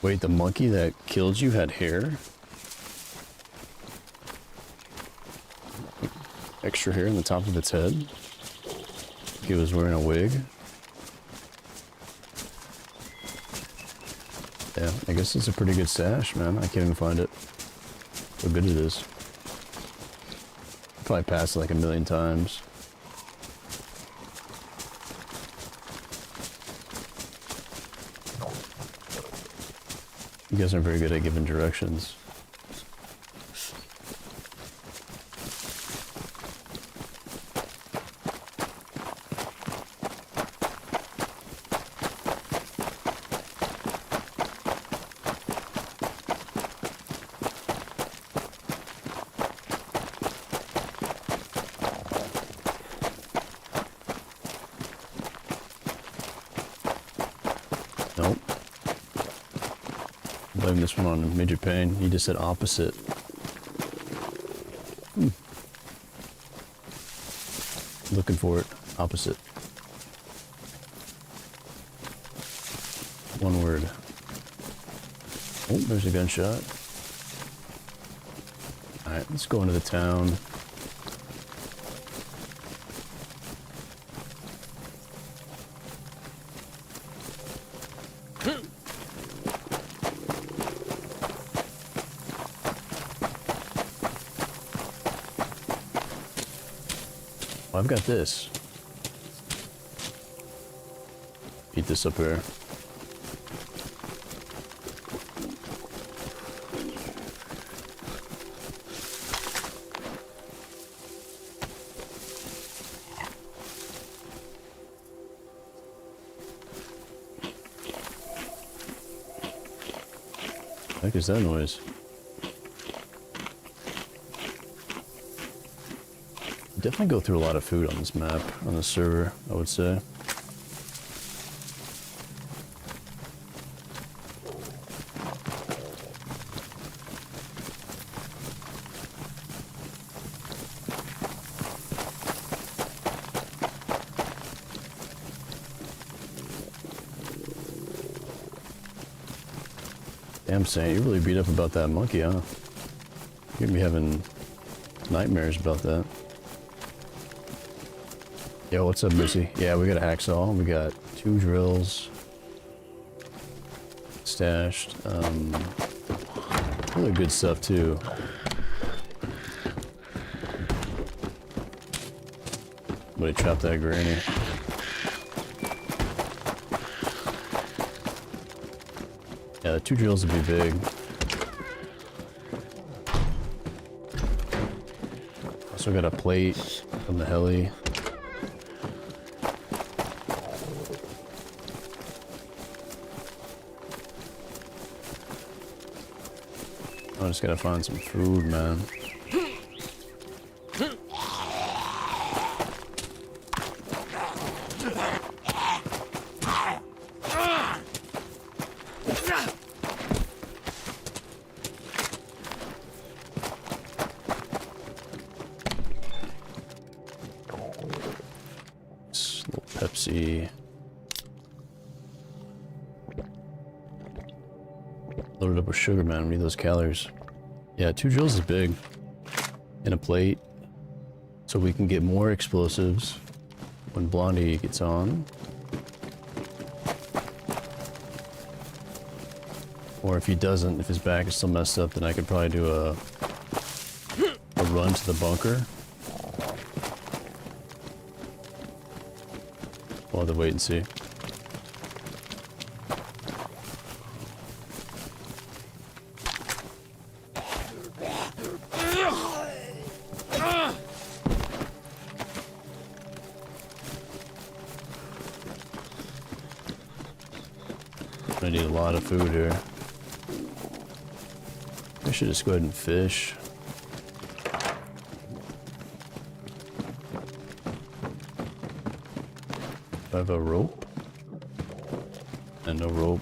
Wait, the monkey that killed you had hair? Extra hair in the top of its head? He was wearing a wig? Yeah, I guess it's a pretty good stash, man. I can't even find it. How good it is. Probably passed it like 1,000,000 times. You guys aren't very good at giving directions. Nope. Blame this one on Major Pain. He just said opposite. Looking for it. Opposite. One word. Oh, there's a gunshot. Alright, let's go into the town. Well, I've got this. Eat this up here. What the heck is that noise? Definitely go through a lot of food on this map, on the server, I would say. Damn, Saint, you really beat up about that monkey, huh? You're gonna be having nightmares about that. Yo, what's up, Missy? Yeah, we got a hacksaw. We got 2 drills stashed. Really good stuff too. Somebody chopped that granny. Yeah, the 2 drills would be big. Also got a plate from the heli. I just gotta find some food, man. This little Pepsi. Loaded up with sugar, man. We need those calories. Yeah, 2 drills is big. And a plate. So we can get more explosives when Blondie gets on. Or if he doesn't, if his back is still messed up, then I could probably do a run to the bunker. We'll have to wait and see. I need a lot of food here. I should just go ahead and fish. Do I have a rope? And no rope.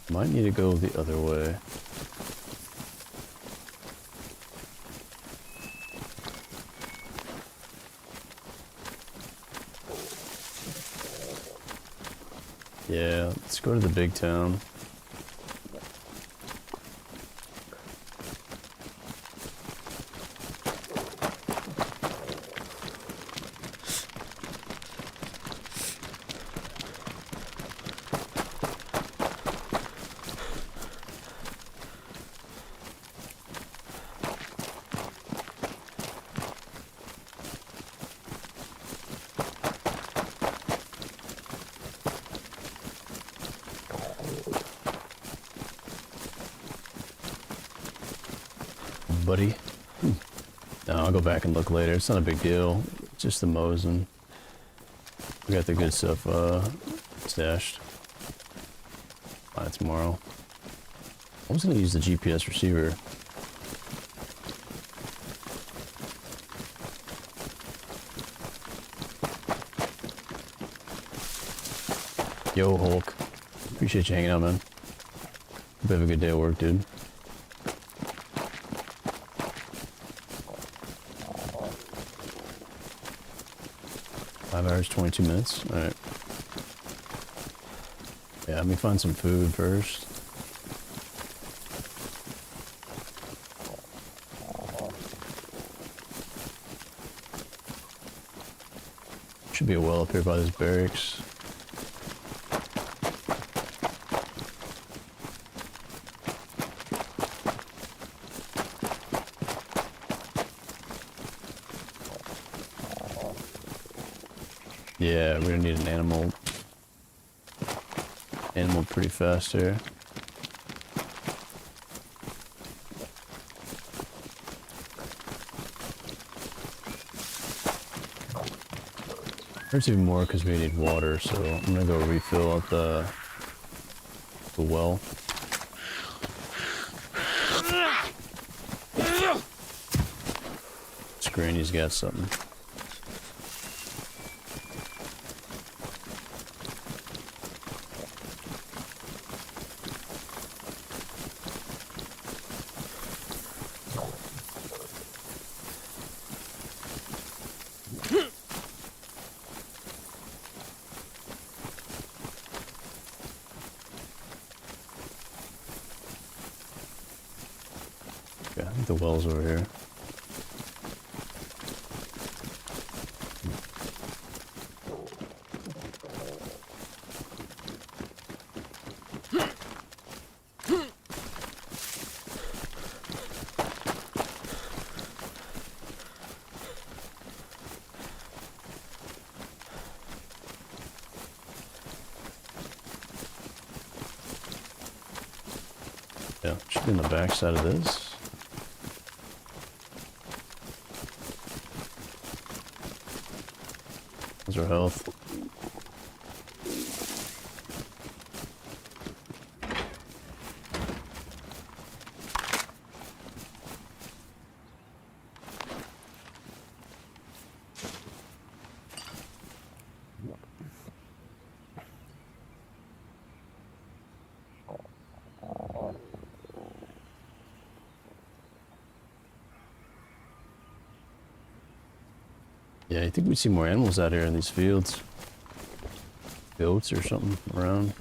Might need to go the other way. Yeah, let's go to the big town. Buddy. No, I'll go back and look later. It's not a big deal. It's just the mosing. We got the good stuff stashed. Buy it tomorrow. I was gonna use the GPS receiver. Yo, Hulk. Appreciate you hanging out, man. Hope you have a good day at work, dude. 5 hours, 22 minutes. Alright. Yeah, let me find some food first. Should be a well up here by this barracks. Yeah, we're gonna need an animal pretty fast here. There's even more because we need water, so I'm gonna go refill out the well. Granny's got something. think the well's over here. Yeah, should be in the back side of this. How's our health? Yeah, I think we'd see more animals out here in these fields. Goats or something around.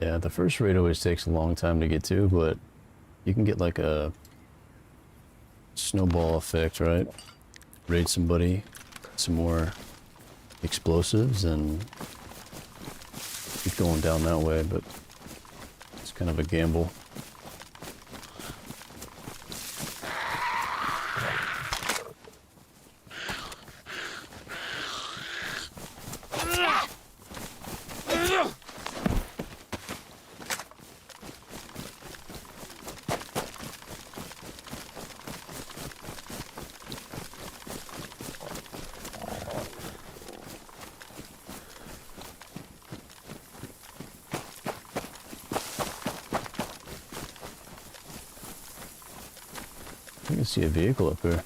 Yeah, the first raid always takes a long time to get to, but you can get like a snowball effect, right? Raid somebody, some more explosives, and keep going down that way, but it's kind of a gamble. I can see a vehicle up here.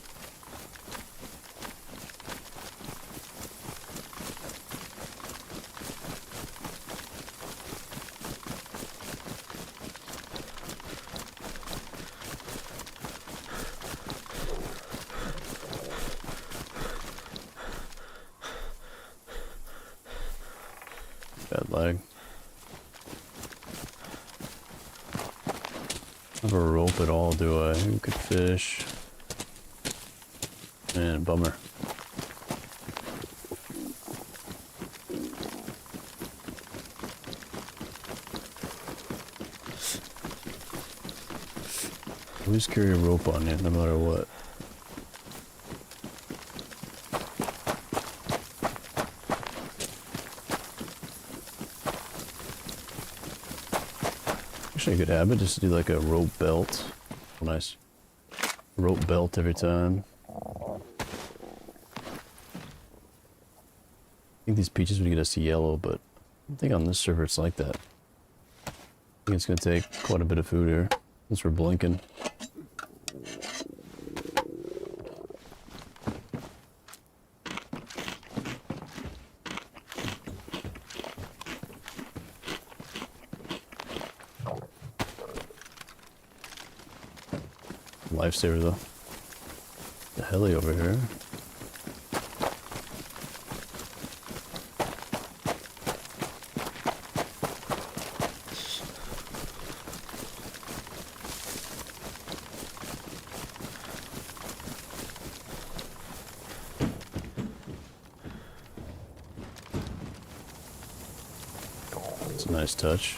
Bad lag. Have a rope at all, do I? Who could fish? Man, bummer. Always carry a rope on you, no matter what. Actually, a good habit just to do like a rope belt. Nice. Rope belt every time. I think these peaches would get us to yellow, but I don't think on this server it's like that. I think it's going to take quite a bit of food here, since we're blinking. Lifesaver though. The heli over here. It's a nice touch.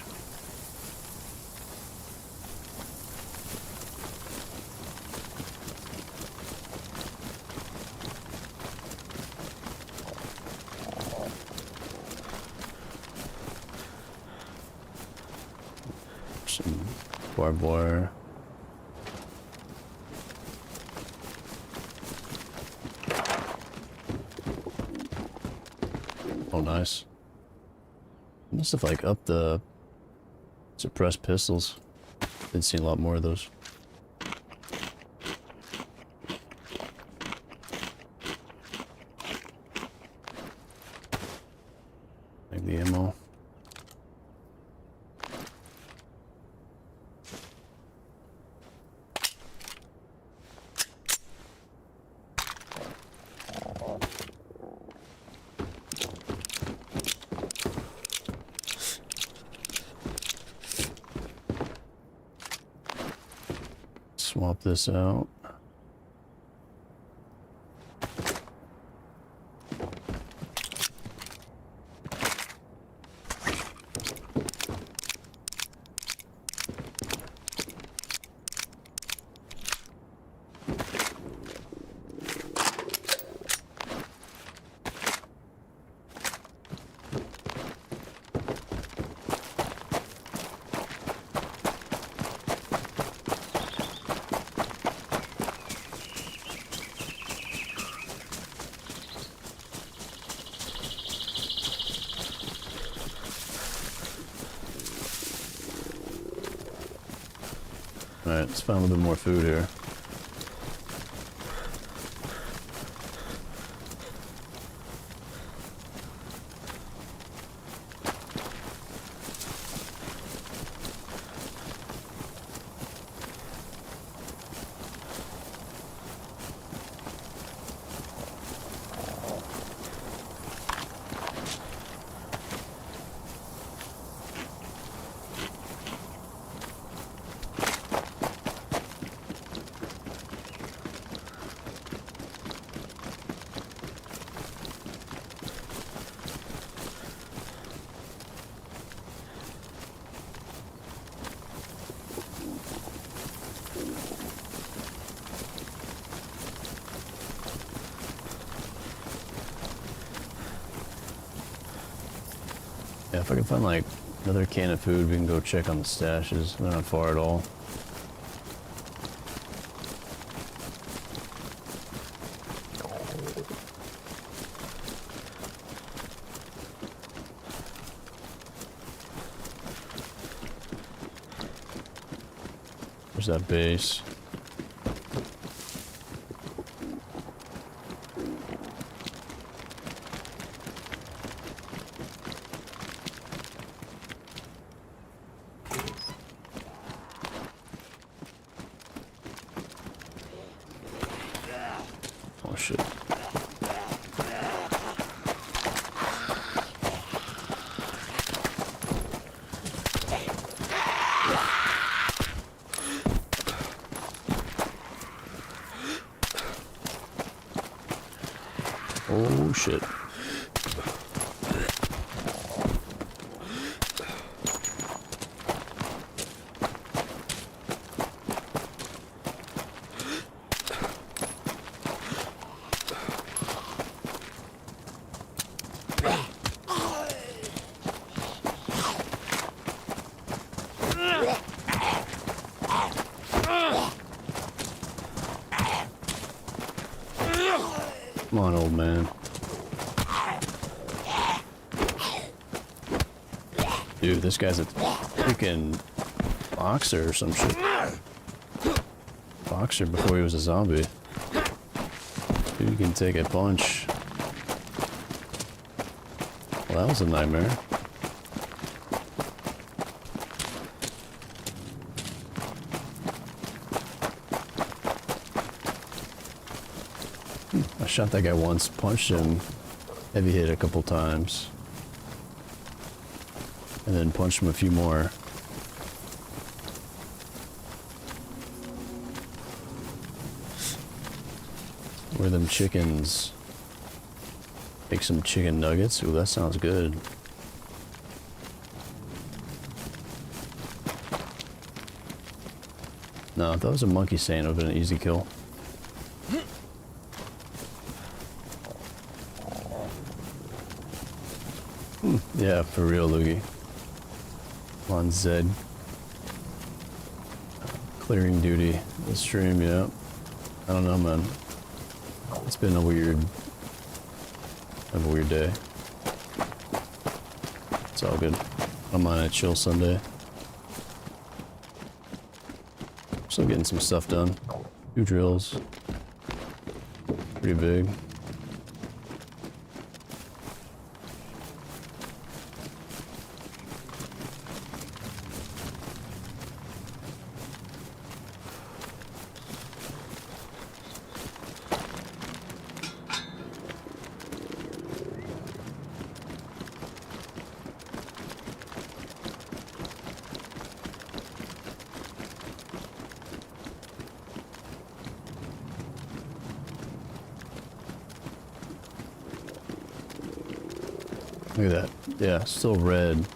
Some barbed wire. Oh, nice. Must have like upped the suppressed pistols. Didn't see a lot more of those. Like the ammo. Swap this out. Alright, let's find a little bit more food here. Yeah, if I can find like another can of food, we can go check on the stashes. They're not far at all. There's that base. Oh shit. Oh shit. Come on, old man. Dude, this guy's a freaking boxer or some shit. Boxer before he was a zombie. Dude, he can take a punch. Well, that was a nightmare. I shot that guy once, punched him, heavy hit a couple times, and then punched him a few more. Where are them chickens? Make some chicken nuggets? Ooh, that sounds good. No, if that was a monkey saying, it would have been an easy kill. Yeah, for real, Loogie. On Zed. Clearing duty. The stream, yeah. I don't know, man. It's been a weird day. It's all good. I'm on a chill Sunday. Still getting some stuff done. 2 drills. Pretty big. Look at that. Yeah, still red.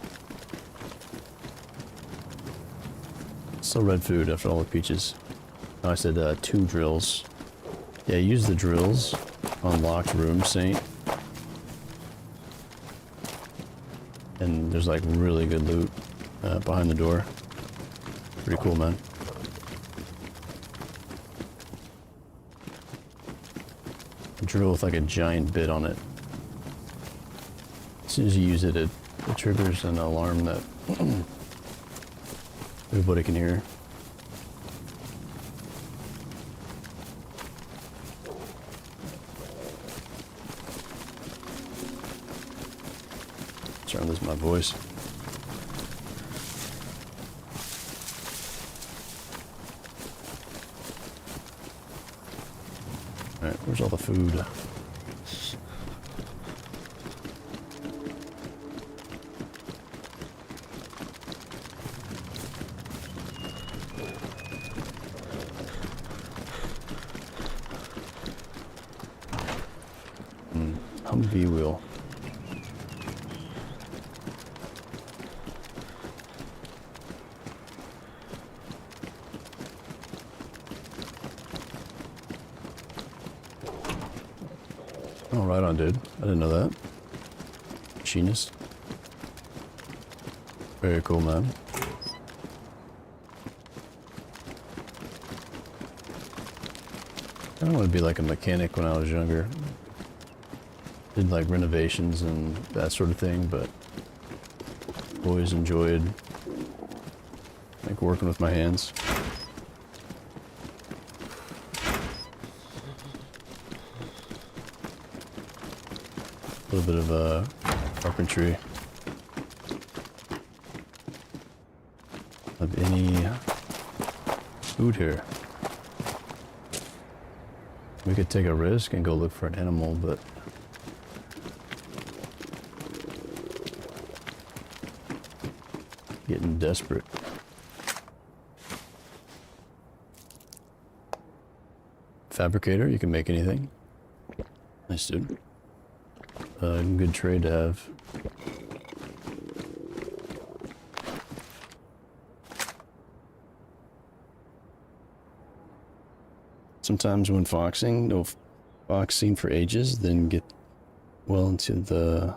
Still red food after all the peaches. Oh, I said 2 drills. Yeah, use the drills on locked rooms, Saint. And there's like really good loot behind the door. Pretty cool, man. A drill with like a giant bit on it. As soon as you use it, it triggers an alarm that everybody can hear. Sorry, I'm losing my voice. Alright, where's all the food? Humvee wheel. Oh, right on, dude. I didn't know that. Machinist. Very cool, man. I want to be like a mechanic when I was younger. Did like renovations and that sort of thing, but always enjoyed like working with my hands. A little bit of carpentry. Have any food here? We could take a risk and go look for an animal, but getting desperate. Fabricator, you can make anything. Nice, dude. Good trade to have. Sometimes when foxing, no foxing for ages, then get well into the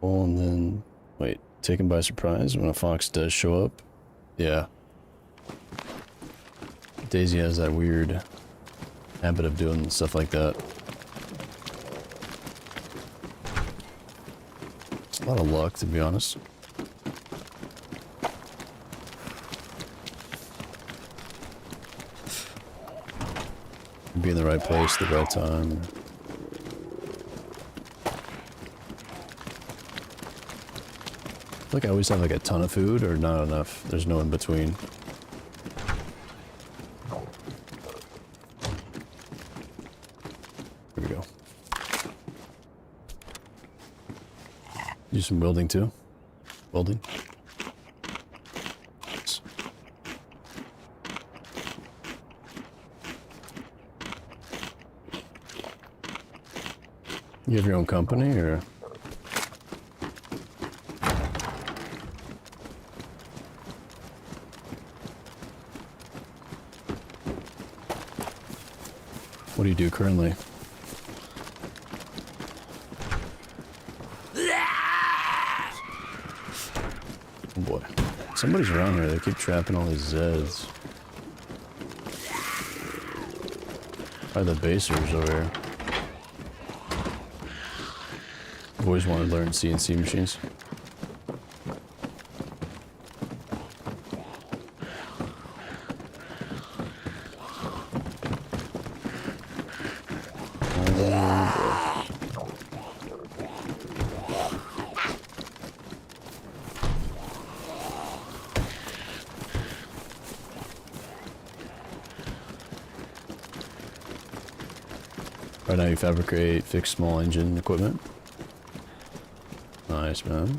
hole and then, wait, taken by surprise when a fox does show up. Yeah. DayZ has that weird habit of doing stuff like that. It's a lot of luck, to be honest. Be in the right place at the right time. I feel like I always have like a ton of food or not enough. There's no in between. Here we go. Do some welding too. Welding. You have your own company, or? What do you do currently? Oh boy. Somebody's around here. They keep trapping all these Zeds. Probably the basers over here. I've always wanted to learn CNC machines. Right now you fabricate, fix small engine equipment. Nice, man.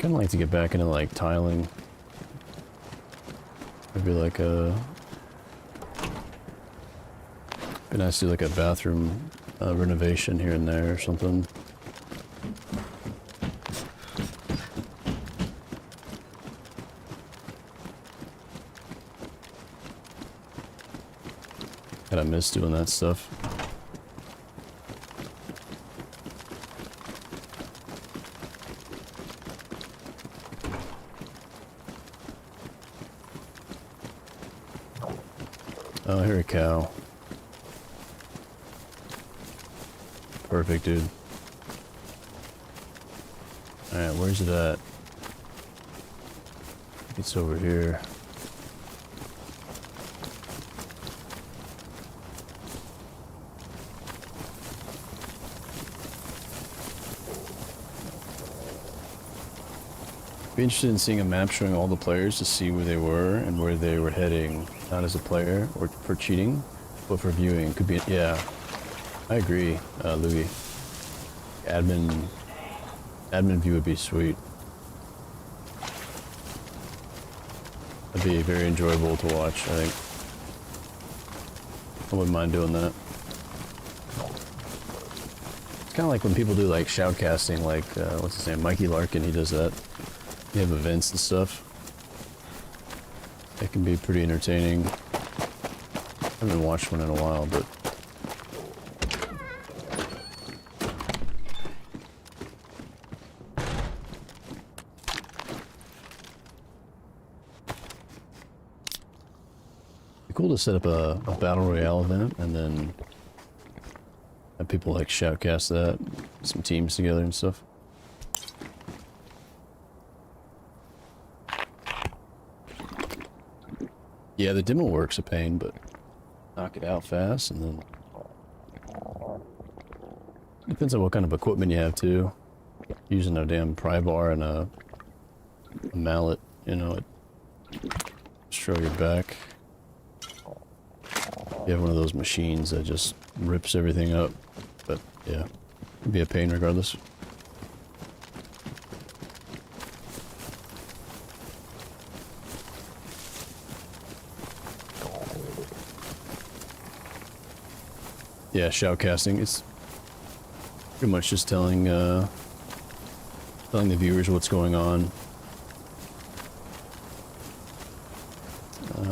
Kind of like to get back into like tiling. Maybe like a. Be nice to do like a bathroom renovation here and there or something. Kinda miss doing that stuff. Oh, here a cow. Perfect, dude. Alright, where's it at? It's over here. Be interested in seeing a map showing all the players to see where they were and where they were heading. Not as a player or for cheating, but for viewing. Could be, yeah. I agree, Louis. Admin view would be sweet. That'd be very enjoyable to watch, I think. I wouldn't mind doing that. It's kind of like when people do like shoutcasting, like, what's his name, Mikey Larkin, he does that. They have events and stuff. It can be pretty entertaining. I haven't watched one in a while, but it'd be cool to set up a battle royale event and then have people like shoutcast that, some teams together and stuff. Yeah, the demo work's a pain, but knock it out fast, and then depends on what kind of equipment you have too. Using a damn pry bar and a mallet, you know, it destroy your back. You have one of those machines that just rips everything up, but yeah, it'd be a pain regardless. Yeah, shoutcasting, it's pretty much just telling telling the viewers what's going on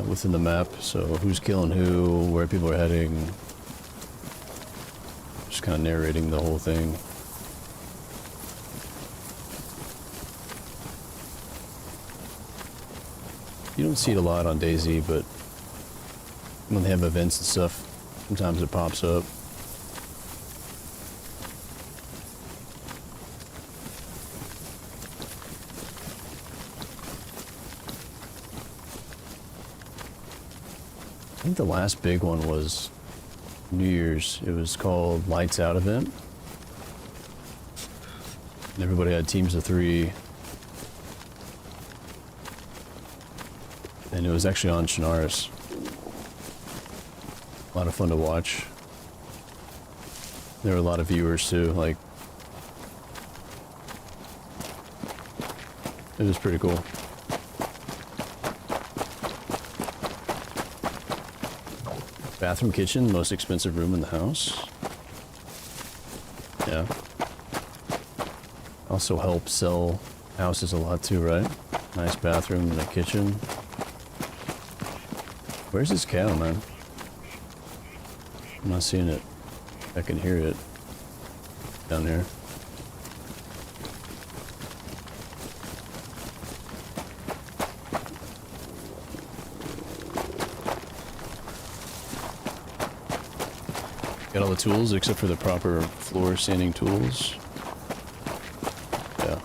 within the map, so who's killing who, where people are heading, just kind of narrating the whole thing. You don't see it a lot on DayZ, but when they have events and stuff, sometimes it pops up. I think the last big one was New Year's. It was called Lights Out event. And everybody had teams of 3. And it was actually on Chernarus. A lot of fun to watch. There were a lot of viewers too, like, it was pretty cool. Bathroom, kitchen, most expensive room in the house. Yeah. Also help sell houses a lot too, right? Nice bathroom and a kitchen. Where's this cow, man? I'm not seeing it. I can hear it down here. Got all the tools except for the proper floor sanding tools. Yeah.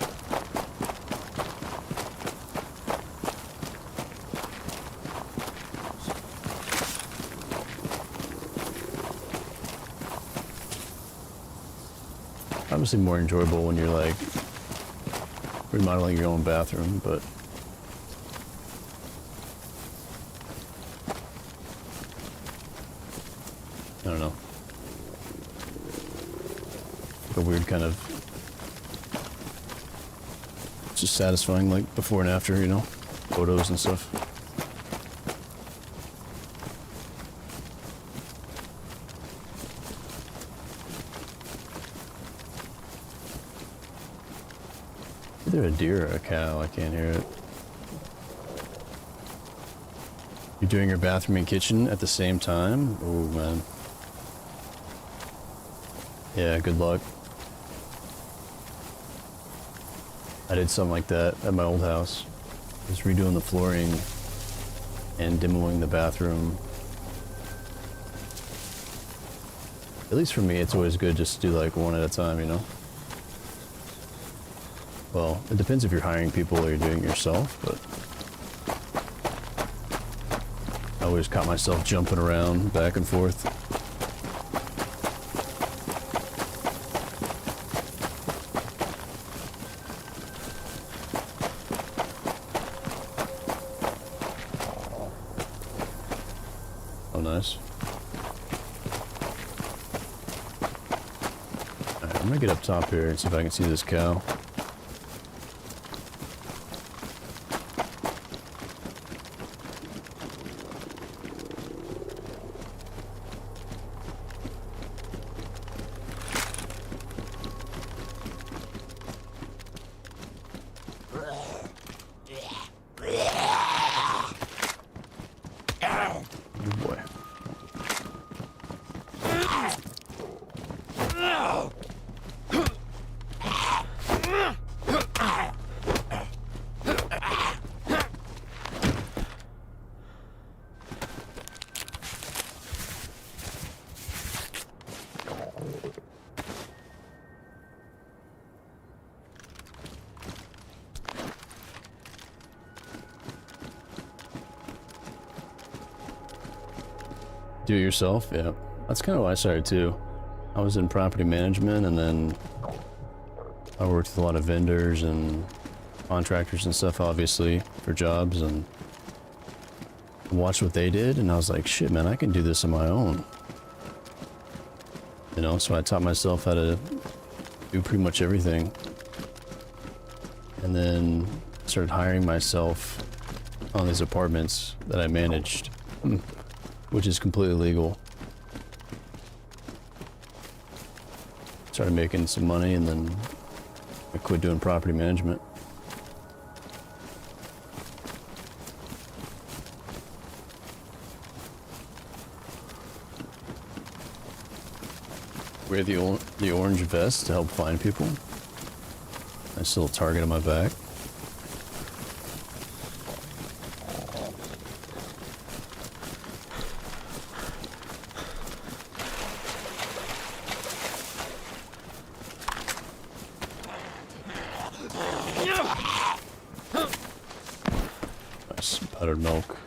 Obviously more enjoyable when you're like remodeling your own bathroom, but I don't know. A weird kind of It's just satisfying, like before and after, you know, photos and stuff. Either a deer or a cow, I can't hear it. You're doing your bathroom and kitchen at the same time? Oh man. Yeah, good luck. I did something like that at my old house. I was redoing the flooring and demoing the bathroom. At least for me, it's always good just to do like one at a time, you know? Well, it depends if you're hiring people or you're doing it yourself, but I always caught myself jumping around back and forth. Oh, nice. Alright, I'm gonna get up top here and see if I can see this cow. Good boy. Do it yourself? Yeah. That's kind of why I started too. I was in property management and then I worked with a lot of vendors and contractors and stuff, obviously, for jobs, and watched what they did, and I was like, shit, man, I can do this on my own. You know, so I taught myself how to do pretty much everything. And then started hiring myself on these apartments that I managed. Which is completely legal. Started making some money and then I quit doing property management. Wear the orange vest to help find people. Nice little target on my back. Nice powdered milk.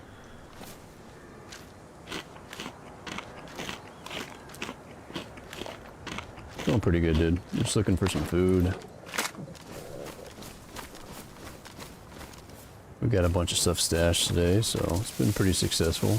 Feeling pretty good, dude. Just looking for some food. We got a bunch of stuff stashed today, so it's been pretty successful.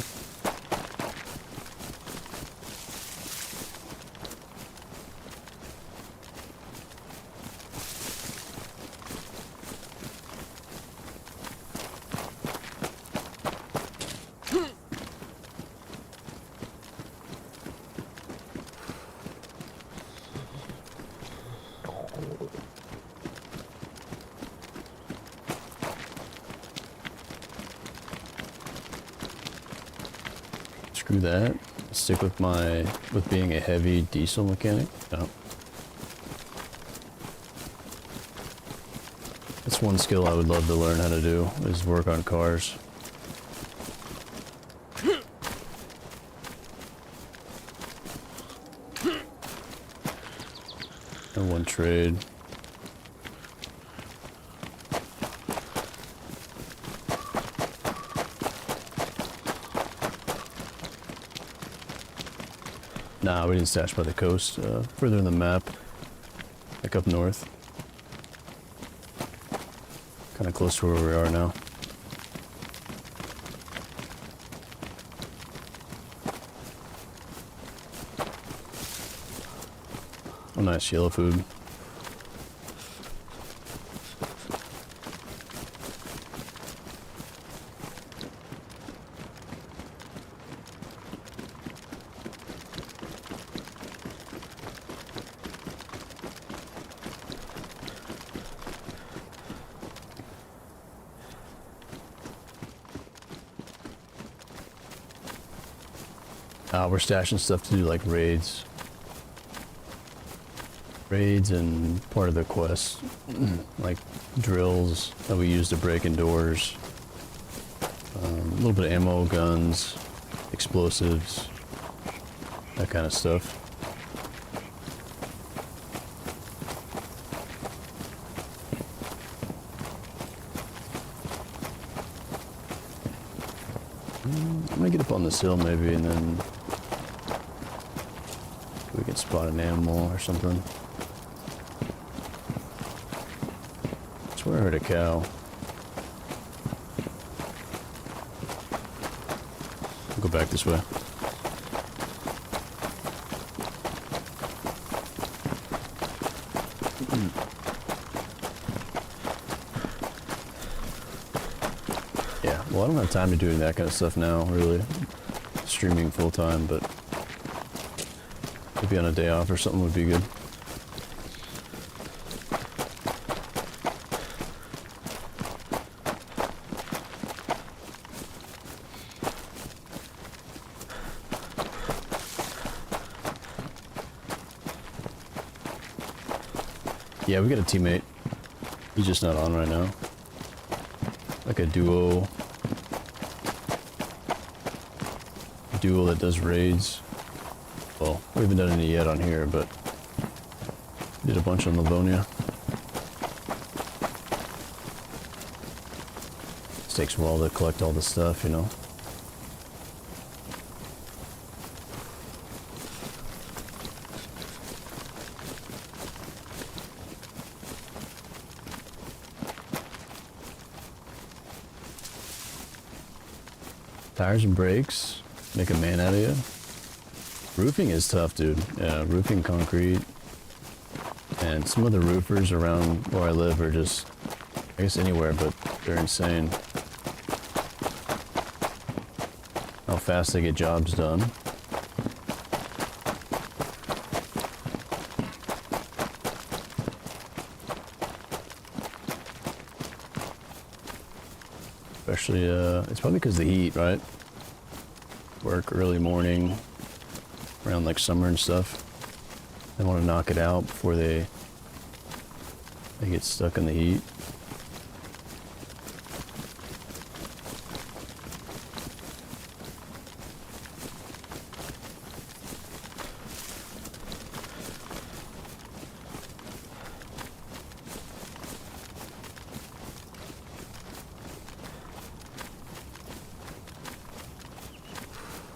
Screw that. Stick with being a heavy diesel mechanic. No. That's one skill I would love to learn how to do, is work on cars. And one trade. Nah, we didn't stash by the coast. Further in the map, like up north. Kind of close to where we are now. Oh, nice yellow food. We're stashing stuff to do like raids. Raids and part of the quest. Like drills that we use to break in doors. A little bit of ammo, guns, explosives, that kind of stuff. I'm gonna get up on this hill maybe, and then we can spot an animal or something. I swear I heard a cow. I'll go back this way. Yeah, well, I don't have time to do that kind of stuff now, really. Streaming full time, but maybe on a day off or something would be good. Yeah, we got a teammate. He's just not on right now. Like a duo that does raids. Well, we haven't done any yet on here, but did a bunch on Livonia. It takes a while to collect all the stuff, you know. Tires and brakes make a man out of you. Roofing is tough, dude. Yeah, roofing concrete. And some of the roofers around where I live are just, I guess anywhere, but they're insane. How fast they get jobs done. Especially, it's probably because of the heat, right? Work early morning, around like summer and stuff. They want to knock it out before they get stuck in the heat.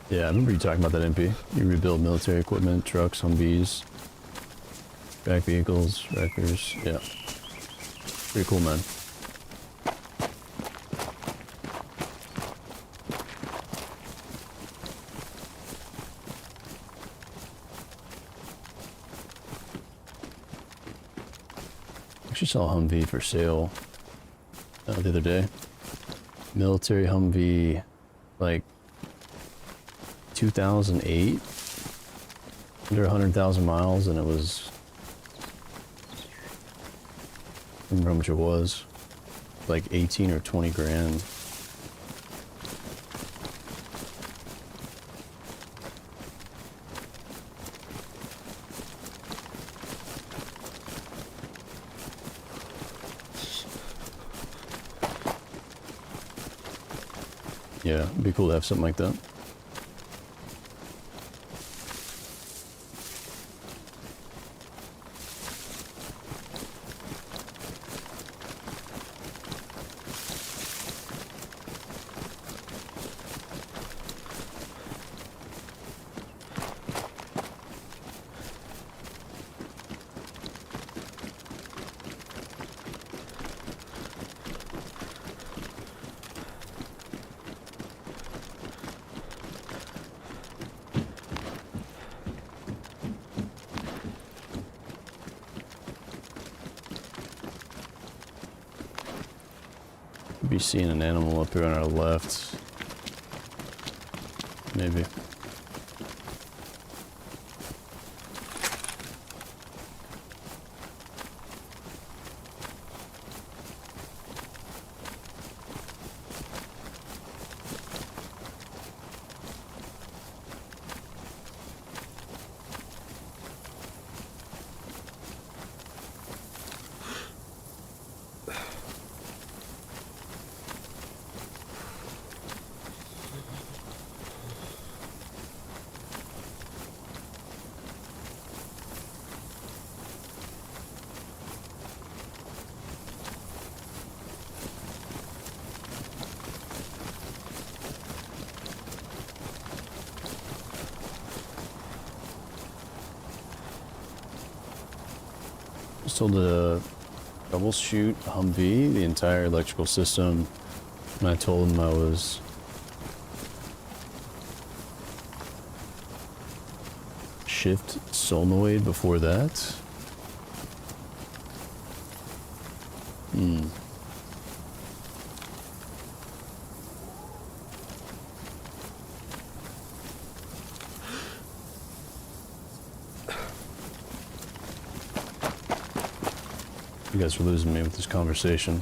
Yeah, I remember you talking about that, MP. You rebuild military equipment, trucks, Humvees, back vehicles, wreckers. Yeah. Pretty cool, man. Actually saw a Humvee for sale the other day. Military Humvee, like 2008, under 100,000 miles, and it was, I don't remember how much it was, like 18 or 20 grand. Yeah, it'd be cool to have something like that. Be seeing an animal up here on our left. Maybe. Just told to troubleshoot Humvee, the entire electrical system, and I told him I was shift solenoid before that. You guys are losing me with this conversation.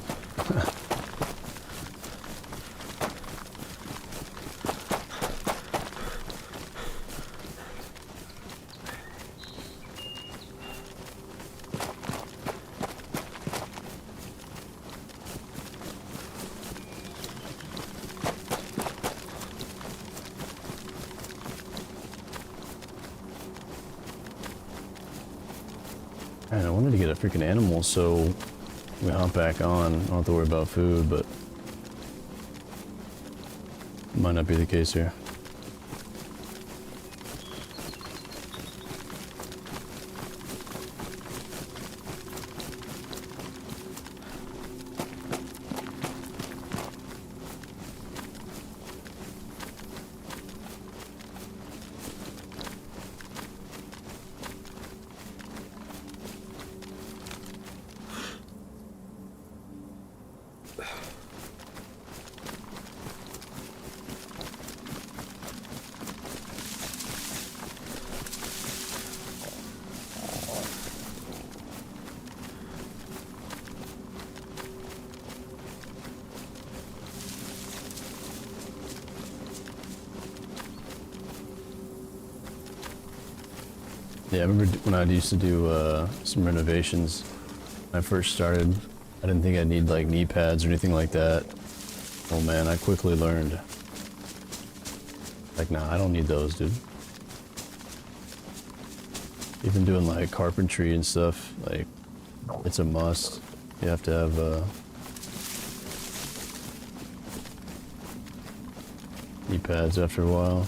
Man, I wanted to get a freaking animal so we hop back on. I don't have to worry about food, but might not be the case here. Yeah, I remember when I used to do some renovations. When I first started, I didn't think I'd need like knee pads or anything like that. Oh man, I quickly learned. Like, nah, I don't need those, dude. Even doing like carpentry and stuff, like, it's a must. You have to have knee pads after a while.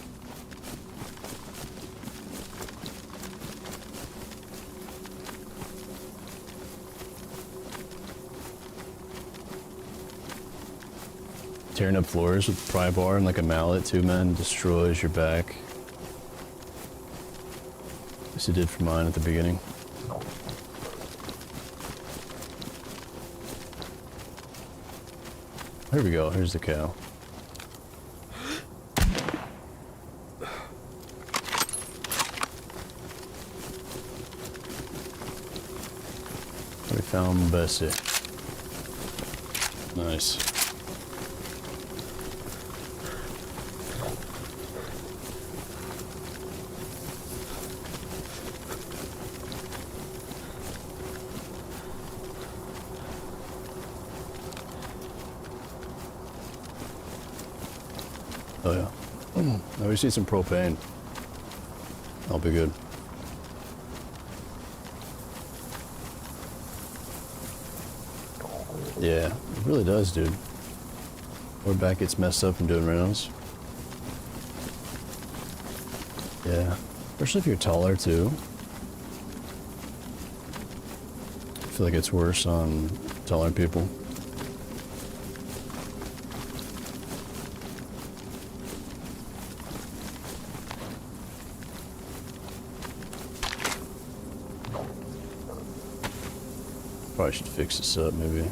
Tearing up floors with pry bar and like a mallet too, man, destroys your back. At least it did for mine at the beginning. Here we go, here's the cow. We found Bessie. Nice. Oh yeah. Now we see some propane. I'll be good. Yeah, it really does, dude. Our back gets messed up from doing rounds. Yeah, especially if you're taller too. I feel like it's worse on taller people. Probably should fix this up, maybe.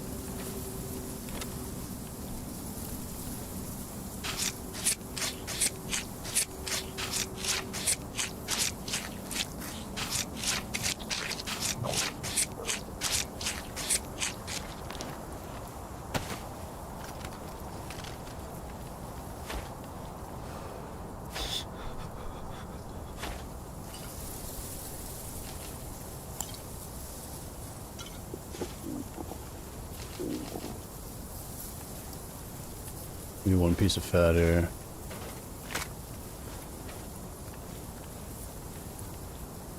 Maybe one piece of fat here.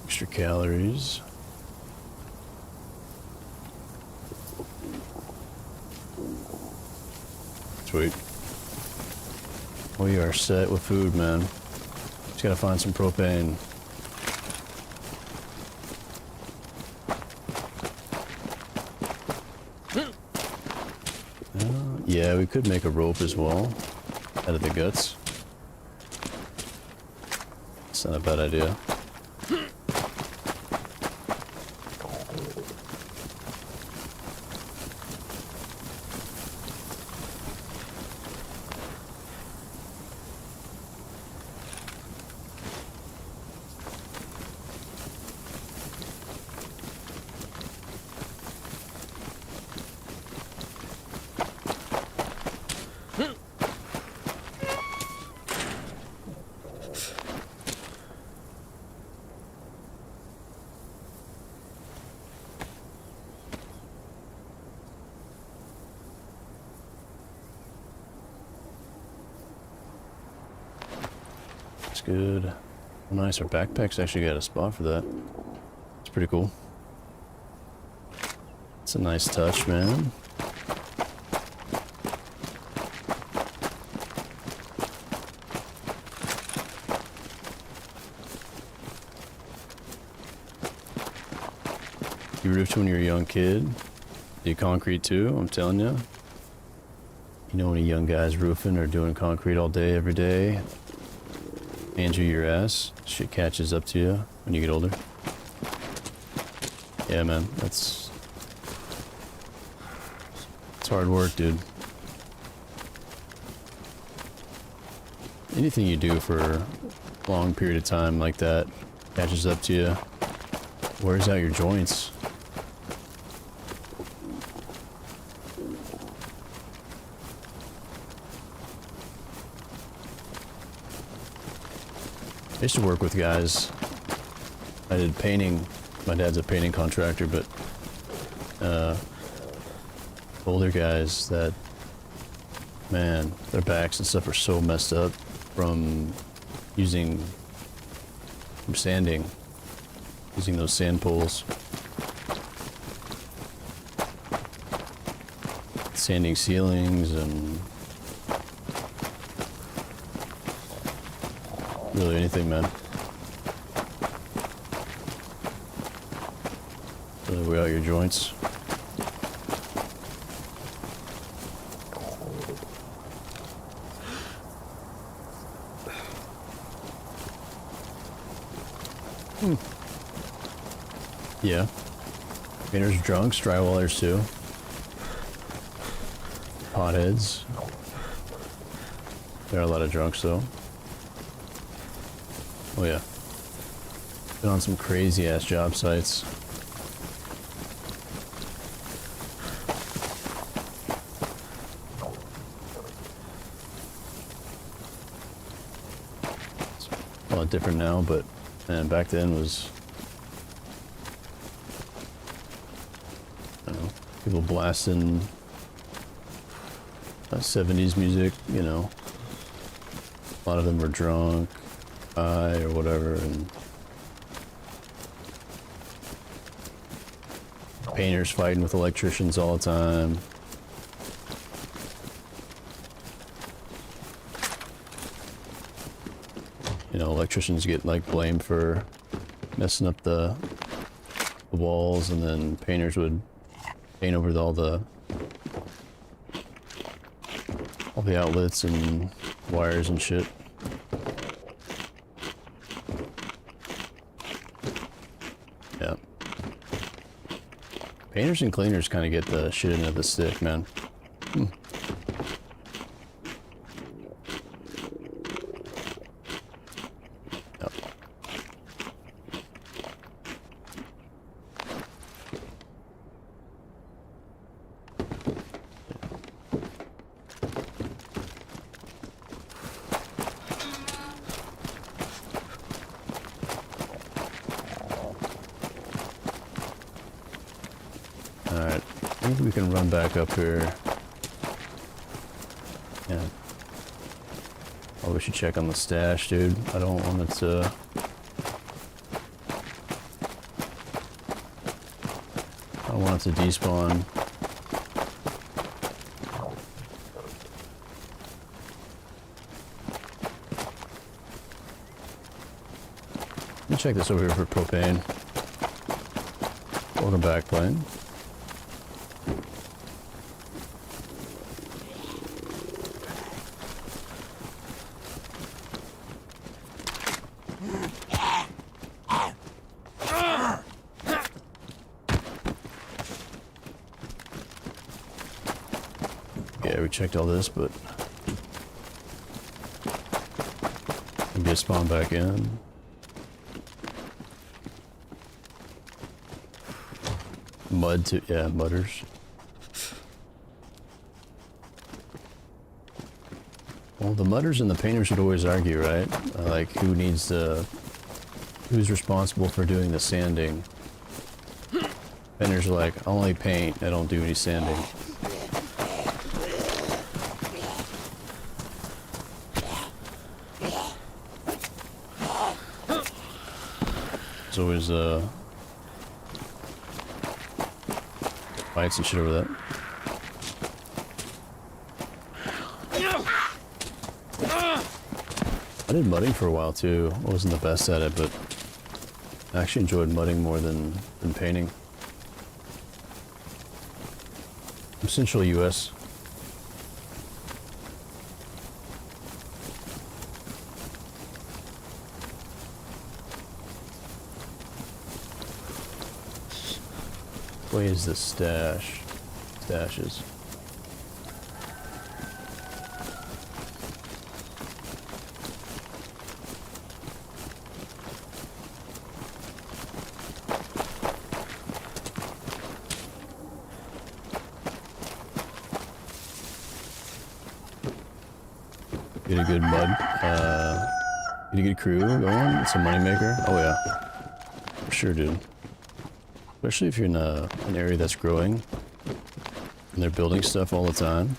Extra calories. Sweet. We are set with food, man. Just gotta find some propane. Yeah, we could make a rope as well out of the guts. It's not a bad idea. Good. Oh, nice. Our backpack's actually got a spot for that. It's pretty cool. It's a nice touch, man. You roofed when you were a young kid. You concrete too, I'm telling you. You know when a young guy's roofing or doing concrete all day, every day, hands you your ass, shit catches up to you when you get older. Yeah, man, it's hard work, dude. Anything you do for a long period of time like that catches up to you, wears out your joints. I used to work with guys. I did painting. My dad's a painting contractor, but older guys that, man, their backs and stuff are so messed up from sanding, using those sand poles, sanding ceilings and really anything, man. Really wear out your joints. Yeah. Painters, drunks, drywallers too. Potheads. There are a lot of drunks though. Oh yeah. Been on some crazy ass job sites. It's a lot different now, but man, back then was, I don't know, people blasting 70s music, you know. A lot of them were drunk, high, or whatever, and painters fighting with electricians all the time. You know, electricians get like blamed for messing up the walls, and then painters would paint over all the outlets and wires and shit. Yeah. Painters and cleaners kind of get the shit end of the stick, man. Yep. Alright, maybe we can run back up here. Yeah. Oh, we should check on the stash, dude. I don't want it to... I don't want it to despawn. Let me check this over here for propane. Welcome back, plane. we checked all this, but maybe I spawn back in. Mud to, yeah, mudders. Well, the mudders and the painters would always argue, right? Like, who's responsible for doing the sanding? Painters are like, I only paint, I don't do any sanding. There's always, fights and shit over that. I did mudding for a while too. I wasn't the best at it, but I actually enjoyed mudding more than painting. I'm Central US. Where is the stash? Stashes. Get a good mud. Get a good crew going. It's a moneymaker. Oh yeah, for sure, dude. Especially if you're in an area that's growing and they're building stuff all the time.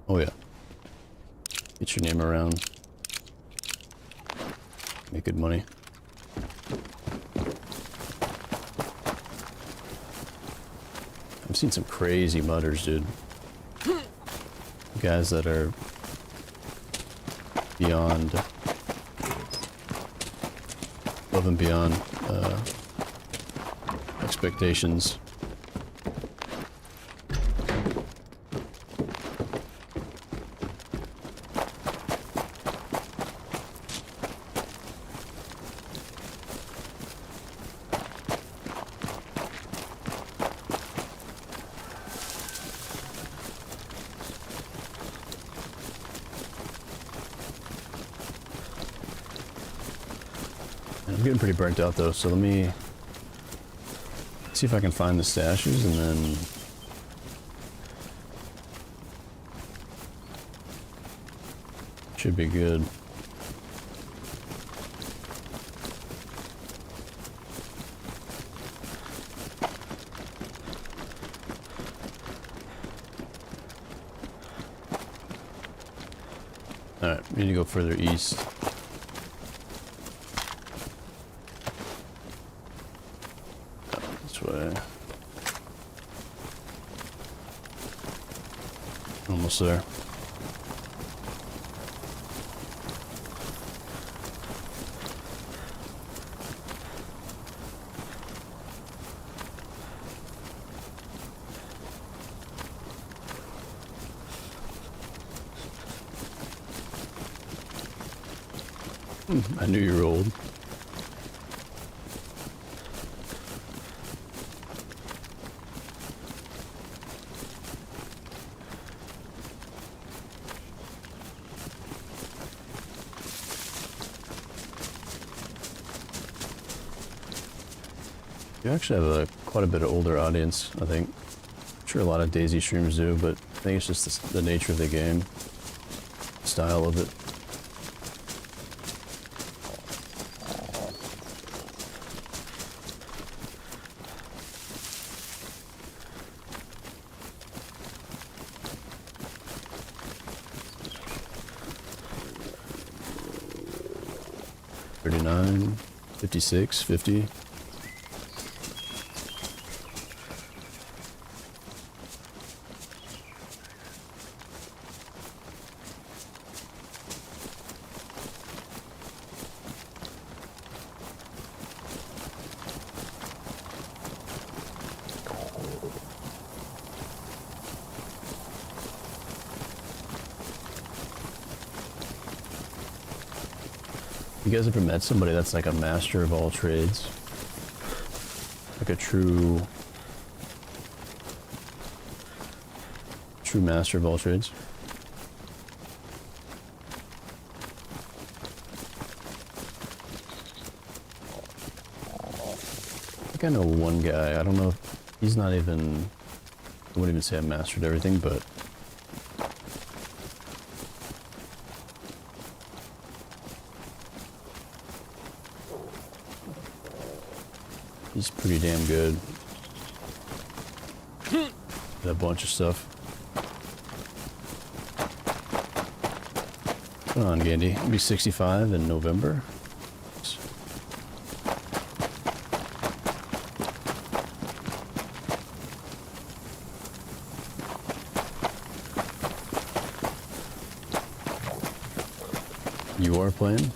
Oh yeah. Get your name around. Make good money. I've seen some crazy mudders, dude. Guys that are beyond, above and beyond expectations. I'm getting pretty burnt out though, so let me see if I can find the stashes and then should be good. Alright, we need to go further east. This way. Almost there. I knew you were old. You actually have quite a bit of older audience, I think. I'm sure a lot of DayZ streamers do, but I think it's just the nature of the game, style of it. $39, $56, $50. You guys ever met somebody that's like a master of all trades? Like a true true master of all trades. I think I know one guy. I don't know if he's not even. I wouldn't even say I mastered everything, but he's pretty damn good at a bunch of stuff. Come on, Gandy. I'll be 65 in November. You are playing?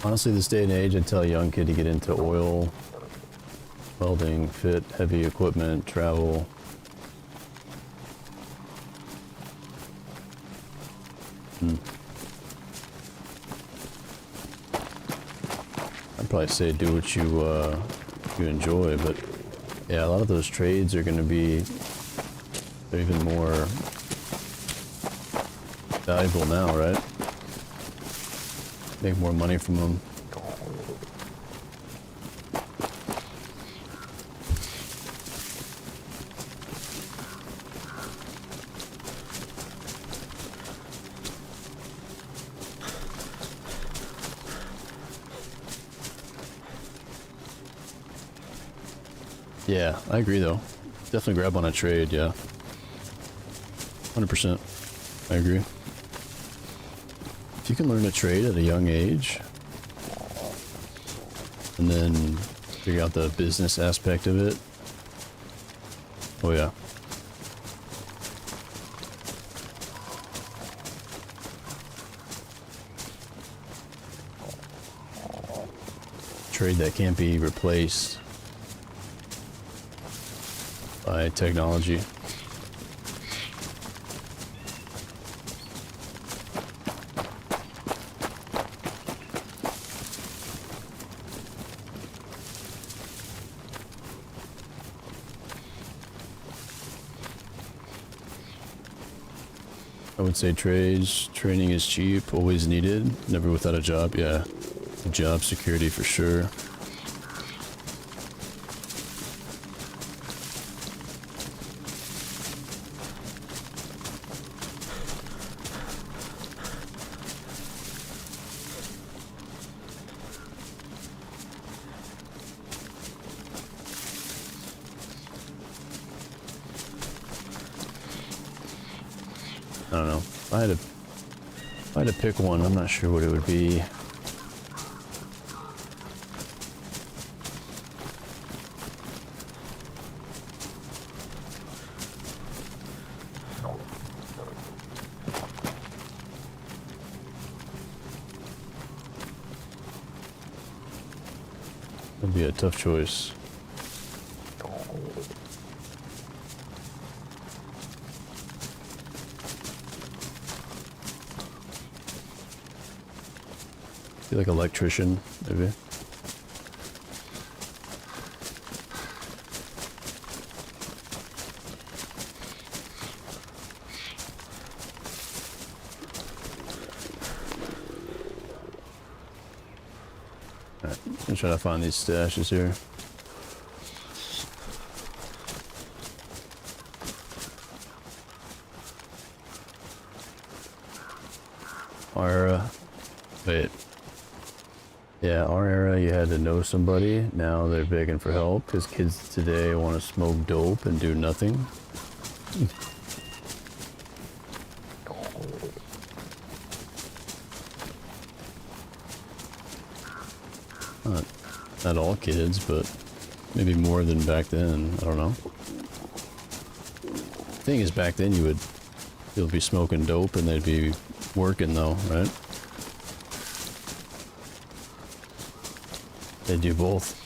Honestly, this day and age, I'd tell a young kid to get into oil, welding, fit, heavy equipment, travel. I'd probably say do what you enjoy, but yeah, a lot of those trades are going to be, they're even more valuable now, right? Make more money from them. Yeah, I agree though. Definitely grab on a trade, yeah. 100%. I agree. If you can learn a trade at a young age, and then figure out the business aspect of it, oh yeah. Trade that can't be replaced by technology. I would say training is cheap, always needed, never without a job. Yeah, job security for sure. I don't know. If I had to pick one, I'm not sure what it would be. That'd be a tough choice. Be like electrician, maybe. Alright, I'm trying to find these stashes here. Wait. Yeah, our era, you had to know somebody. Now they're begging for help because kids today want to smoke dope and do nothing. Not all kids, but maybe more than back then. I don't know. thing is, back then you'll be smoking dope and they'd be working though, right? They do both.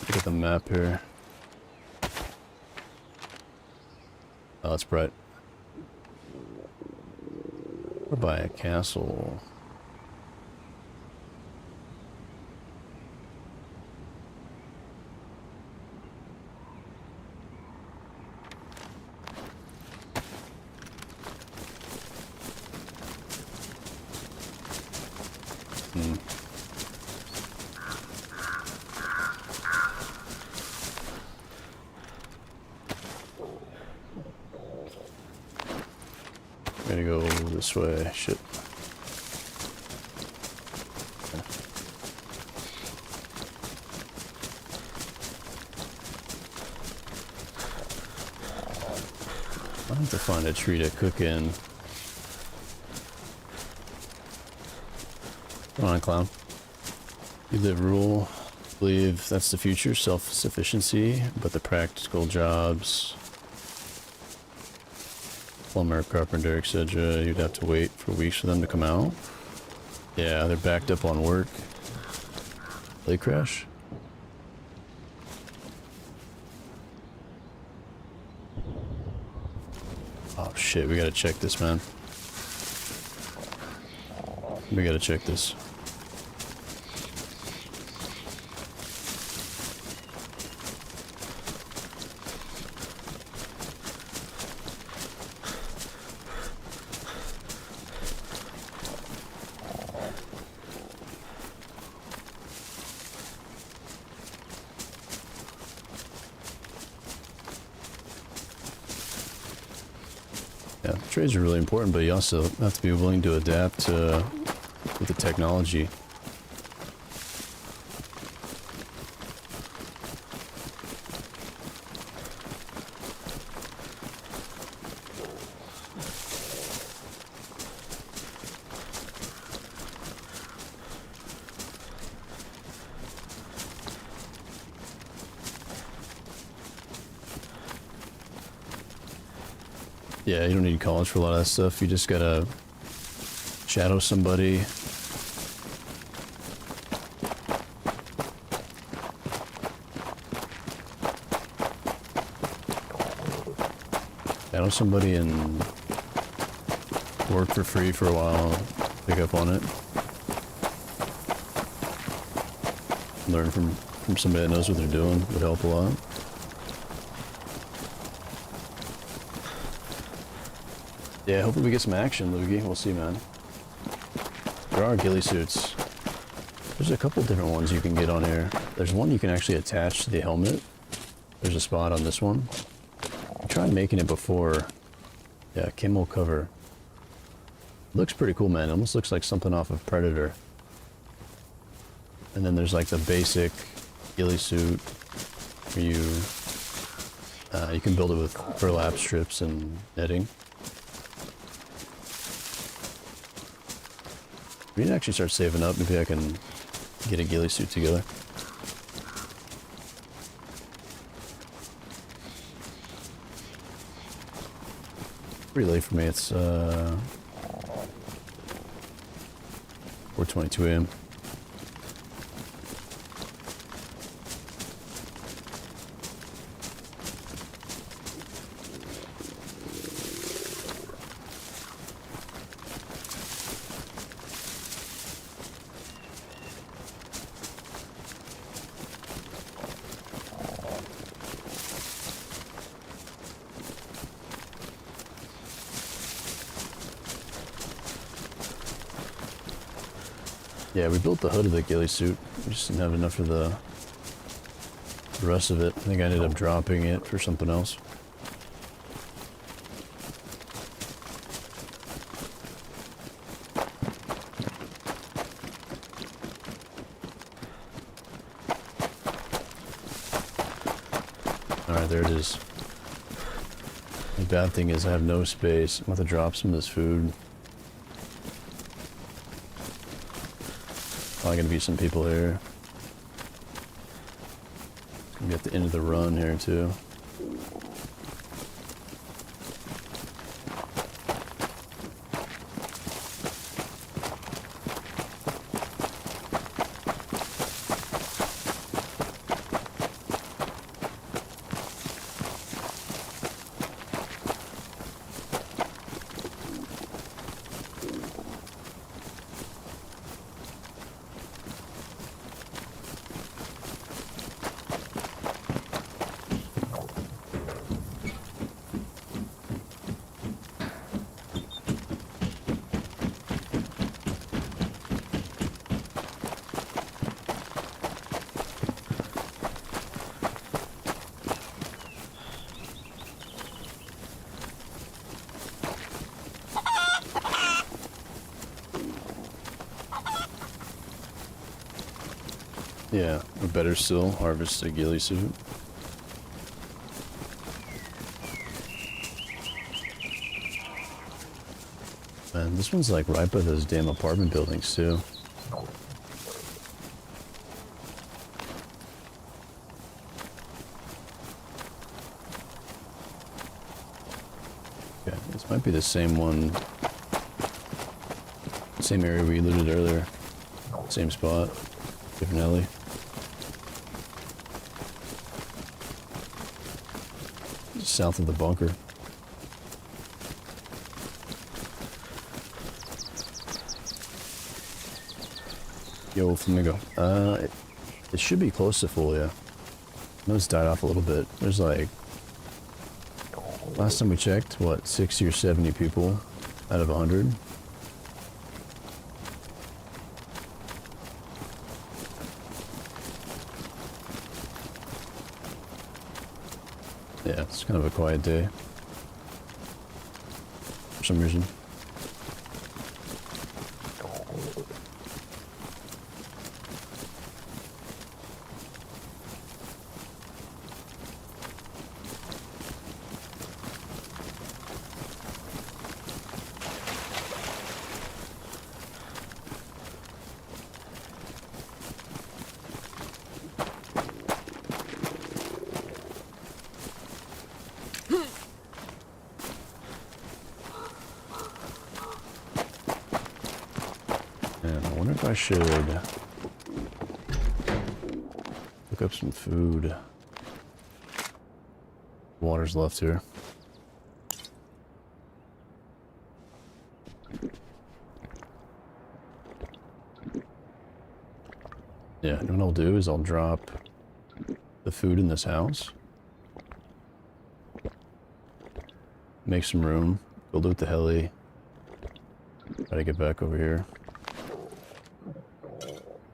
Look at the map here. Oh, it's bright. We're by a castle. Gotta go this way. Shit. I have to find a tree to cook in. Come on, clown. You live rural. Believe that's the future, self-sufficiency, but the practical jobs, plumber, carpenter, etc., you'd have to wait for weeks for them to come out. Yeah, they're backed up on work. They crash. Oh shit, we gotta check this, man. We gotta check this. Yeah, trades are really important, but you also have to be willing to adapt with the technology. Yeah, you don't need college for a lot of that stuff. You just gotta shadow somebody. Shadow somebody and work for free for a while. Pick up on it. Learn from somebody that knows what they're doing would help a lot. Yeah, hopefully we get some action, Loogie. We'll see, man. There are ghillie suits. There's a couple different ones you can get on here. There's one you can actually attach to the helmet. There's a spot on this one. I tried making it before. Yeah, camo cover. Looks pretty cool, man. It almost looks like something off of Predator. And then there's like the basic ghillie suit where you can build it with burlap strips and netting. We need to actually start saving up. Maybe I can get a ghillie suit together. Pretty late for me. It's 4:22 a.m. Yeah, we built the hood of the ghillie suit. We just didn't have enough of the rest of it. I think I ended up dropping it for something else. there it is. The bad thing is I have no space. I'm about to drop some of this food. Probably gonna be some people here. It's gonna be at the end of the run here too. Yeah, or better still, harvest a ghillie suit. Man, this one's like right by those damn apartment buildings too. Okay, this might be the same one. Same area we looted earlier. Same spot. Different alley. South of the bunker. Yo, Flamingo. It should be close to full, yeah. I know it's died off a little bit. There's like, last time we checked, what, 60 or 70 people out of 100? Yeah, it's kind of a quiet day. For some reason. I should look up some food. Water's left here. Yeah, and what I'll do is I'll drop the food in this house. Make some room. Go loot the heli. Try to get back over here.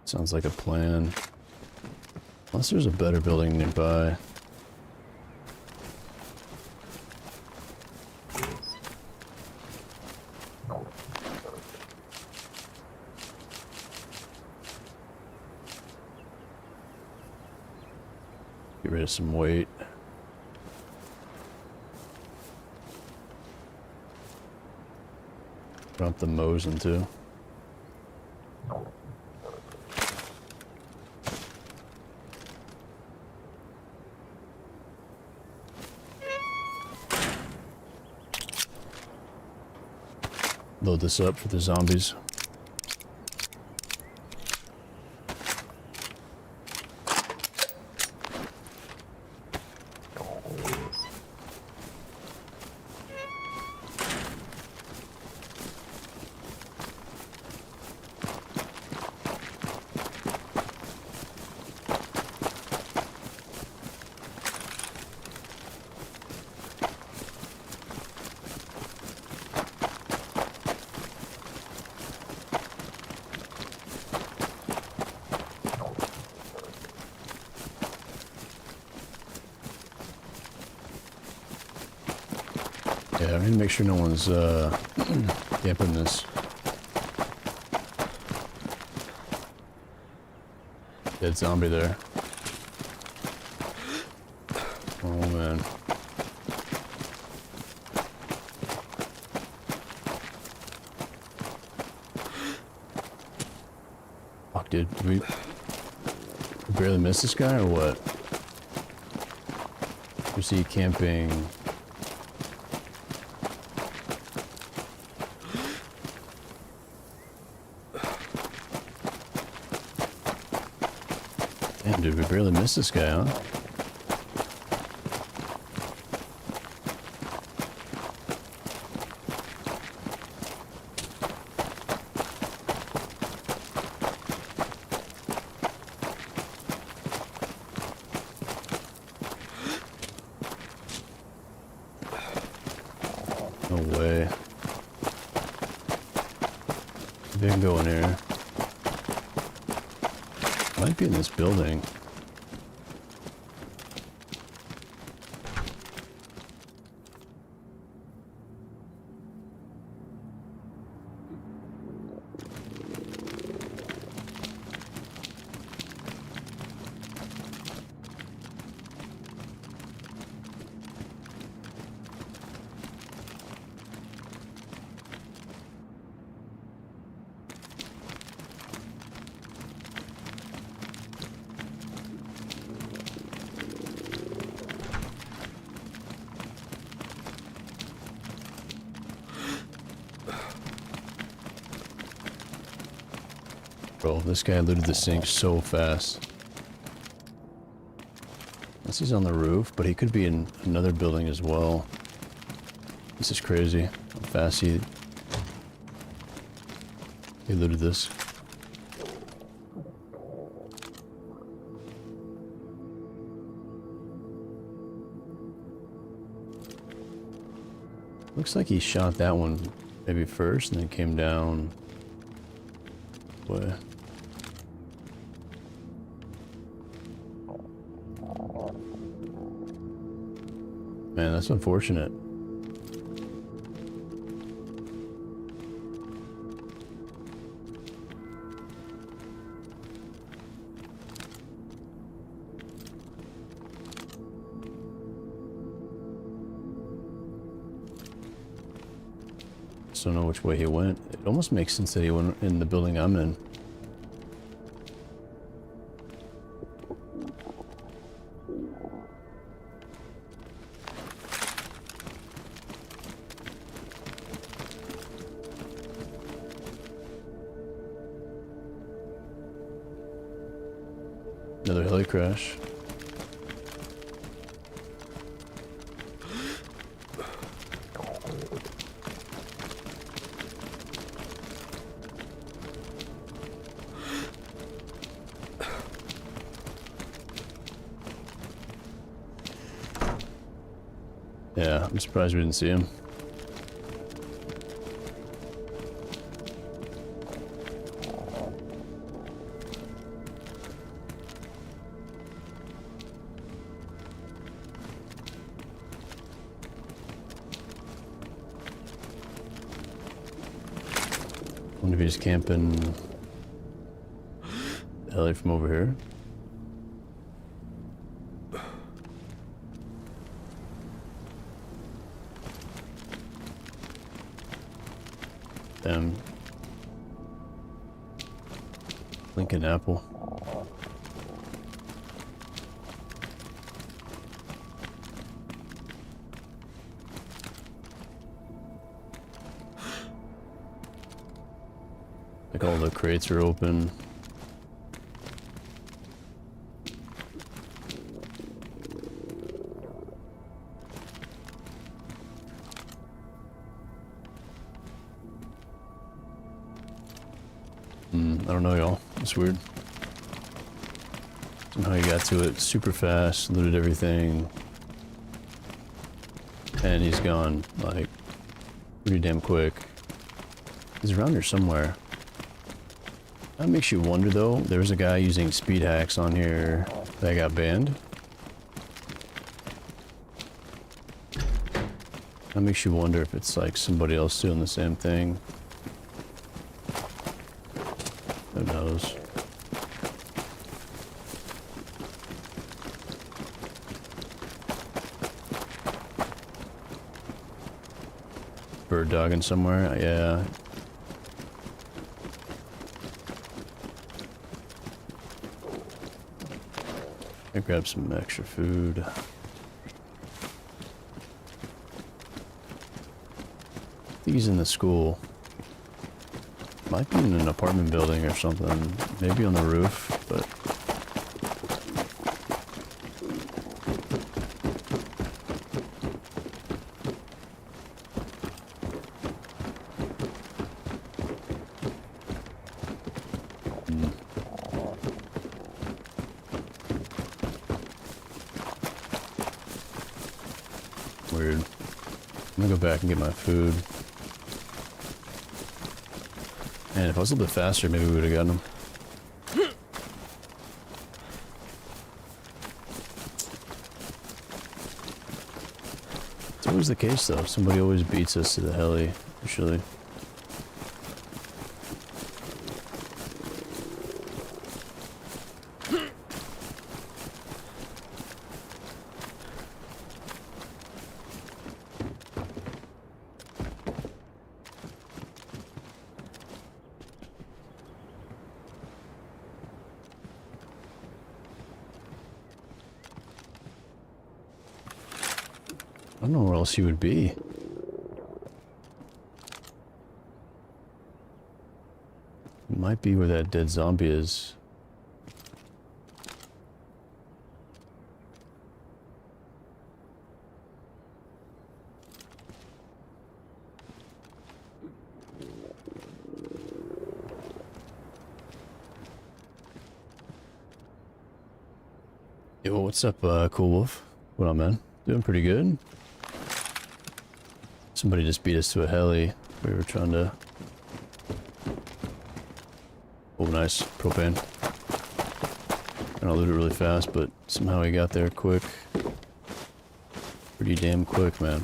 Sounds like a plan. Unless there's a better building nearby. Get rid of some weight. Drop the Mosin too. Load this up for the zombies. Yeah, I need to make sure no one's camping this. Dead zombie there. Oh man. Fuck, dude. Did we barely miss this guy or what? Was he camping? Damn, dude, we barely missed this guy, huh? No way. Maybe I can go in here. Might be in this building. Bro, this guy looted the sink so fast. Unless he's on the roof, but he could be in another building as well. This is crazy how fast he looted this. Looks like he shot that one maybe first and then came down. Boy. Man, that's unfortunate. Just don't know which way he went. It almost makes sense that he went in the building I'm in. Another heli crash. Yeah, I'm surprised we didn't see him. Wonder if he's camping the heli from over here. Them. Lincoln Apple. Like all the crates are open. I don't know, y'all. It's weird. Somehow he got to it super fast, looted everything, and he's gone, like, pretty damn quick. He's around here somewhere. That makes you wonder, though. There was a guy using speed hacks on here that got banned. That makes you wonder if it's, like, somebody else doing the same thing. Who knows? Bird dogging somewhere, yeah. I grab some extra food. I think he's in the school. Might be in an apartment building or something. Maybe on the roof, but... Weird. I'm gonna go back and get my food. Man, if I was a little bit faster, maybe we would have gotten him. It's always the case, though. Somebody always beats us to the heli, usually. I don't know where else he would be. It might be where that dead zombie is. Yo, what's up, Cool Wolf? What up, man? Doing pretty good. Somebody just beat us to a heli. We were trying to... Oh, nice. Propane. Trying to loot it really fast, but somehow he got there quick. Pretty damn quick, man.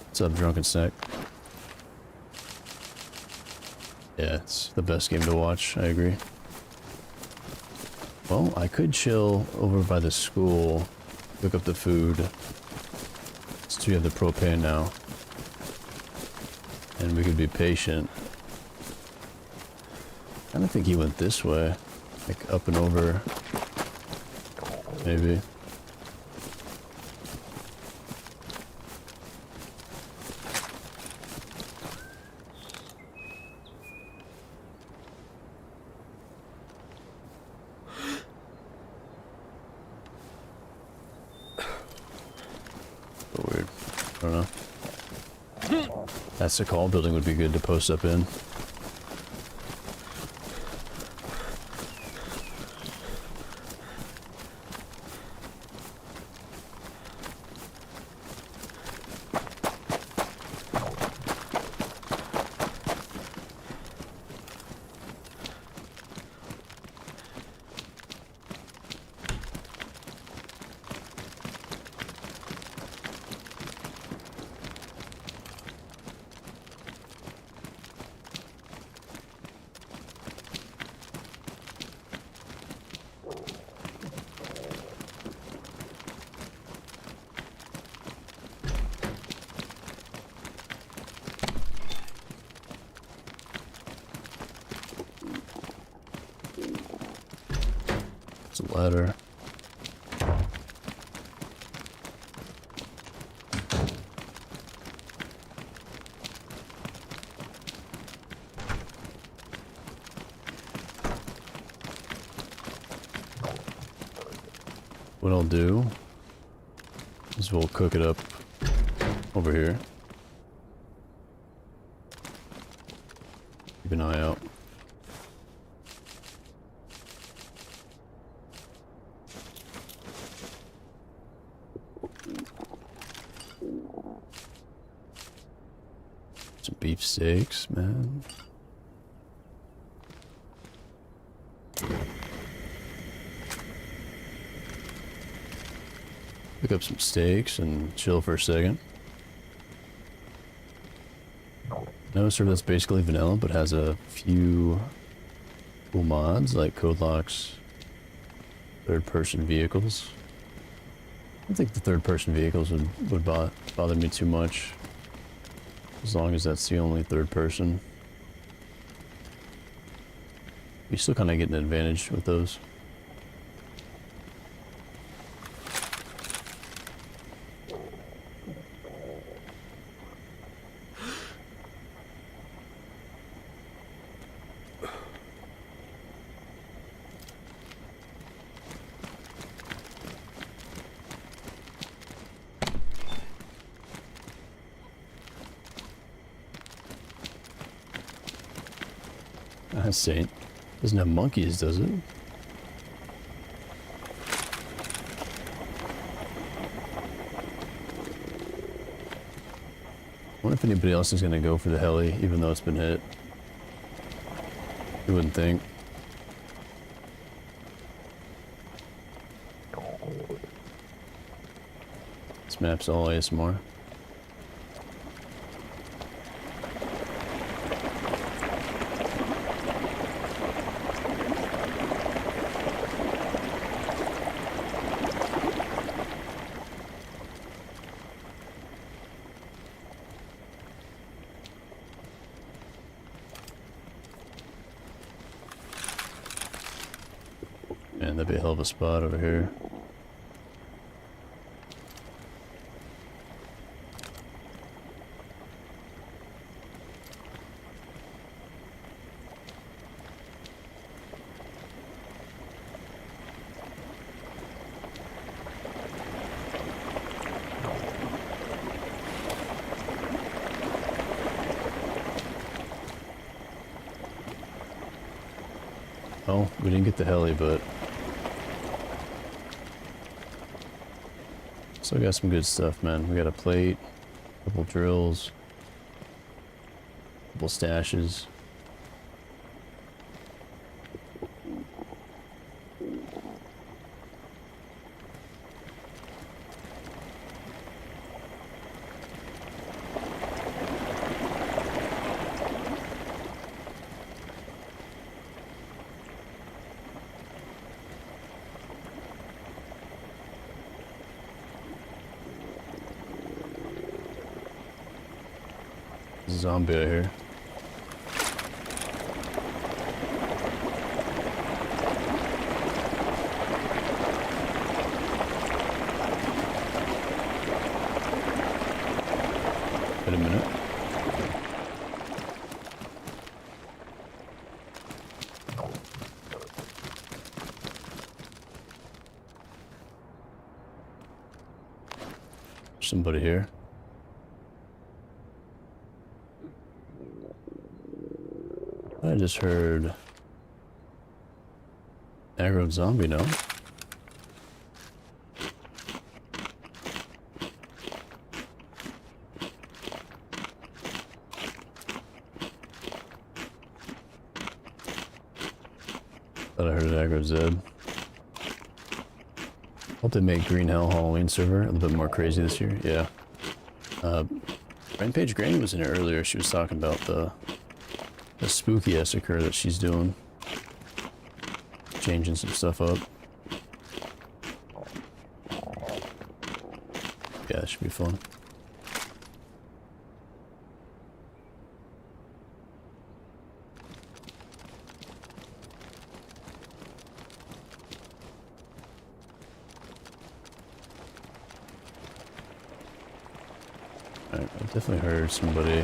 What's up, Drunken Snack? Yeah, it's the best game to watch. I agree. Well, I could chill over by the school, pick up the food, since we have the propane now, and we could be patient. I kind of think he went this way, like up and over, maybe. Weird. I don't know. That's the call building would be good to post up in. It's a ladder. What I'll do is we'll cook it up over here. Keep an eye out. Some beef steaks, man. Pick up some steaks and chill for a second. No server that's basically vanilla, but has a few cool mods like code locks, third-person vehicles. I don't think the third-person vehicles would bother me too much, as long as that's the only third person. We still kind of get an advantage with those. Saint doesn't have monkeys, does it? I wonder if anybody else is gonna go for the heli, even though it's been hit. You wouldn't think. This map's all ASMR. Man, that'd be a hell of a spot over here. Oh, we didn't get the heli, but still got some good stuff, man. We got a plate, a couple drills, a couple stashes. There's a zombie out here. Wait a minute. There's somebody here. I just heard aggroed zombie, no? Thought I heard aggro Zed. Hope they make Green Hell Halloween server a little bit more crazy this year. Yeah. Rampage Granny was in here earlier. She was talking about the spooky Essiker that she's doing. Changing some stuff up. Yeah, that should be fun. Alright, I definitely heard somebody.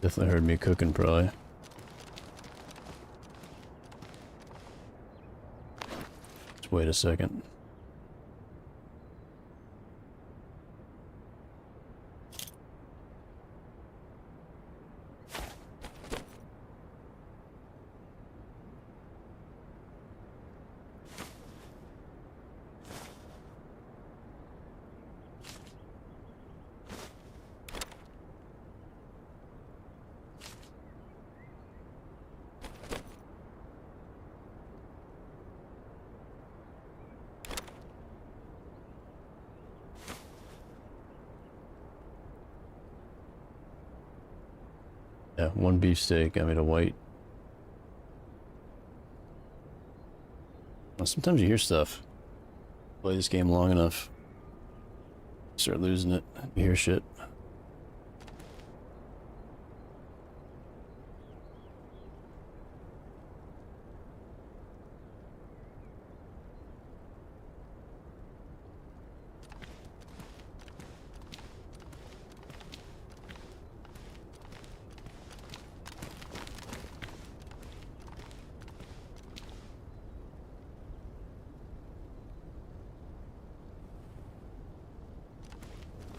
Definitely heard me cooking, probably. Just wait a second. Yeah, one beefsteak. I made a white. Well, sometimes you hear stuff. Play this game long enough, start losing it. You hear shit.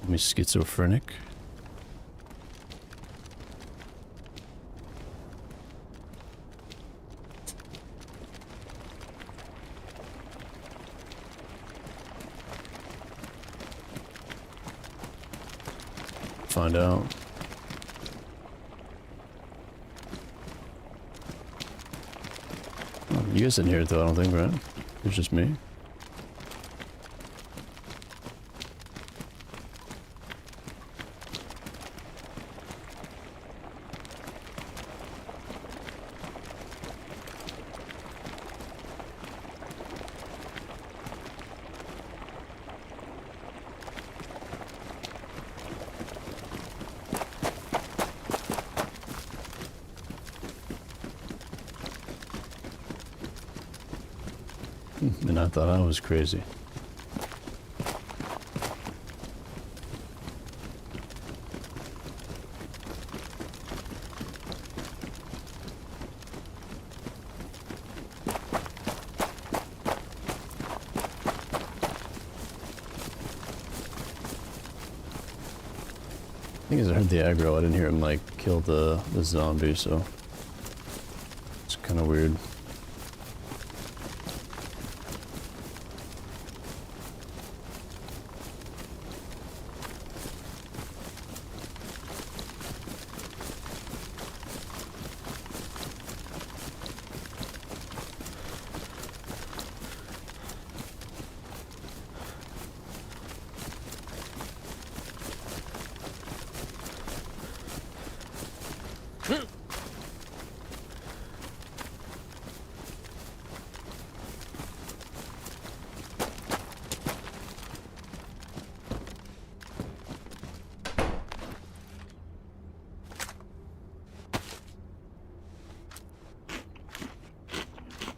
Me schizophrenic. Find out. Oh, you guys didn't hear it though, I don't think, right? It's just me. And I thought I was crazy. I think as I heard the aggro, I didn't hear him like kill the zombie, so it's kind of weird.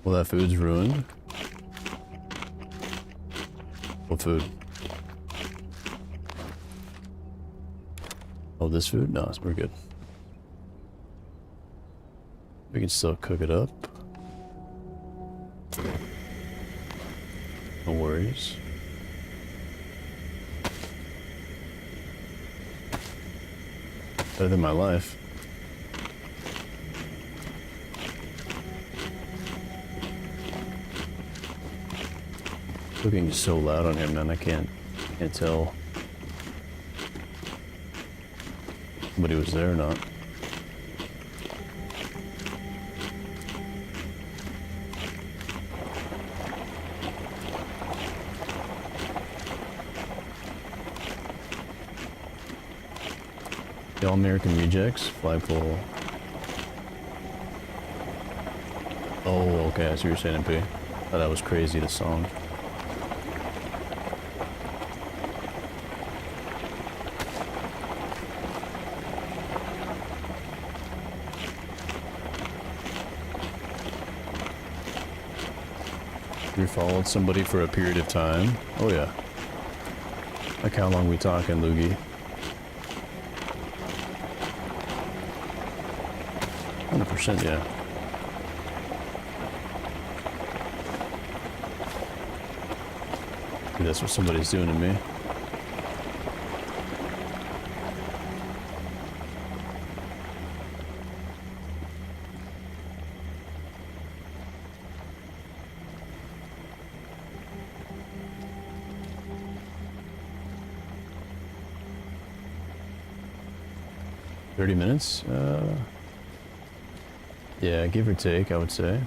Well, that food's ruined. What food? Oh, this food? No, we're good. We can still cook it up. No worries. Better than my life. Cooking is so loud on here, man. I can't tell if somebody was there or not. The All-American Rejects, flagpole. Oh, okay, I see what you're saying, MP. Thought that was crazy, the song. We followed somebody for a period of time. Oh yeah. Like how long we talking, Loogie? 100%, yeah. Dude, that's what somebody's doing to me. $30 minutes? Yeah, give or take, I would say.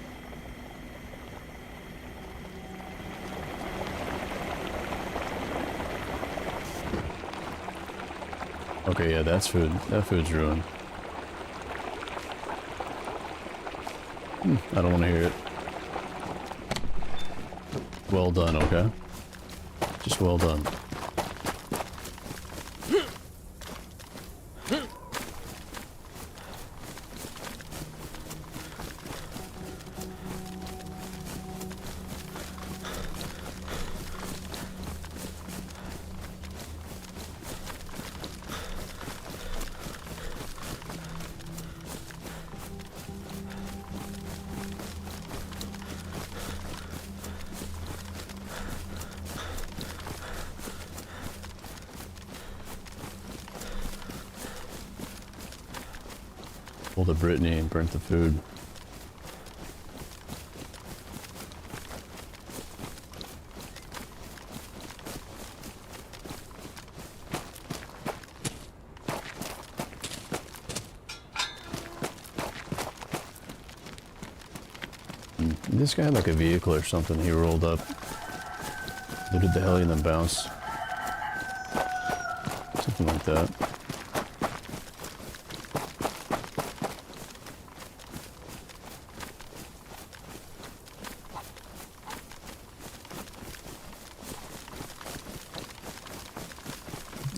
Okay, yeah, that's food. That food's ruined. I don't want to hear it. Well done, okay? Just well done. Pulled a Brittany and burnt the food. This guy had like a vehicle or something. He rolled up, looted the heli and then bounced. Something like that.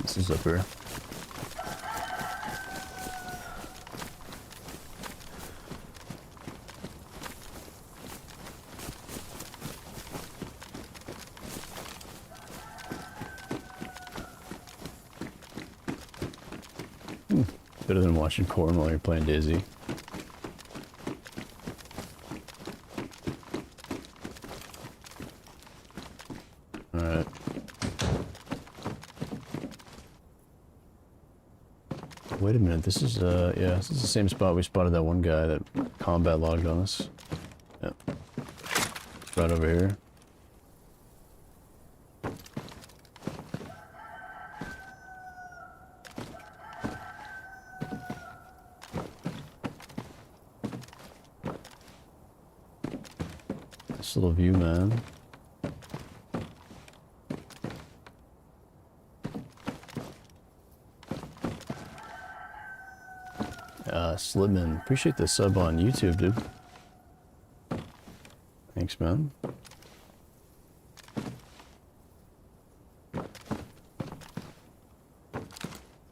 This is up here. Better than watching corn while you're playing DayZ. Alright. Wait a minute, this is yeah, this is the same spot we spotted that one guy that combat logged on us. Yep. Right over here. Nice little view, man. Slipman, appreciate the sub on YouTube, dude. Thanks, man.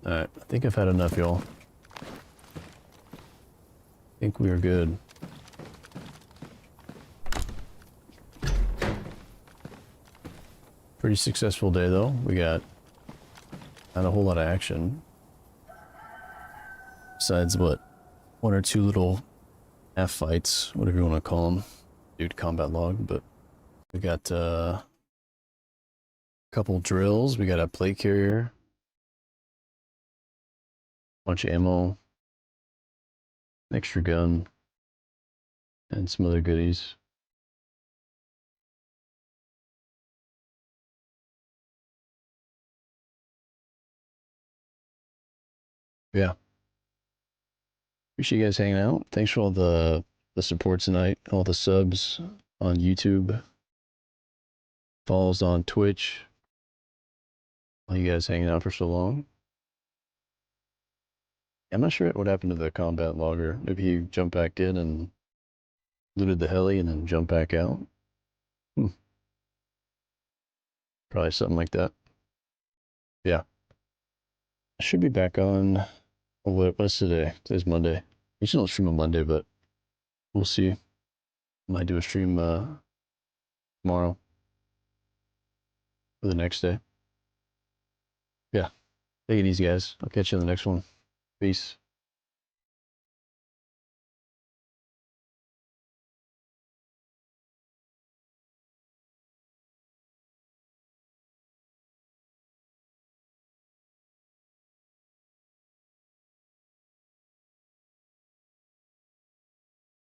Alright, I think I've had enough, y'all. I think we are good. Pretty successful day, though. We got not a whole lot of action. Besides, what? One or two little half fights, whatever you want to call them. Dude, combat log, but we got a couple drills. We got a plate carrier, bunch of ammo, an extra gun, and some other goodies. Yeah. Appreciate you guys hanging out. Thanks for all the support tonight, all the subs on YouTube, follows on Twitch. All you guys hanging out for so long. I'm not sure what happened to the combat logger. Maybe he jumped back in and looted the heli and then jumped back out. Probably something like that. Yeah. I should be back on. What's today? Today's Monday. Usually don't stream on Monday, but we'll see. Might do a stream tomorrow or the next day. Yeah. Take it easy, guys. I'll catch you on the next one. Peace.